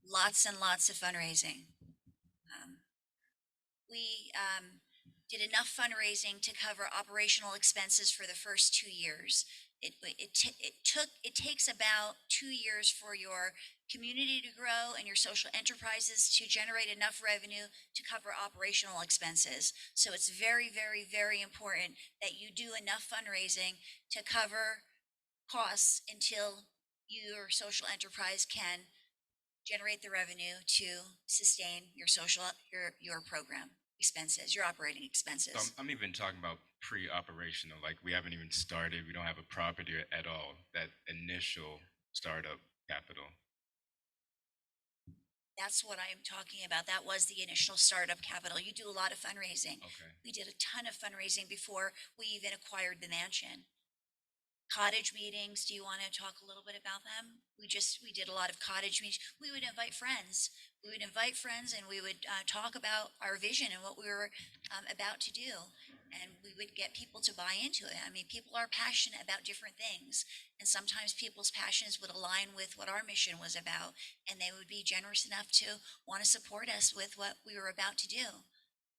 lots and lots of fundraising. We did enough fundraising to cover operational expenses for the first 2 years. It takes about 2 years for your community to grow and your social enterprises to generate enough revenue to cover operational expenses. So it's very, very, very important that you do enough fundraising to cover costs until your social enterprise can generate the revenue to sustain your your program expenses, your operating expenses. So I'm even talking about pre-operational, like we haven't even started, we don't have a property at all, that initial startup capital. That's what I am talking about. That was the initial startup capital. You do a lot of fundraising. Okay. We did a ton of fundraising before we even acquired the mansion. Cottage meetings, do you want to talk a little bit about them? We did a lot of cottage meetings. We would invite friends. We would invite friends and we would talk about our vision and what we were about to do. And we would get people to buy into it. I mean, people are passionate about different things. And sometimes people's passions would align with what our mission was about. And they would be generous enough to want to support us with what we were about to do.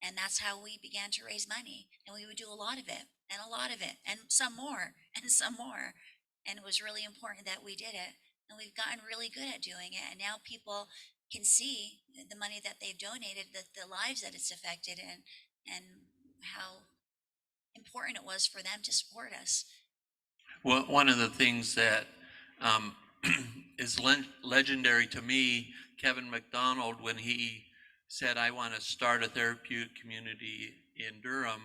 And that's how we began to raise money. And we would do a lot of it, and a lot of it, and some more, and some more. And it was really important that we did it. And we've gotten really good at doing it. And now people can see the money that they've donated, the lives that it's affected, and how important it was for them to support us. Well, one of the things that is legendary to me, Kevin McDonald, when he said, I want to start a therapeutic community in Durham,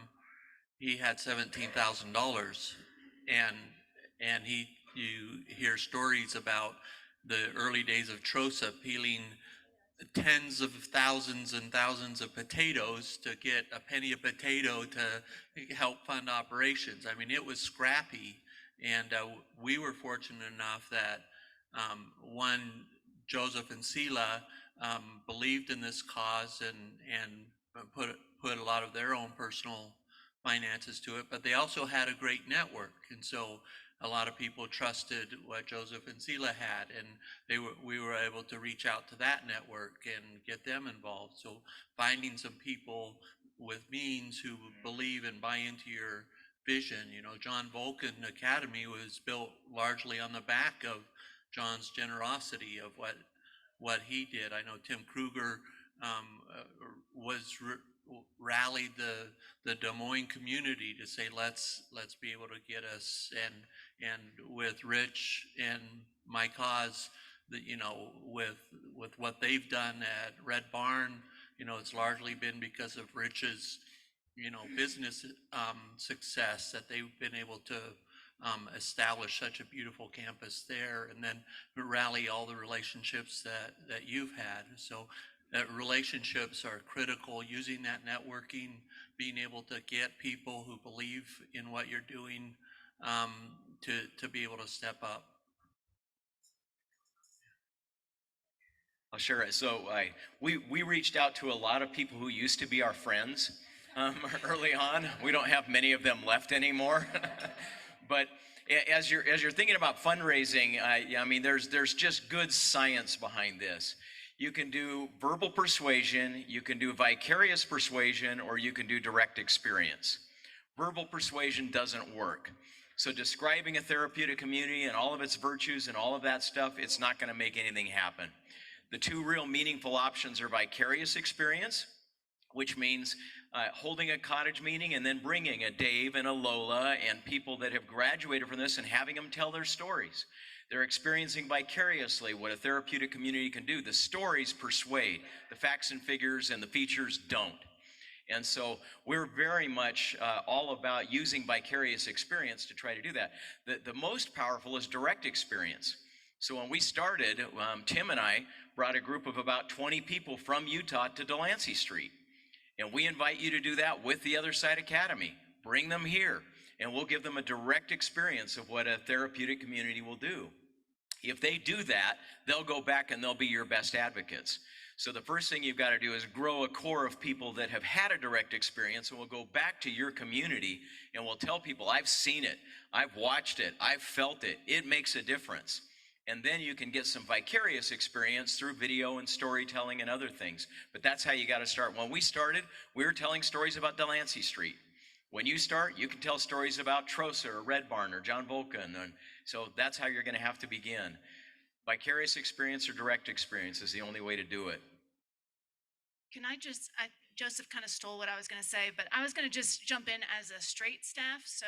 he had $17,000. And you hear stories about the early days of TROSA, peeling tens of thousands and thousands of potatoes to get a penny a potato to help fund operations. I mean, it was scrappy, and we were fortunate enough that one, Joseph and Sela believed in this cause and put a lot of their own personal finances to it, but they also had a great network, and so a lot of people trusted what Joseph and Sela had, and we were able to reach out to that network and get them involved. So finding some people with means who believe and buy into your vision. You know, John Vulcan Academy was built largely on the back of John's generosity of what he did. I know Tim Kruger rallied the Des Moines community to say let's be able to get us, and with Rich and my cause, that, you know, with what they've done at Red Barn, you know, it's largely been because of Rich's, you know, business success that they've been able to establish such a beautiful campus there, and then rally all the relationships that you've had. So relationships are critical, using that networking, being able to get people who believe in what you're doing to be able to step up. I'll share it. So we reached out to a lot of people who used to be our friends early on. We don't have many of them left anymore. But as you're thinking about fundraising, I mean, there's just good science behind this. You can do verbal persuasion, you can do vicarious persuasion, or you can do direct experience. Verbal persuasion doesn't work. So describing a therapeutic community and all of its virtues and all of that stuff, it's not going to make anything happen. The two real meaningful options are vicarious experience, which means holding a cottage meeting and then bringing a Dave and a Lola and people that have graduated from this and having them tell their stories. They're experiencing vicariously what a therapeutic community can do. The stories persuade, the facts and figures and the features don't. And so we're very much all about using vicarious experience to try to do that. The most powerful is direct experience. So when we started, Tim and I brought a group of about 20 people from Utah to Delancey Street. And we invite you to do that with the Other Side Academy. Bring them here, and we'll give them a direct experience of what a therapeutic community will do. If they do that, they'll go back and they'll be your best advocates. So the first thing you've got to do is grow a core of people that have had a direct experience, and will go back to your community and will tell people, I've seen it, I've watched it, I've felt it, it makes a difference. And then you can get some vicarious experience through video and storytelling and other things. But that's how you got to start. When we started, we were telling stories about Delancey Street. When you start, you can tell stories about TROSA or Red Barn or John Vulcan. And so that's how you're going to have to begin. Vicarious experience or direct experience is the only way to do it. Can I just, Joseph kind of stole what I was going to say, but I was going to just jump in as a straight staff. So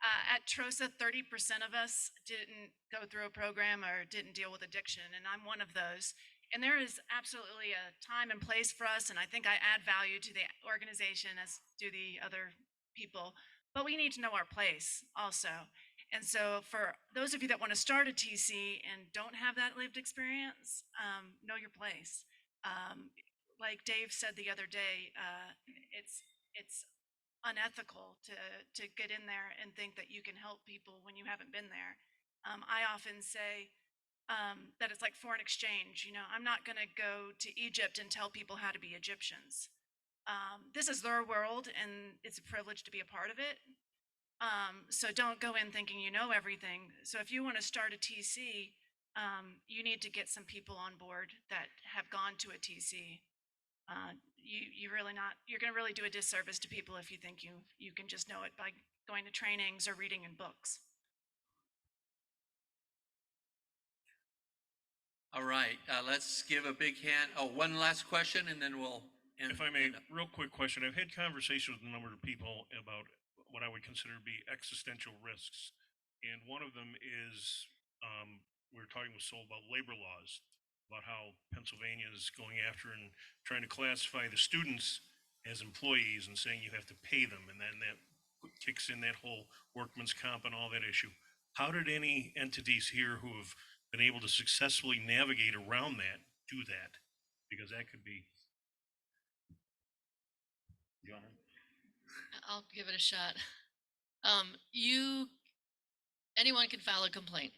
at TROSA, 30% of us didn't go through a program or didn't deal with addiction, and I'm one of those. And there is absolutely a time and place for us, and I think I add value to the organization, as do the other people, but we need to know our place also. And so for those of you that want to start a TC and don't have that lived experience, know your place. Like Dave said the other day, it's unethical to get in there and think that you can help people when you haven't been there. I often say that it's like foreign exchange. You know, I'm not going to go to Egypt and tell people how to be Egyptians. This is their world, and it's a privilege to be a part of it. So don't go in thinking you know everything. So if you want to start a TC, you need to get some people on board that have gone to a TC. You're going to really do a disservice to people if you think you can just know it by going to trainings or reading in books. All right, let's give a big hand. Oh, one last question, and then we'll end. If I may, real quick question. I've had conversations with a number of people about what I would consider to be existential risks. And one of them is, we were talking with Sol about labor laws, about how Pennsylvania is going after and trying to classify the students as employees and saying you have to pay them, and then that kicks in that whole workman's comp and all that issue. How did any entities here who have been able to successfully navigate around that, do that, because that could be. John? I'll give it a shot. Anyone can file a complaint.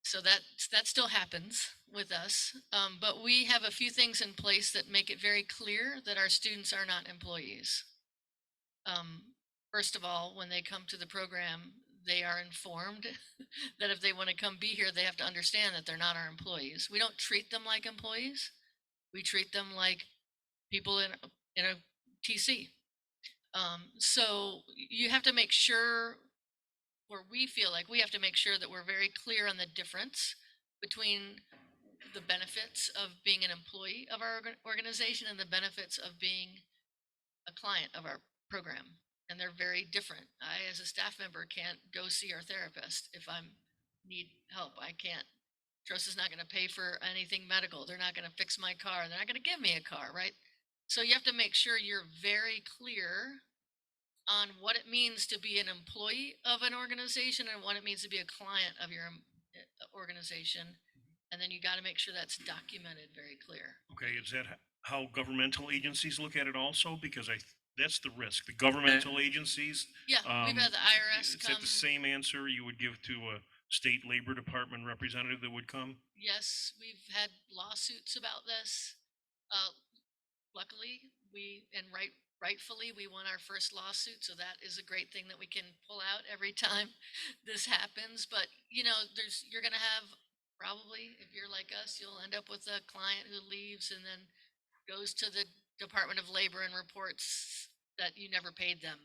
So that still happens with us. But we have a few things in place that make it very clear that our students are not employees. First of all, when they come to the program, they are informed that if they want to come be here, they have to understand that they're not our employees. We don't treat them like employees. We treat them like people in a TC. So you have to make sure, or we feel like we have to make sure that we're very clear on the difference between the benefits of being an employee of our organization and the benefits of being a client of our program. And they're very different. I, as a staff member, can't go see our therapist if I need help. I can't. TROSA's not going to pay for anything medical. They're not going to fix my car. They're not going to give me a car, right? So you have to make sure you're very clear on what it means to be an employee of an organization and what it means to be a client of your organization. And then you got to make sure that's documented very clear. Okay, is that how governmental agencies look at it also? Because that's the risk. The governmental agencies. Yeah, we've had the IRS Is come. that the same answer you would give to a state labor department representative that would come? Yes, we've had lawsuits about this. Luckily, rightfully, we won our first lawsuit, so that is a great thing that we can pull out every time this happens. But you're going to have probably, if you're like us, you'll end up with a client who leaves and then goes to the Department of Labor and reports that you never paid them.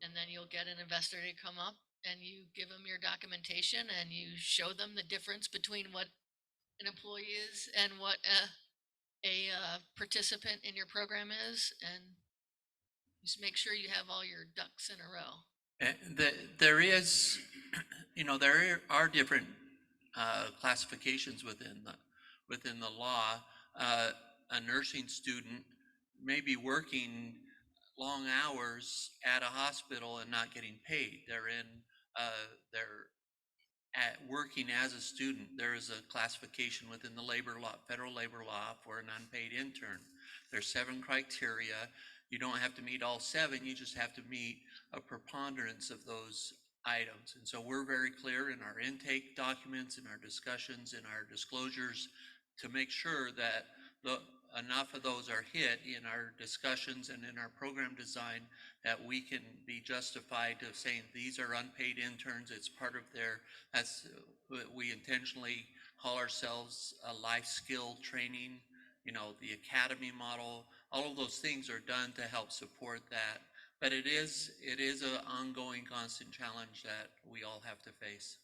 And then you'll get an investigator to come up and you give them your documentation and you show them the difference between what an employee is and what a participant in your program is, and just make sure you have all your ducks in a row. There is, there are different classifications within the law. A nursing student may be working long hours at a hospital and not getting paid. They're working as a student. There is a classification within the labor law, federal labor law, for an unpaid intern. There's 7 criteria. You don't have to meet all 7. You just have to meet a preponderance of those items. And so we're very clear in our intake documents, in our discussions, in our disclosures, to make sure that enough of those are hit in our discussions and in our program design that we can be justified of saying these are unpaid interns. It's part of we intentionally call ourselves a life skill training, the academy model. All of those things are done to help support that. But it is an ongoing, constant challenge that we all have to face.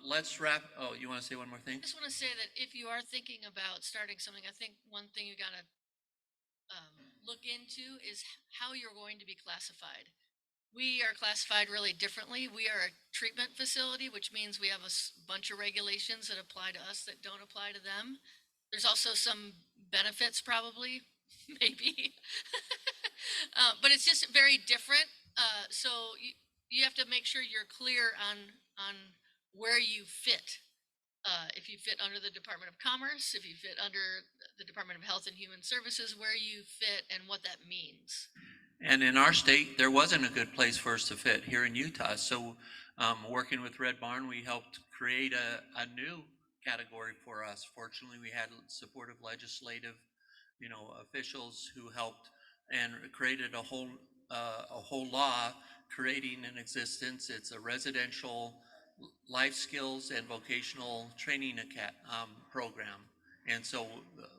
Let's wrap. Oh, you want to say one more thing? I just want to say that if you are thinking about starting something, I think one thing you got to look into is how you're going to be classified. We are classified really differently. We are a treatment facility, which means we have a bunch of regulations that apply to us that don't apply to them. There's also some benefits, probably, maybe, but it's just very different. So you have to make sure you're clear on where you fit. If you fit under the Department of Commerce, if you fit under the Department of Health and Human Services, where you fit and what that means. And in our state, there wasn't a good place for us to fit here in Utah. So working with Red Barn, we helped create a new category for us. Fortunately, we had supportive legislative, officials who helped and created a whole law creating an existence. It's a residential life skills and vocational training program. And so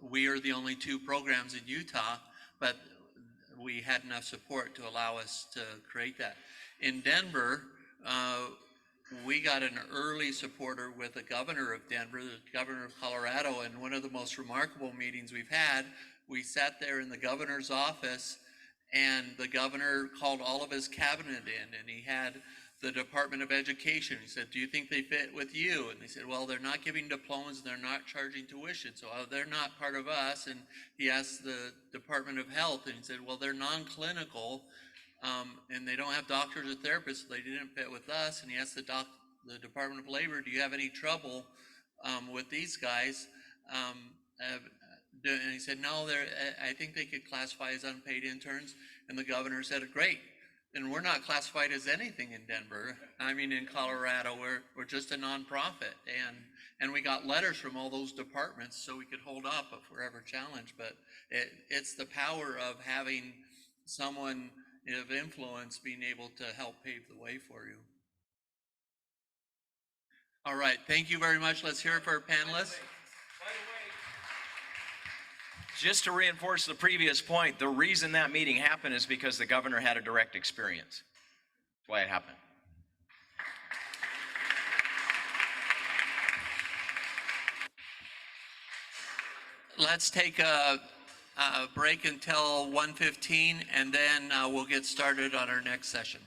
we are the only 2 programs in Utah, but we had enough support to allow us to create that. In Denver, we got an early supporter with the governor of Denver, the governor of Colorado, and one of the most remarkable meetings we've had, we sat there in the governor's office and the governor called all of his cabinet in, and he had the Department of Education. He said, do you think they fit with you? And they said, well, they're not giving diplomas, they're not charging tuition, so they're not part of us. And he asked the Department of Health, and he said, well, they're non-clinical, and they don't have doctors or therapists, so they didn't fit with us. And he asked the the Department of Labor, do you have any trouble with these guys? And he said, no, I think they could classify as unpaid interns. And the governor said, great. And we're not classified as anything in Denver. I mean, in Colorado, we're just a nonprofit. And we got letters from all those departments so we could hold up if we're ever challenged. But it's the power of having someone of influence being able to help pave the way for you. All right, thank you very much. Let's hear it for our panelists. Just to reinforce the previous point, the reason that meeting happened is because the governor had a direct experience. That's why it happened. Let's take a break until 1:15, and then we'll get started on our next session.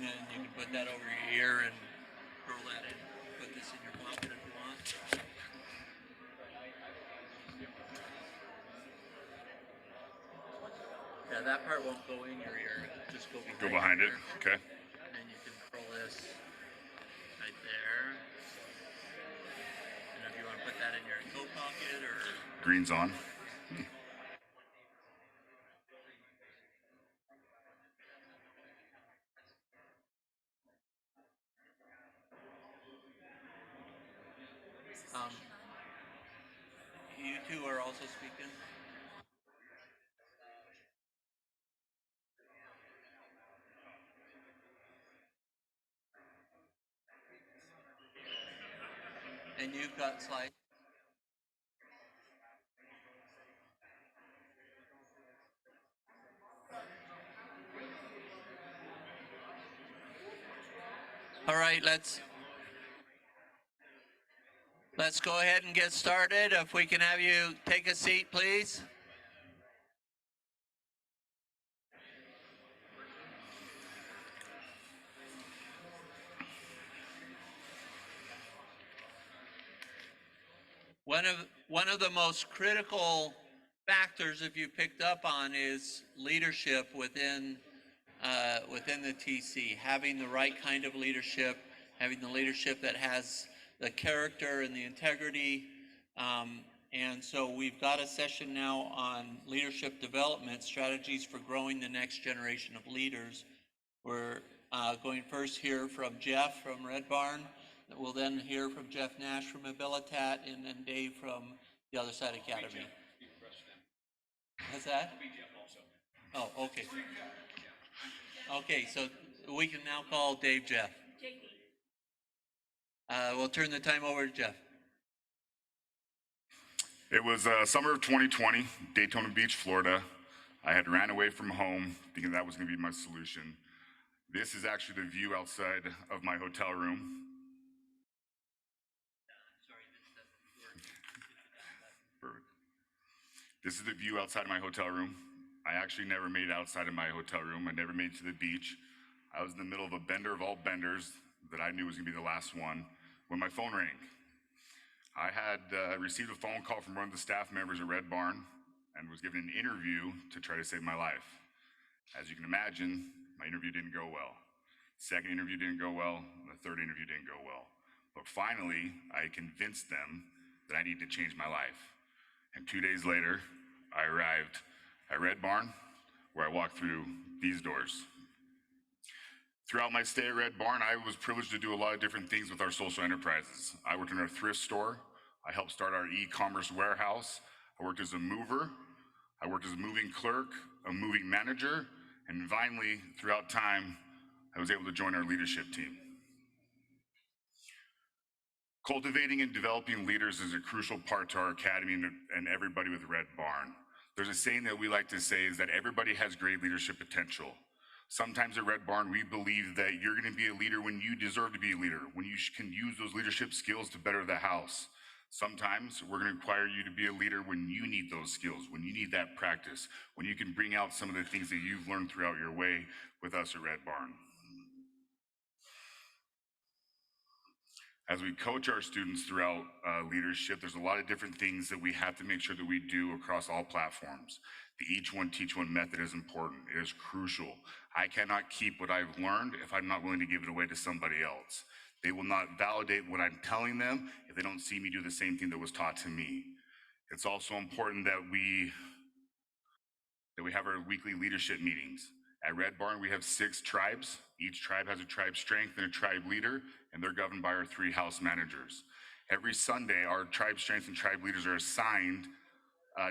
And you can put that over your ear and curl that in. Put this in your pocket if you want. Yeah, that part won't go in your ear. It'll just go behind. Go behind your it. ear. Okay. And then you can curl this right there. And if you want to put that in your coat pocket or. Green's on. You two are also speaking. And you've got slides. All right, let's go ahead and get started. If we can have you take a seat, please. One of the most critical factors, if you picked up on, is leadership within the TC. Having the right kind of leadership, having the leadership that has the character and the integrity. And so we've got a session now on leadership development, strategies for growing the next generation of leaders. We're going first hear from Jeff from Red Barn. We'll then hear from Jeff Nash from Abilitat, and then Dave from the Other Side Academy. What's that? Oh, okay. Okay, so we can now call Dave Jeff. We'll turn the time over to Jeff. It was summer of 2020, Daytona Beach, Florida. I had ran away from home thinking that was going to be my solution. This is actually the view outside of my hotel room. Perfect. This is the view outside of my hotel room. I actually never made it outside of my hotel room. I never made it to the beach. I was in the middle of a bender of all benders that I knew was going to be the last one when my phone rang. I had received a phone call from one of the staff members at Red Barn and was given an interview to try to save my life. As you can imagine, my interview didn't go well. Second interview didn't go well, and the third interview didn't go well. But finally, I convinced them that I needed to change my life. And 2 days later, I arrived at Red Barn, where I walked through these doors. Throughout my stay at Red Barn, I was privileged to do a lot of different things with our social enterprises. I worked in our thrift store. I helped start our e-commerce warehouse. I worked as a mover. I worked as a moving clerk, a moving manager, and finally, throughout time, I was able to join our leadership team. Cultivating and developing leaders is a crucial part to our academy and everybody with Red Barn. There's a saying that we like to say is that everybody has great leadership potential. Sometimes at Red Barn, we believe that you're going to be a leader when you deserve to be a leader, when you can use those leadership skills to better the house. Sometimes we're going to require you to be a leader when you need those skills, when you need that practice, when you can bring out some of the things that you've learned throughout your way with us at Red Barn. As we coach our students throughout leadership, there's a lot of different things that we have to make sure that we do across all platforms. The each one, teach one method is important. It is crucial. I cannot keep what I've learned if I'm not willing to give it away to somebody else. They will not validate what I'm telling them if they don't see me do the same thing that was taught to me. It's also important that we have our weekly leadership meetings. At Red Barn, we have 6 tribes. Each tribe has a tribe strength and a tribe leader, and they're governed by our 3 house managers. Every Sunday, our tribe strength and tribe leaders are assigned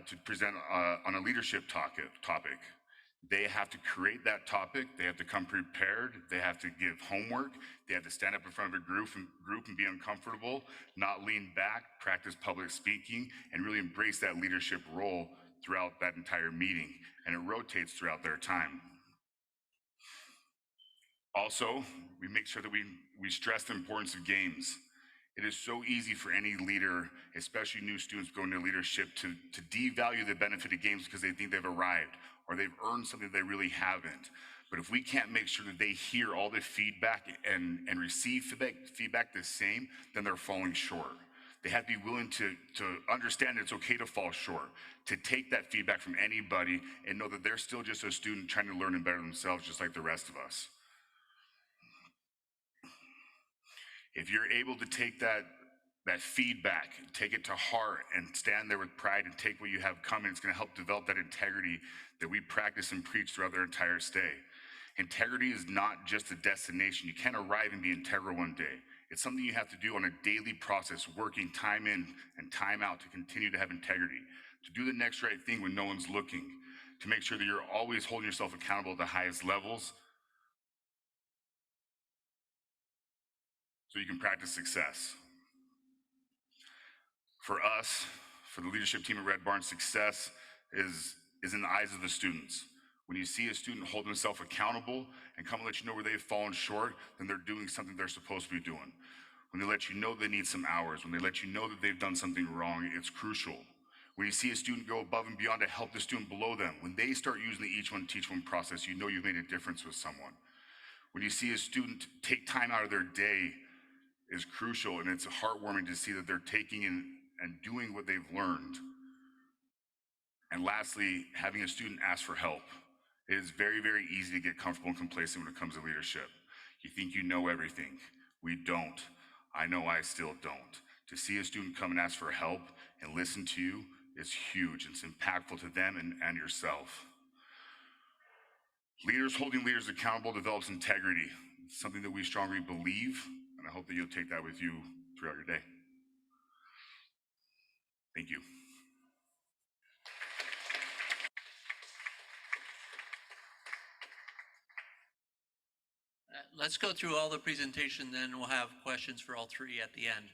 to present on a leadership topic. They have to create that topic. They have to come prepared. They have to give homework. They have to stand up in front of a group and be uncomfortable, not lean back, practice public speaking, and really embrace that leadership role throughout that entire meeting. And it rotates throughout their time. Also, we make sure that we stress the importance of games. It is so easy for any leader, especially new students going into leadership, to devalue the benefit of games because they think they've arrived or they've earned something they really haven't. But if we can't make sure that they hear all the feedback and receive feedback the same, then they're falling short. They have to be willing to understand that it's okay to fall short, to take that feedback from anybody and know that they're still just a student trying to learn and better themselves just like the rest of us. If you're able to take that feedback, take it to heart and stand there with pride and take what you have coming, it's going to help develop that integrity that we practice and preach throughout their entire stay. Integrity is not just a destination. You can't arrive and be integral one day. It's something you have to do on a daily process, working time in and time out to continue to have integrity, to do the next right thing when no one's looking, to make sure that you're always holding yourself accountable at the highest levels so you can practice success. For us, for the leadership team at Red Barn, success is in the eyes of the students. When you see a student hold themselves accountable and come and let you know where they've fallen short, then they're doing something they're supposed to be doing. When they let you know they need some hours, when they let you know that they've done something wrong, it's crucial. When you see a student go above and beyond to help the student below them, when they start using the Each One Teach One process, you know you've made a difference with someone. When you see a student take time out of their day is crucial, and it's heartwarming to see that they're taking and doing what they've learned. And lastly, having a student ask for help. It is very, very easy to get comfortable and complacent when it comes to leadership. You think you know everything. We don't. I know I still don't. To see a student come and ask for help and listen to you is huge. It's impactful to them and yourself. Leaders holding leaders accountable develops integrity. It's something that we strongly believe, and I hope that you'll take that with you throughout your day. Thank you. Let's go through all the presentation, then we'll have questions for all three at the end.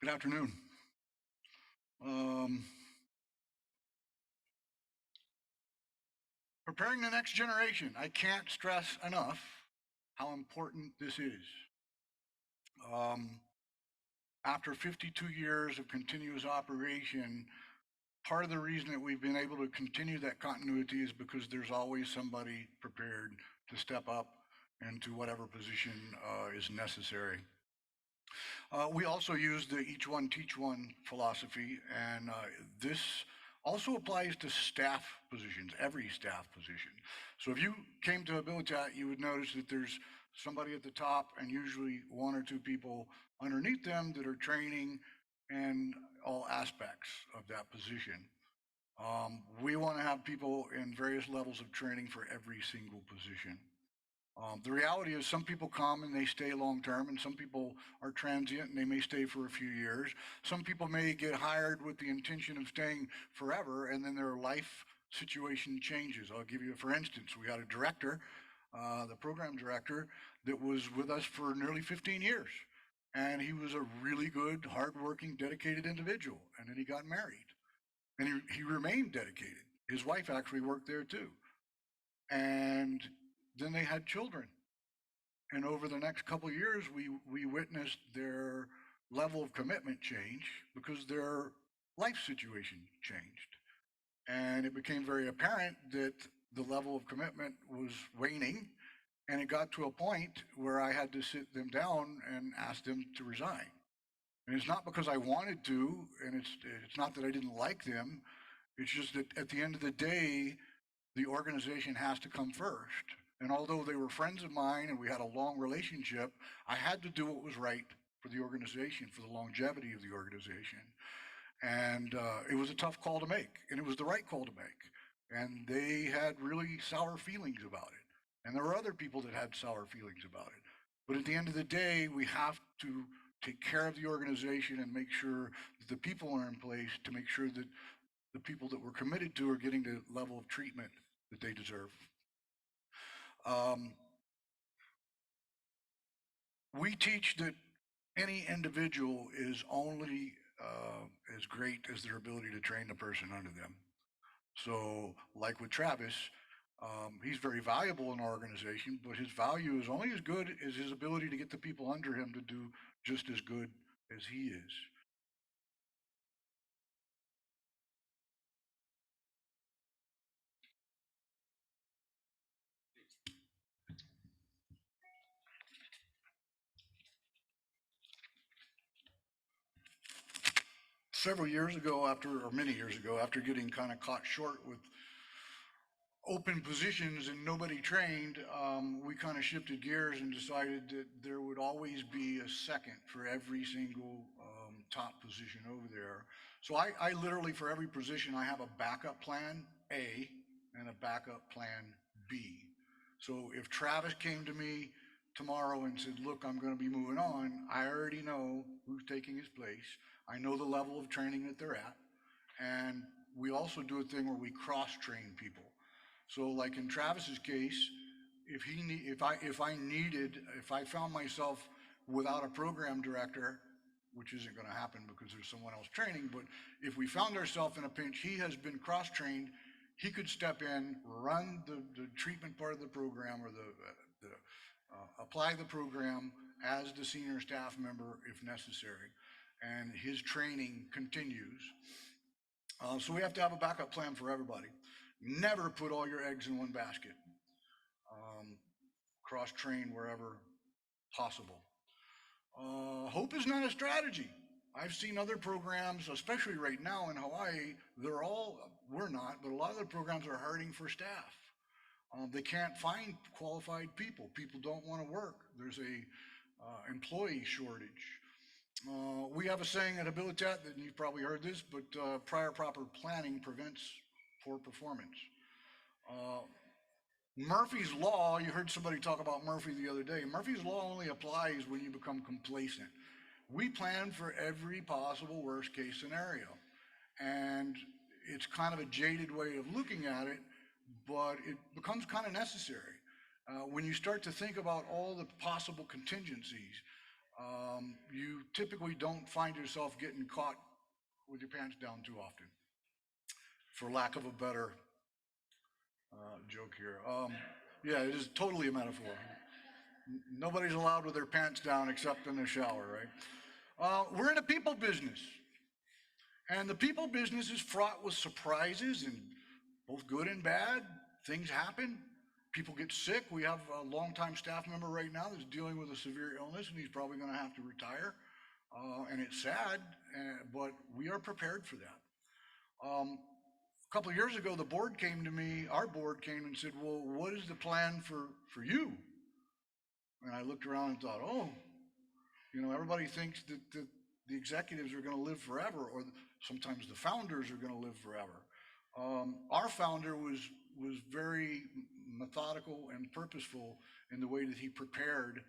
Good afternoon. Preparing the next generation. I can't stress enough how important this is. After 52 years of continuous operation, part of the reason that we've been able to continue that continuity is because there's always somebody prepared to step up into whatever position is necessary. We also use the Each One Teach One philosophy, and this also applies to staff positions, every staff position. So if you came to Abilitat, you would notice that there's somebody at the top and usually one or two people underneath them that are training and all aspects of that position. We want to have people in various levels of training for every single position. The reality is some people come and they stay long term, and some people are transient and they may stay for a few years. Some people may get hired with the intention of staying forever, and then their life situation changes. I'll give you, for instance, we had a director, the program director, that was with us for nearly 15 years. And he was a really good, hardworking, dedicated individual. And then he got married. And he remained dedicated. His wife actually worked there too. And then they had children. And over the next couple of years, we witnessed their level of commitment change because their life situation changed. And it became very apparent that the level of commitment was waning. And it got to a point where I had to sit them down and ask them to resign. And it's not because I wanted to, and it's not that I didn't like them. It's just that at the end of the day, the organization has to come first. And although they were friends of mine and we had a long relationship, I had to do what was right for the organization, for the longevity of the organization. And it was a tough call to make, and it was the right call to make. And they had really sour feelings about it. And there were other people that had sour feelings about it. But at the end of the day, we have to take care of the organization and make sure that the people are in place to make sure that the people that we're committed to are getting the level of treatment that they deserve. We teach that any individual is only as great as their ability to train the person under them. So like with Travis, he's very valuable in our organization, but his value is only as good as his ability to get the people under him to do just as good as he is. Several years ago, or many years ago, after getting kind of caught short with open positions and nobody trained, we kind of shifted gears and decided that there would always be a second for every single top position over there. So I literally, for every position, I have a backup plan A and a backup plan B. So if Travis came to me tomorrow and said, look, I'm going to be moving on, I already know who's taking his place. I know the level of training that they're at. And we also do a thing where we cross-train people. So like in Travis's case, if I found myself without a program director, which isn't going to happen because there's someone else training, but if we found ourselves in a pinch, he has been cross-trained, he could step in, run the treatment part of the program or apply the program as the senior staff member if necessary. And his training continues. So we have to have a backup plan for everybody. Never put all your eggs in one basket. Cross-train wherever possible. Hope is not a strategy. I've seen other programs, especially right now in Hawaii, we're not, but a lot of the programs are hurting for staff. They can't find qualified people. People don't want to work. There's a employee shortage. We have a saying at Habilitat that you've probably heard this, but prior proper planning prevents poor performance. Murphy's Law, you heard somebody talk about Murphy the other day. Murphy's Law only applies when you become complacent. We plan for every possible worst case scenario. And it's kind of a jaded way of looking at it, but it becomes kind of necessary. When you start to think about all the possible contingencies, you typically don't find yourself getting caught with your pants down too often, for lack of a better joke here. Yeah, it is totally a metaphor. Nobody's allowed with their pants down except in the shower, right? We're in a people business. And the people business is fraught with surprises, and both good and bad. Things happen. People get sick. We have a longtime staff member right now that's dealing with a severe illness, and he's probably going to have to retire. And it's sad, but we are prepared for that. A couple of years ago, the board came to me, our board came and said, well, what is the plan for you? And I looked around and thought, oh, everybody thinks that the executives are going to live forever, or sometimes the founders are going to live forever. Our founder was very methodical and purposeful in the way that he prepared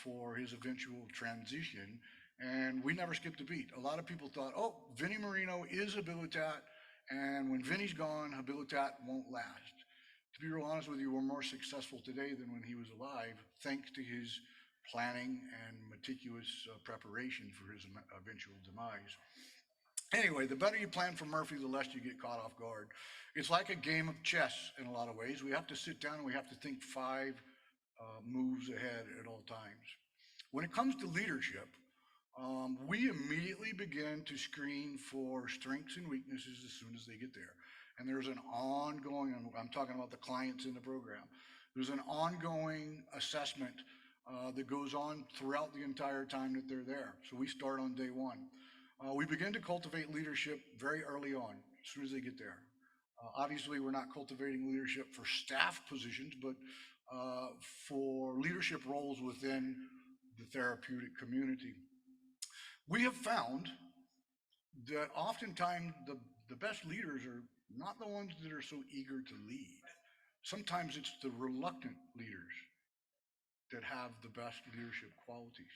for his eventual transition, and we never skipped a beat. A lot of people thought, oh, Vinny Marino is Habilitat, and when Vinny's gone, Habilitat won't last. To be real honest with you, we're more successful today than when he was alive, thanks to his planning and meticulous preparation for his eventual demise. Anyway, the better you plan for Murphy, the less you get caught off guard. It's like a game of chess in a lot of ways. We have to sit down and we have to think 5 moves ahead at all times. When it comes to leadership, we immediately begin to screen for strengths and weaknesses as soon as they get there. And there's an ongoing, and I'm talking about the clients in the program, there's an ongoing assessment that goes on throughout the entire time that they're there. So we start on day 1. We begin to cultivate leadership very early on, as soon as they get there. Obviously, we're not cultivating leadership for staff positions, but for leadership roles within the therapeutic community. We have found that oftentimes the best leaders are not the ones that are so eager to lead. Sometimes it's the reluctant leaders that have the best leadership qualities.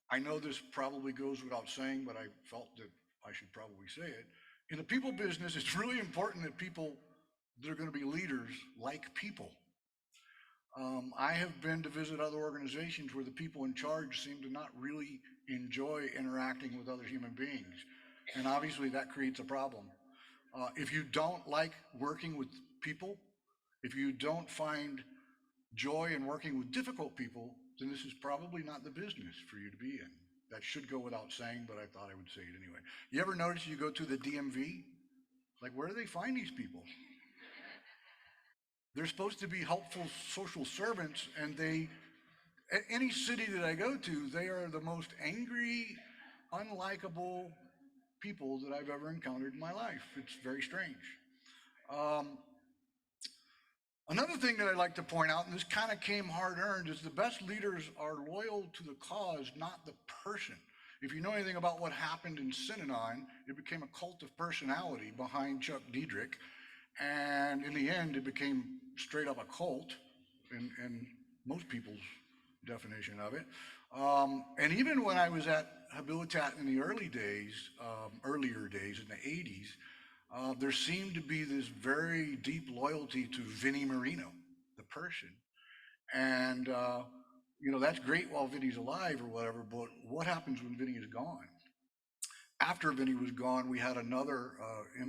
I know this probably goes without saying, but I felt that I should probably say it. In the people business, it's really important that people that are going to be leaders like people. I have been to visit other organizations where the people in charge seem to not really enjoy interacting with other human beings. And obviously that creates a problem. If you don't like working with people, if you don't find joy in working with difficult people, then this is probably not the business for you to be in. That should go without saying, but I thought I would say it anyway. You ever notice you go to the DMV? Like, where do they find these people? They're supposed to be helpful social servants, and any city that I go to, they are the most angry, unlikable people that I've ever encountered in my life. It's very strange. Another thing that I'd like to point out, and this kind of came hard-earned, is the best leaders are loyal to the cause, not the person. If you know anything about what happened in Synanon, it became a cult of personality behind Chuck Diedrich. And in the end, it became straight up a cult in most people's definition of it. And even when I was at Habilitat in the earlier days in the 80s, there seemed to be this very deep loyalty to Vinnie Marino, the person. And, that's great while Vinnie's alive or whatever, but what happens when Vinnie is gone? After Vinnie was gone, we had another,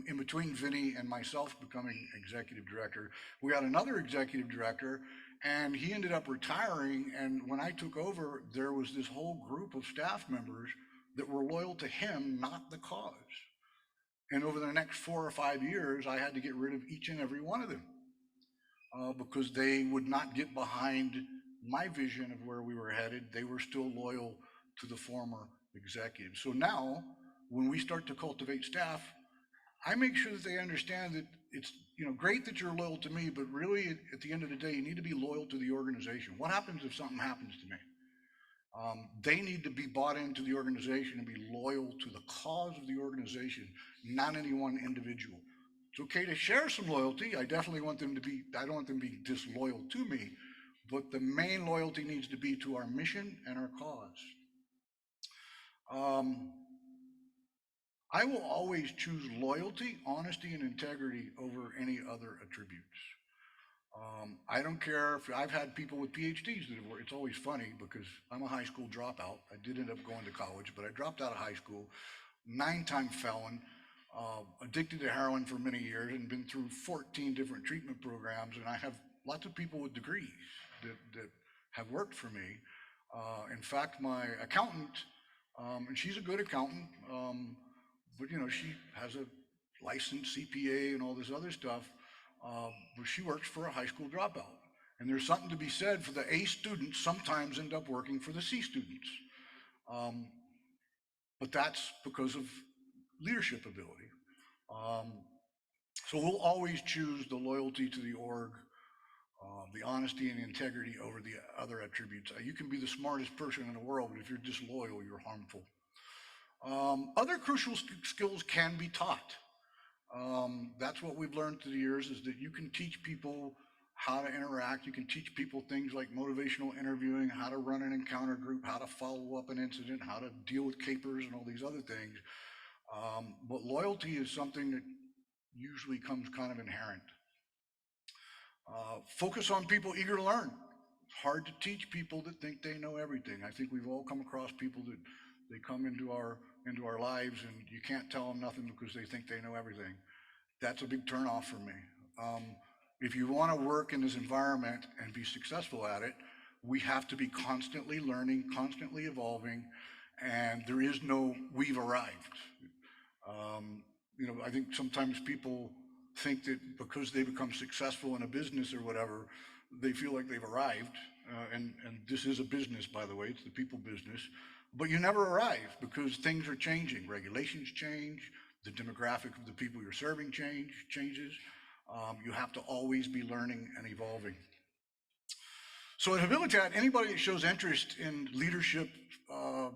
in between Vinnie and myself becoming executive director, we had another executive director, and he ended up retiring. And when I took over, there was this whole group of staff members that were loyal to him, not the cause. And over the next 4 or 5 years, I had to get rid of each and every one of them because they would not get behind my vision of where we were headed. They were still loyal to the former executive. So now, when we start to cultivate staff, I make sure that they understand that it's great that you're loyal to me, but really at the end of the day, you need to be loyal to the organization. What happens if something happens to me? They need to be bought into the organization and be loyal to the cause of the organization, not any one individual. It's okay to share some loyalty. I definitely want them to be, I don't want them to be disloyal to me, but the main loyalty needs to be to our mission and our cause. I will always choose loyalty, honesty, and integrity over any other attributes. I don't care if I've had people with PhDs that have worked. It's always funny because I'm a high school dropout. I did end up going to college, but I dropped out of high school, 9-time felon, addicted to heroin for many years and been through 14 different treatment programs. And I have lots of people with degrees that have worked for me. In fact, my accountant, and she's a good accountant, but she has a licensed CPA and all this other stuff, but she works for a high school dropout. And there's something to be said for the A students sometimes end up working for the C students. But that's because of leadership ability. So we'll always choose the loyalty to the org, the honesty and integrity over the other attributes. You can be the smartest person in the world, but if you're disloyal, you're harmful. Other crucial skills can be taught. That's what we've learned through the years, is that you can teach people how to interact. You can teach people things like motivational interviewing, how to run an encounter group, how to follow up an incident, how to deal with capers and all these other things. But loyalty is something that usually comes kind of inherent. Focus on people eager to learn. It's hard to teach people that think they know everything. I think we've all come across people that They come into our lives and you can't tell them nothing because they think they know everything. That's a big turnoff for me. If you want to work in this environment and be successful at it, we have to be constantly learning, constantly evolving, and there is no we've arrived. I think sometimes people think that because they become successful in a business or whatever, they feel like they've arrived. And this is a business, by the way, it's the people business. But you never arrive because things are changing. Regulations change, the demographic of the people you're serving changes. You have to always be learning and evolving. So at Habilitat, anybody that shows interest in leadership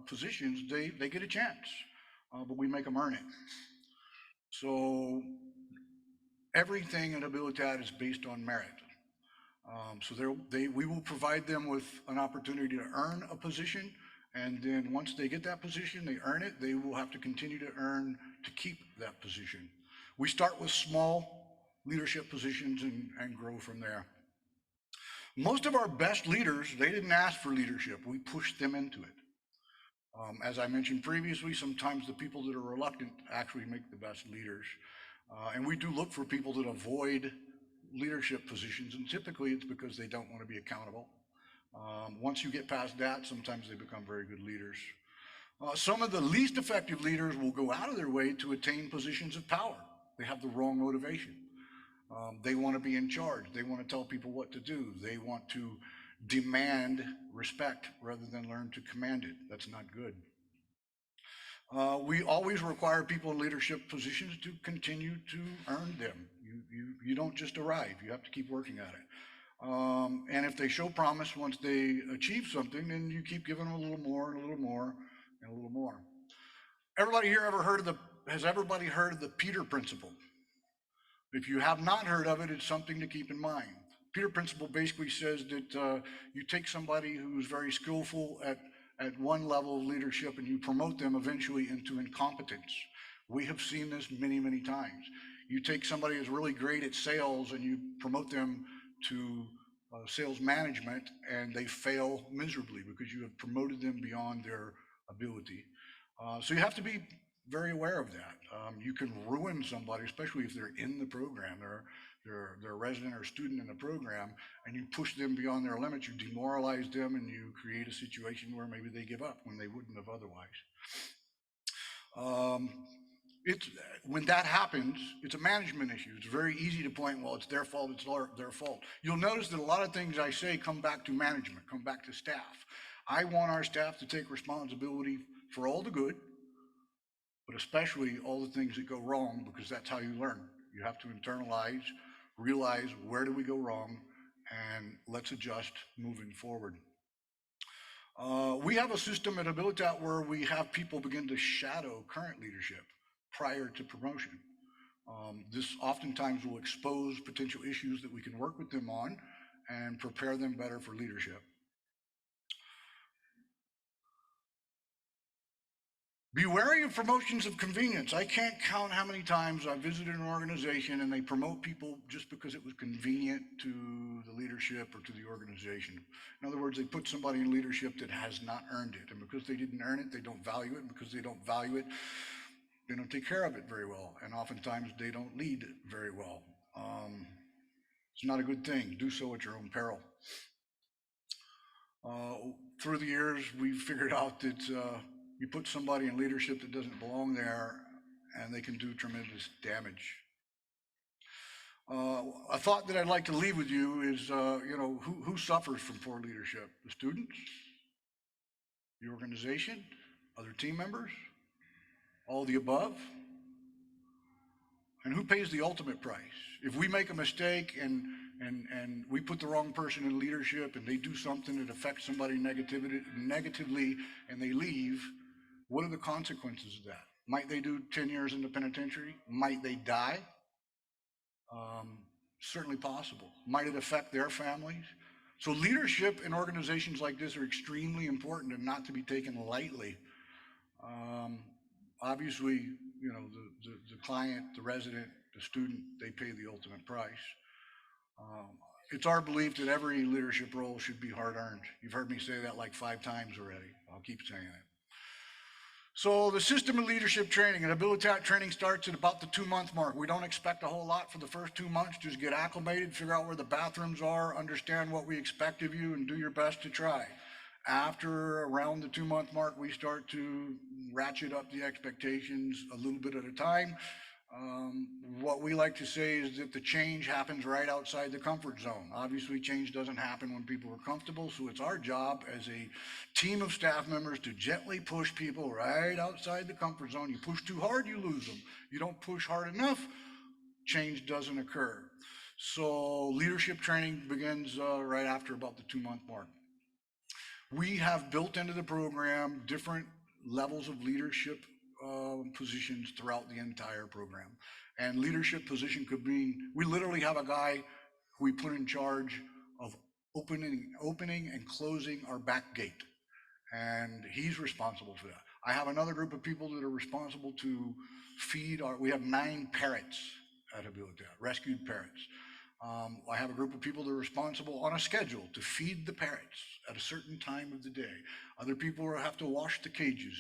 positions, they get a chance, but we make them earn it. So everything at Habilitat is based on merit. So we will provide them with an opportunity to earn a position, and then once they get that position, they earn it, they will have to continue to earn to keep that position. We start with small leadership positions and grow from there. Most of our best leaders, they didn't ask for leadership. We pushed them into it. As I mentioned previously, sometimes the people that are reluctant actually make the best leaders. And we do look for people that avoid leadership positions, and typically it's because they don't want to be accountable. Once you get past that, sometimes they become very good leaders. Some of the least effective leaders will go out of their way to attain positions of power. They have the wrong motivation. They want to be in charge. They want to tell people what to do. They want to demand respect rather than learn to command it. That's not good. We always require people in leadership positions to continue to earn them. You don't just arrive. You have to keep working at it. And if they show promise once they achieve something, then you keep giving them a little more and a little more and a little more. Everybody here has everybody heard of the Peter Principle? If you have not heard of it, it's something to keep in mind. Peter Principle basically says that you take somebody who's very skillful at one level of leadership and you promote them eventually into incompetence. We have seen this many, many times. You take somebody who's really great at sales and you promote them to sales management and they fail miserably because you have promoted them beyond their ability. So you have to be very aware of that. You can ruin somebody, especially if they're in the program, they're a resident or student in the program, and you push them beyond their limits, you demoralize them, and you create a situation where maybe they give up when they wouldn't have otherwise. When that happens, it's a management issue. It's very easy to point, well, it's their fault, it's their fault. You'll notice that a lot of things I say come back to management, come back to staff. I want our staff to take responsibility for all the good, but especially all the things that go wrong, because that's how you learn. You have to internalize, realize where do we go wrong, and let's adjust moving forward. We have a system at Habilitat where we have people begin to shadow current leadership prior to promotion. This oftentimes will expose potential issues that we can work with them on and prepare them better for leadership. Be wary of promotions of convenience. I can't count how many times I've visited an organization and they promote people just because it was convenient to the leadership or to the organization. In other words, they put somebody in leadership that has not earned it. And because they didn't earn it, they don't value it. And because they don't value it, they don't take care of it very well. And oftentimes they don't lead very well. It's not a good thing. Do so at your own peril. Through the years, we've figured out that you put somebody in leadership that doesn't belong there and they can do tremendous damage. A thought that I'd like to leave with you is, who suffers from poor leadership? The students, the organization, other team members, all the above? And who pays the ultimate price? If we make a mistake and we put the wrong person in leadership and they do something that affects somebody negatively and they leave, what are the consequences of that? Might they do 10 years in the penitentiary? Might they die? Certainly possible. Might it affect their families? So leadership in organizations like this are extremely important and not to be taken lightly. Obviously, the client, the resident, the student, they pay the ultimate price. It's our belief that every leadership role should be hard earned. You've heard me say that like 5 times already. I'll keep saying it. So the system of leadership training and Abilitat training starts at about the 2-month mark. We don't expect a whole lot for the first 2 months. Just get acclimated, figure out where the bathrooms are, understand what we expect of you, and do your best to try. After around the 2-month mark, we start to ratchet up the expectations a little bit at a time. What we like to say is that the change happens right outside the comfort zone. Obviously, change doesn't happen when people are comfortable, so it's our job as a team of staff members to gently push people right outside the comfort zone. You push too hard, you lose them. You don't push hard enough, change doesn't occur. So leadership training begins right after about the 2-month mark. We have built into the program different levels of leadership positions throughout the entire program. And leadership position could mean, we literally have a guy who we put in charge of opening and closing our back gate. And he's responsible for that. I have another group of people that are responsible to feed we have 9 parrots at Abilitat, rescued parrots. I have a group of people that are responsible on a schedule to feed the parrots at a certain time of the day. Other people have to wash the cages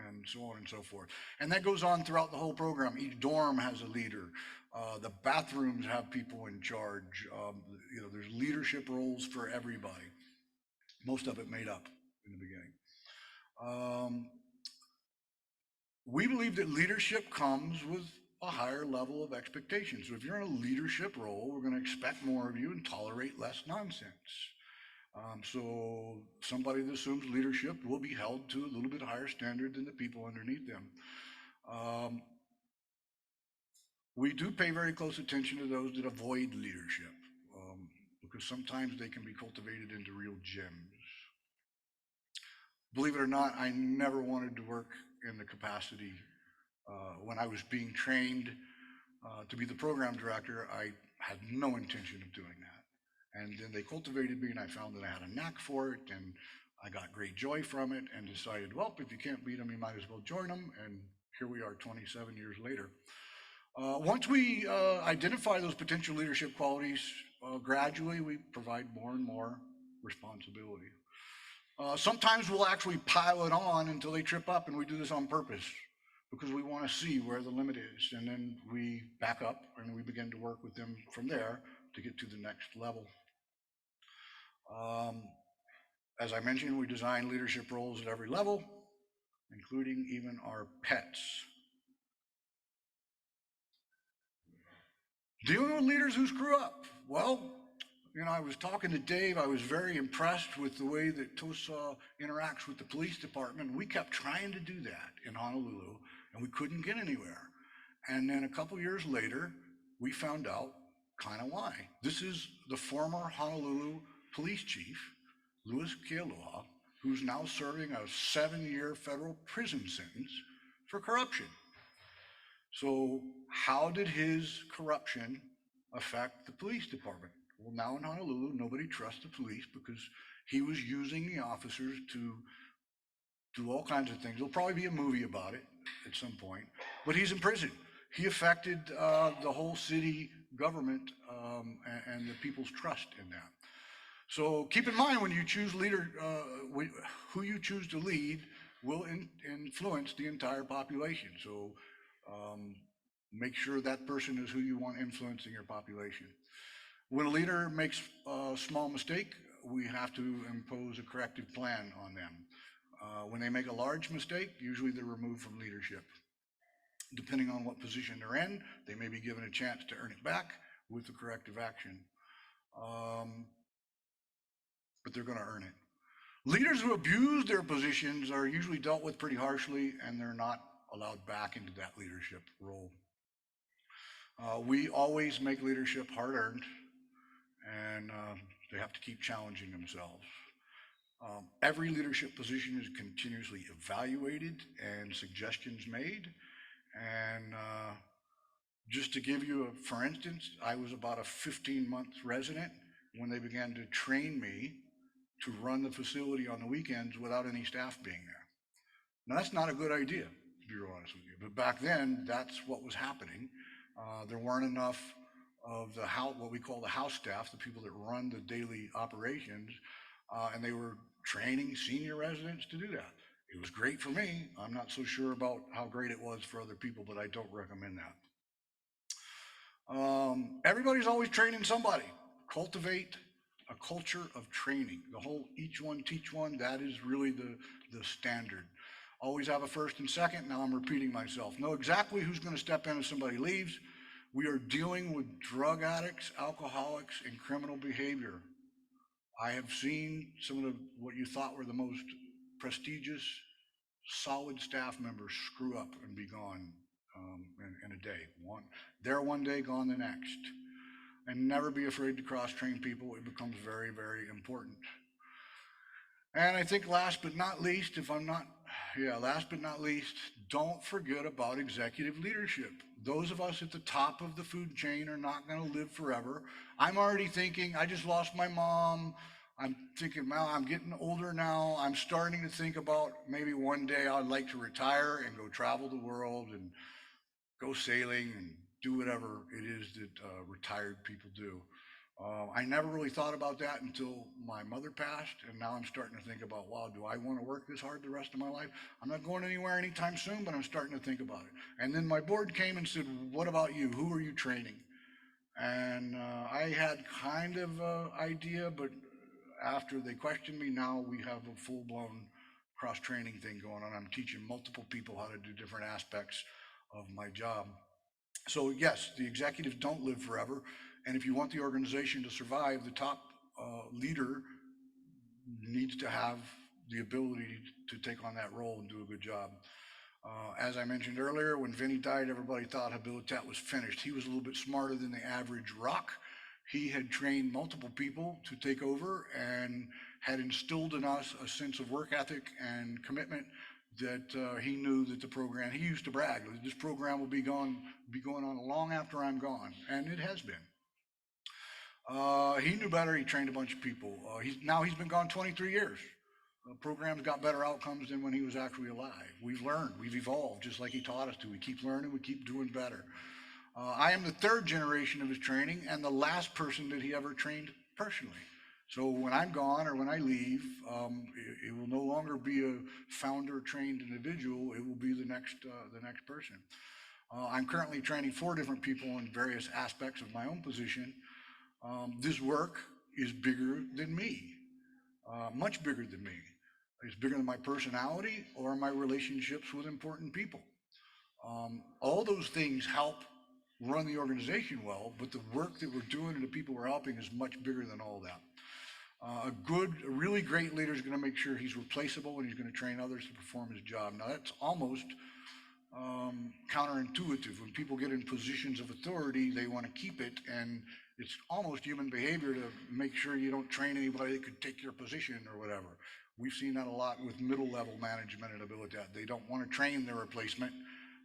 and so on and so forth. And that goes on throughout the whole program. Each dorm has a leader. The bathrooms have people in charge. There's leadership roles for everybody. Most of it made up in the beginning. We believe that leadership comes with a higher level of expectation. So if you're in a leadership role, we're going to expect more of you and tolerate less nonsense. So somebody that assumes leadership will be held to a little bit higher standard than the people underneath them. We do pay very close attention to those that avoid leadership, because sometimes they can be cultivated into real gems. Believe it or not, I never wanted to work in the capacity. When I was being trained to be the program director, I had no intention of doing that. And then they cultivated me and I found that I had a knack for it and I got great joy from it and decided, well, if you can't beat them, you might as well join them. And here we are 27 years later. Once we identify those potential leadership qualities, gradually we provide more and more responsibility. Sometimes we'll actually pile it on until they trip up, and we do this on purpose because we want to see where the limit is. And then we back up and we begin to work with them from there to get to the next level. As I mentioned, we design leadership roles at every level, including even our pets. Dealing with leaders who screw up. Well, I was talking to Dave. I was very impressed with the way that TOSA interacts with the police department. We kept trying to do that in Honolulu, and we couldn't get anywhere. And then a couple years later, we found out kind of why. This is the former Honolulu police chief, Louis Kealoha, who's now serving a 7-year federal prison sentence for corruption. So how did his corruption affect the police department? Well, now in Honolulu, nobody trusts the police because he was using the officers to do all kinds of things. There'll probably be a movie about it at some point, but he's in prison. He affected the whole city government and the people's trust in that. So keep in mind when you choose leader, who you choose to lead will influence the entire population. So make sure that person is who you want influencing your population. When a leader makes a small mistake, we have to impose a corrective plan on them. When they make a large mistake, usually they're removed from leadership. Depending on what position they're in, they may be given a chance to earn it back with the corrective action. But they're going to earn it. Leaders who abuse their positions are usually dealt with pretty harshly, and they're not allowed back into that leadership role. We always make leadership hard-earned, and they have to keep challenging themselves. Every leadership position is continuously evaluated and suggestions made. And just to give you for instance, I was about a 15-month resident when they began to train me to run the facility on the weekends without any staff being there. Now that's not a good idea, to be real honest with you, but back then that's what was happening. There weren't enough of the house, what we call the house staff, the people that run the daily operations, and they were training senior residents to do that. It was great for me. I'm not so sure about how great it was for other people, but I don't recommend that. Everybody's always training somebody. Cultivate a culture of training. The whole each one teach one, that is really the standard. Always have a first and second. Now I'm repeating myself. Know exactly who's going to step in if somebody leaves. We are dealing with drug addicts, alcoholics, and criminal behavior. I have seen some of what you thought were the most prestigious, solid staff members screw up and be gone in a day. There one day, gone the next. And never be afraid to cross-train people. It becomes very, very important. And I think last but not least, don't forget about executive leadership. Those of us at the top of the food chain are not going to live forever. I'm already thinking, I just lost my mom. I'm thinking, well, I'm getting older now. I'm starting to think about maybe one day I'd like to retire and go travel the world and go sailing and do whatever it is that retired people do. I never really thought about that until my mother passed, and now I'm starting to think about, wow, do I want to work this hard the rest of my life? I'm not going anywhere anytime soon, but I'm starting to think about it. And then my board came and said, what about you? Who are you training? And I had kind of an idea, but after they questioned me, now we have a full-blown cross-training thing going on. I'm teaching multiple people how to do different aspects of my job. So yes, the executives don't live forever. And if you want the organization to survive, the top leader needs to have the ability to take on that role and do a good job. As I mentioned earlier, when Vinny died, everybody thought Habilitat was finished. He was a little bit smarter than the average rock. He had trained multiple people to take over and had instilled in us a sense of work ethic and commitment that he knew that the program, he used to brag, this program will be going on long after I'm gone, and it has been. He knew better. He trained a bunch of people. Now he's been gone 23 years. The program's got better outcomes than when he was actually alive. We've learned, we've evolved, just like he taught us to. We keep learning, we keep doing better. I am the third generation of his training and the last person that he ever trained personally. So when I'm gone or when I leave, it will no longer be a founder trained individual. It will be the next person. I'm currently training 4 different people in various aspects of my own position. This work is bigger than me, much bigger than me. It's bigger than my personality or my relationships with important people. All those things help run the organization well, but the work that we're doing and the people we're helping is much bigger than all that. A really great leader is going to make sure he's replaceable and he's going to train others to perform his job. Now that's almost counterintuitive. When people get in positions of authority, they want to keep it, and it's almost human behavior to make sure you don't train anybody that could take your position or whatever. We've seen that a lot with middle level management at Habilitat. They don't want to train their replacement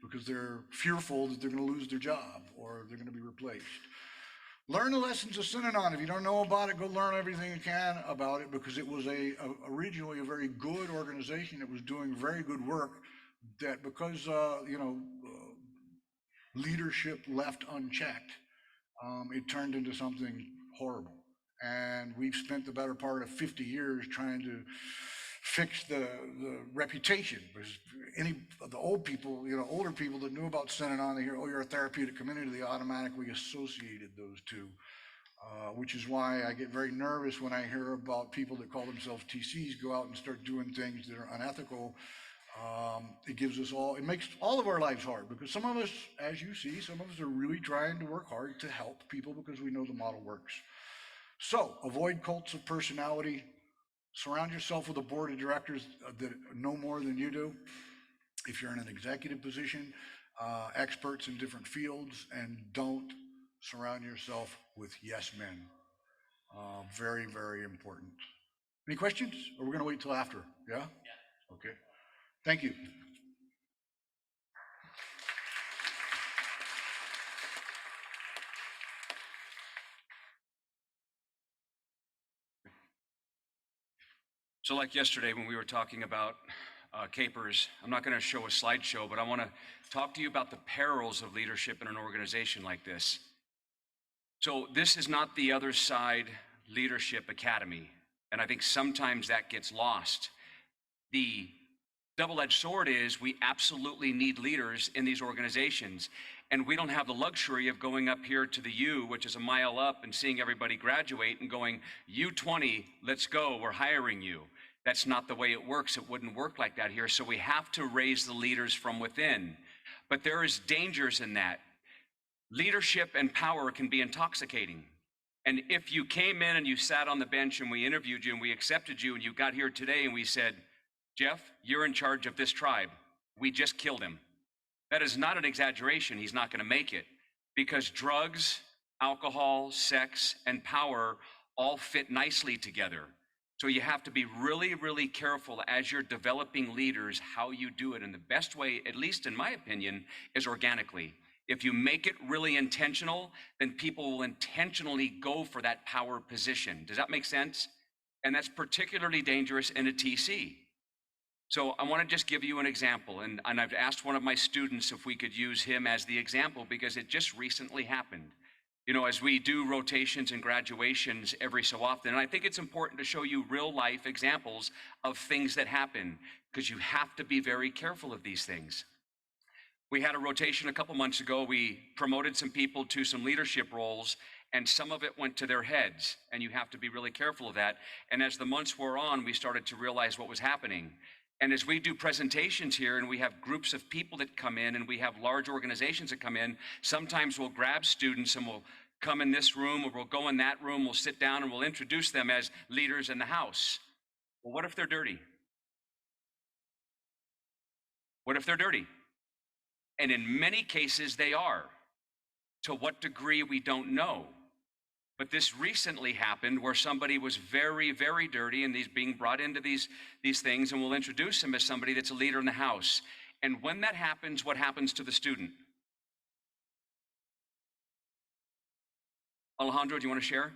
because they're fearful that they're going to lose their job or they're going to be replaced. Learn the lessons of Synanon. If you don't know about it, go learn everything you can about it, because it was originally a very good organization that was doing very good work, that because leadership left unchecked, it turned into something horrible. And we've spent the better part of 50 years trying to fix the reputation, because any of the old people, older people that knew about Synanon, they hear, oh, you're a therapeutic community, they automatically associated those two, which is why I get very nervous when I hear about people that call themselves TCs go out and start doing things that are unethical. It makes all of our lives hard, because some of us, as you see, some of us are really trying to work hard to help people because we know the model works. So avoid cults of personality. Surround yourself with a board of directors that know more than you do. If you're in an executive position, experts in different fields, and don't surround yourself with yes men. Very, very important. Any questions? Or we're going to wait till after? Yeah? Yeah. Okay. Thank you. So like yesterday when we were talking about capers, I'm not going to show a slideshow, but I want to talk to you about the perils of leadership in an organization like this. So this is not the Other Side Leadership Academy, and I think sometimes that gets lost. The double-edged sword is we absolutely need leaders in these organizations. And we don't have the luxury of going up here to the U, which is a mile up, and seeing everybody graduate and going, U20, let's go, we're hiring you. That's not the way it works. It wouldn't work like that here. So we have to raise the leaders from within. But there is dangers in that. Leadership and power can be intoxicating. And if you came in and you sat on the bench and we interviewed you and we accepted you and you got here today and we said, Jeff, you're in charge of this tribe. We just killed him. That is not an exaggeration. He's not going to make it, because drugs, alcohol, sex, and power all fit nicely together. So you have to be really, really careful as you're developing leaders how you do it. And the best way, at least in my opinion, is organically. If you make it really intentional, then people will intentionally go for that power position. Does that make sense? And that's particularly dangerous in a TC. So I want to just give you an example, and I've asked one of my students if we could use him as the example because it just recently happened. You know, as we do rotations and graduations every so often, and I think it's important to show you real life examples of things that happen because you have to be very careful of these things. We had a rotation a couple months ago. We promoted some people to some leadership roles, and some of it went to their heads, and you have to be really careful of that. And as the months wore on, we started to realize what was happening. And as we do presentations here and we have groups of people that come in and we have large organizations that come in, sometimes we'll grab students and we'll come in this room or we'll go in that room, we'll sit down and we'll introduce them as leaders in the house. Well, what if they're dirty? What if they're dirty? And in many cases they are. To what degree, we don't know. But this recently happened where somebody was very, very dirty and he's being brought into these things, and we'll introduce him as somebody that's a leader in the house. And when that happens, what happens to the student? Alejandro, do you want to share?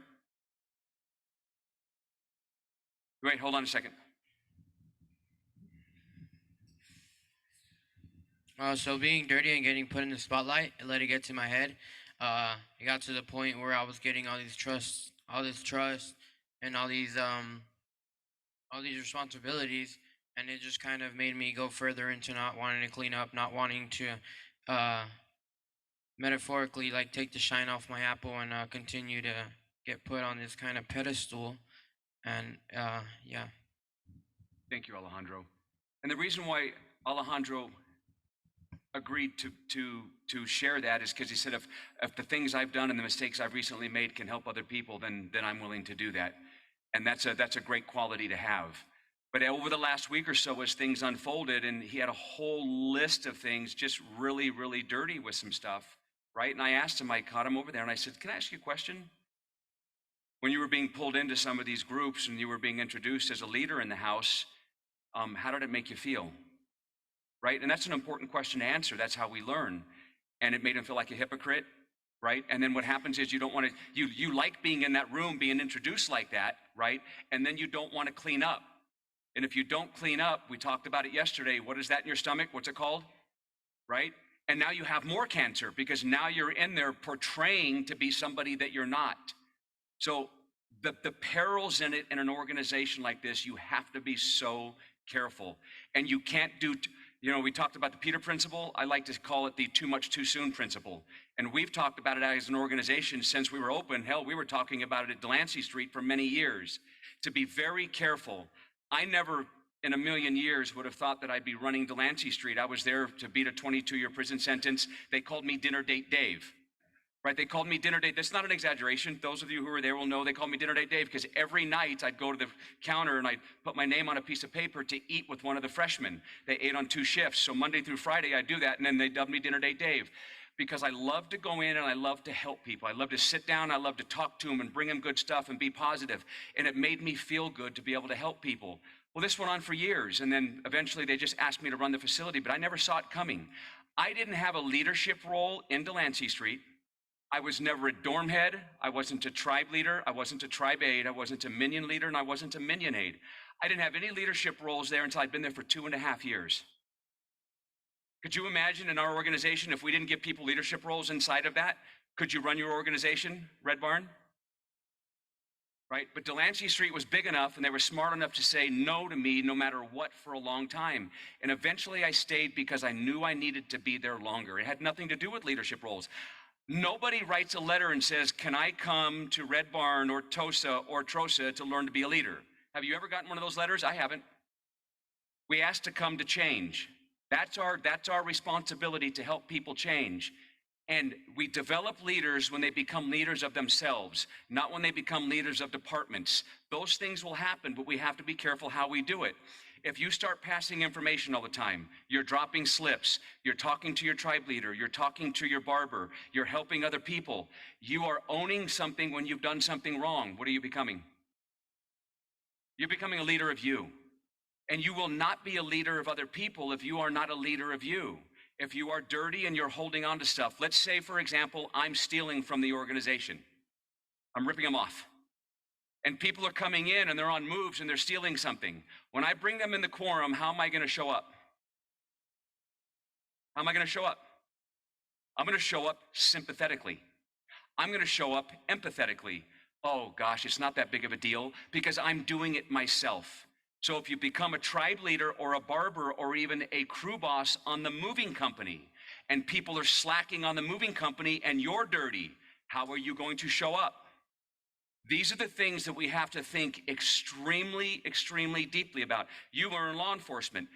Wait, hold on a second. So being dirty and getting put in the spotlight, it let it get to my head. It got to the point where I was getting all this trust and all these responsibilities, and it just kind of made me go further into not wanting to clean up, not wanting to metaphorically like take the shine off my apple and continue to get put on this kind of pedestal. And yeah. Thank you, Alejandro. And the reason why Alejandro agreed to share that is because he said, if the things I've done and the mistakes I've recently made can help other people, then I'm willing to do that. And that's a great quality to have. But over the last week or so, as things unfolded, and he had a whole list of things just really, really dirty with some stuff, right? And I asked him, I caught him over there and I said, can I ask you a question? When you were being pulled into some of these groups and you were being introduced as a leader in the house, how did it make you feel? Right? And that's an important question to answer. That's how we learn. And it made him feel like a hypocrite, right? And then what happens is you don't want to, you like being in that room, being introduced like that, right? And then you don't want to clean up. And if you don't clean up, we talked about it yesterday, what is that in your stomach? What's it called? Right? And now you have more cancer because now you're in there portraying to be somebody that you're not. So the perils in it in an organization like this, you have to be so careful. And you can't do, you know, we talked about the Peter principle. I like to call it the too much too soon principle. And we've talked about it as an organization since we were open. Hell, we were talking about it at Delancey Street for many years. To be very careful. I never in a million years would have thought that I'd be running Delancey Street. I was there to beat a 22-year prison sentence. They called me Dinner Date Dave. Right, they called me Dinner Date. That's not an exaggeration. Those of you who were there will know they called me Dinner Date Dave because every night I'd go to the counter and I'd put my name on a piece of paper to eat with one of the freshmen. They ate on 2 shifts. So Monday through Friday I'd do that, and then they dubbed me Dinner Date Dave because I love to go in and I love to help people. I love to sit down, I love to talk to them and bring them good stuff and be positive. And it made me feel good to be able to help people. Well, this went on for years, and then eventually they just asked me to run the facility, but I never saw it coming. I didn't have a leadership role in Delancey Street. I was never a dorm head. I wasn't a tribe leader. I wasn't a tribe aide. I wasn't a minion leader, and I wasn't a minion aide. I didn't have any leadership roles there until I'd been there for 2.5 years. Could you imagine in our organization if we didn't give people leadership roles inside of that? Could you run your organization, Red Barn? right? But Delancey Street was big enough and they were smart enough to say no to me no matter what for a long time. And eventually I stayed because I knew I needed to be there longer. It had nothing to do with leadership roles. Nobody writes a letter and says, can I come to Red Barn or TOSA or TROSA to learn to be a leader? Have you ever gotten one of those letters? I haven't. We ask to come to change. That's our responsibility, to help people change. And we develop leaders when they become leaders of themselves, not when they become leaders of departments. Those things will happen, but we have to be careful how we do it. If you start passing information all the time, you're dropping slips, you're talking to your tribe leader, you're talking to your barber, you're helping other people, you are owning something when you've done something wrong. What are you becoming? You're becoming a leader of you. And you will not be a leader of other people if you are not a leader of you. If you are dirty and you're holding on to stuff, let's say, for example, I'm stealing from the organization. I'm ripping them off. And people are coming in and they're on moves and they're stealing something. When I bring them in the quorum, how am I going to show up? How am I going to show up? I'm going to show up sympathetically. I'm going to show up empathetically. Oh gosh, it's not that big of a deal because I'm doing it myself. So if you become a tribe leader or a barber or even a crew boss on the moving company and people are slacking on the moving company and you're dirty, how are you going to show up? These are the things that we have to think extremely, extremely deeply about. You are in law enforcement.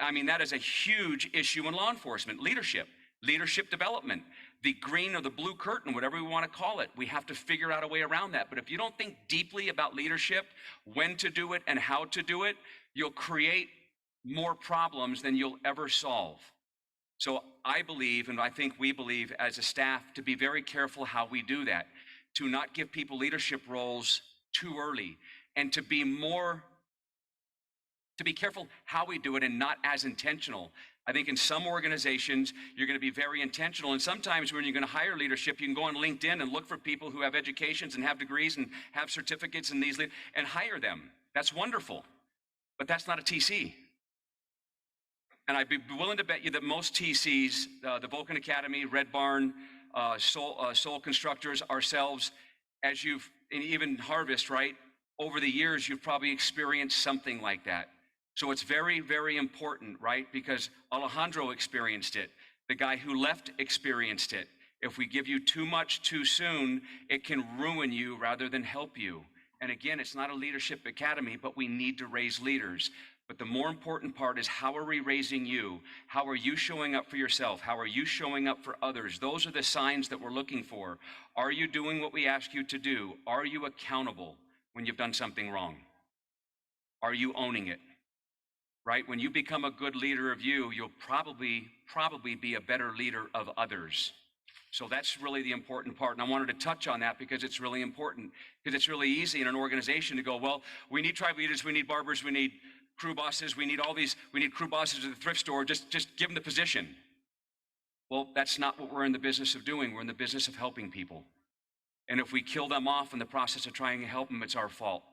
I mean, that is a huge issue in law enforcement. Leadership development, the green or the blue curtain, whatever we want to call it. We have to figure out a way around that. But if you don't think deeply about leadership, when to do it and how to do it, you'll create more problems than you'll ever solve. So I believe, and I think we believe as a staff, to be very careful how we do that, to not give people leadership roles too early, and to be careful how we do it and not as intentional. I think in some organizations, you're going to be very intentional. And sometimes when you're going to hire leadership, you can go on LinkedIn and look for people who have educations and have degrees and have certificates and and hire them. That's wonderful, but that's not a TC. And I'd be willing to bet you that most TCs, the Vulcan Academy, Red Barn, Soul Constructors, ourselves, and even Harvest, right? Over the years, you've probably experienced something like that. So it's very, very important, right? Because Alejandro experienced it. The guy who left experienced it. If we give you too much too soon, it can ruin you rather than help you. And again, it's not a leadership academy, but we need to raise leaders. But the more important part is, how are we raising you? How are you showing up for yourself? How are you showing up for others? Those are the signs that we're looking for. Are you doing what we ask you to do? Are you accountable when you've done something wrong? Are you owning it? Right? When you become a good leader of you, you'll probably be a better leader of others. So that's really the important part. And I wanted to touch on that because it's really important. Because it's really easy in an organization to go, well, we need tribe leaders, we need barbers, we need crew bosses, we need crew bosses at the thrift store, just give them the position. Well, that's not what we're in the business of doing. We're in the business of helping people. And if we kill them off in the process of trying to help them, it's our fault.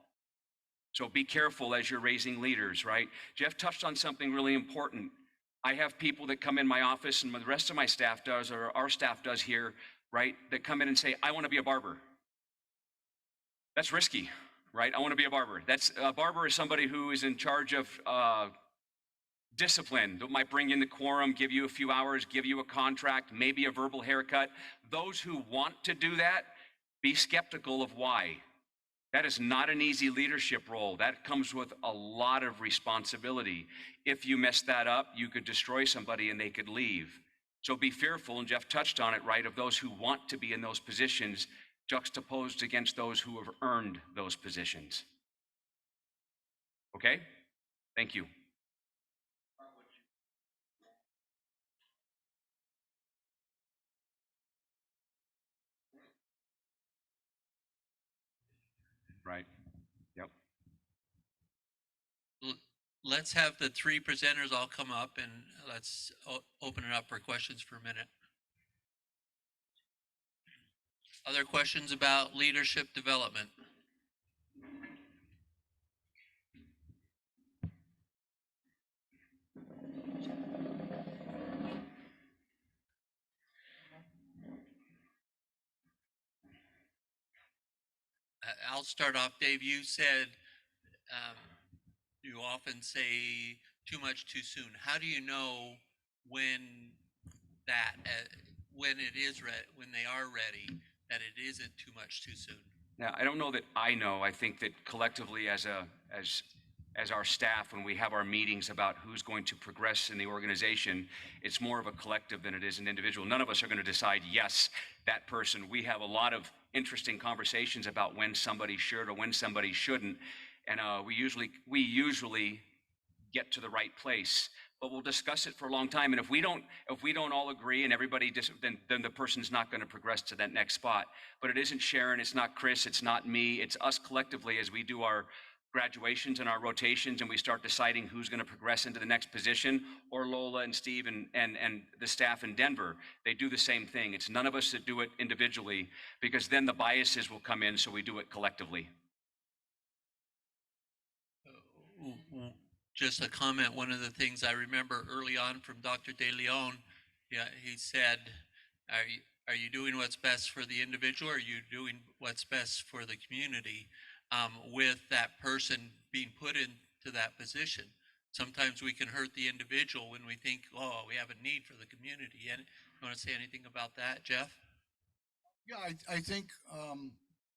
So be careful as you're raising leaders, right? Jeff touched on something really important. I have people that come in my office, and the rest of my staff does, or our staff does here, right? That come in and say, I want to be a barber. That's risky, right? I want to be a barber. A barber is somebody who is in charge of discipline, that might bring in the quorum, give you a few hours, give you a contract, maybe a verbal haircut. Those who want to do that, be skeptical of why. That is not an easy leadership role. That comes with a lot of responsibility. If you mess that up, you could destroy somebody and they could leave. So be fearful, and Jeff touched on it, right, of those who want to be in those positions juxtaposed against those who have earned those positions. Okay? Thank you. Right. Yep. Let's have the three presenters all come up, and let's open it up for questions for a minute. Other questions about leadership development? I'll start off. Dave, you said you often say too much too soon. How do you know when that when it is when they are ready, that it isn't too much too soon? Now, I don't know that I know. I think that collectively as our staff, when we have our meetings about who's going to progress in the organization, it's more of a collective than it is an individual. None of us are going to decide, yes, that person. We have a lot of interesting conversations about when somebody should or when somebody shouldn't. And we usually get to the right place, but we'll discuss it for a long time. And if we don't all agree and everybody then the person's not going to progress to that next spot. But it isn't Sharon, it's not Chris, it's not me, it's us collectively as we do our graduations and our rotations and we start deciding who's going to progress into the next position, or Lola and Steve and the staff in Denver. They do the same thing. It's none of us that do it individually, because then the biases will come in, so we do it collectively. Just a comment. One of the things I remember early on from Dr. De Leon, yeah, he said, are you doing what's best for the individual, or are you doing what's best for the community? With that person being put into that position, sometimes we can hurt the individual when we think, oh, we have a need for the community. And you want to say anything about that, Jeff? Yeah, I think,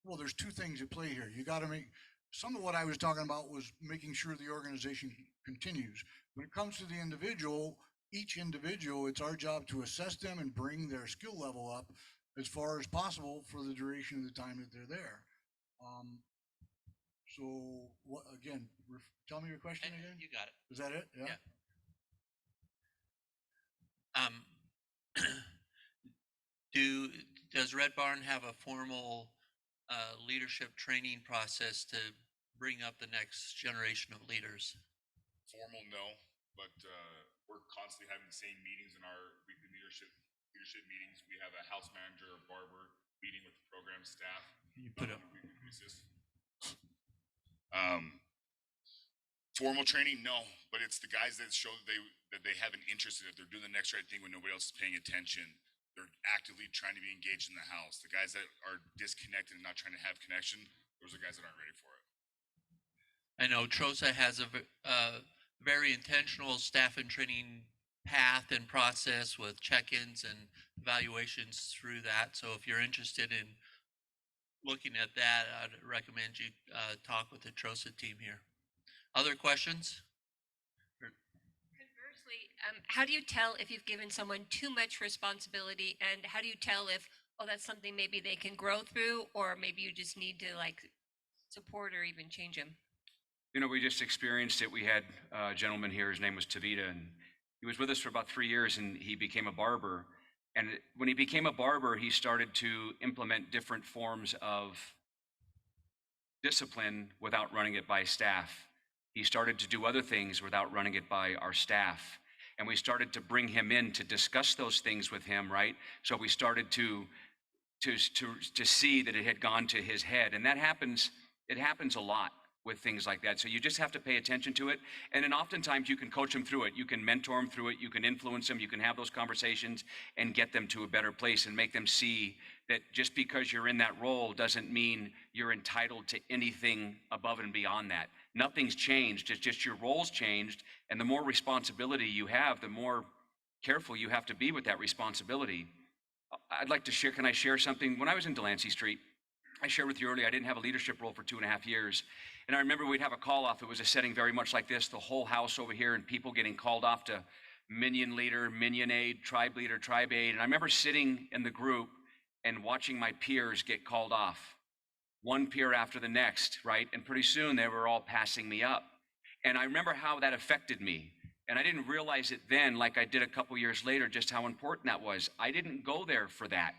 well, there's two things at play here. You got to make, some of what I was talking about was making sure the organization continues. When it comes to the individual, each individual, it's our job to assess them and bring their skill level up as far as possible for the duration of the time that they're there. So what, again, tell me your question again. You got it. Is that it? Yeah. Does Red Barn have a formal leadership training process to bring up the next generation of leaders? Formal, no, but we're constantly having the same meetings in our weekly leadership meetings. We have a house manager or barber meeting with the program staff. You put up. Formal training, no, but it's the guys that show that they have an interest in it. They're doing the next right thing when nobody else is paying attention. They're actively trying to be engaged in the house. The guys that are disconnected and not trying to have connection, those are guys that aren't ready for it. I know TROSA has a very intentional staff and training path and process with check-ins and evaluations through that. So if you're interested in looking at that, I'd recommend you talk with the TROSA team here. Other questions? Conversely, how do you tell if you've given someone too much responsibility, and how do you tell if, oh, that's something maybe they can grow through, or maybe you just need to like support or even change them? You know, we just experienced it. We had a gentleman here, his name was Tavita, and he was with us for about 3 years, and he became a barber. And when he became a barber, he started to implement different forms of discipline without running it by staff. He started to do other things without running it by our staff. And we started to bring him in to discuss those things with him, right? So we started to see that it had gone to his head. And that happens, it happens a lot with things like that. So you just have to pay attention to it. And then oftentimes you can coach them through it. You can mentor them through it. You can influence them. You can have those conversations and get them to a better place and make them see that just because you're in that role doesn't mean you're entitled to anything above and beyond that. Nothing's changed. It's just your role's changed. And the more responsibility you have, the more careful you have to be with that responsibility. I'd like to share, can I share something? When I was in Delancey Street, I shared with you earlier, I didn't have a leadership role for 2.5 years. And I remember we'd have a call off. It was a setting very much like this, the whole house over here and people getting called off to minion leader, minion aide, tribe leader, tribe aide. And I remember sitting in the group and watching my peers get called off, one peer after the next, right? And pretty soon they were all passing me up. And I remember how that affected me. And I didn't realize it then, like I did a couple years later, just how important that was. I didn't go there for that.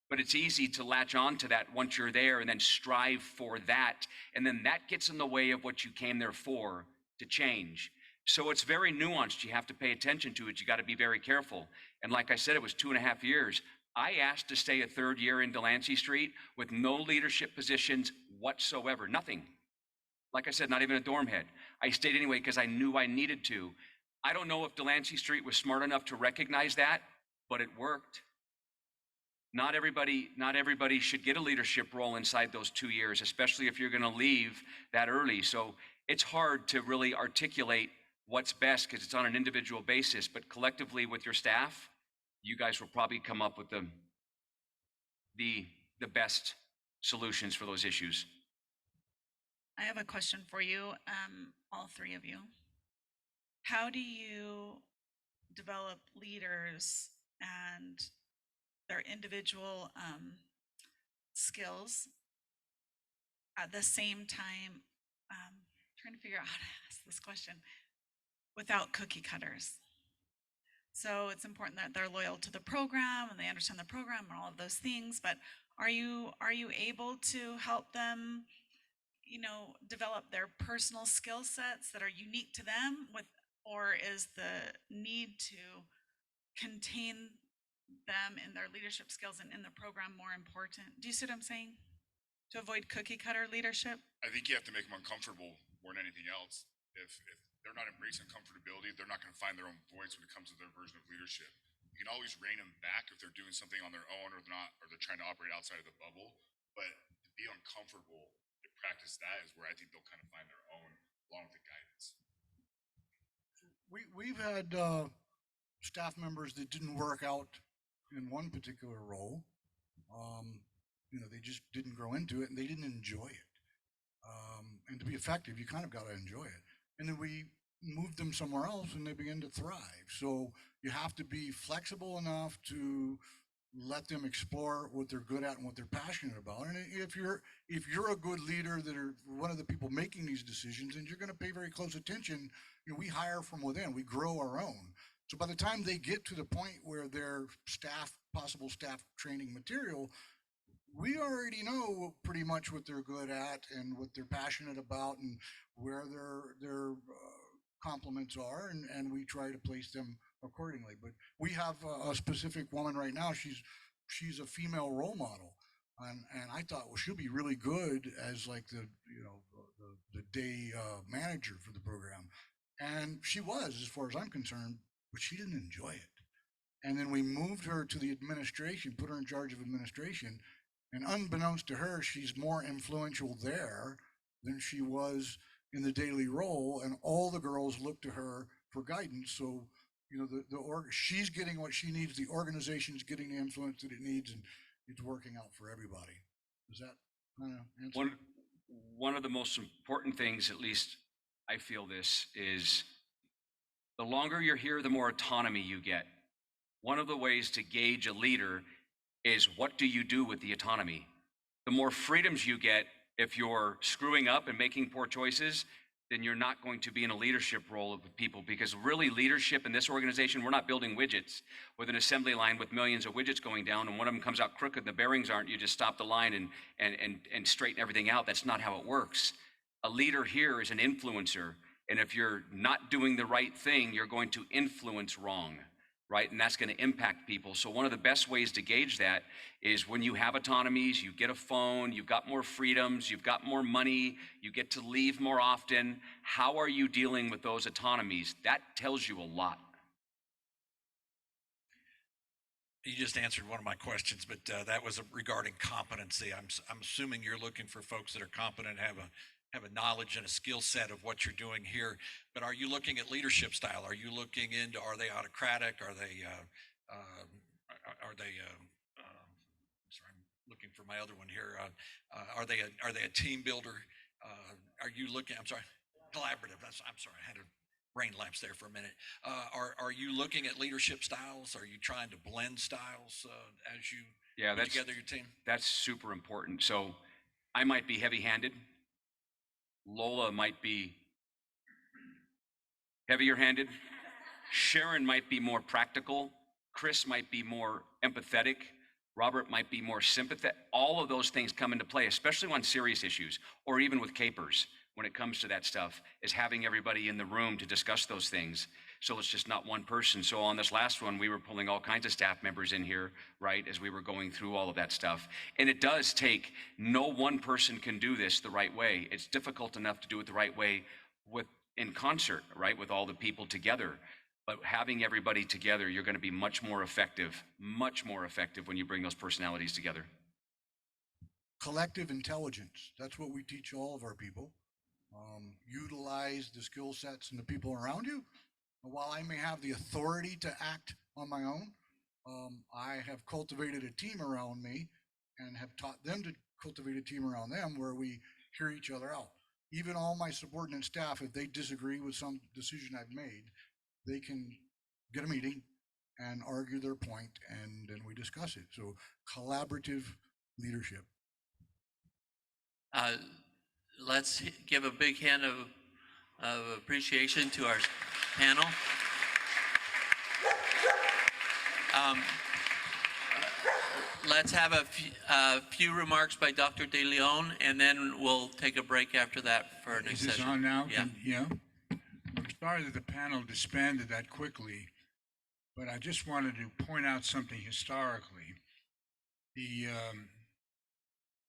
But it's easy to latch on to that once you're there and then strive for that. And then that gets in the way of what you came there for, to change. So it's very nuanced. You have to pay attention to it. You got to be very careful. And like I said, it was 2.5 years. I asked to stay a third year in Delancey Street with no leadership positions whatsoever, nothing. Like I said, not even a dorm head. I stayed anyway because I knew I needed to. I don't know if Delancey Street was smart enough to recognize that, but it worked. not everybody should get a leadership role inside those 2 years, especially if you're going to leave that early. So it's hard to really articulate what's best because it's on an individual basis, but collectively with your staff, you guys will probably come up with the best solutions for those issues. I have a question for you, all three of you. How do you develop leaders and their individual skills at the same time? Trying to figure out how to ask this question without cookie cutters. So it's important that they're loyal to the program and they understand the program and all of those things. But are you able to help them, develop their personal skill sets that are unique to them or is the need to contain them in their leadership skills and in the program more important? Do you see what I'm saying? To avoid cookie cutter leadership? I think you have to make them uncomfortable more than anything else. If they're not embracing comfortability, they're not going to find their own voice when it comes to their version of leadership. You can always rein them back if they're doing something on their own or they're trying to operate outside of the bubble. But to be uncomfortable, to practice that is where I think they'll kind of find their own along with the guidance. We've had staff members that didn't work out in one particular role. They just didn't grow into it and they didn't enjoy it. And to be effective, you kind of got to enjoy it. And then we moved them somewhere else and they began to thrive. So you have to be flexible enough to let them explore what they're good at and what they're passionate about. And if you're a good leader that are one of the people making these decisions, and you're going to pay very close attention, we hire from within, we grow our own. So by the time they get to the point where they're possible staff training material, we already know pretty much what they're good at and what they're passionate about and where their compliments are, and we try to place them accordingly. But we have a specific woman right now. She's a female role model, and I thought, well, she'll be really good as like the day manager for the program, and she was, as far as I'm concerned, but she didn't enjoy it. And then we moved her to the administration, put her in charge of administration. And unbeknownst to her, she's more influential there than she was in the daily role. And all the girls look to her for guidance. So, she's getting what she needs. The organization's getting the influence that it needs, and it's working out for everybody. Does that kind of answer? One of the most important things, at least I feel this, is the longer you're here, the more autonomy you get. One of the ways to gauge a leader is what do you do with the autonomy? The more freedoms you get, if you're screwing up and making poor choices, then you're not going to be in a leadership role of people, because really leadership in this organization, we're not building widgets with an assembly line with millions of widgets going down, and one of them comes out crooked and the bearings aren't, you just stop the line and straighten everything out. That's not how it works. A leader here is an influencer, and if you're not doing the right thing, you're going to influence wrong. Right? And that's going to impact people. So one of the best ways to gauge that is when you have autonomies, you get a phone, you've got more freedoms, you've got more money, you get to leave more often. How are you dealing with those autonomies? That tells you a lot. You just answered one of my questions, but that was regarding competency. I'm assuming you're looking for folks that are competent, have a knowledge and a skill set of what you're doing here, but are you looking at leadership style? Are you looking into, are they autocratic? Are they, sorry, I'm looking for my other one here. Are they a team builder? Are you looking, I'm sorry, collaborative. I'm sorry, I had a brain lapse there for a minute. Are you looking at leadership styles? Are you trying to blend styles as you put together your team? That's super important. So I might be heavy-handed. Lola might be heavier handed. Sharon might be more practical. Chris might be more empathetic. Robert might be more sympathetic. All of those things come into play, especially on serious issues or even with capers. When it comes to that stuff, is having everybody in the room to discuss those things. So it's just not one person. So on this last one, we were pulling all kinds of staff members in here, right, as we were going through all of that stuff. And it does take, no one person can do this the right way. It's difficult enough to do it the right way in concert, right, with all the people together. But having everybody together, you're going to be much more effective when you bring those personalities together. Collective intelligence. That's what we teach all of our people. Utilize the skill sets and the people around you. And while I may have the authority to act on my own, I have cultivated a team around me and have taught them to cultivate a team around them where we hear each other out. Even all my subordinate staff, if they disagree with some decision I've made, they can get a meeting and argue their point, and then we discuss it. So collaborative leadership. Let's give a big hand of appreciation to our panel. Let's have a few remarks by Dr. De Leon, and then we'll take a break after that for our next Is this session. on now? Yeah. Yeah. I'm sorry that the panel disbanded that quickly, but I just wanted to point out something historically.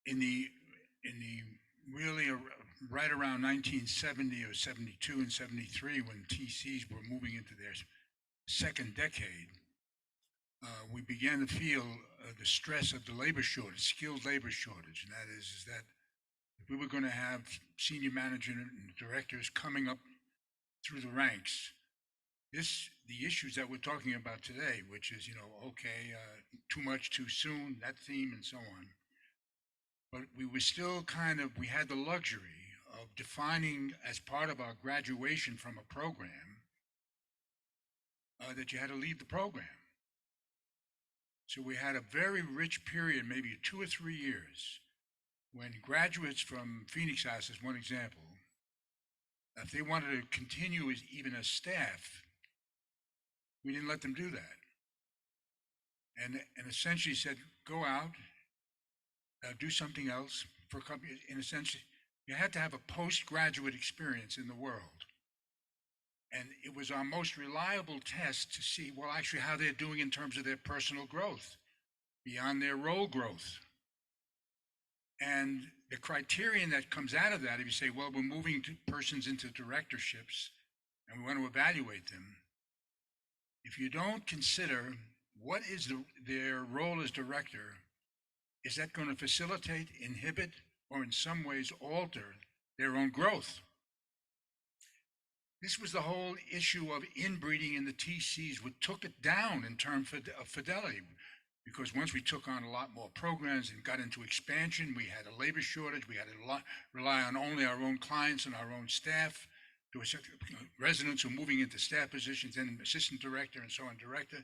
In the really right around 1970 or 72 and 73, when TCs were moving into their second decade, we began to feel the stress of the labor shortage, skilled labor shortage. And that is that if we were going to have senior managers and directors coming up through the ranks, the issues that we're talking about today, which is, too much too soon, that theme and so on. But we were still we had the luxury of defining as part of our graduation from a program that you had to leave the program. So we had a very rich period, maybe 2 or 3 years, when graduates from Phoenix House, as one example, if they wanted to continue as even as staff, we didn't let them do that. And essentially said, go out, do something else for a company. In a sense, you had to have a postgraduate experience in the world. And it was our most reliable test to see, well, actually how they're doing in terms of their personal growth, beyond their role growth. And the criterion that comes out of that, if you say, well, we're moving persons into directorships and we want to evaluate them, if you don't consider what is their role as director, is that going to facilitate, inhibit, or in some ways alter their own growth? This was the whole issue of inbreeding in the TCs, what took it down in terms of fidelity. Because once we took on a lot more programs and got into expansion, we had a labor shortage, we had to rely on only our own clients and our own staff. There were residents who were moving into staff positions, then assistant director and so on, director.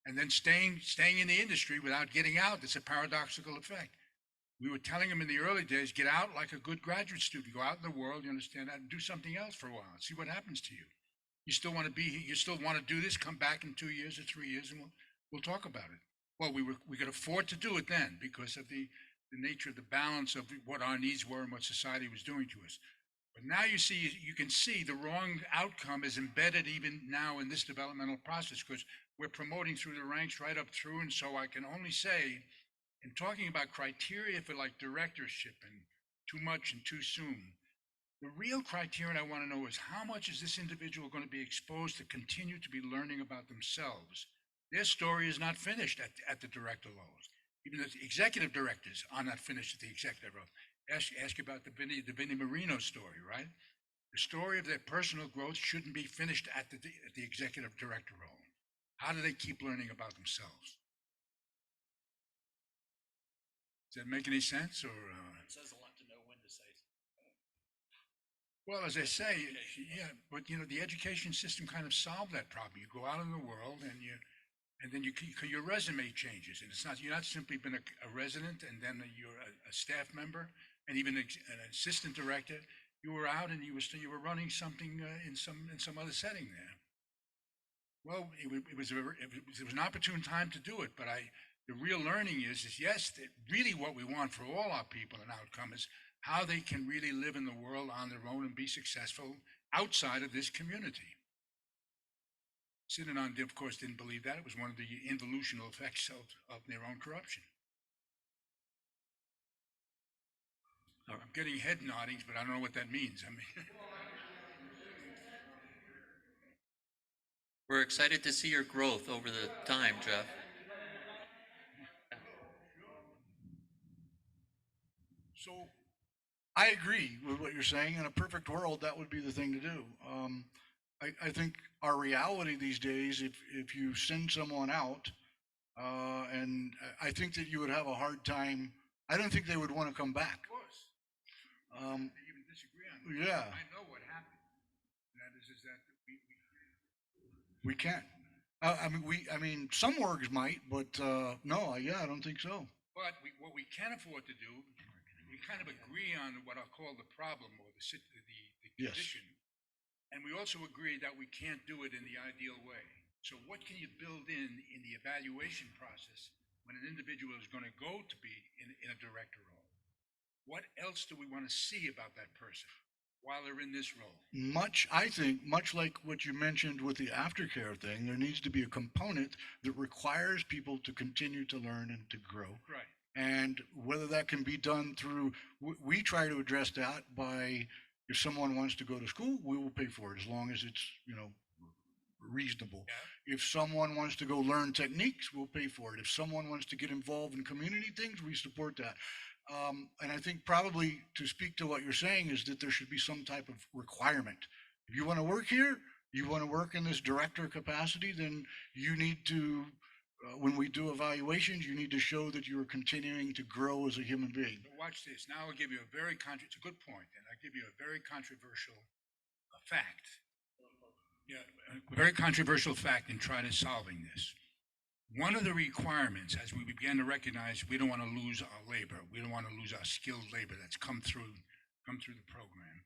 And then staying in the industry without getting out. It's a paradoxical effect. We were telling them in the early days, get out like a good graduate student. Go out in the world, you understand that, and do something else for a while. See what happens to you. You still want to be here, you still want to do this, come back in 2 years or 3 years, and we'll talk about it. Well, we could afford to do it then because of the nature of the balance of what our needs were and what society was doing to us. But now you can see the wrong outcome is embedded even now in this developmental process because we're promoting through the ranks right up through. And so I can only say, in talking about criteria for like directorship and too much and too soon, the real criterion I want to know is how much is this individual going to be exposed to continue to be learning about themselves? Their story is not finished at the director levels. Even the executive directors are not finished at the executive level. Ask about the Vinnie Marino story, right? The story of their personal growth shouldn't be finished at the executive director role. How do they keep learning about themselves? Does that make any sense? Or It says a lot to know when to say. well, as I say, yeah, but the education system kind of solved that problem. You go out in the world and then your resume changes, and you're not simply been a resident and then you're a staff member and even an assistant director. You were out and you were running something in some other setting there. Well, it was an opportune time to do it, but the real learning is yes, that really what we want for all our people and outcome is how they can really live in the world on their own and be successful outside of this community. Synanon, of course, didn't believe that. It was one of the involutional effects of their own corruption. I'm getting head noddings, but I don't know what that means. I mean, We're excited to see your growth over the time, Jeff. So I agree with what you're saying. In a perfect world, that would be the thing to do. I think our reality these days, if you send someone out, and I think that you would have a hard time. I don't think they would want to come back. Of course. They even disagree on that. Yeah. I know what happened. And that is that We can't. I mean, some orgs might, but no, yeah, I don't think so. but what we can afford to do, we kind of agree on what I'll call the problem or the Yes. condition. And we also agree that we can't do it in the ideal way. So what can you build in the evaluation process when an individual is going to go to be in a director role? What else do we want to see about that person while they're in this role? I think, much like what you mentioned with the aftercare thing, there needs to be a component that requires people to continue to learn and to grow. Right. And whether that can be done through, we try to address that by, if someone wants to go to school, we will pay for it as long as it's, reasonable. If someone wants to go learn techniques, we'll pay for it. If someone wants to get involved in community things, we support that. And I think probably to speak to what you're saying is that there should be some type of requirement. If you want to work here, you want to work in this director capacity, then you need to, when we do evaluations, you need to show that you are continuing to grow as a human being. But watch this. Now I'll give you it's a good point, and I'll give you a very controversial fact. Yeah, a very controversial fact in trying to solving this. One of the requirements, as we began to recognize, we don't want to lose our labor. We don't want to lose our skilled labor that's come through the program.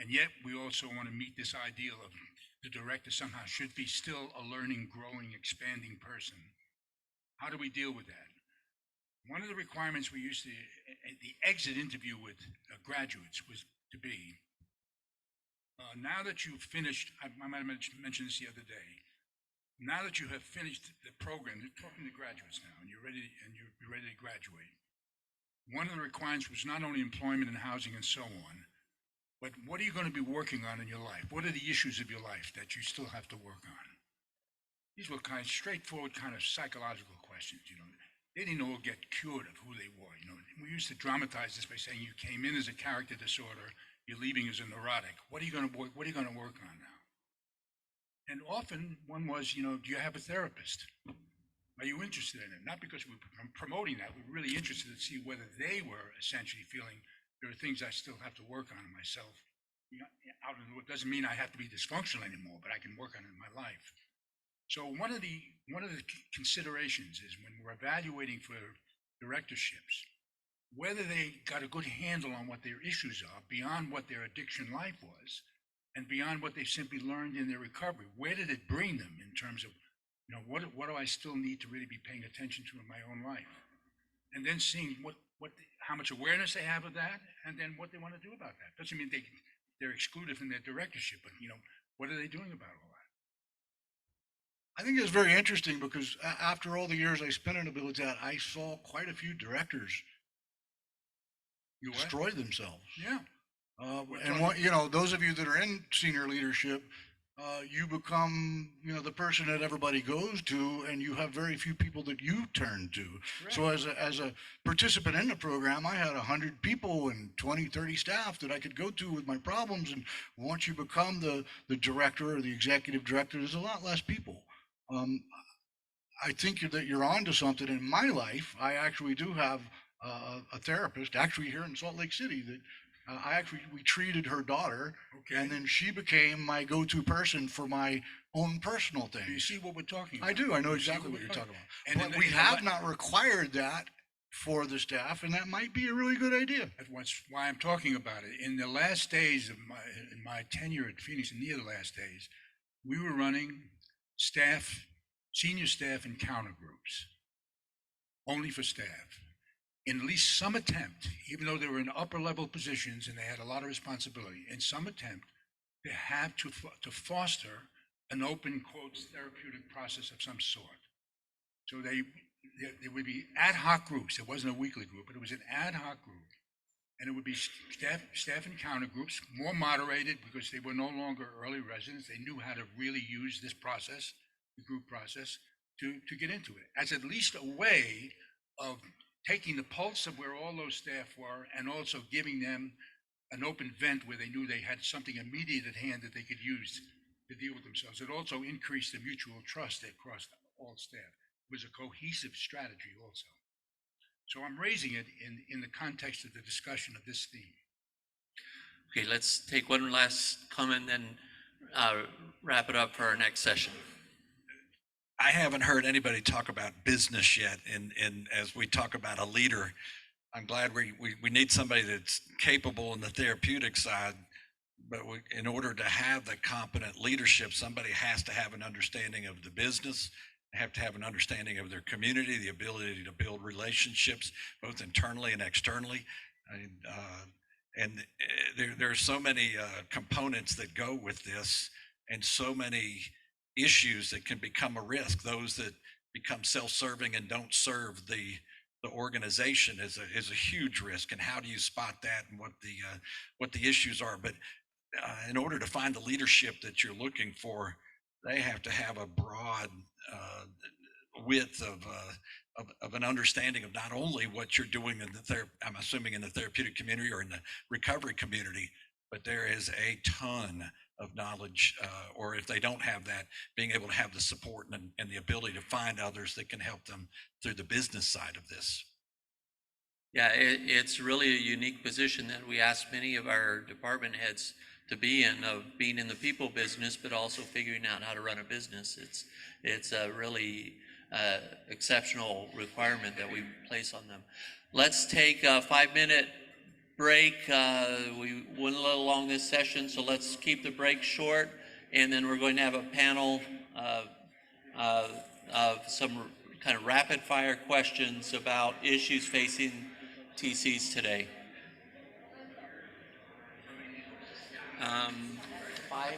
And yet we also want to meet this ideal of the director somehow should be still a learning, growing, expanding person. How do we deal with that? One of the requirements we used to, the exit interview with graduates was to be, now that you've finished, I might have mentioned this the other day, now that you have finished the program, you're talking to graduates now, and you're ready to graduate. One of the requirements was not only employment and housing and so on, but what are you going to be working on in your life? What are the issues of your life that you still have to work on? These were kind of straightforward, kind of psychological questions. They didn't all get cured of who they were. We used to dramatize this by saying you came in as a character disorder, you're leaving as a neurotic. What are you going to work on now? And often one was, do you have a therapist? Are you interested in it? Not because we're promoting that. We're really interested to see whether they were essentially feeling there are things I still have to work on in myself. Out in the world doesn't mean I have to be dysfunctional anymore, but I can work on it in my life. So one of the considerations is when we're evaluating for directorships, whether they got a good handle on what their issues are beyond what their addiction life was, and beyond what they simply learned in their recovery. Where did it bring them in terms of, what do I still need to really be paying attention to in my own life? And then seeing how much awareness they have of that, and then what they want to do about that. Doesn't mean they're excluded from their directorship, but what are they doing about all that? I think it's very interesting because after all the years I spent in Abilitat, I saw quite a few directors destroy themselves. Yeah. And those of you that are in senior leadership, you become, the person that everybody goes to, and you have very few people that you turn to. Right. So as a participant in the program, I had 100 people and 20, 30 staff that I could go to with my problems. And once you become the director or the executive director, there's a lot less people. I think that you're onto something. In my life, I actually do have a therapist, actually here in Salt Lake City, that we treated her daughter, and then she became my go-to person for my own personal things. Do you see what we're talking about? I do. I know exactly what you're talking about. But we have not required that for the staff, and that might be a really good idea. That's why I'm talking about it. In the last days of my tenure at Phoenix, and near the last days, we were running senior staff encounter groups, only for staff. In at least some attempt, even though they were in upper level positions and they had a lot of responsibility, in some attempt to have to foster an open, quotes, therapeutic process of some sort. So there would be ad hoc groups. It wasn't a weekly group, but it was an ad hoc group. and it would be staff encounter groups, more moderated because they were no longer early residents. They knew how to really use this process, the group process, to get into it, as at least a way of taking the pulse of where all those staff were and also giving them an open vent where they knew they had something immediate at hand that they could use to deal with themselves. It also increased the mutual trust across all staff. It was a cohesive strategy also. So I'm raising it in the context of the discussion of this theme. Okay, let's take one last comment and wrap it up for our next session. I haven't heard anybody talk about business yet. And as we talk about a leader, I'm glad we need somebody that's capable in the therapeutic side. But in order to have the competent leadership, somebody has to have an understanding of the business, have to have an understanding of their community, the ability to build relationships, both internally and externally. There are so many components that go with this, and so many issues that can become a risk. Those that become self-serving and don't serve the organization is a huge risk. And how do you spot that, and what the issues are? But in order to find the leadership that you're looking for, they have to have a broad width of an understanding of not only what you're doing in I'm assuming in the therapeutic community or in the recovery community, but there is a ton of knowledge, or if they don't have that, being able to have the support and the ability to find others that can help them through the business side of this. Yeah, it's really a unique position that we ask many of our department heads to be in, of being in the people business, but also figuring out how to run a business. It's a really exceptional requirement that we place on them. Let's take a 5-minute break. We went a little long this session, so let's keep the break short, and then we're going to have a panel of some kind of rapid fire questions about issues facing TCs today. 5.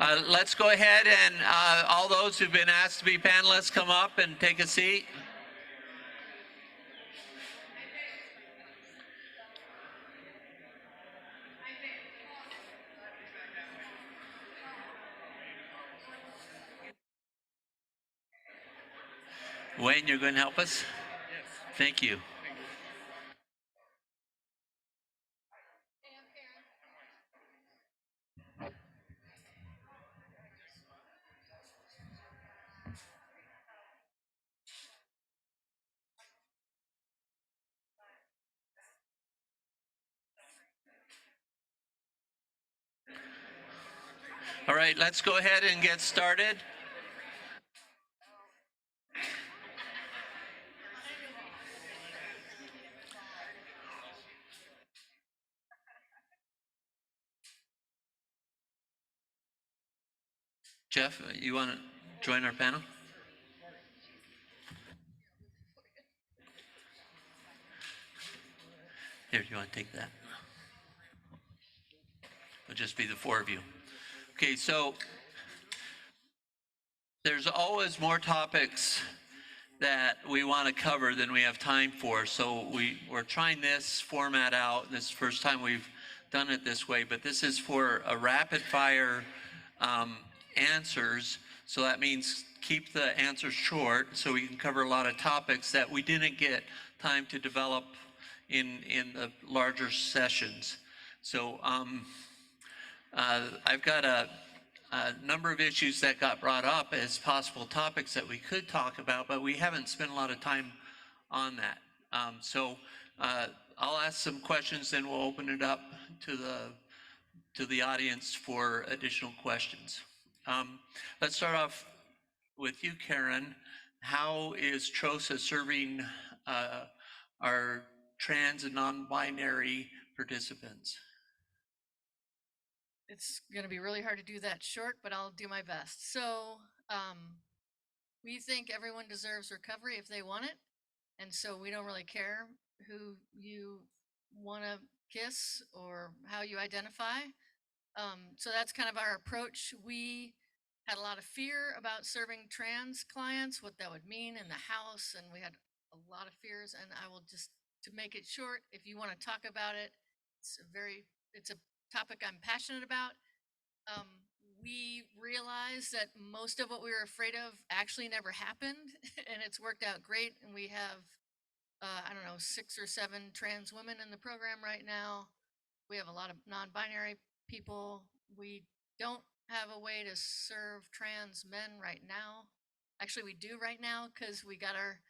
Let's go ahead and all those who've been asked to be panelists, come up and take a seat. Wayne, you're going to help us? Yes. Thank you. All right, let's go ahead and get started. Jeff, you want to join our panel? Here, do you want to take that? It'll just be the four of you. Okay, so there's always more topics that we want to cover than we have time for. So we're trying this format out. This is the first time we've done it this way, but this is for a rapid fire answers. So that means keep the answers short so we can cover a lot of topics that we didn't get time to develop in the larger sessions. So I've got a number of issues that got brought up as possible topics that we could talk about, but we haven't spent a lot of time on that. So I'll ask some questions, then we'll open it up to the audience for additional questions. Let's start off with you, Karen. How is TROSA serving our trans and non-binary participants? It's going to be really hard to do that short, but I'll do my best. So we think everyone deserves recovery if they want it. And so we don't really care who you want to kiss or how you identify. So that's kind of our approach. We had a lot of fear about serving trans clients, what that would mean in the house. And we had a lot of fears. And I will just, to make it short, if you want to talk about it, it's a topic I'm passionate about. We realized that most of what we were afraid of actually never happened, and it's worked out great. And we have, I don't know, 6 or 7 trans women in the program right now. We have a lot of non-binary people. We don't have a way to serve trans men right now. Actually, we do right now because we got our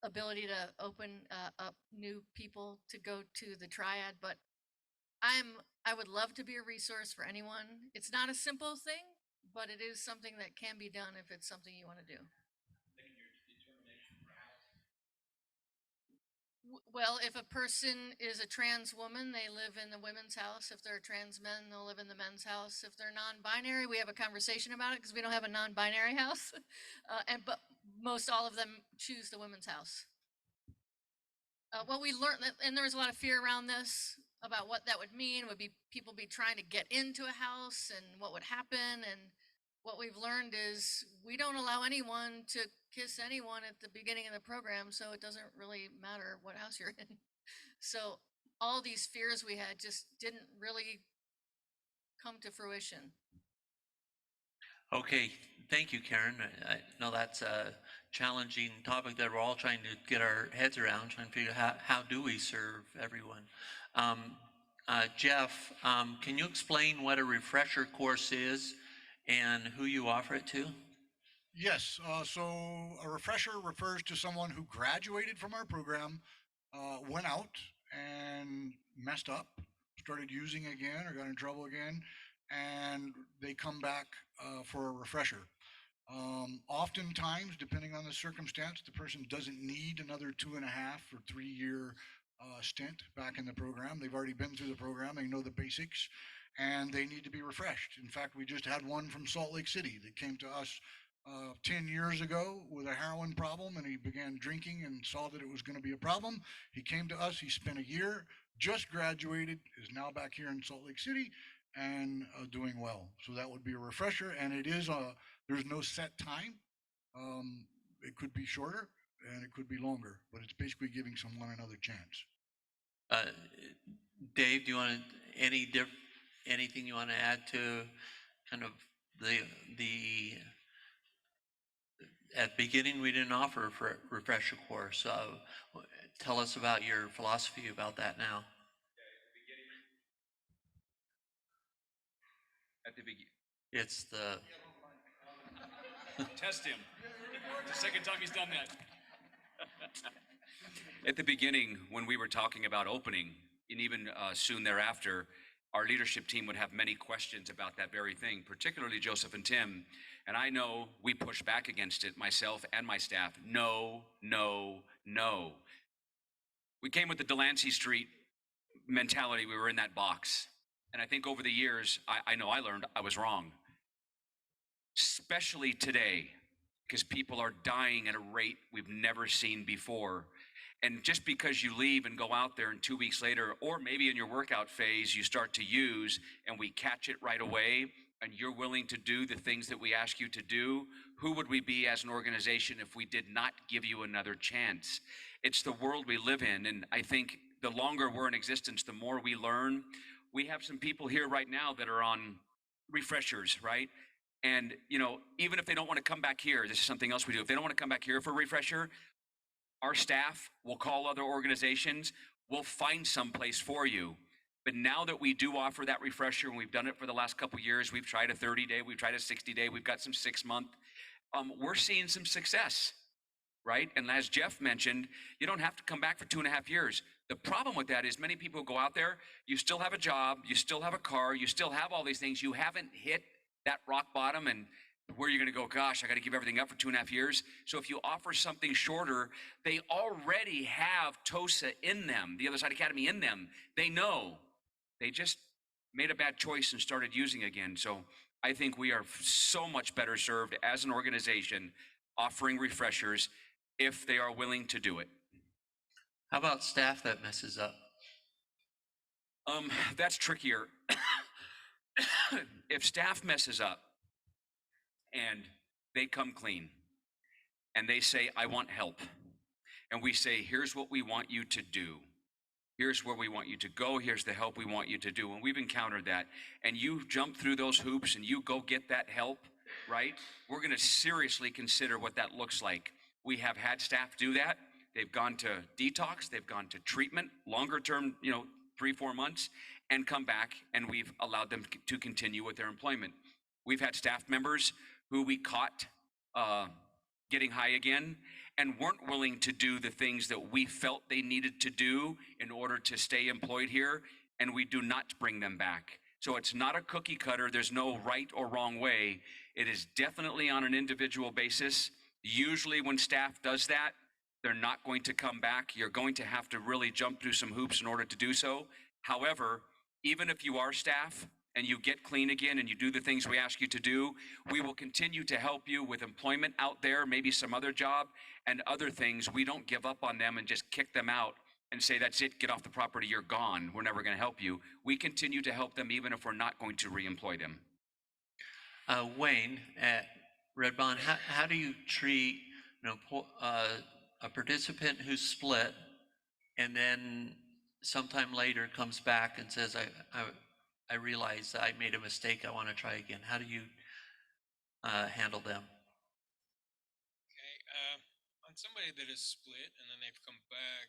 ability to open up new people to go to the triad, but I would love to be a resource for anyone. It's not a simple thing, but it is something that can be done if it's something you want to do. Well, if a person is a trans woman, they live in the women's house. If they're trans men, they'll live in the men's house. If they're non-binary, we have a conversation about it because we don't have a non-binary house. But most all of them choose the women's house. What we learned, and there was a lot of fear around this, about what that would mean. Would be people be trying to get into a house and what would happen. And what we've learned is we don't allow anyone to kiss anyone at the beginning of the program, so it doesn't really matter what house you're in. So all these fears we had just didn't really come to fruition. Okay, thank you, Karen. I know that's a challenging topic that we're all trying to get our heads around, trying to figure out how do we serve everyone. Jeff, can you explain what a refresher course is and who you offer it to? Yes, so a refresher refers to someone who graduated from our program, went out and messed up, started using again or got in trouble again, and they come back for a refresher. Oftentimes, depending on the circumstance, the person doesn't need another 2.5 or 3 year stint back in the program. They've already been through the program, they know the basics, and they need to be refreshed. In fact, we just had one from Salt Lake City that came to us 10 years ago with a heroin problem, and he began drinking and saw that it was going to be a problem. He came to us, he spent a year, just graduated, is now back here in Salt Lake City, and doing well. So that would be a refresher, and it is there's no set time. It could be shorter and it could be longer, but it's basically giving someone another chance. Dave, do you want anything you want to add to kind of the at the beginning we didn't offer for refresher course. Tell us about your philosophy about that now. At the beginning. It's the Test him. It's the second time he's done that. At the beginning, when we were talking about opening, and even soon thereafter, our leadership team would have many questions about that very thing, particularly Joseph and Tim. And I know we pushed back against it, myself and my staff. No, no, no. We came with the Delancey Street mentality. We were in that box. And I think over the years, I know I learned I was wrong. Especially today, because people are dying at a rate we've never seen before. And just because you leave and go out there and 2 weeks later, or maybe in your workout phase, you start to use and we catch it right away, and you're willing to do the things that we ask you to do, who would we be as an organization if we did not give you another chance? It's the world we live in, and I think the longer we're in existence, the more we learn. We have some people here right now that are on refreshers, right? And, you know, even if they don't want to come back here, this is something else we do. If they don't want to come back here for a refresher, our staff will call other organizations. We'll find some place for you. But now that we do offer that refresher, and we've done it for the last couple of years, we've tried a 30-day, we've tried a 60-day, we've got some 6-month, we're seeing some success, right? And as Jeff mentioned, you don't have to come back for 2.5 years. The problem with that is many people go out there, you still have a job, you still have a car, you still have all these things, you haven't hit that rock bottom and where you're going to go, gosh, I got to give everything up for 2.5 years. So if you offer something shorter, they already have TOSA in them, the Other Side Academy in them. They know. They just made a bad choice and started using again. So I think we are so much better served as an organization offering refreshers if they are willing to do it. How about staff that messes up? That's trickier. If staff messes up, and they come clean and they say, I want help. And we say, here's what we want you to do. Here's where we want you to go. Here's the help we want you to do. And we've encountered that. And you jump through those hoops and you go get that help, right? We're going to seriously consider what that looks like. We have had staff do that. They've gone to detox. They've gone to treatment, longer term, 3-4 months, and come back, and we've allowed them to continue with their employment. We've had staff members who we caught getting high again and weren't willing to do the things that we felt they needed to do in order to stay employed here, and we do not bring them back. So it's not a cookie cutter. There's no right or wrong way. It is definitely on an individual basis. Usually when staff does that, they're not going to come back. You're going to have to really jump through some hoops in order to do so. However, even if you are staff, and you get clean again and you do the things we ask you to do, we will continue to help you with employment out there, maybe some other job and other things. We don't give up on them and just kick them out and say, that's it, get off the property, you're gone. We're never going to help you. We continue to help them even if we're not going to reemploy them. Wayne, at Red Bond, how do you treat a participant who's split and then sometime later comes back and says, I realized I made a mistake. I want to try again. How do you handle them? Okay, on somebody that is split and then they've come back,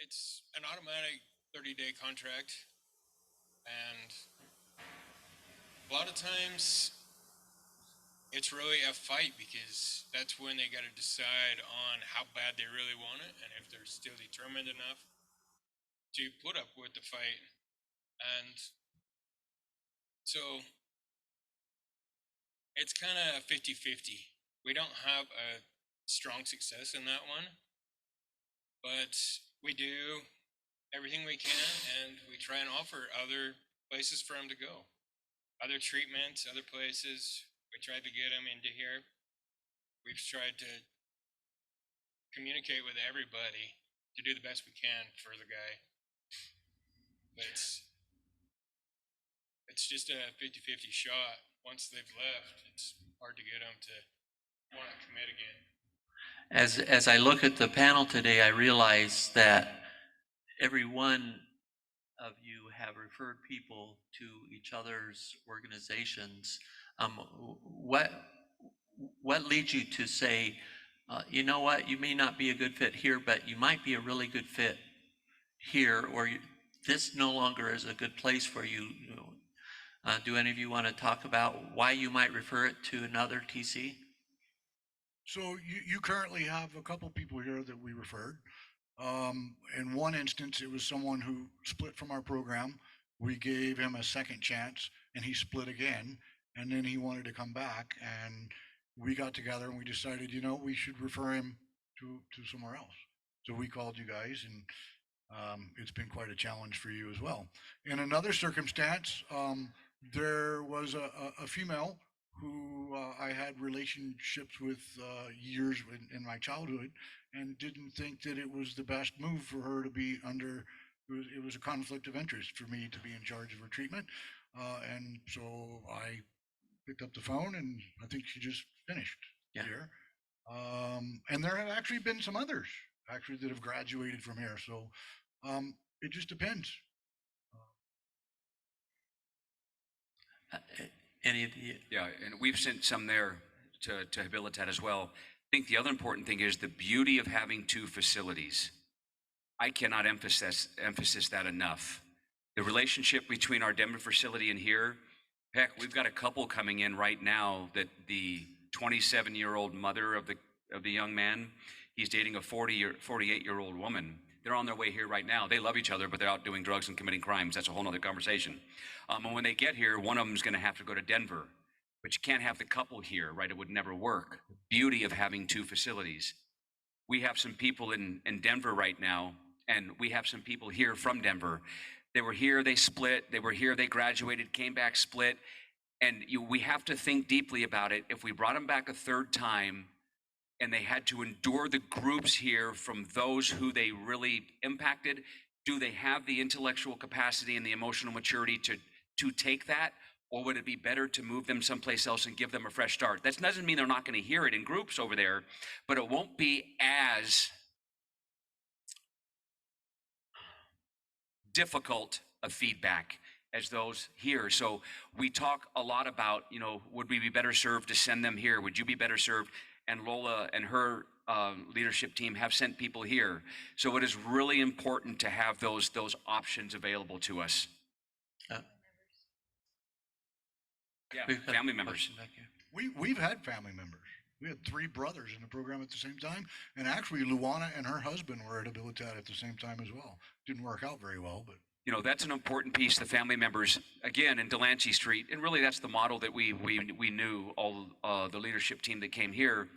it's an automatic 30-day contract, and a lot of times it's really a fight because that's when they got to decide on how bad they really want it and if they're still determined enough to put up with the fight. And so it's kind of 50-50. We don't have a strong success in that one, but we do everything we can, and we try and offer other places for them to go, other treatments, other places. We tried to get them into here. We've tried to communicate with everybody to do the best we can for the guy, but it's just a 50-50 shot. Once they've left, it's hard to get them to want to commit again. As I look at the panel today, I realize that every one of you have referred people to each other's organizations. What leads you to say, you know what, you may not be a good fit here, but you might be a really good fit here, or this no longer is a good place for you? Do any of you want to talk about why you might refer it to another TC? So you currently have a couple people here that we referred. In one instance, it was someone who split from our program. We gave him a second chance and he split again. And then he wanted to come back, and we got together and we decided, you know, we should refer him to somewhere else. So we called you guys, and it's been quite a challenge for you as well. In another circumstance, there was a female who I had relationships with years in my childhood, and didn't think that it was the best move for her to be under. It was a conflict of interest for me to be in charge of her treatment, and so I picked up the phone, and I think she just finished here. And there have actually been some others actually that have graduated from here. So it just depends. Any of you? Yeah, and we've sent some there to Habilitat as well. I think the other important thing is the beauty of having two facilities. I cannot emphasize that enough. The relationship between our Denver facility and here, heck, we've got a couple coming in right now that the 27-year-old mother of the young man, he's dating a 48-year-old woman. They're on their way here right now. They love each other, but they're out doing drugs and committing crimes. That's a whole nother conversation. And when they get here, one of them is going to have to go to Denver. But you can't have the couple here, right? It would never work. Beauty of having two facilities. We have some people in Denver right now, and we have some people here from Denver. They were here, they split. They were here, they graduated, came back, split. And we have to think deeply about it. If we brought them back a third time, and they had to endure the groups here from those who they really impacted, do they have the intellectual capacity and the emotional maturity to take that? Or would it be better to move them someplace else and give them a fresh start? That doesn't mean they're not going to hear it in groups over there, but it won't be as difficult of feedback as those here. So we talk a lot about, would we be better served to send them here? Would you be better served? And Lola and her leadership team have sent people here. So it is really important to have those options available to us. Yeah, family members. We've had family members. We had 3 brothers in the program at the same time. And actually, Luana and her husband were at Habilitat at the same time as well. Didn't work out very well, but. That's an important piece, the family members, again, in Delancey Street. And really, that's the model that we knew, all the leadership team that came here.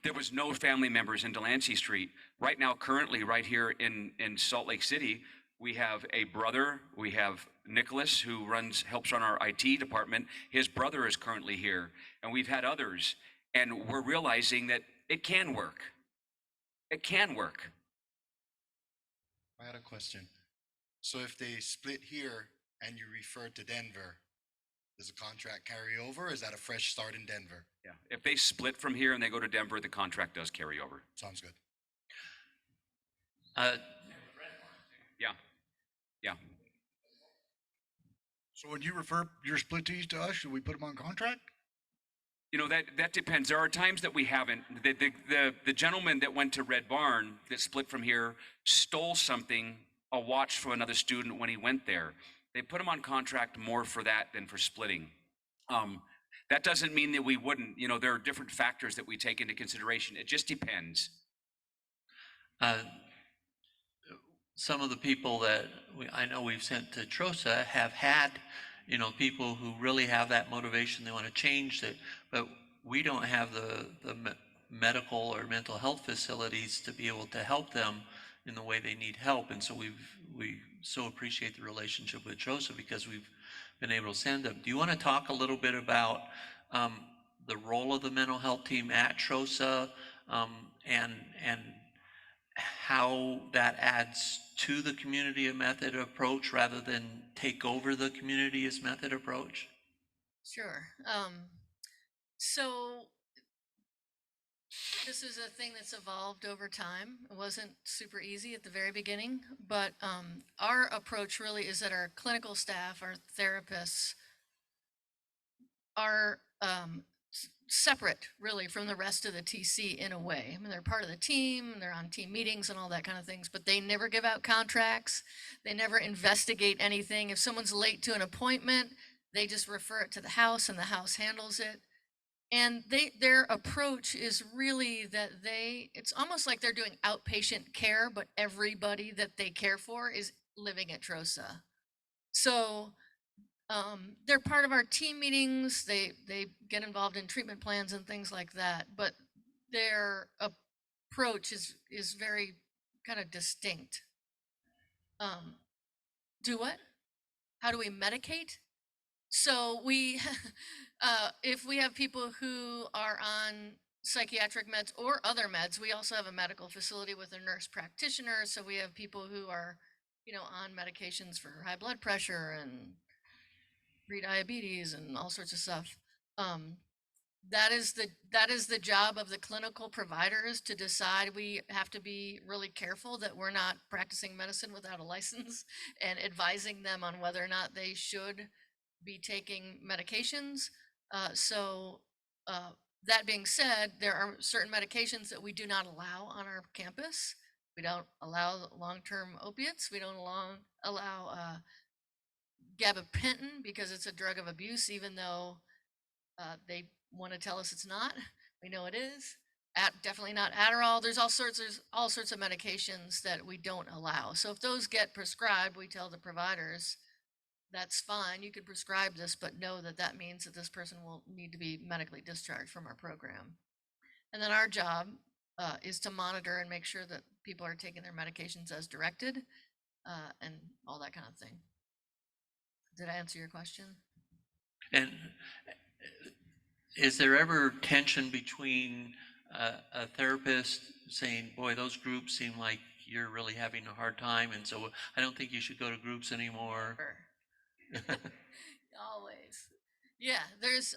There was no family members in Delancey Street. Right now, currently, right here in Salt Lake City, we have a brother. We have Nicholas, who helps run our IT department. His brother is currently here. And we've had others. And we're realizing that it can work. It can work. I had a question. So if they split here and you refer to Denver, does the contract carry over? Or is that a fresh start in Denver? Yeah, if they split from here and they go to Denver, the contract does carry over. Sounds good. Yeah. So when you refer your splittees to us, should we put them on contract? That depends. There are times that we haven't. The gentleman that went to Red Barn that split from here stole something, a watch from another student when he went there. They put him on contract more for that than for splitting. That doesn't mean that we wouldn't. There are different factors that we take into consideration. It just depends. Some of the people that I know we've sent to TROSA have had, people who really have that motivation. They want to change it, but we don't have the medical or mental health facilities to be able to help them in the way they need help. And so we so appreciate the relationship with TROSA because we've been able to send them. Do you want to talk a little bit about the role of the mental health team at TROSA and how that adds to the community of method approach rather than take over the community as method approach? Sure. So this is a thing that's evolved over time. It wasn't super easy at the very beginning, but our approach really is that our clinical staff, our therapists, are separate really from the rest of the TC in a way. I mean, they're part of the team, they're on team meetings and all that kind of things, but they never give out contracts. They never investigate anything. If someone's late to an appointment, they just refer it to the house and the house handles it. And their approach is really that it's almost like they're doing outpatient care, but everybody that they care for is living at TROSA. So they're part of our team meetings. They get involved in treatment plans and things like that, but their approach is very kind of distinct. Do what? How do we medicate? So we, if we have people who are on psychiatric meds or other meds, we also have a medical facility with a nurse practitioner. So we have people who are, on medications for high blood pressure and pre-diabetes and all sorts of stuff. That is the job of the clinical providers to decide. We have to be really careful that we're not practicing medicine without a license and advising them on whether or not they should be taking medications. That being said, there are certain medications that we do not allow on our campus. We don't allow long-term opiates. We don't allow gabapentin because it's a drug of abuse, even though they want to tell us it's not. We know it is. Definitely not Adderall. There's all sorts of medications that we don't allow. So if those get prescribed, we tell the providers, that's fine, you could prescribe this, but know that that means that this person will need to be medically discharged from our program. And then our job is to monitor and make sure that people are taking their medications as directed and all that kind of thing. Did I answer your question? And is there ever tension between a therapist saying, boy, those groups seem like you're really having a hard time, and so I don't think you should go to groups anymore? Sure. Always. Yeah, there's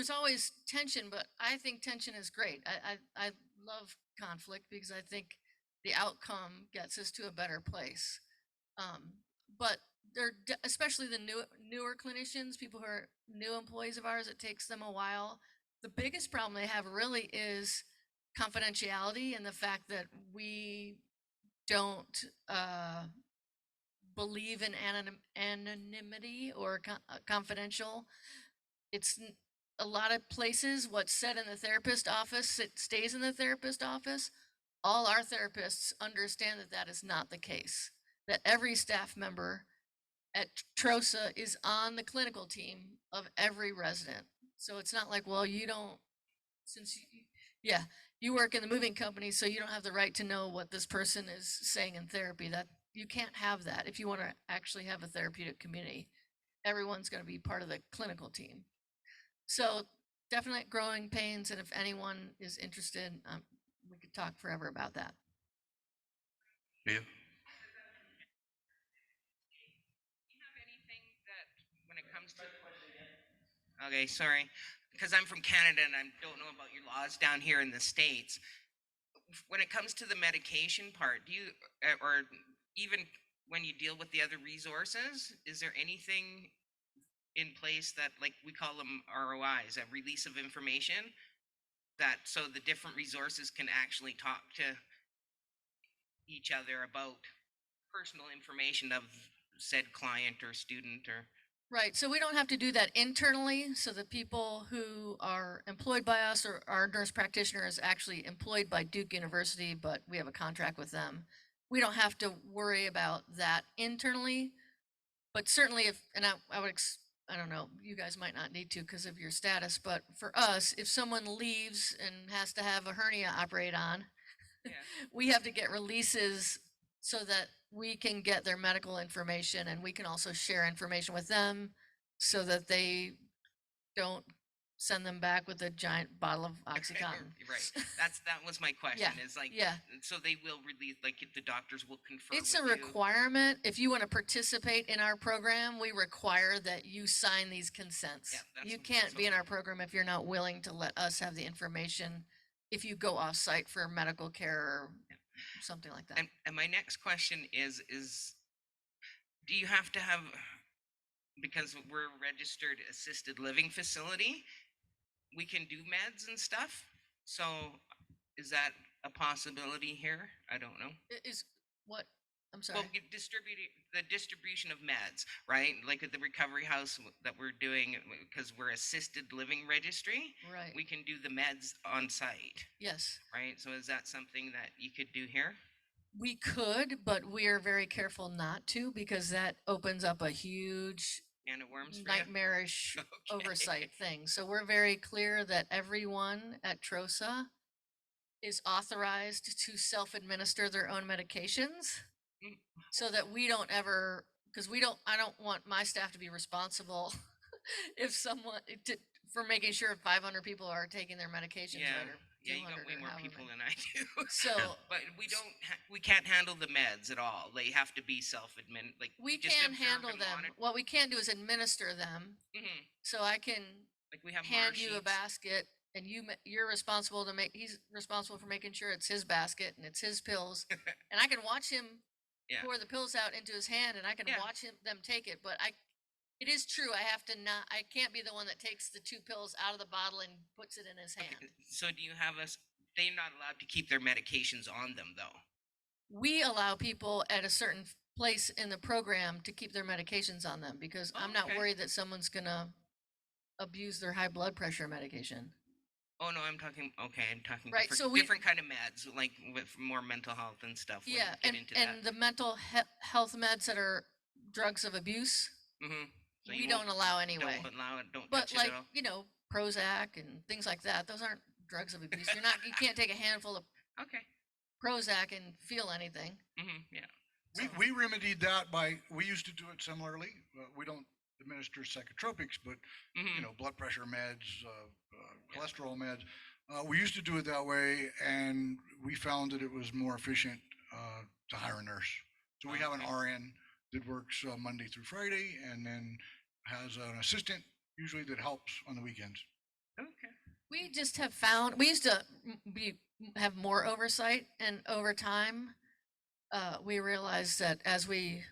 always tension, but I think tension is great. I love conflict because I think the outcome gets us to a better place. But especially the newer clinicians, people who are new employees of ours, it takes them a while. The biggest problem they have really is confidentiality and the fact that we don't believe in anonymity or confidential. It's a lot of places what's said in the therapist office, it stays in the therapist office. All our therapists understand that that is not the case, that every staff member at TROSA is on the clinical team of every resident. So it's not like, well, you don't, you work in the moving company, so you don't have the right to know what this person is saying in therapy. That you can't have that if you want to actually have a therapeutic community. Everyone's going to be part of the clinical team. So definite growing pains, and if anyone is interested, we could talk forever about that. Yeah. When it comes to okay, sorry, because I'm from Canada and I don't know about your laws down here in the States. When it comes to the medication part, do you, or even when you deal with the other resources, is there anything in place that, like, we call them ROIs, a release of information, that so the different resources can actually talk to each other about personal information of said client or student or? Right, so we don't have to do that internally. So the people who are employed by us, or our nurse practitioner is actually employed by Duke University, but we have a contract with them. We don't have to worry about that internally, but certainly if, and I don't know, you guys might not need to because of your status, but for us, if someone leaves and has to have a hernia operated on, we have to get releases so that we can get their medical information, and we can also share information with them so that they don't send them back with a giant bottle of OxyContin. Right. That was my question. Is like, yeah. so they will release, like, if the doctors will confirm. It's a with you? requirement. If you want to participate in our program, we require that you sign these consents. You can't be in our program if you're not willing to let us have the information if you go off-site for medical care or something like that. And my next question is, do you have to have, because we're a registered assisted living facility, we can do meds and stuff? So is that a possibility here? I don't know. Is what? I'm sorry. Well, the distribution of meds, right? Like at the recovery house that we're doing, because we're assisted living registry, Right. we can do the meds on site, Yes. right? So is that something that you could do here? We could, but we are very careful not to because that opens up a huge Can of worms for you? nightmarish oversight thing. So we're very clear that everyone at TROSA is authorized to self-administer their own medications so that we don't ever, because I don't want my staff to be responsible if for making sure 500 people are taking their medications right, or Yeah, you got 200 way or more however people many. than I do. So but we can't handle the meds at all. They have to be self-admin. Like we just can observe handle and them. monitor. What we can do is administer them. Mhm. So I can Like we have hand MAR you a sheets. basket and you're responsible he's responsible for making sure it's his basket and it's his pills. And I can watch him Yeah. pour the pills out into his hand and I can watch them take it. But it is true. I can't be the one that takes the 2 pills out of the bottle and puts it in his hand. So do you have they're not allowed to keep their medications on them though? We allow people at a certain place in the program to keep their medications on them because I'm not okay. worried that someone's gonna abuse their high blood pressure medication. Oh no, I'm talking Right, different, so we- different kind of meds, like with more mental health and stuff. We'll Yeah, get and, into and the mental health meds that are drugs of abuse, that. Mm-hmm. So we you don't won't- allow anyway. Don't allow it. Don't But touch like, it at all. Prozac and things like that, those aren't drugs of abuse. You can't take a handful of Okay. Prozac and feel anything. Mm-hmm. Yeah. We remedied that we used to do it similarly. We don't administer psychotropics, but, blood pressure meds, cholesterol meds. We used to do it that way, and we found that it was more efficient to hire a nurse. So we have an RN that works Monday through Friday, and then has an assistant usually that helps on the weekends. Okay. We just have found, we used to have more oversight, and over time, we realized that as we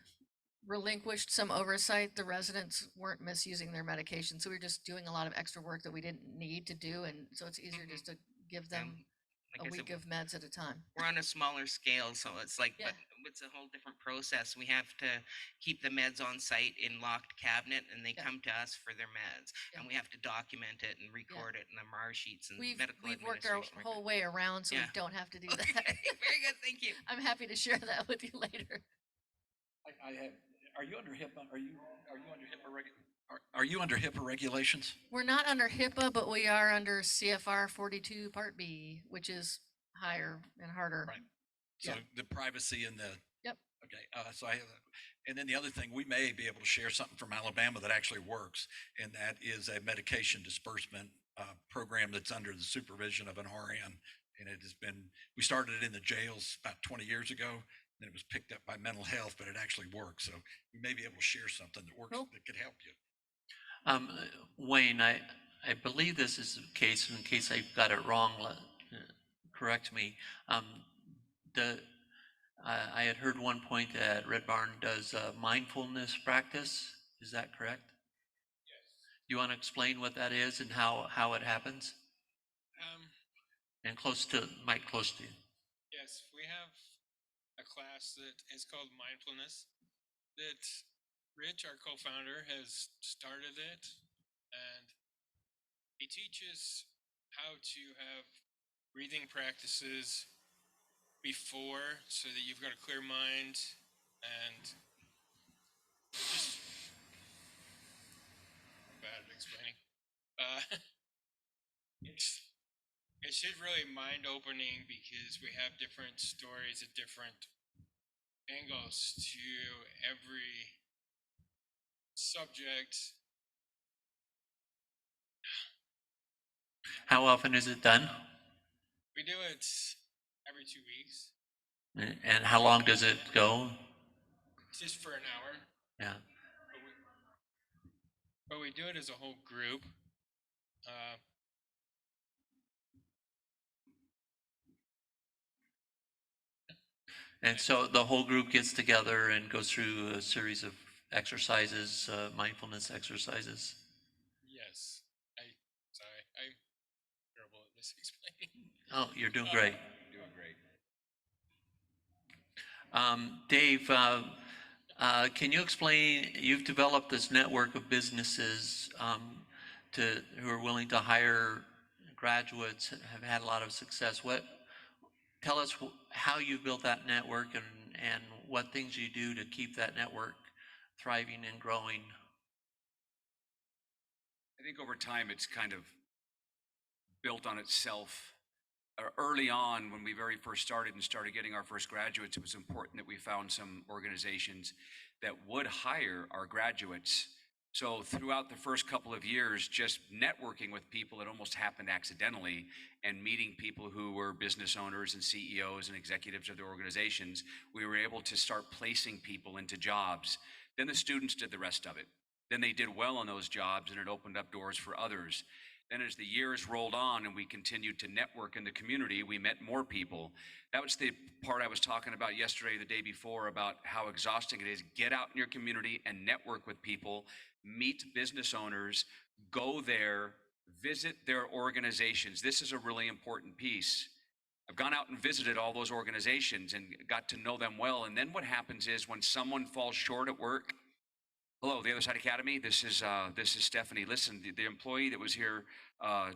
relinquished some oversight, the residents weren't misusing their medication. So we were just doing a lot of extra work that we didn't need to do. And so it's easier just to give them like a I said, week of meds at a time. We're on a smaller scale, so it's like, Yeah. but it's a whole different process. We have to keep the meds on site in locked cabinet, and they come to us for their meds, and we have to document it and record it in the MAR sheets and We've medical worked our administration records. whole way around so Yeah. we don't have to do that. Very good, thank you. I'm happy to share that with you later. I have, are you under HIPAA? Are you under HIPAA are you under HIPAA regulations? We're not under HIPAA, but we are under CFR 42 Part B, which is higher and harder. Right. So the privacy and the. Yep. Okay. So and then the other thing, we may be able to share something from Alabama that actually works, and that is a medication disbursement program that's under the supervision of an RN. And it has been, we started it in the jails about 20 years ago. Then it was picked up by mental health, but it actually works. So we may be able to share something that works that could help you. Wayne, I believe this is the case. In case I got it wrong, correct me. I had heard one point that Red Barn does mindfulness practice. Is that correct? Yes. Do you want to explain what that is and how it happens? And close to you. Yes, we have a class that is called mindfulness that Rich, our co-founder, has started it, and he teaches how to have breathing practices before so that you've got a clear mind and just bad at explaining. It's just really mind opening because we have different stories at different angles to every subject. How often is it done? We do it every 2 weeks. And how long does it go? It's just for an hour. Yeah. But we do it as a whole group. Uh, And so the whole group gets together and goes through a series of exercises, mindfulness exercises. yes. Sorry, I'm terrible at this explaining. Oh, you're doing great. Doing great. Dave, can you explain, you've developed this network of businesses who are willing to hire graduates, have had a lot of success. Tell us how you built that network and what things you do to keep that network thriving and growing. I think over time it's kind of built on itself. Early on, when we very first started getting our first graduates, it was important that we found some organizations that would hire our graduates. So throughout the first couple of years, just networking with people, it almost happened accidentally, and meeting people who were business owners and CEOs and executives of their organizations, we were able to start placing people into jobs. Then the students did the rest of it. Then they did well on those jobs, and it opened up doors for others. Then as the years rolled on and we continued to network in the community, we met more people. That was the part I was talking about yesterday, the day before, about how exhausting it is. Get out in your community and network with people, meet business owners, go there, visit their organizations. This is a really important piece. I've gone out and visited all those organizations and got to know them well. And then what happens is when someone falls short at work, hello, the Other Side Academy. This is Stephanie. Listen, the employee that was here,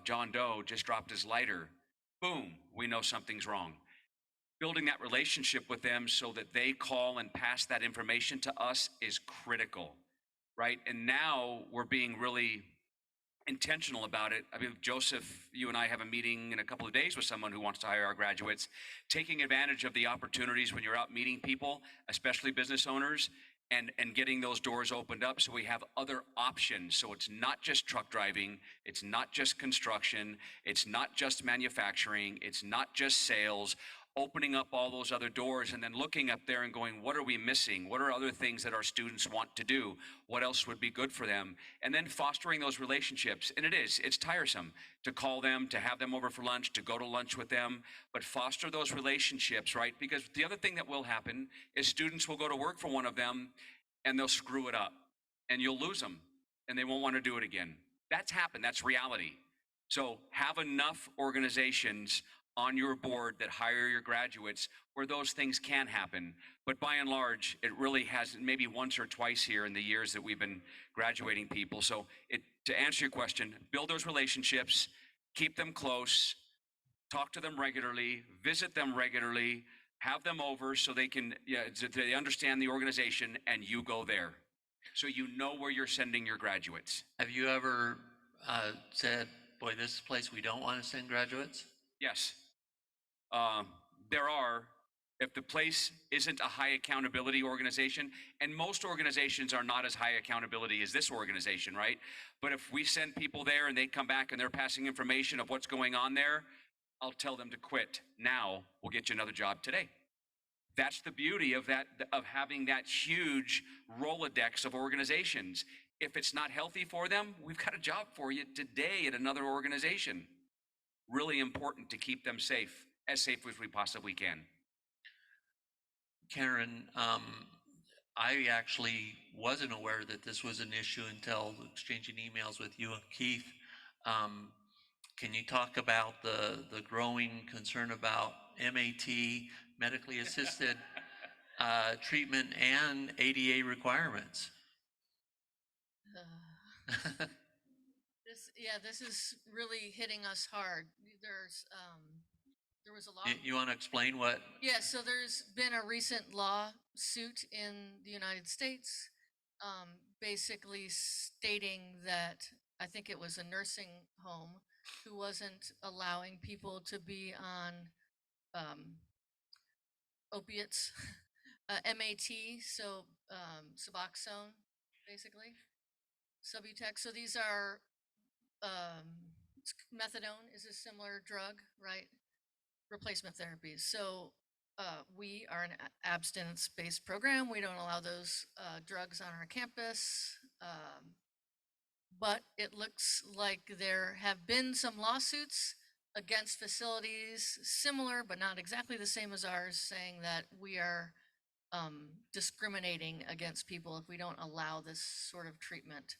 John Doe, just dropped his lighter. Boom, we know something's wrong. Building that relationship with them so that they call and pass that information to us is critical, right? And now we're being really intentional about it. I mean, Joseph, you and I have a meeting in a couple of days with someone who wants to hire our graduates, taking advantage of the opportunities when you're out meeting people, especially business owners, and getting those doors opened up so we have other options. So it's not just truck driving, it's not just construction, it's not just manufacturing, it's not just sales. Opening up all those other doors and then looking up there and going, what are we missing? What are other things that our students want to do? What else would be good for them? And then fostering those relationships. And it's tiresome to call them, to have them over for lunch, to go to lunch with them, but foster those relationships, right? Because the other thing that will happen is students will go to work for one of them and they'll screw it up and you'll lose them and they won't want to do it again. That's happened. That's reality. So have enough organizations on your board that hire your graduates where those things can happen. But by and large, it really has maybe once or twice here in the years that we've been graduating people. So to answer your question, build those relationships, keep them close, talk to them regularly, visit them regularly, have them over so they can, so they understand the organization and you go there. So you know where you're sending your graduates. Have you ever said, boy, this is a place we don't want to send graduates? Yes. There are, if the place isn't a high accountability organization, and most organizations are not as high accountability as this organization, right? But if we send people there and they come back and they're passing information of what's going on there, I'll tell them to quit now. We'll get you another job today. That's the beauty of that, of having that huge Rolodex of organizations. If it's not healthy for them, we've got a job for you today at another organization. Really important to keep them safe, as safe as we possibly can. Karen, I actually wasn't aware that this was an issue until exchanging emails with you and Keith. Can you talk about the growing concern about MAT, medically assisted treatment, and ADA requirements? This is really hitting us hard. There was a law. You want to explain what? Yeah, so there's been a recent lawsuit in the United States, basically stating that I think it was a nursing home who wasn't allowing people to be on opiates, MAT, so Suboxone, basically, Subutex. So these are methadone is a similar drug, right? Replacement therapies. So we are an abstinence-based program. We don't allow those drugs on our campus. But it looks like there have been some lawsuits against facilities similar, but not exactly the same as ours, saying that we are discriminating against people if we don't allow this sort of treatment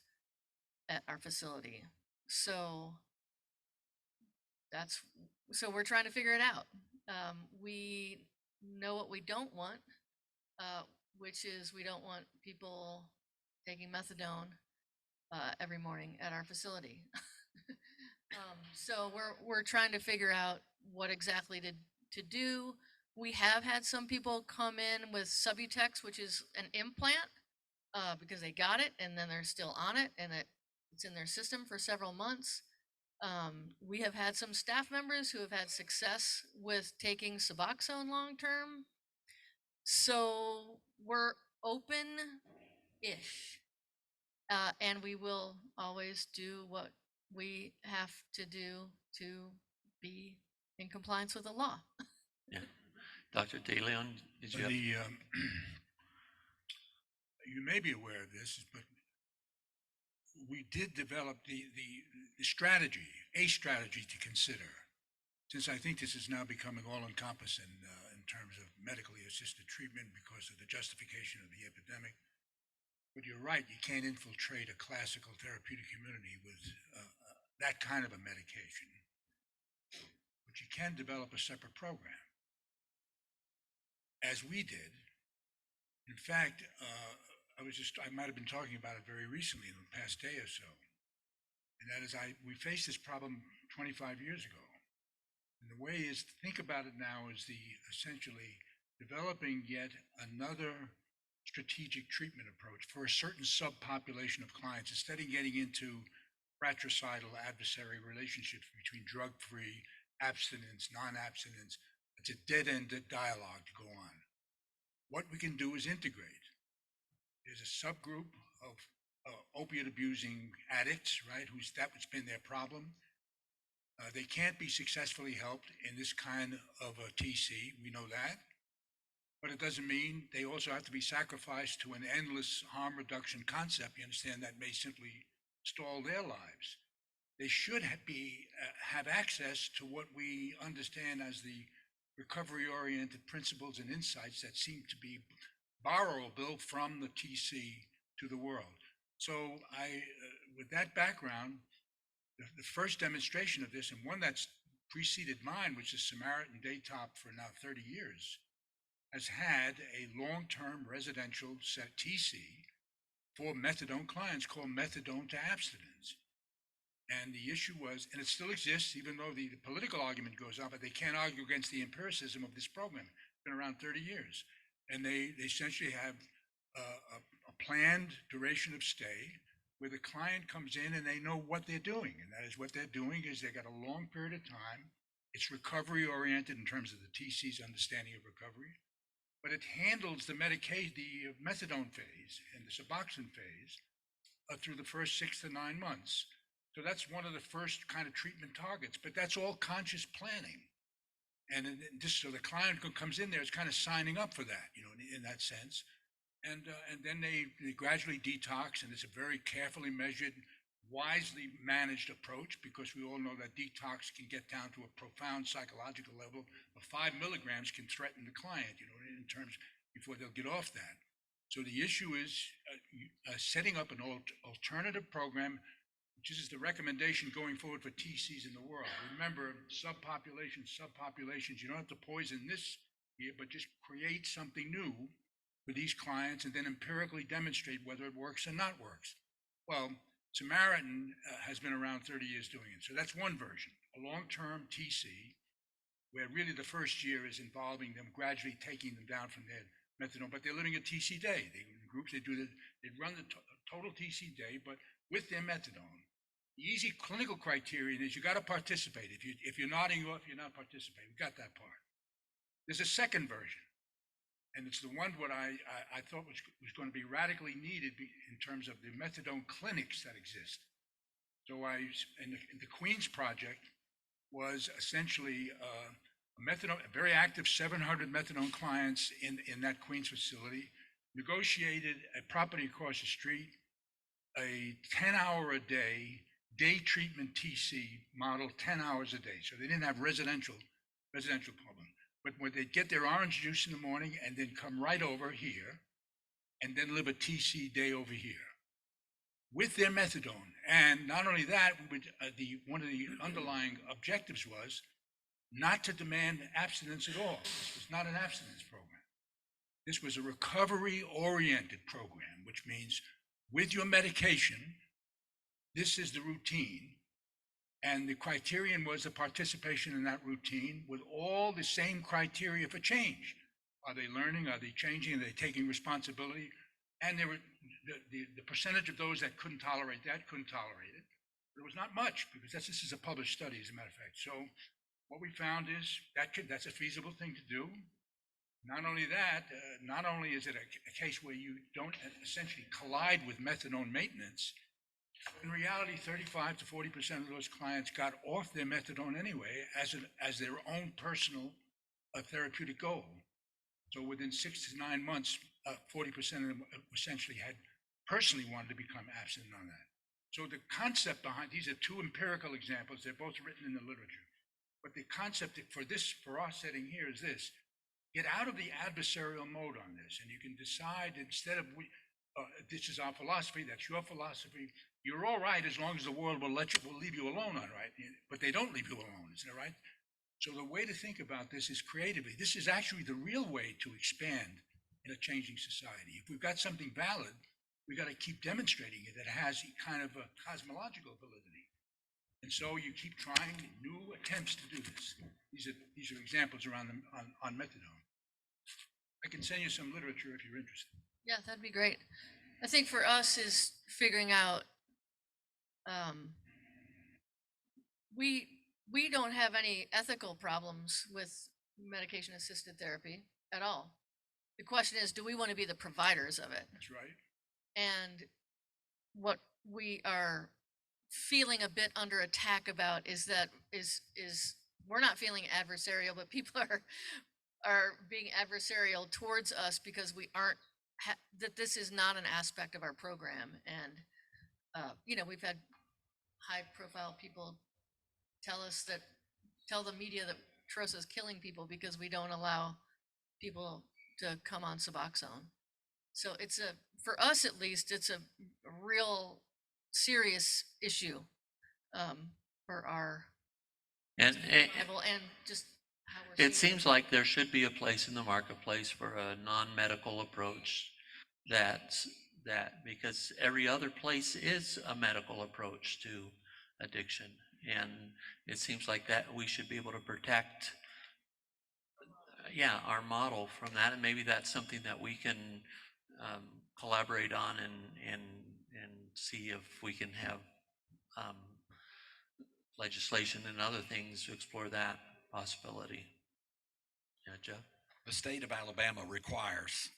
at our facility. So so we're trying to figure it out. We know what we don't want, which is we don't want people taking methadone every morning at our facility. So we're trying to figure out what exactly to do. We have had some people come in with Subutex, which is an implant, because they got it and then they're still on it and it's in their system for several months. We have had some staff members who have had success with taking Suboxone long term. So we're open-ish. And we will always do what we have to do to be in compliance with the law. Yeah. Dr. DeLeon, did you have? You may be aware of this, but we did develop the strategy, a strategy to consider, since I think this is now becoming all-encompassing in terms of medically assisted treatment because of the justification of the epidemic. But you're right, you can't infiltrate a classical therapeutic community with that kind of a medication. But you can develop a separate program, as we did. In fact, I might have been talking about it very recently in the past day or so. And that is, we faced this problem 25 years ago. And the way is to think about it now is essentially developing yet another strategic treatment approach for a certain subpopulation of clients, instead of getting into fratricidal adversary relationships between drug-free, abstinence, non-abstinence. It's a dead-end dialogue to go on. What we can do is integrate. There's a subgroup of opiate-abusing addicts, right, that's been their problem. They can't be successfully helped in this kind of a TC, we know that. But it doesn't mean they also have to be sacrificed to an endless harm reduction concept. You understand, that may simply stall their lives. They should have access to what we understand as the recovery-oriented principles and insights that seem to be borrowable from the TC to the world. So with that background, the first demonstration of this, and one that's preceded mine, which is Samaritan Daytop for now 30 years, has had a long-term residential set TC for methadone clients called Methadone to Abstinence. And the issue was, and it still exists, even though the political argument goes on, but they can't argue against the empiricism of this program. It's been around 30 years. And they essentially have a planned duration of stay where the client comes in and they know what they're doing. And that is, what they're doing is they got a long period of time. It's recovery oriented in terms of the TC's understanding of recovery, but it handles the methadone phase and the Suboxone phase through the first 6 to 9 months. So that's one of the first kind of treatment targets, but that's all conscious planning. And just so the client who comes in there is kind of signing up for that, in that sense. And then they gradually detox, and it's a very carefully measured, wisely managed approach, because we all know that detox can get down to a profound psychological level of 5 milligrams can threaten the client, in terms before they'll get off that. So the issue is setting up an alternative program, which is the recommendation going forward for TCs in the world. Remember, subpopulations, you don't have to poison this here, but just create something new for these clients and then empirically demonstrate whether it works or not works. Well, Samaritan has been around 30 years doing it. So that's one version, a long-term TC, where really the first year is involving them gradually taking them down from their methadone, but they're living a TC day. They run the total TC day, but with their methadone. The easy clinical criterion is you got to participate. If you're nodding off, you're not participating. We got that part. There's a second version, and it's the one what I thought was going to be radically needed in terms of the methadone clinics that exist. So and the Queens project was essentially a very active 700 methadone clients in that Queens facility, negotiated a property across the street, a 10-hour a day treatment TC model, 10 hours a day. So they didn't have residential problem. But when they get their orange juice in the morning and then come right over here and then live a TC day over here with their methadone. And not only that, one of the underlying objectives was not to demand abstinence at all. This was not an abstinence program. This was a recovery-oriented program, which means with your medication, this is the routine. And the criterion was the participation in that routine with all the same criteria for change. Are they learning? Are they changing? Are they taking responsibility? And there were the percentage of those that couldn't tolerate it. There was not much, because this is a published study, as a matter of fact. So what we found is that's a feasible thing to do. Not only that, not only is it a case where you don't essentially collide with methadone maintenance, in reality, 35 to 40% of those clients got off their methadone anyway as their own personal therapeutic goal. So within 6 to 9 months, 40% of them essentially had personally wanted to become abstinent on that. So the concept behind, these are two empirical examples, they're both written in the literature. But the concept for our setting here is this: get out of the adversarial mode on this, and you can decide, instead of this is our philosophy, that's your philosophy, you're all right as long as the world will leave you alone, all right? But they don't leave you alone, is that right? So the way to think about this is creatively. This is actually the real way to expand in a changing society. If we've got something valid, we got to keep demonstrating it that has kind of a cosmological validity. And so you keep trying new attempts to do this. These are examples around on methadone. I can send you some literature if you're interested. Yeah, that'd be great. I think for us is figuring out, we don't have any ethical problems with medication assisted therapy at all. The question is, do we want to be the providers of it? That's right. And what we are feeling a bit under attack about is that we're not feeling adversarial, but people are being adversarial towards us because we aren't that this is not an aspect of our program. And we've had high profile people tell the media that Trosa is killing people because we don't allow people to come on Suboxone. So for us at least, it's a real serious issue for our level and just how we're It seems like there should be a place in the marketplace for a non-medical approach that because every other place is a medical approach to addiction. And it seems like that we should be able to protect our model from that. And maybe that's something that we can collaborate on and see if we can have legislation and other things to explore that possibility. Yeah, Jeff? The state of Alabama requires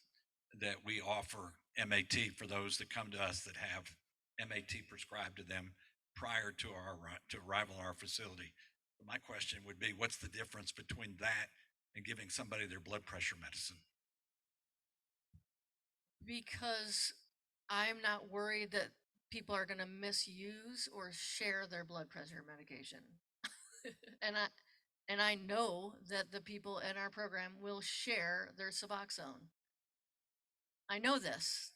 that we offer MAT for those that come to us that have MAT prescribed to them prior to arrival at our facility. My question would be, what's the difference between that and giving somebody their blood pressure medicine? Because I'm not worried that people are going to misuse or share their blood pressure medication. and I know that the people in our program will share their Suboxone. I know this,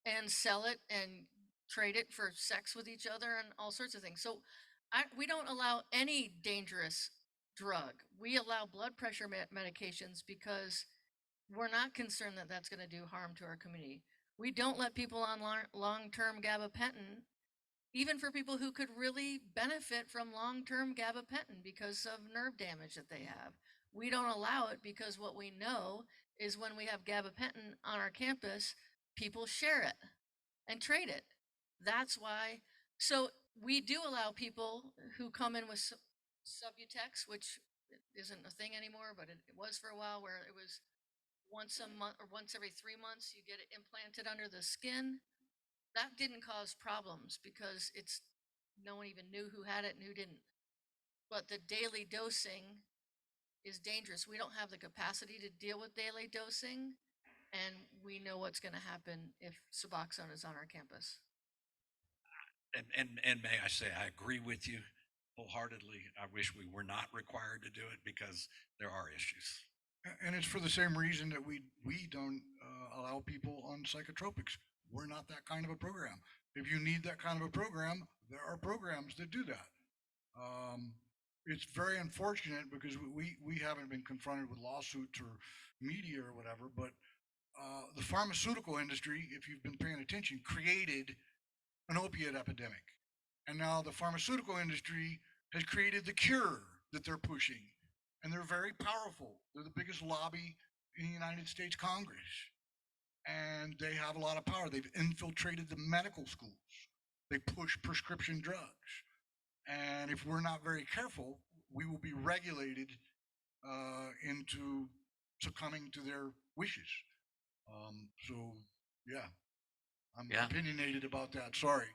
and sell it and trade it for sex with each other and all sorts of things. So we don't allow any dangerous drug. We allow blood pressure medications because we're not concerned that that's going to do harm to our community. We don't let people on long-term gabapentin, even for people who could really benefit from long-term gabapentin because of nerve damage that they have. We don't allow it because what we know is when we have gabapentin on our campus, people share it and trade it. That's why. So we do allow people who come in with Subutex, which isn't a thing anymore, but it was for a while, where it was once a month or once every 3 months, you get it implanted under the skin. That didn't cause problems because it's no one even knew who had it and who didn't. But the daily dosing is dangerous. We don't have the capacity to deal with daily dosing, and we know what's going to happen if Suboxone is on our campus. And may I say, I agree with you wholeheartedly. I wish we were not required to do it because there are issues. And it's for the same reason that we don't allow people on psychotropics. We're not that kind of a program. If you need that kind of a program, there are programs that do that. It's very unfortunate because we haven't been confronted with lawsuits or media or whatever, but the pharmaceutical industry, if you've been paying attention, created an opiate epidemic. And now the pharmaceutical industry has created the cure that they're pushing. And they're very powerful. They're the biggest lobby in the United States Congress. And they have a lot of power. They've infiltrated the medical schools. They push prescription drugs. And if we're not very careful, we will be regulated into succumbing to their wishes. So, yeah, I'm opinionated about that. Sorry.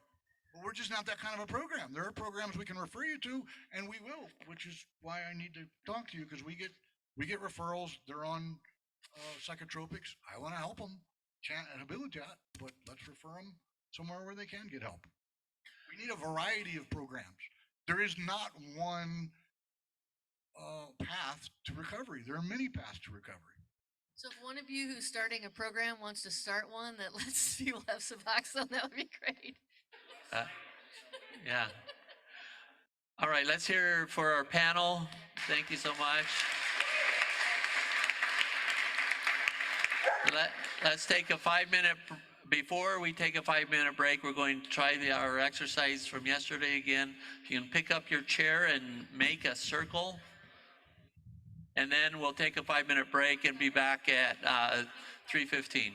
But we're just not that kind of a program. There are programs we can refer you to, and we will, which is why I need to talk to you, because we get referrals. They're on psychotropics. I want to help them. Can't Habilitat, but let's refer them somewhere where they can get help. We need a variety of programs. There is not one path to recovery. There are many paths to recovery. So if one of you who's starting a program wants to start one that lets people have Suboxone, that would be great. Yeah. All right, let's hear for our panel. Thank you so much. Let's take a 5-minute, before we take a 5-minute break, we're going to try our exercise from yesterday again. If you can pick up your chair and make a circle. And then we'll take a 5-minute break and be back at 3:15.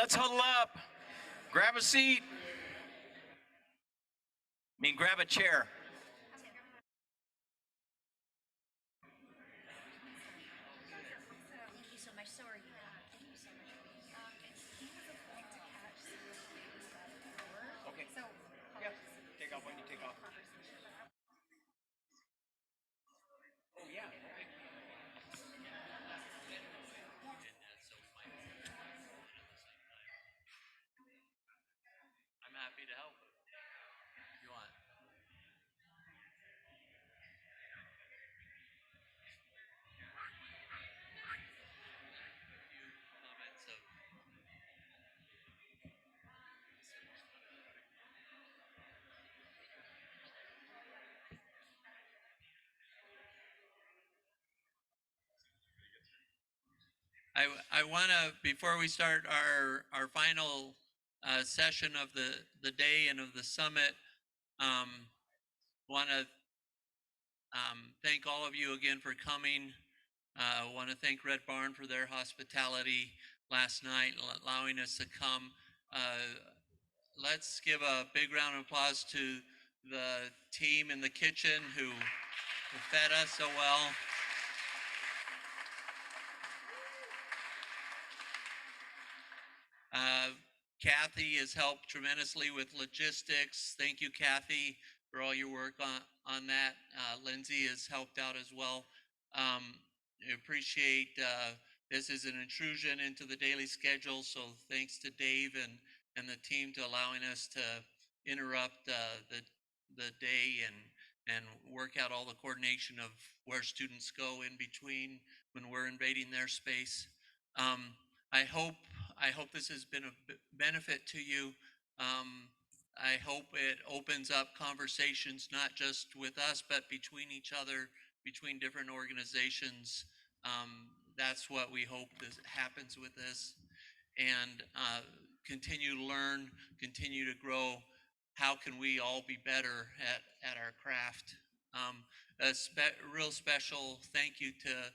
Let's huddle up. Grab a seat. Grab a chair. Thank you so much. Sorry. Thank you so much. Okay. Yep. Take off when you take off. Oh, yeah. Okay. I'm happy to help if you want. Comments of I want to, before we start our final session of the day and of the summit, want to thank all of you again for coming. Want to thank Red Barn for their hospitality last night, allowing us to come. Let's give a big round of applause to the team in the kitchen who fed us so well. Kathy has helped tremendously with logistics. Thank you, Kathy, for all your work on that. Lindsay has helped out as well. I appreciate this is an intrusion into the daily schedule, so thanks to Dave and the team to allowing us to interrupt the day and work out all the coordination of where students go in between when we're invading their space. I hope this has been a benefit to you. I hope it opens up conversations, not just with us, but between each other, between different organizations. That's what we hope happens with this. And continue to learn, continue to grow. How can we all be better at our craft? A real special thank you to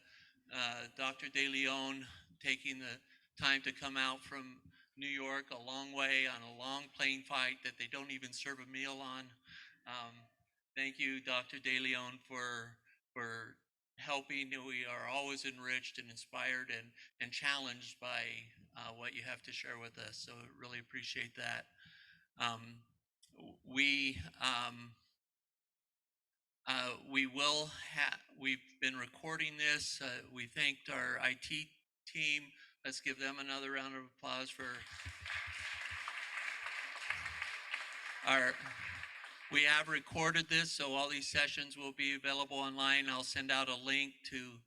Dr. De Leon taking the time to come out from New York a long way on a long plane flight that they don't even serve a meal on. Thank you, Dr. De Leon, for helping. We are always enriched and inspired and challenged by what you have to share with us. So really appreciate that. We've been recording this. We thanked our IT team. Let's give them another round of applause for we have recorded this, so all these sessions will be available online. I'll send out a link to,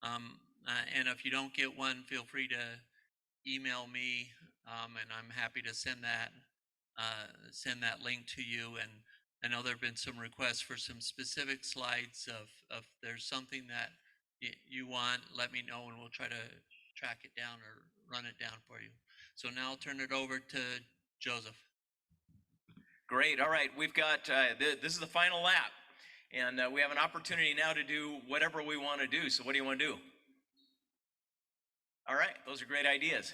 and if you don't get one, feel free to email me, and I'm happy to send that link to you. And I know there have been some requests for some specific slides of there's something that you want, let me know and we'll try to track it down or run it down for you. So now I'll turn it over to Joseph. Great. All right. We've got, this is the final lap. And we have an opportunity now to do whatever we want to do. So what do you want to do? All right. Those are great ideas.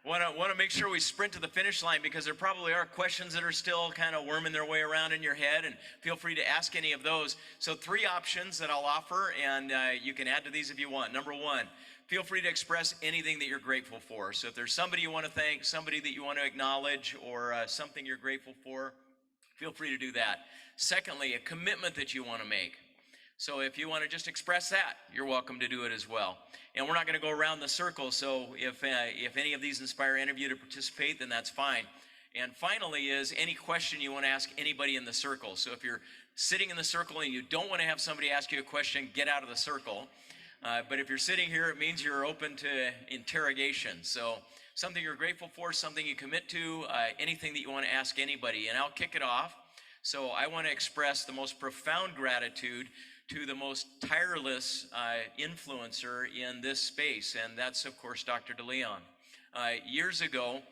Want to make sure we sprint to the finish line because there probably are questions that are still kind of worming their way around in your head, and feel free to ask any of those. So 3 options that I'll offer, and you can add to these if you want. Number 1, feel free to express anything that you're grateful for. So if there's somebody you want to thank, somebody that you want to acknowledge, or something you're grateful for, feel free to do that. Secondly, a commitment that you want to make. So if you want to just express that, you're welcome to do it as well. And we're not going to go around the circle, so if any of these inspire any of you to participate, then that's fine. And finally is any question you want to ask anybody in the circle. So if you're sitting in the circle and you don't want to have somebody ask you a question, get out of the circle. But if you're sitting here, it means you're open to interrogation. So something you're grateful for, something you commit to, anything that you want to ask anybody. And I'll kick it off. So I want to express the most profound gratitude to the most tireless influencer in this space, and that's, of course, Dr. De Leon. Years ago,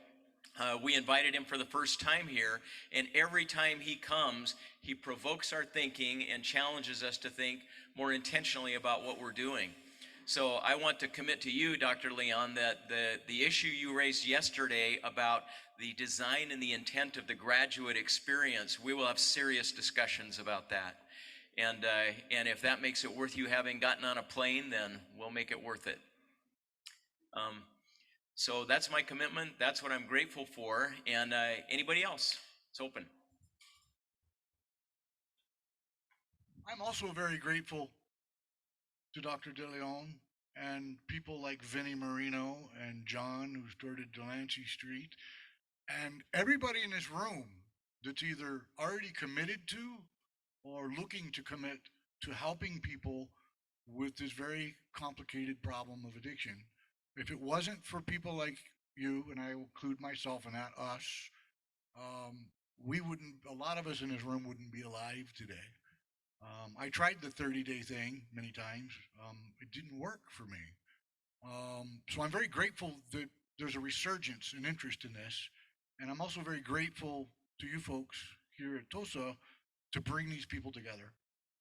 we invited him for the first time here, and every time he comes, he provokes our thinking and challenges us to think more intentionally about what we're doing. So I want to commit to you, Dr. Leon, that the issue you raised yesterday about the design and the intent of the graduate experience, we will have serious discussions about that. And if that makes it worth you having gotten on a plane, then we'll make it worth it. So that's my commitment. That's what I'm grateful for. And anybody else? It's open. I'm also very grateful to Dr. DeLeon and people like Vinnie Marino and John, who started Delancey Street, and everybody in this room that's either already committed to or looking to commit to helping people with this very complicated problem of addiction. If it wasn't for people like you, and I include myself in that, us, a lot of us in this room wouldn't be alive today. I tried the 30-day thing many times. It didn't work for me. So I'm very grateful that there's a resurgence in interest in this. And I'm also very grateful to you folks here at TOSA to bring these people together.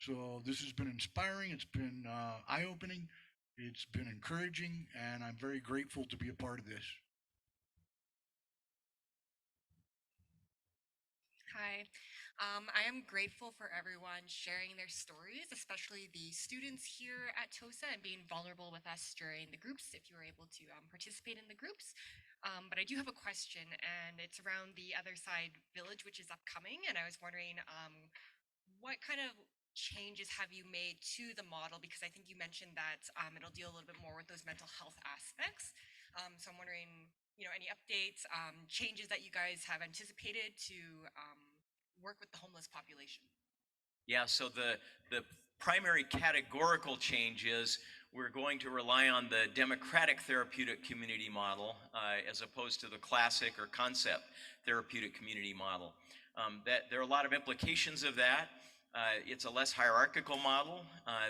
So this has been inspiring. It's been eye-opening. It's been encouraging. And I'm very grateful to be a part of this. Hi. I am grateful for everyone sharing their stories, especially the students here at TOSA and being vulnerable with us during the groups, if you were able to participate in the groups. But I do have a question, and it's around the Other Side Village, which is upcoming. And I was wondering, what kind of changes have you made to the model? Because I think you mentioned that it'll deal a little bit more with those mental health aspects. So I'm wondering, any updates, changes that you guys have anticipated to work with the homeless population? Yeah, so the primary categorical change is we're going to rely on the democratic therapeutic community model as opposed to the classic or concept therapeutic community model. That there are a lot of implications of that. It's a less hierarchical model.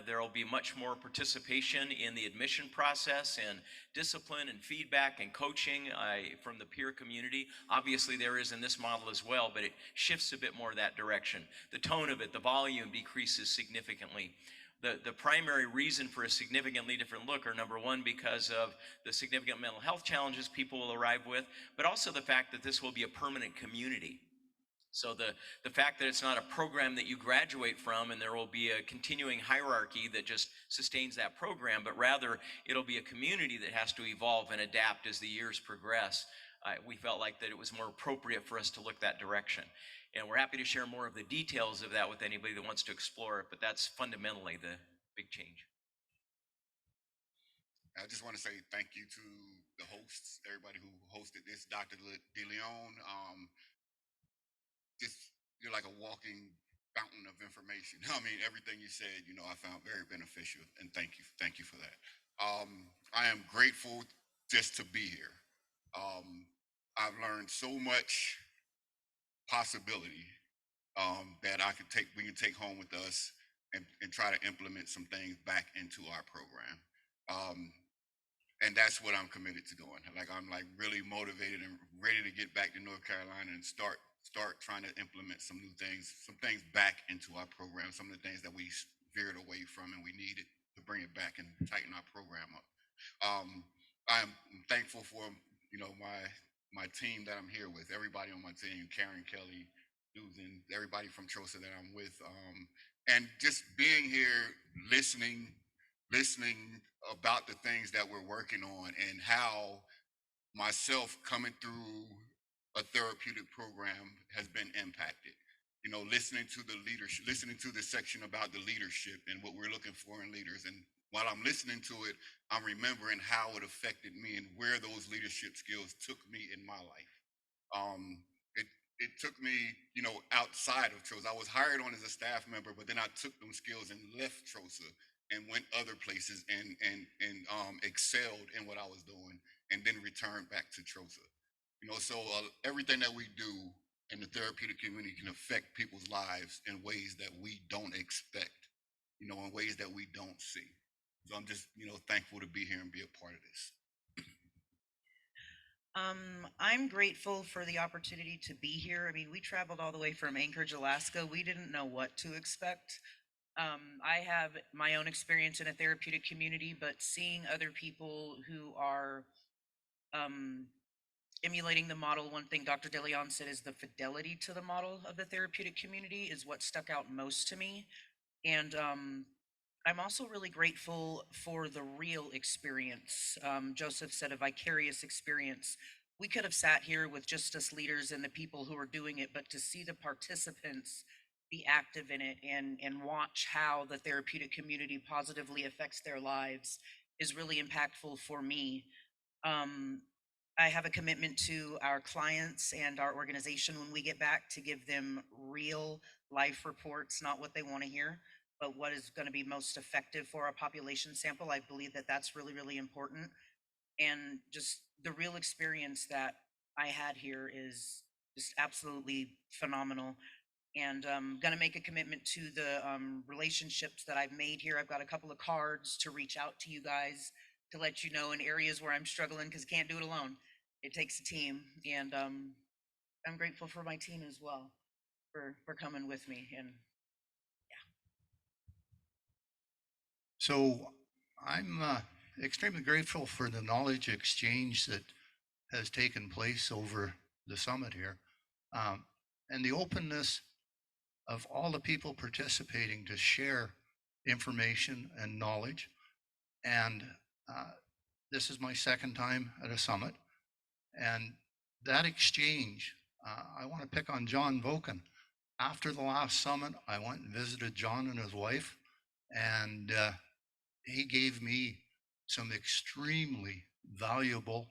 There will be much more participation in the admission process and discipline and feedback and coaching from the peer community. Obviously there is in this model as well, but it shifts a bit more that direction. The tone of it, the volume decreases significantly. The primary reason for a significantly different look are, number one, because of the significant mental health challenges people will arrive with, but also the fact that this will be a permanent community. So the fact that it's not a program that you graduate from and there will be a continuing hierarchy that just sustains that program, but rather it'll be a community that has to evolve and adapt as the years progress. We felt like that it was more appropriate for us to look that direction. And we're happy to share more of the details of that with anybody that wants to explore it, but that's fundamentally the big change. I just want to say thank you to the hosts, everybody who hosted this, Dr. DeLeon. You're like a walking fountain of information. I mean, everything you said, I found very beneficial, and thank you for that. I am grateful just to be here. I've learned so much possibility that we can take home with us and try to implement some things back into our program. And that's what I'm committed to doing. I'm really motivated and ready to get back to North Carolina and start trying to implement some new things, some things back into our program, some of the things that we veered away from and we needed to bring it back and tighten our program up. I am thankful for, my team that I'm here with, everybody on my team, Karen, Kelly, Susan, everybody from TROSA that I'm with, and just being here, listening about the things that we're working on and how myself coming through a therapeutic program has been impacted. Listening to the leadership, listening to the section about the leadership and what we're looking for in leaders. And while I'm listening to it, I'm remembering how it affected me and where those leadership skills took me in my life. It took me, outside of TROSA. I was hired on as a staff member, but then I took those skills and left TROSA and went other places and excelled in what I was doing, and then returned back to TROSA. So everything that we do in the therapeutic community can affect people's lives in ways that we don't expect, in ways that we don't see. So I'm just, thankful to be here and be a part of this. I'm grateful for the opportunity to be here. I mean, we traveled all the way from Anchorage, Alaska. We didn't know what to expect. I have my own experience in a therapeutic community, but seeing other people who are um, emulating the model, one thing Dr. DeLeon said is the fidelity to the model of the therapeutic community is what stuck out most to me. And I'm also really grateful for the real experience. Joseph said a vicarious experience. We could have sat here with just us leaders and the people who are doing it, but to see the participants be active in it and watch how the therapeutic community positively affects their lives is really impactful for me. Um, I have a commitment to our clients and our organization when we get back to give them real life reports, not what they want to hear, but what is going to be most effective for our population sample. I believe that that's really, really important. And just the real experience that I had here is just absolutely phenomenal. And I'm going to make a commitment to the relationships that I've made here. I've got a couple of cards to reach out to you guys to let you know in areas where I'm struggling because can't do it alone. It takes a team, and I'm grateful for my team as well for coming with me. And So I'm extremely grateful for the knowledge exchange that has taken place over the summit here, and the openness of all the people participating to share information and knowledge. And this is my second time at a summit, and that exchange, I want to pick on John Voken. After the last summit, I went and visited John and his wife, and he gave me some extremely valuable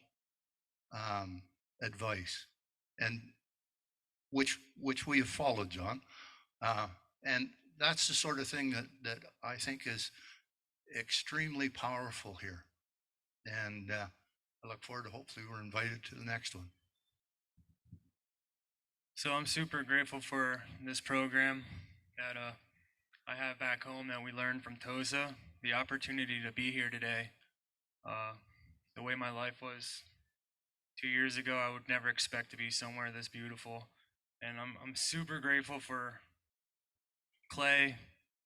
advice, and which we have followed, John. And that's the sort of thing that I think is extremely powerful here. And I look forward to hopefully we're invited to the next one. So I'm super grateful for this program that I have back home that we learned from TOSA. The opportunity to be here today. The way my life was 2 years ago, I would never expect to be somewhere this beautiful. And I'm super grateful for Clay,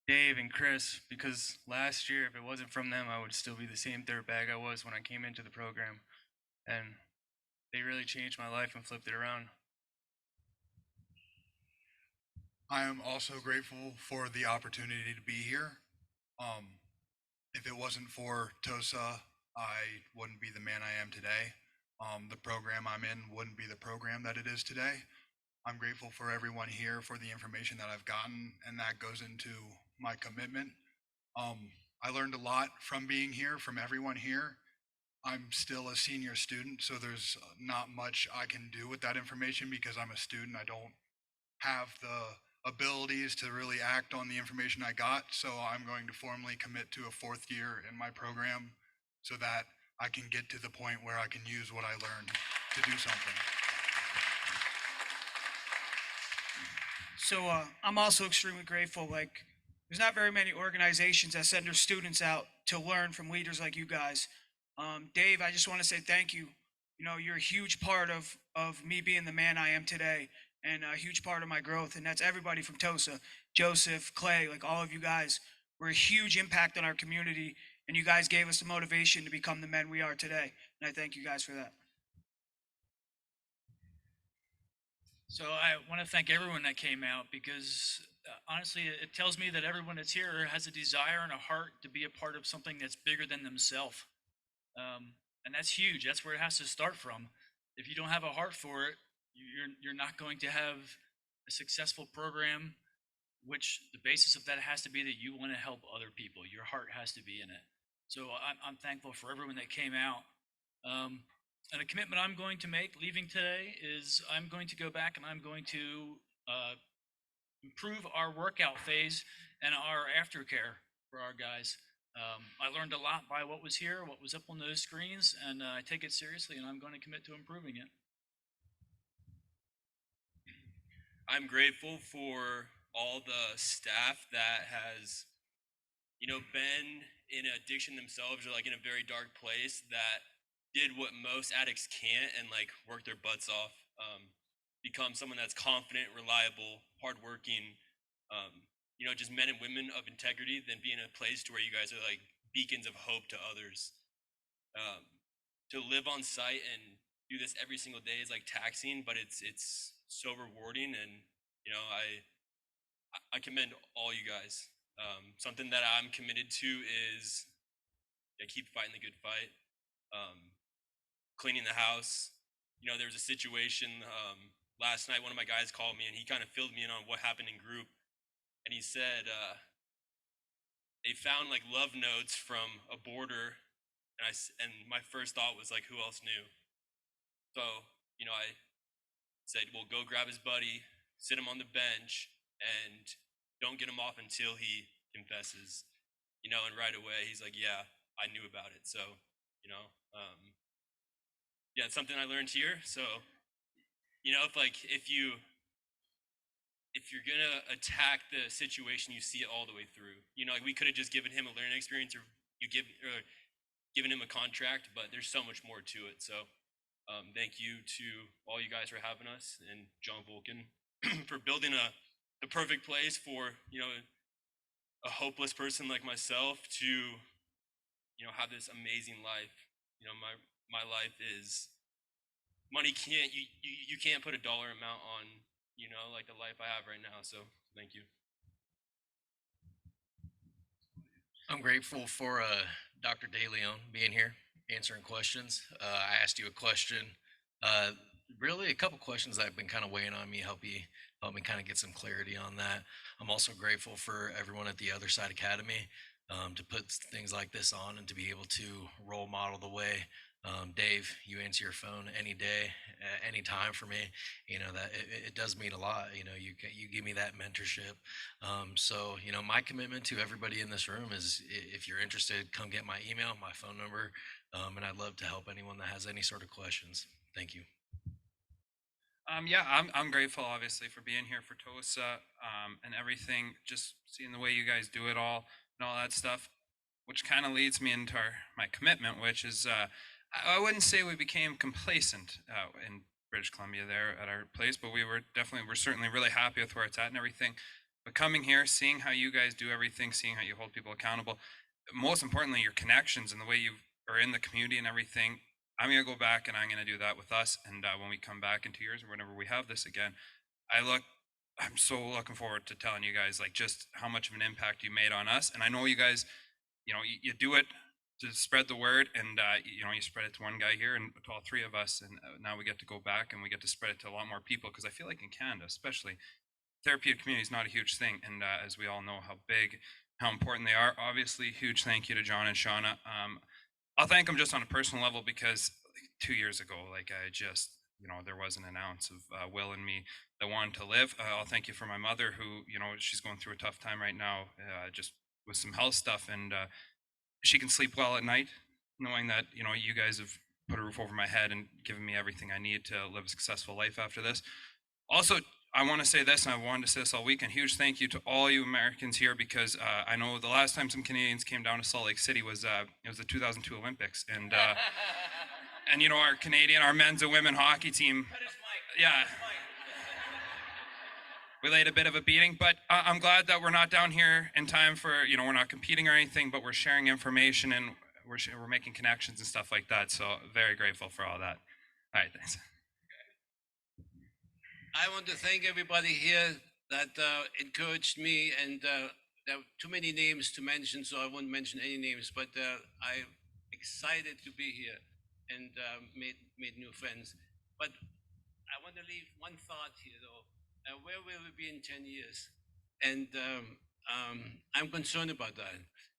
Dave, and Chris, because last year, if it wasn't from them, I would still be the same dirtbag I was when I came into the program. And they really changed my life and flipped it around. I am also grateful for the opportunity to be here. If it wasn't for TOSA, I wouldn't be the man I am today. The program I'm in wouldn't be the program that it is today. I'm grateful for everyone here for the information that I've gotten, and that goes into my commitment. I learned a lot from being here, from everyone here. I'm still a senior student, so there's not much I can do with that information because I'm a student. I don't have the abilities to really act on the information I got. So I'm going to formally commit to a 4th year in my program so that I can get to the point where I can use what I learned to do something. So I'm also extremely grateful. Like, there's not very many organizations that send their students out to learn from leaders like you guys. Dave, I just want to say thank you. You know, you're a huge part of me being the man I am today, and a huge part of my growth. And that's everybody from TOSA, Joseph, Clay, like all of you guys. We're a huge impact on our community, and you guys gave us the motivation to become the men we are today. And I thank you guys for that. So I want to thank everyone that came out because honestly, it tells me that everyone that's here has a desire and a heart to be a part of something that's bigger than themselves. And that's huge. That's where it has to start from. If you don't have a heart for it, you're not going to have a successful program, which the basis of that has to be that you want to help other people. Your heart has to be in it. So I'm thankful for everyone that came out. And a commitment I'm going to make leaving today is I'm going to go back and I'm going to improve our workout phase and our aftercare for our guys. I learned a lot by what was here, what was up on those screens, and I take it seriously, and I'm going to commit to improving it. I'm grateful for all the staff that has, been in addiction themselves or like in a very dark place that did what most addicts can't and like work their butts off, become someone that's confident, reliable, hardworking, just men and women of integrity than be in a place to where you guys are like beacons of hope to others. To live on site and do this every single day is like taxing, but it's so rewarding. And I commend all you guys. Something that I'm committed to is keep fighting the good fight. Cleaning the house. There was a situation last night. One of my guys called me and he kind of filled me in on what happened in group. And he said they found like love notes from a boarder, and my first thought was like, who else knew? So I said, well, go grab his buddy, sit him on the bench, and don't get him off until he confesses. And right away he's like, yeah, I knew about it. So yeah, it's something I learned here. So if you're gonna attack the situation, you see it all the way through. Like we could have just given him a learning experience, or given him a contract, but there's so much more to it. So thank you to all you guys for having us, and John Vulcan for building the perfect place for a hopeless person like myself to have this amazing life. My life is money can't you can't put a dollar amount on like the life I have right now. So thank you. I'm grateful for Dr. DeLeon being here, answering questions. I asked you a question, really a couple questions that have been kind of weighing on me, help me kind of get some clarity on that. I'm also grateful for everyone at the Other Side Academy to put things like this on and to be able to role model the way. Dave, you answer your phone any day, any time for me. That it does mean a lot. You give me that mentorship. So my commitment to everybody in this room is, if you're interested, come get my email, my phone number, and I'd love to help anyone that has any sort of questions. Thank you. Yeah, I'm grateful, obviously, for being here for TOSA and everything. Just seeing the way you guys do it all and all that stuff, which kind of leads me into my commitment, which is I wouldn't say we became complacent in British Columbia there at our place, but we're certainly really happy with where it's at and everything. But coming here, seeing how you guys do everything, seeing how you hold people accountable, most importantly, your connections and the way you are in the community and everything. I'm going to go back and I'm going to do that with us. And when we come back in 2 years or whenever we have this again, I'm so looking forward to telling you guys like just how much of an impact you made on us. And I know you guys, you do it to spread the word, and you spread it to one guy here and to all three of us, and now we get to go back and we get to spread it to a lot more people, because I feel like in Canada especially, therapeutic community is not a huge thing, and as we all know how big, how important they are. Obviously, huge thank you to John and Shauna. I'll thank them just on a personal level, because 2 years ago, like I just, there wasn't an ounce of will in me that wanted to live. I'll thank you for my mother, who, she's going through a tough time right now, just with some health stuff, and she can sleep well at night, knowing that, you guys have put a roof over my head and given me everything I need to live a successful life after this. Also, I want to say this, and I wanted to say this all weekend. Huge thank you to all you Americans here, because I know the last time some Canadians came down to Salt Lake City was it was the 2002 Olympics, and and our men's and women hockey team, yeah, we laid a bit of a beating, but I'm glad that we're not down here in time for, we're not competing or anything, but we're sharing information and we're making connections and stuff like that. So very grateful for all that. All right, thanks. I want to thank everybody here that encouraged me, and there are too many names to mention, so I won't mention any names, but I'm excited to be here and made new friends. But I want to leave one thought here, though. Where will we be in 10 years? And I'm concerned about that,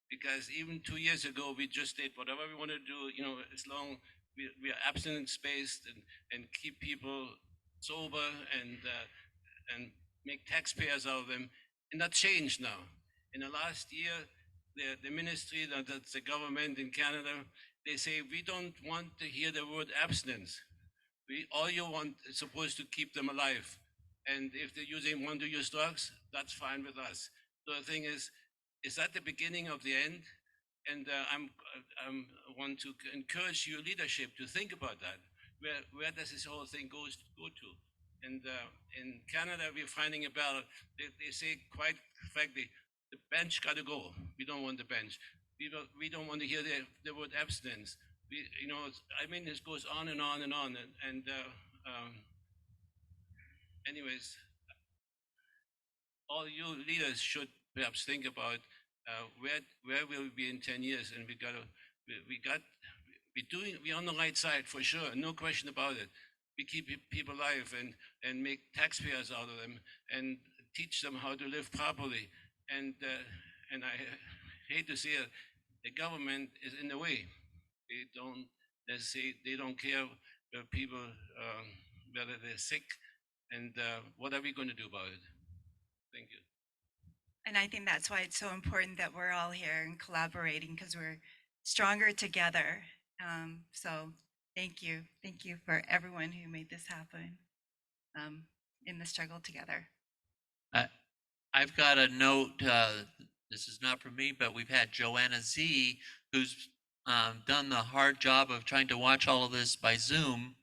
because even 2 years ago, we just did whatever we want to do, as long we are abstinence-based and keep people sober and make taxpayers out of them. And that changed now. In the last year, the ministry, that's the government in Canada, they say, we don't want to hear the word abstinence. All you want is supposed to keep them alive. And if they want to use drugs, that's fine with us. So the thing is that the beginning of the end? And I want to encourage your leadership to think about that. Where does this whole thing go to? And in Canada, we're finding about, they say quite fact, the bench got to go. We don't want the bench. We don't want to hear the word abstinence. I mean, this goes on and on and on. Anyways, all you leaders should perhaps think about where will we be in 10 years, and we're on the right side for sure, no question about it. We keep people alive and make taxpayers out of them and teach them how to live properly. And I hate to say it, the government is in the way. They don't care whether people, whether they're sick, and what are we going to do about it? Thank you. And I think that's why it's so important that we're all here and collaborating, because we're stronger together. So thank you. Thank you for everyone who made this happen in the struggle together. I've got a note. This is not from me, but we've had Joanna Z, who's done the hard job of trying to watch all of this by Zoom.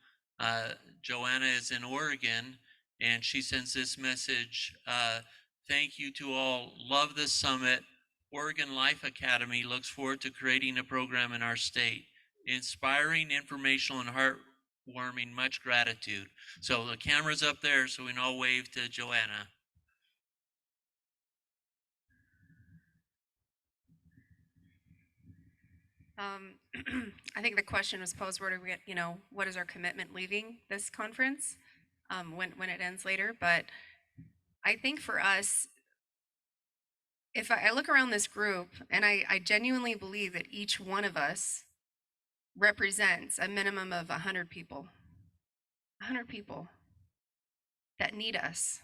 Joanna is in Oregon, and she sends this message. Thank you to all. Love this summit. Oregon Life Academy looks forward to creating a program in our state. Inspiring, informational, and heartwarming. Much gratitude. So the camera's up there, so we can all wave to Joanna. I think the question was posed, where do we get, what is our commitment leaving this conference when it ends later? But I think for us, if I look around this group, and I genuinely believe that each one of us represents a minimum of 100 people. 100 people that need us.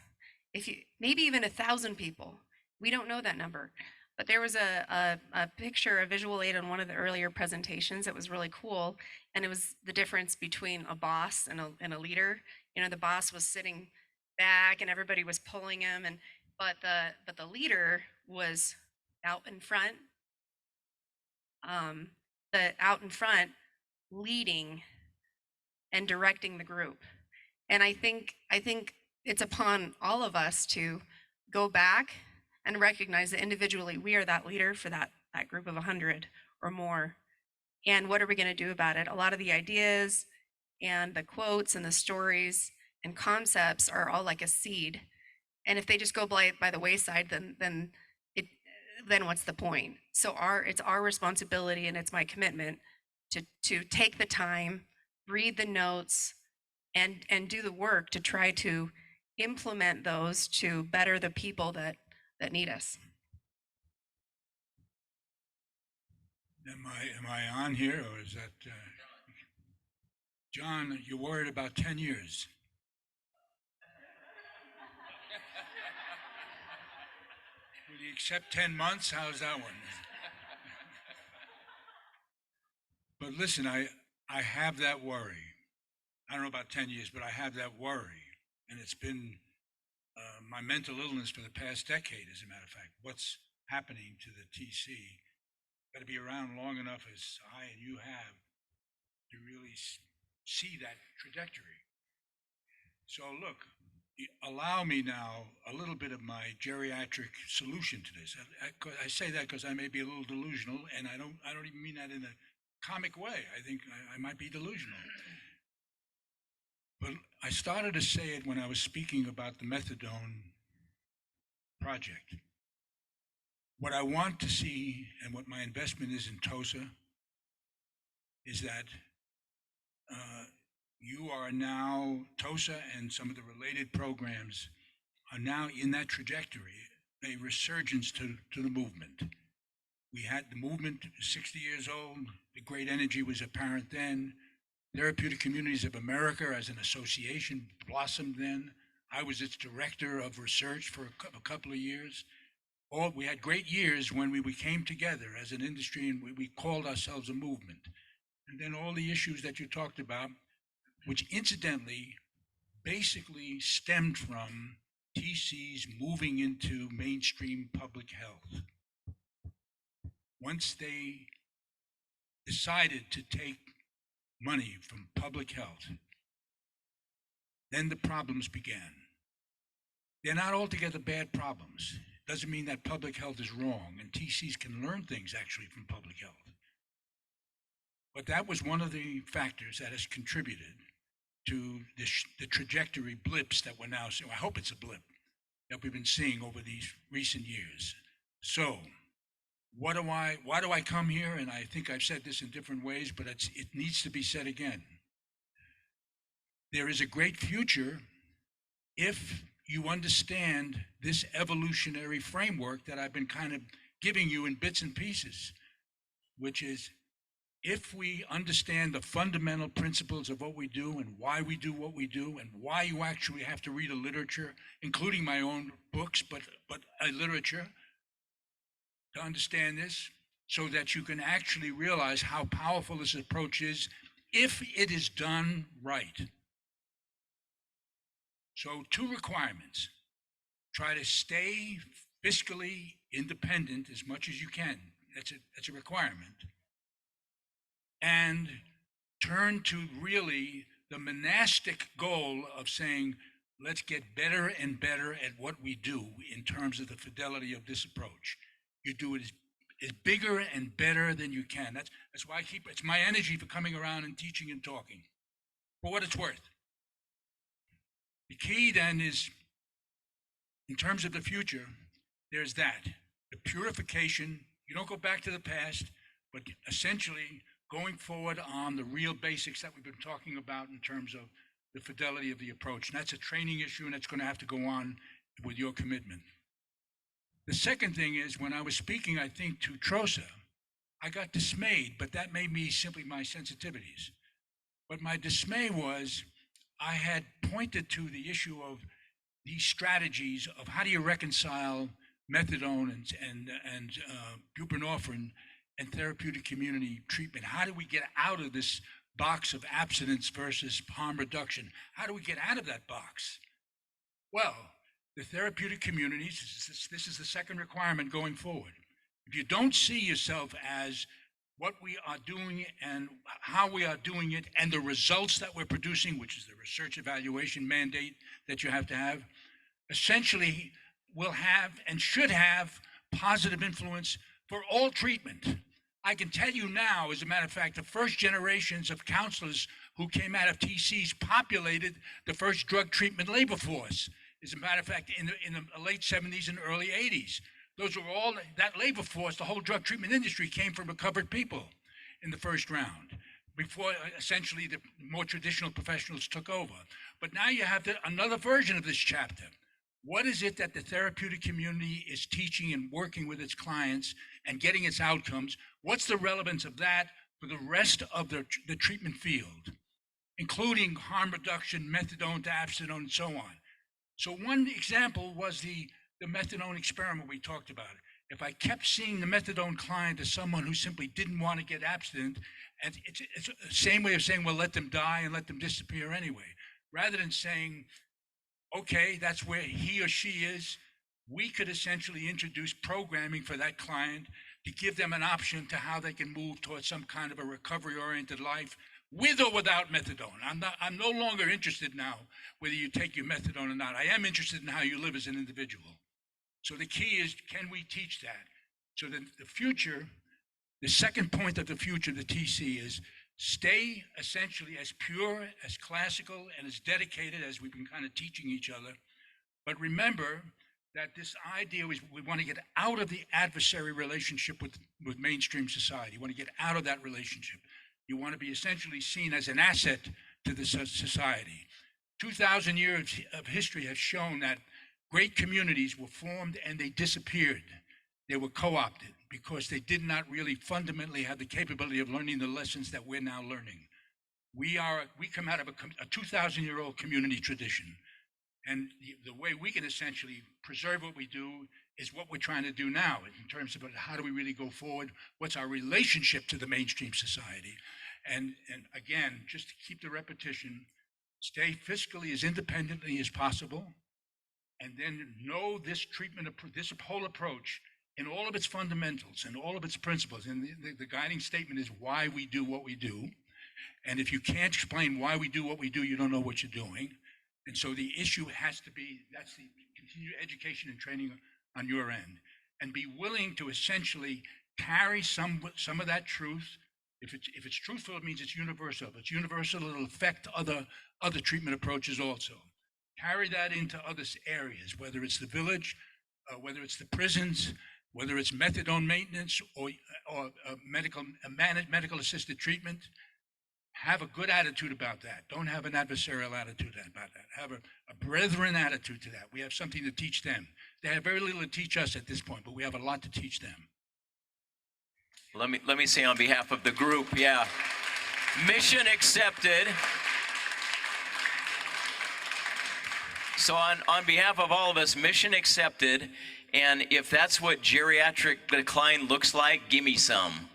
Maybe even 1,000 people. We don't know that number. But there was a picture, a visual aid on one of the earlier presentations that was really cool. And it was the difference between a boss and a leader. The boss was sitting back and everybody was pulling him, but the leader was out in front. Out in front, leading and directing the group. And I think it's upon all of us to go back and recognize that individually we are that leader for that group of 100 or more. And what are we going to do about it? A lot of the ideas and the quotes and the stories and concepts are all like a seed. And if they just go by the wayside, then what's the point? So it's our responsibility, and it's my commitment to take the time, read the notes, and do the work to try to implement those to better the people that need us. Am I on here, or is that John? You're worried about 10 years. Will you accept 10 months? How's that one? But listen, I have that worry. I don't know about 10 years, but I have that worry, and it's been my mental illness for the past decade, as a matter of fact. What's happening to the TC? Got to be around long enough, as I and you have, to really see that trajectory. So look, allow me now a little bit of my geriatric solution to this. I say that because I may be a little delusional, and I don't even mean that in a comic way. I think I might be delusional. But I started to say it when I was speaking about the methadone project. What I want to see, and what my investment is in TOSA, is that you are now, TOSA and some of the related programs are now in that trajectory, a resurgence to the movement. We had the movement 60 years old. The great energy was apparent then. Therapeutic Communities of America as an association blossomed then. I was its director of research for a couple of years. We had great years when we came together as an industry, and we called ourselves a movement. And then all the issues that you talked about, which incidentally basically stemmed from TCs moving into mainstream public health. Once they decided to take money from public health, then the problems began. They're not altogether bad problems. doesn't mean that public health is wrong, and TCs can learn things actually from public health. But that was one of the factors that has contributed to the trajectory blips that we're now seeing. I hope it's a blip that we've been seeing over these recent years. So, why do I come here? And I think I've said this in different ways, but it needs to be said again. There is a great future if you understand this evolutionary framework that I've been kind of giving you in bits and pieces, which is if we understand the fundamental principles of what we do and why we do what we do and why you actually have to read a literature, including my own books, but a literature, to understand this so that you can actually realize how powerful this approach is if it is done right. So 2 requirements. Try to stay fiscally independent as much as you can. That's a requirement. And turn to really the monastic goal of saying, let's get better and better at what we do in terms of the fidelity of this approach. You do it as bigger and better than you can. That's why it's my energy for coming around and teaching and talking, for what it's worth. The key then is, in terms of the future, there's that, the purification. You don't go back to the past, but essentially going forward on the real basics that we've been talking about in terms of the fidelity of the approach. And that's a training issue, and that's going to have to go on with your commitment. The second thing is, when I was speaking, I think, to TROSA, I got dismayed, but that may be simply my sensitivities. But my dismay was, I had pointed to the issue of these strategies of how do you reconcile methadone and buprenorphine and therapeutic community treatment. How do we get out of this box of abstinence versus harm reduction? How do we get out of that box? Well, the therapeutic communities, this is the second requirement going forward. If you don't see yourself as what we are doing and how we are doing it and the results that we're producing, which is the research evaluation mandate that you have to have, essentially will have and should have positive influence for all treatment. I can tell you now, as a matter of fact, the first generations of counselors who came out of TCs populated the first drug treatment labor force. As a matter of fact, in the late 70s and early 80s, those were all, that labor force, the whole drug treatment industry came from recovered people in the first round, before essentially the more traditional professionals took over. But now you have another version of this chapter. What is it that the therapeutic community is teaching and working with its clients and getting its outcomes? What's the relevance of that for the rest of the treatment field, including harm reduction, methadone to abstinence, and so on? So one example was the methadone experiment we talked about. If I kept seeing the methadone client as someone who simply didn't want to get abstinent, and it's the same way of saying, well, let them die and let them disappear anyway, rather than saying, okay, that's where he or she is, we could essentially introduce programming for that client to give them an option to how they can move towards some kind of a recovery-oriented life with or without methadone. I'm no longer interested now whether you take your methadone or not. I am interested in how you live as an individual. So the key is, can we teach that? So that the future, the second point of the future of the TC is stay essentially as pure, as classical, and as dedicated as we've been kind of teaching each other. But remember that this idea is we want to get out of the adversary relationship with mainstream society. You want to get out of that relationship. You want to be essentially seen as an asset to the society. 2,000 years of history have shown that great communities were formed and they disappeared. They were co-opted because they did not really fundamentally have the capability of learning the lessons that we're now learning. We come out of a 2,000-year-old community tradition. And the way we can essentially preserve what we do is what we're trying to do now in terms of how do we really go forward? What's our relationship to the mainstream society? And again, just to keep the repetition, stay fiscally as independently as possible, and then know this treatment, this whole approach in all of its fundamentals and all of its principles. And the guiding statement is why we do what we do. And if you can't explain why we do what we do, you don't know what you're doing. And so the issue has to be, that's the continued education and training on your end, and be willing to essentially carry some of that truth. If it's truthful, it means it's universal. If it's universal, it'll affect other treatment approaches also. Carry that into other areas, whether it's the village, whether it's the prisons, whether it's methadone maintenance or medical assisted treatment. Have a good attitude about that. Don't have an adversarial attitude about that. Have a brethren attitude to that. We have something to teach them. They have very little to teach us at this point, but we have a lot to teach them. Let me say on behalf of the group, yeah. Mission accepted. So on behalf of all of us, mission accepted. And if that's what geriatric decline looks like, give me some.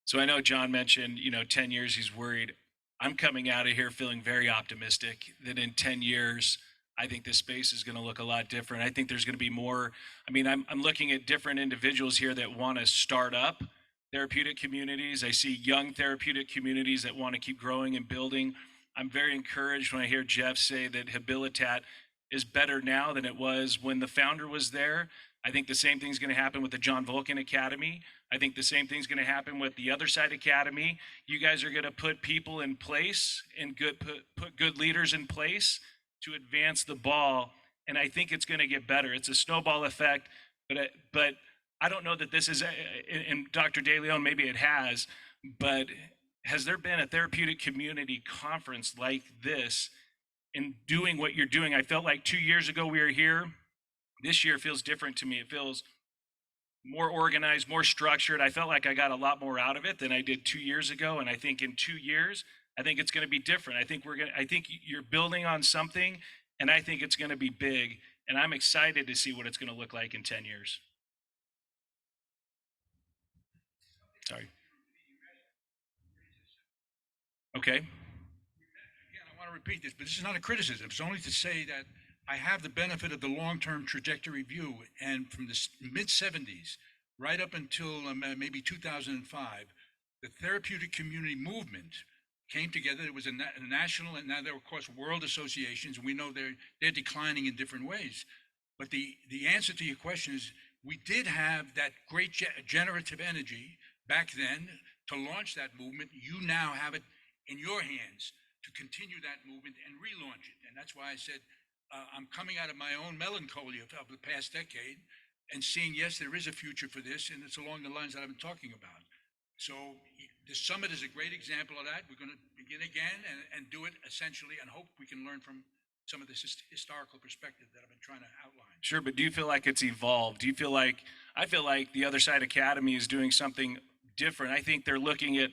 So I know John mentioned, 10 years he's worried. I'm coming out of here feeling very optimistic that in 10 years, I think this space is going to look a lot different. I think there's going to be more. I'm looking at different individuals here that want to start up therapeutic communities. I see young therapeutic communities that want to keep growing and building. I'm very encouraged when I hear Jeff say that Habilitat is better now than it was when the founder was there. I think the same thing's going to happen with the John Vulcan Academy. I think the same thing's going to happen with the Other Side Academy. You guys are going to put people in place and put good leaders in place to advance the ball, and I think it's going to get better. It's a snowball effect, but I don't know that this is, and Dr. DeLeon, maybe it has, but has there been a therapeutic community conference like this in doing what you're doing? I felt like 2 years ago we were here. This year feels different to me. It feels more organized, more structured. I felt like I got a lot more out of it than I did 2 years ago, and I think in 2 years, I think it's going to be different. I think you're building on something, and I think it's going to be big, and I'm excited to see what it's going to look like in 10 years. Sorry. Okay. Again, I want to repeat this, but this is not a criticism. It's only to say that I have the benefit of the long-term trajectory view, and from the mid-'70s right up until maybe 2005, the therapeutic community movement came together. It was a national, and now there are, of course, world associations, and we know they're declining in different ways. But the answer to your question is we did have that great generative energy back then to launch that movement. You now have it in your hands to continue that movement and relaunch it. And that's why I said I'm coming out of my own melancholy of the past decade and seeing, yes, there is a future for this, and it's along the lines that I've been talking about. So the summit is a great example of that. We're going to begin again and do it essentially, and hope we can learn from some of this historical perspective that I've been trying to outline. Sure, but do you feel like it's evolved? Do you feel like, I feel like the Other Side Academy is doing something different. I think they're looking at,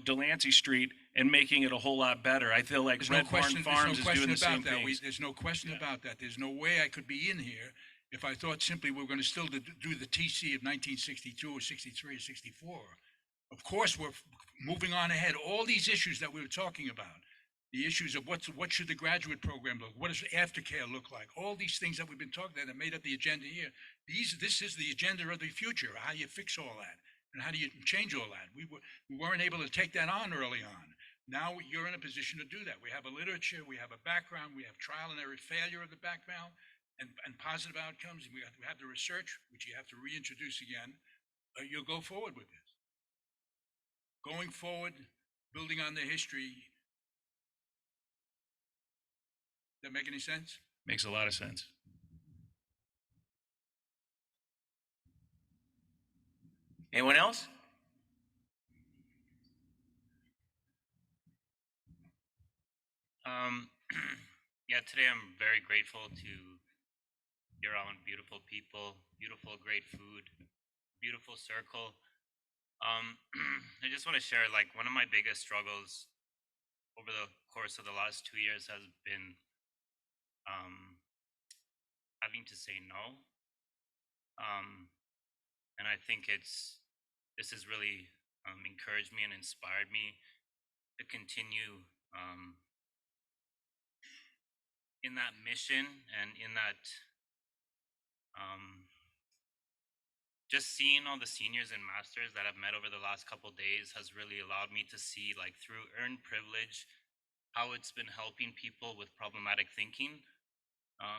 Delancey Street and making it a whole lot better. I feel like Red Barn Farms is doing the same thing. There's no question about that. There's no way I could be in here if I thought simply we're going to still do the TC of 1962 or 63 or 64. Of course, we're moving on ahead. All these issues that we were talking about, the issues of what should the graduate program look, what does aftercare look like, all these things that we've been talking about that made up the agenda here. This is the agenda of the future. How do you fix all that, and how do you change all that? We weren't able to take that on early on. Now you're in a position to do that. We have a literature, we have a background, we have trial and error failure of the background, and positive outcomes. We have the research, which you have to reintroduce again. You'll go forward with this. Going forward, building on the history. Does that make any sense? Makes a lot of sense. Anyone else? Yeah, today I'm very grateful to your own beautiful people, beautiful, great food, beautiful circle. I just want to share, like, one of my biggest struggles over the course of the last 2 years has been having to say no. And I think this has really encouraged me and inspired me to continue in that mission and in that just seeing all the seniors and masters that I've met over the last couple days has really allowed me to see, like, through earned privilege, how it's been helping people with problematic thinking.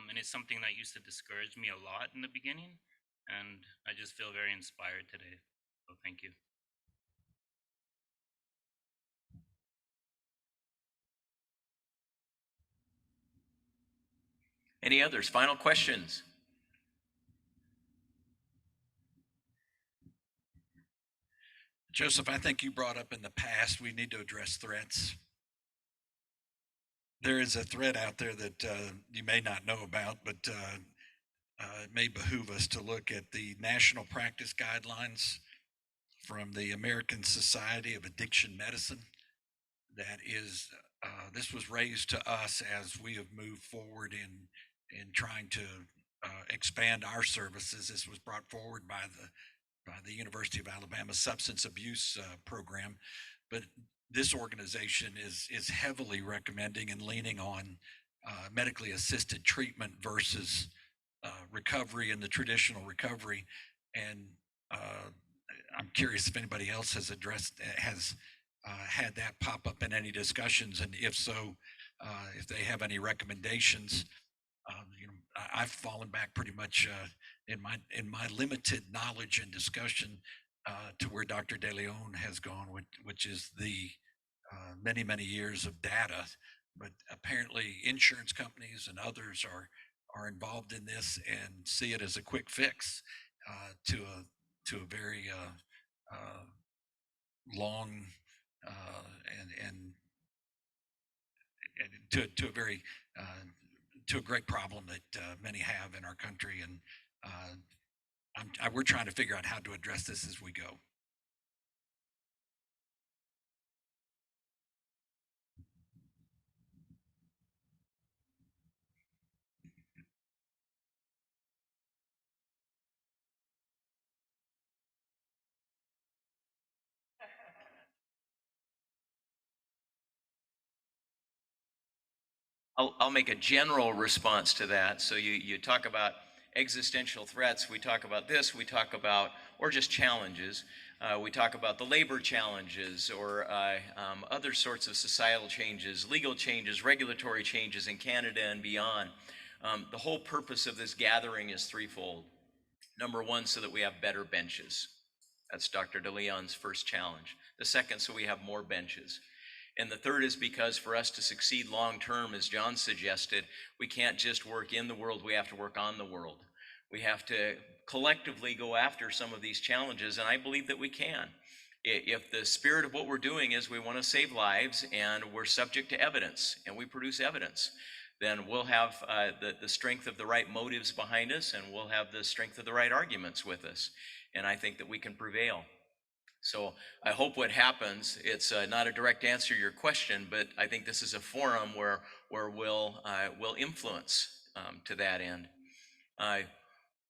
And it's something that used to discourage me a lot in the beginning. And I just feel very inspired today. So thank you. Any others? Final questions? Joseph, I think you brought up in the past, we need to address threats. There is a threat out there that you may not know about, but it may behoove us to look at the national practice guidelines from the American Society of Addiction Medicine. That is, this was raised to us as we have moved forward in trying to expand our services. This was brought forward by the University of Alabama Substance Abuse Program, but this organization is heavily recommending and leaning on medically assisted treatment versus recovery and the traditional recovery. And I'm curious if anybody else has had that pop up in any discussions, and if so, if they have any recommendations. I've fallen back pretty much in my limited knowledge and discussion to where Dr. DeLeon has gone, which is the many years of data. But apparently, insurance companies and others are involved in this and see it as a quick fix to a very long and to a great problem that many have in our country, and we're trying to figure out how to address this as we go. I'll make a general response to that. So you talk about existential threats. We talk about this. We talk about, or just challenges. We talk about the labor challenges or other sorts of societal changes, legal changes, regulatory changes in Canada and beyond. The whole purpose of this gathering is threefold. Number one, so that we have better benches. That's Dr. DeLeon's first challenge. The second, so we have more benches. And the third is because for us to succeed long term, as John suggested, we can't just work in the world, we have to work on the world. We have to collectively go after some of these challenges, and I believe that we can. If the spirit of what we're doing is we want to save lives and we're subject to evidence and we produce evidence, then we'll have the strength of the right motives behind us, and we'll have the strength of the right arguments with us. And I think that we can prevail. So I hope what happens, it's not a direct answer to your question, but I think this is a forum where we'll influence to that end.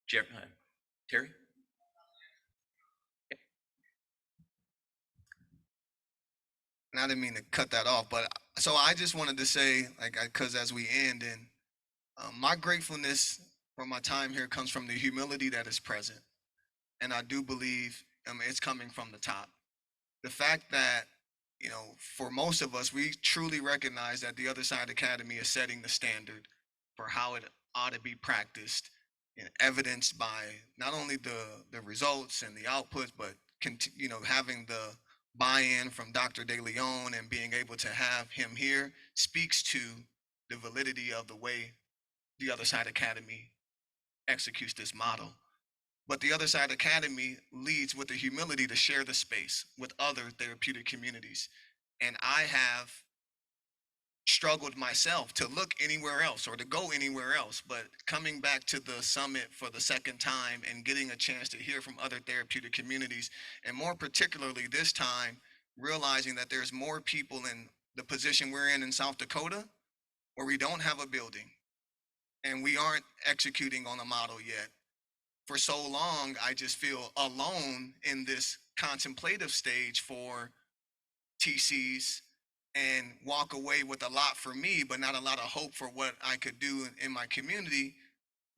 Terry? And I didn't mean to cut that off, but so I just wanted to say, because as we end, and my gratefulness for my time here comes from the humility that is present. And I do believe it's coming from the top. The fact that, for most of us, we truly recognize that the Other Side Academy is setting the standard for how it ought to be practiced, and evidenced by not only the results and the outputs, but having the buy-in from Dr. DeLeon and being able to have him here speaks to the validity of the way the Other Side Academy executes this model. But the Other Side Academy leads with the humility to share the space with other therapeutic communities. And I have struggled myself to look anywhere else or to go anywhere else, but coming back to the summit for the second time and getting a chance to hear from other therapeutic communities, and more particularly this time, realizing that there's more people in the position we're in South Dakota, where we don't have a building and we aren't executing on a model yet. For so long, I just feel alone in this contemplative stage for TCs and walk away with a lot for me, but not a lot of hope for what I could do in my community,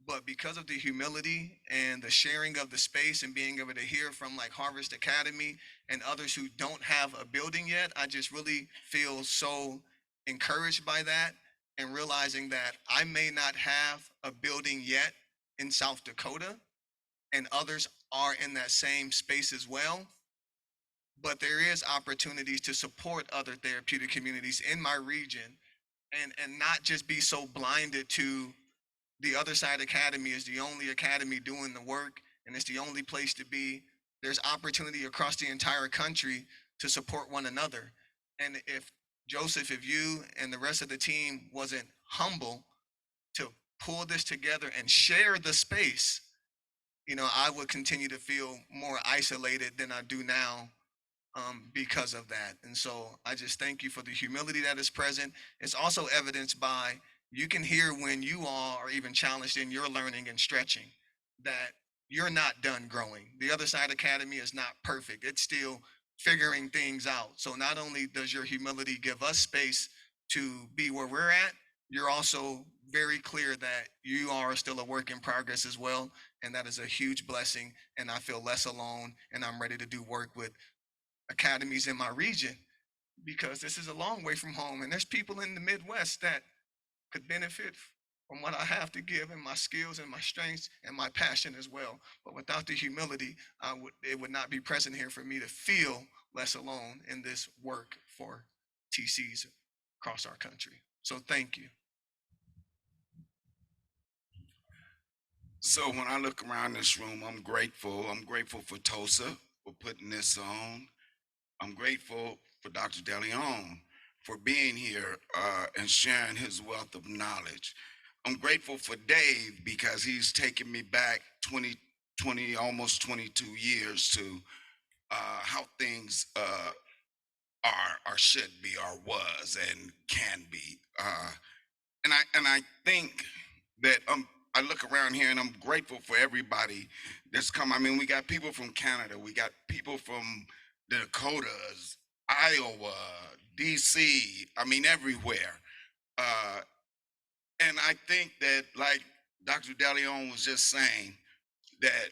but because of the humility and the sharing of the space and being able to hear from like Harvest Academy and others who don't have a building yet, I just really feel so encouraged by that, and realizing that I may not have a building yet in South Dakota, and others are in that same space as well. But there is opportunities to support other therapeutic communities in my region, and not just be so blinded to the Other Side Academy is the only academy doing the work and it's the only place to be. There's opportunity across the entire country to support one another. And if Joseph, if you and the rest of the team wasn't humble to pull this together and share the space, I would continue to feel more isolated than I do now, because of that. And so I just thank you for the humility that is present. It's also evidenced by you can hear when you all are even challenged in your learning and stretching that you're not done growing. The Other Side Academy is not perfect. It's still figuring things out. So not only does your humility give us space to be where we're at, you're also very clear that you are still a work in progress as well. And that is a huge blessing. And I feel less alone, and I'm ready to do work with academies in my region, because this is a long way from home. And there's people in the Midwest that could benefit from what I have to give, and my skills and my strengths and my passion as well. But without the humility, it would not be present here for me to feel less alone in this work for TCs across our country. So thank you. So when I look around this room, I'm grateful. I'm grateful for TOSA for putting this on. I'm grateful for Dr. DeLeon for being here and sharing his wealth of knowledge. I'm grateful for Dave because he's taken me back 20, almost 22 years to how things are or should be or was and can be. And I think that I look around here and I'm grateful for everybody that's come. I mean, we got people from Canada, we got people from the Dakotas, Iowa, DC, I mean, everywhere. And I think that, like Dr. DeLeon was just saying, that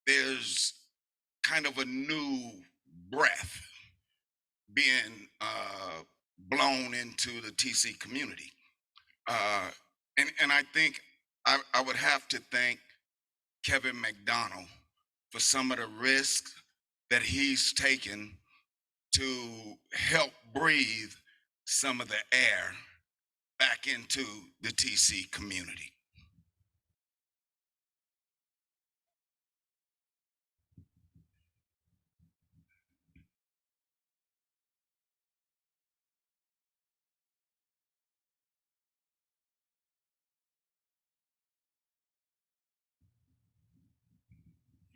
there's kind of a new breath being blown into the TC community. And I think I would have to thank Kevin McDonald for some of the risks that he's taken to help breathe some of the air back into the TC community.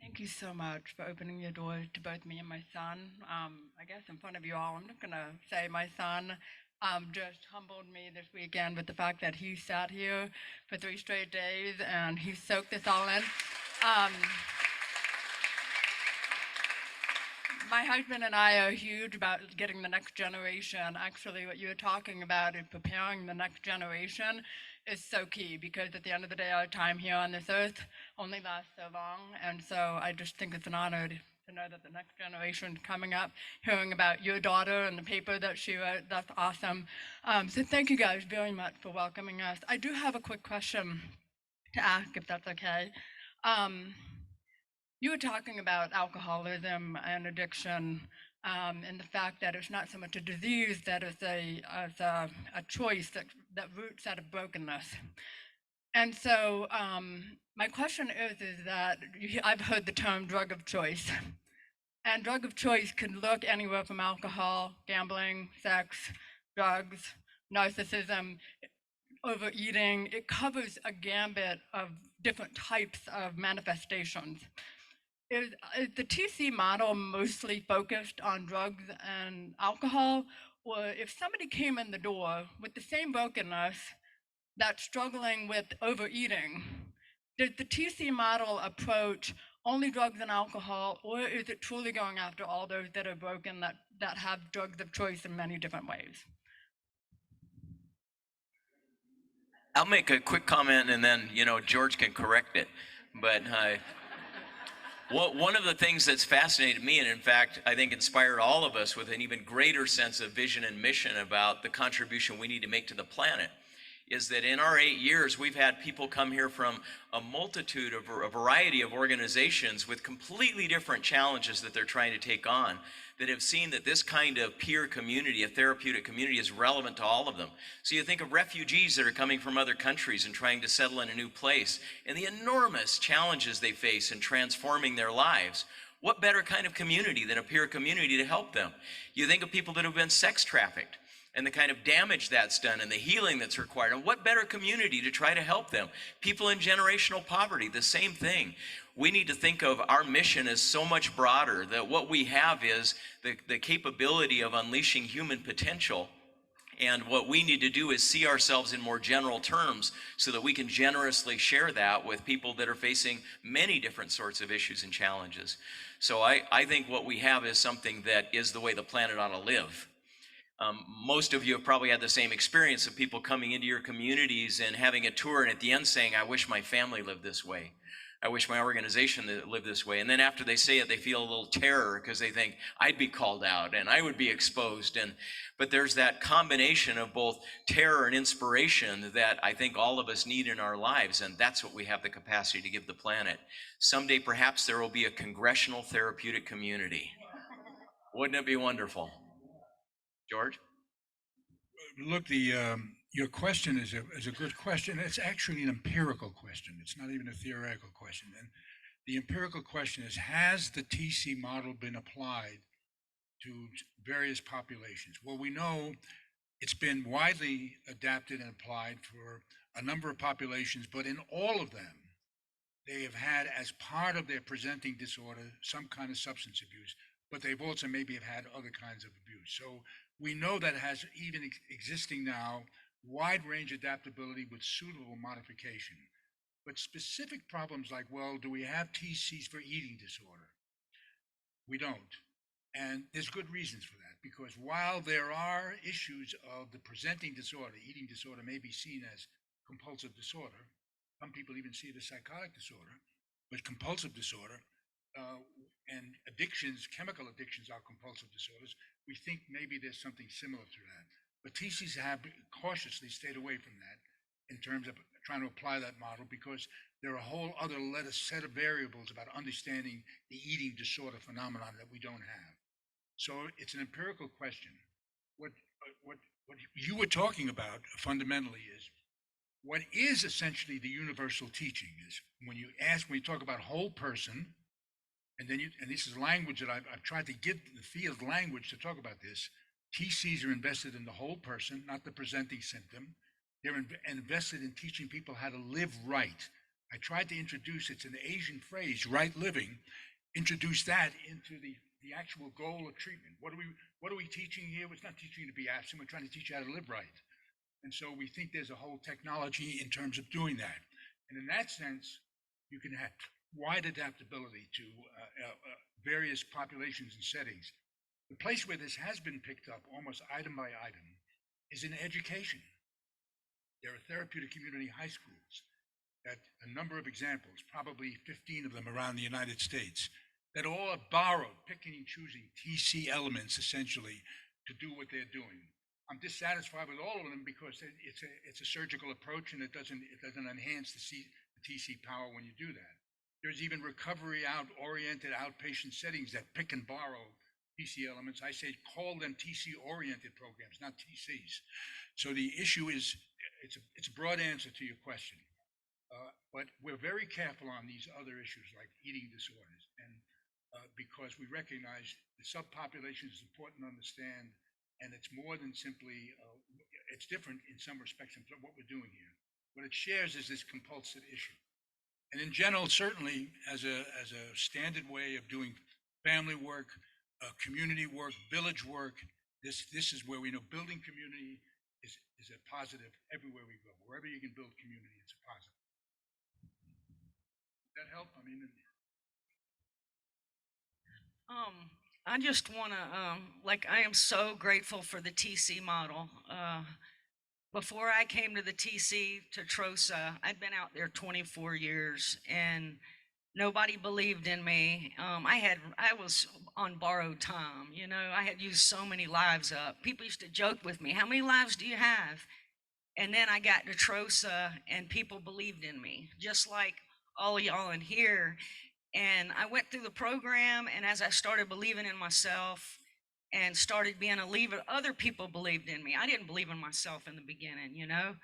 Thank you so much for opening your door to both me and my son. I guess in front of you all, I'm not gonna say my son just humbled me this weekend with the fact that he sat here for 3 straight days and he soaked this all in. My husband and I are huge about getting the next generation. Actually, what you were talking about is preparing the next generation is so key, because at the end of the day, our time here on this earth only lasts so long. And so I just think it's an honor to know that the next generation coming up, hearing about your daughter and the paper that she wrote, that's awesome. So thank you guys very much for welcoming us. I do have a quick question to ask, if that's okay. You were talking about alcoholism and addiction, and the fact that it's not so much a disease, that it's a choice that roots out of brokenness. And so my question is that I've heard the term drug of choice. And drug of choice can look anywhere from alcohol, gambling, sex, drugs, narcissism, overeating. It covers a gambit of different types of manifestations. Is the TC model mostly focused on drugs and alcohol? Or if somebody came in the door with the same brokenness that's struggling with overeating, does the TC model approach only drugs and alcohol, or is it truly going after all those that are broken, that have drugs of choice in many different ways? I'll make a quick comment and then, George can correct it. But one of the things that's fascinated me, and in fact, I think inspired all of us with an even greater sense of vision and mission about the contribution we need to make to the planet, is that in our 8 years, we've had people come here from a multitude of a variety of organizations with completely different challenges that they're trying to take on, that have seen that this kind of peer community, a therapeutic community, is relevant to all of them. So you think of refugees that are coming from other countries and trying to settle in a new place, and the enormous challenges they face in transforming their lives. What better kind of community than a peer community to help them? You think of people that have been sex trafficked, and the kind of damage that's done and the healing that's required. And what better community to try to help them? People in generational poverty, the same thing. We need to think of our mission as so much broader, that what we have is the capability of unleashing human potential. And what we need to do is see ourselves in more general terms so that we can generously share that with people that are facing many different sorts of issues and challenges. So I think what we have is something that is the way the planet ought to live. Most of you have probably had the same experience of people coming into your communities and having a tour and at the end saying, I wish my family lived this way. I wish my organization lived this way. And then after they say it, they feel a little terror because they think I'd be called out and I would be exposed. But there's that combination of both terror and inspiration that I think all of us need in our lives. And that's what we have the capacity to give the planet. Someday, perhaps there will be a congressional therapeutic community. Wouldn't it be wonderful? George? Look, your question is a good question. It's actually an empirical question. It's not even a theoretical question. And the empirical question is, has the TC model been applied to various populations? Well, we know it's been widely adapted and applied for a number of populations, but in all of them, they have had as part of their presenting disorder some kind of substance abuse, but they've also maybe have had other kinds of abuse. So we know that it has even existing now wide range adaptability with suitable modification. But specific problems like, well, do we have TCs for eating disorder? We don't. And there's good reasons for that, because while there are issues of the presenting disorder, eating disorder may be seen as compulsive disorder. Some people even see it as psychotic disorder, but compulsive disorder and addictions, chemical addictions are compulsive disorders. We think maybe there's something similar to that. But TCs have cautiously stayed away from that in terms of trying to apply that model, because there are a whole other set of variables about understanding the eating disorder phenomenon that we don't have. So it's an empirical question. What you were talking about fundamentally is what is essentially the universal teaching is when you talk about whole person, and this is language that I've tried to give the field language to talk about this. TCs are invested in the whole person, not the presenting symptom. They're invested in teaching people how to live right. I tried to introduce, it's an Asian phrase, right living, introduce that into the actual goal of treatment. What are we teaching here? It's not teaching you to be absent. We're trying to teach you how to live right. And so we think there's a whole technology in terms of doing that. And in that sense, you can have wide adaptability to various populations and settings. The place where this has been picked up almost item by item is in education. There are therapeutic community high schools that a number of examples, probably 15 of them around the United States, that all are borrowed, picking and choosing TC elements essentially to do what they're doing. I'm dissatisfied with all of them because it's a surgical approach and it doesn't enhance the TC power when you do that. There's even recovery-oriented outpatient settings that pick and borrow TC elements. I say call them TC-oriented programs, not TCs. So the issue is, it's a broad answer to your question, but we're very careful on these other issues like eating disorders, and because we recognize the subpopulation is important to understand, and it's more than simply, it's different in some respects from what we're doing here. What it shares is this compulsive issue. And in general, certainly as a standard way of doing family work, community work, village work, this is where we know building community is a positive everywhere we go. Wherever you can build community, it's a positive. Does that help? I just want to, I am so grateful for the TC model. before I came to the TC to TROSA, I'd been out there 24 years and nobody believed in me. I was on borrowed time, you know, I had used so many lives up. People used to joke with me, how many lives do you have? And then I got to TROSA and people believed in me, just like all of y'all in here. And I went through the program, and as I started believing in myself and started being a leader, other people believed in me. I didn't believe in myself in the beginning, you know?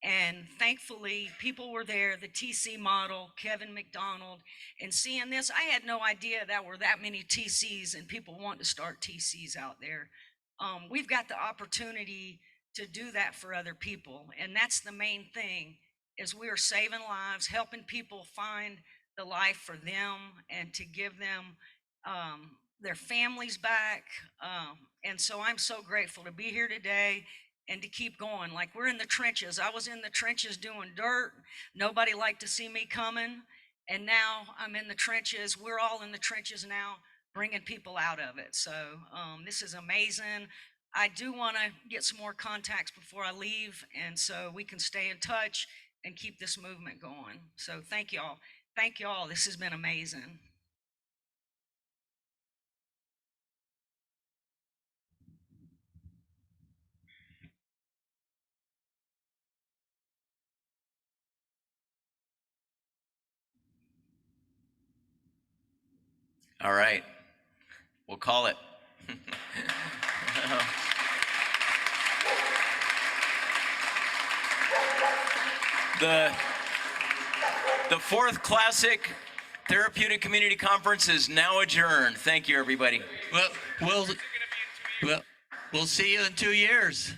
And thankfully, people were there, the TC model, Kevin McDonald, and seeing this, I had no idea there were that many TCs and people want to start TCs out there. We've got the opportunity to do that for other people, and that's the main thing, is we are saving lives, helping people find the life for them and to give them their families back. And so I'm so grateful to be here today and to keep going. Like, we're in the trenches. I was in the trenches doing dirt. Nobody liked to see me coming. And now I'm in the trenches. We're all in the trenches now, bringing people out of it. So this is amazing. I do want to get some more contacts before I leave, and so we can stay in touch and keep this movement going. So thank y'all. Thank y'all. This has been amazing. All right, we'll call it. The fourth Classic Therapeutic Community Conference is now adjourned. Thank you, everybody. We'll see you in 2 years.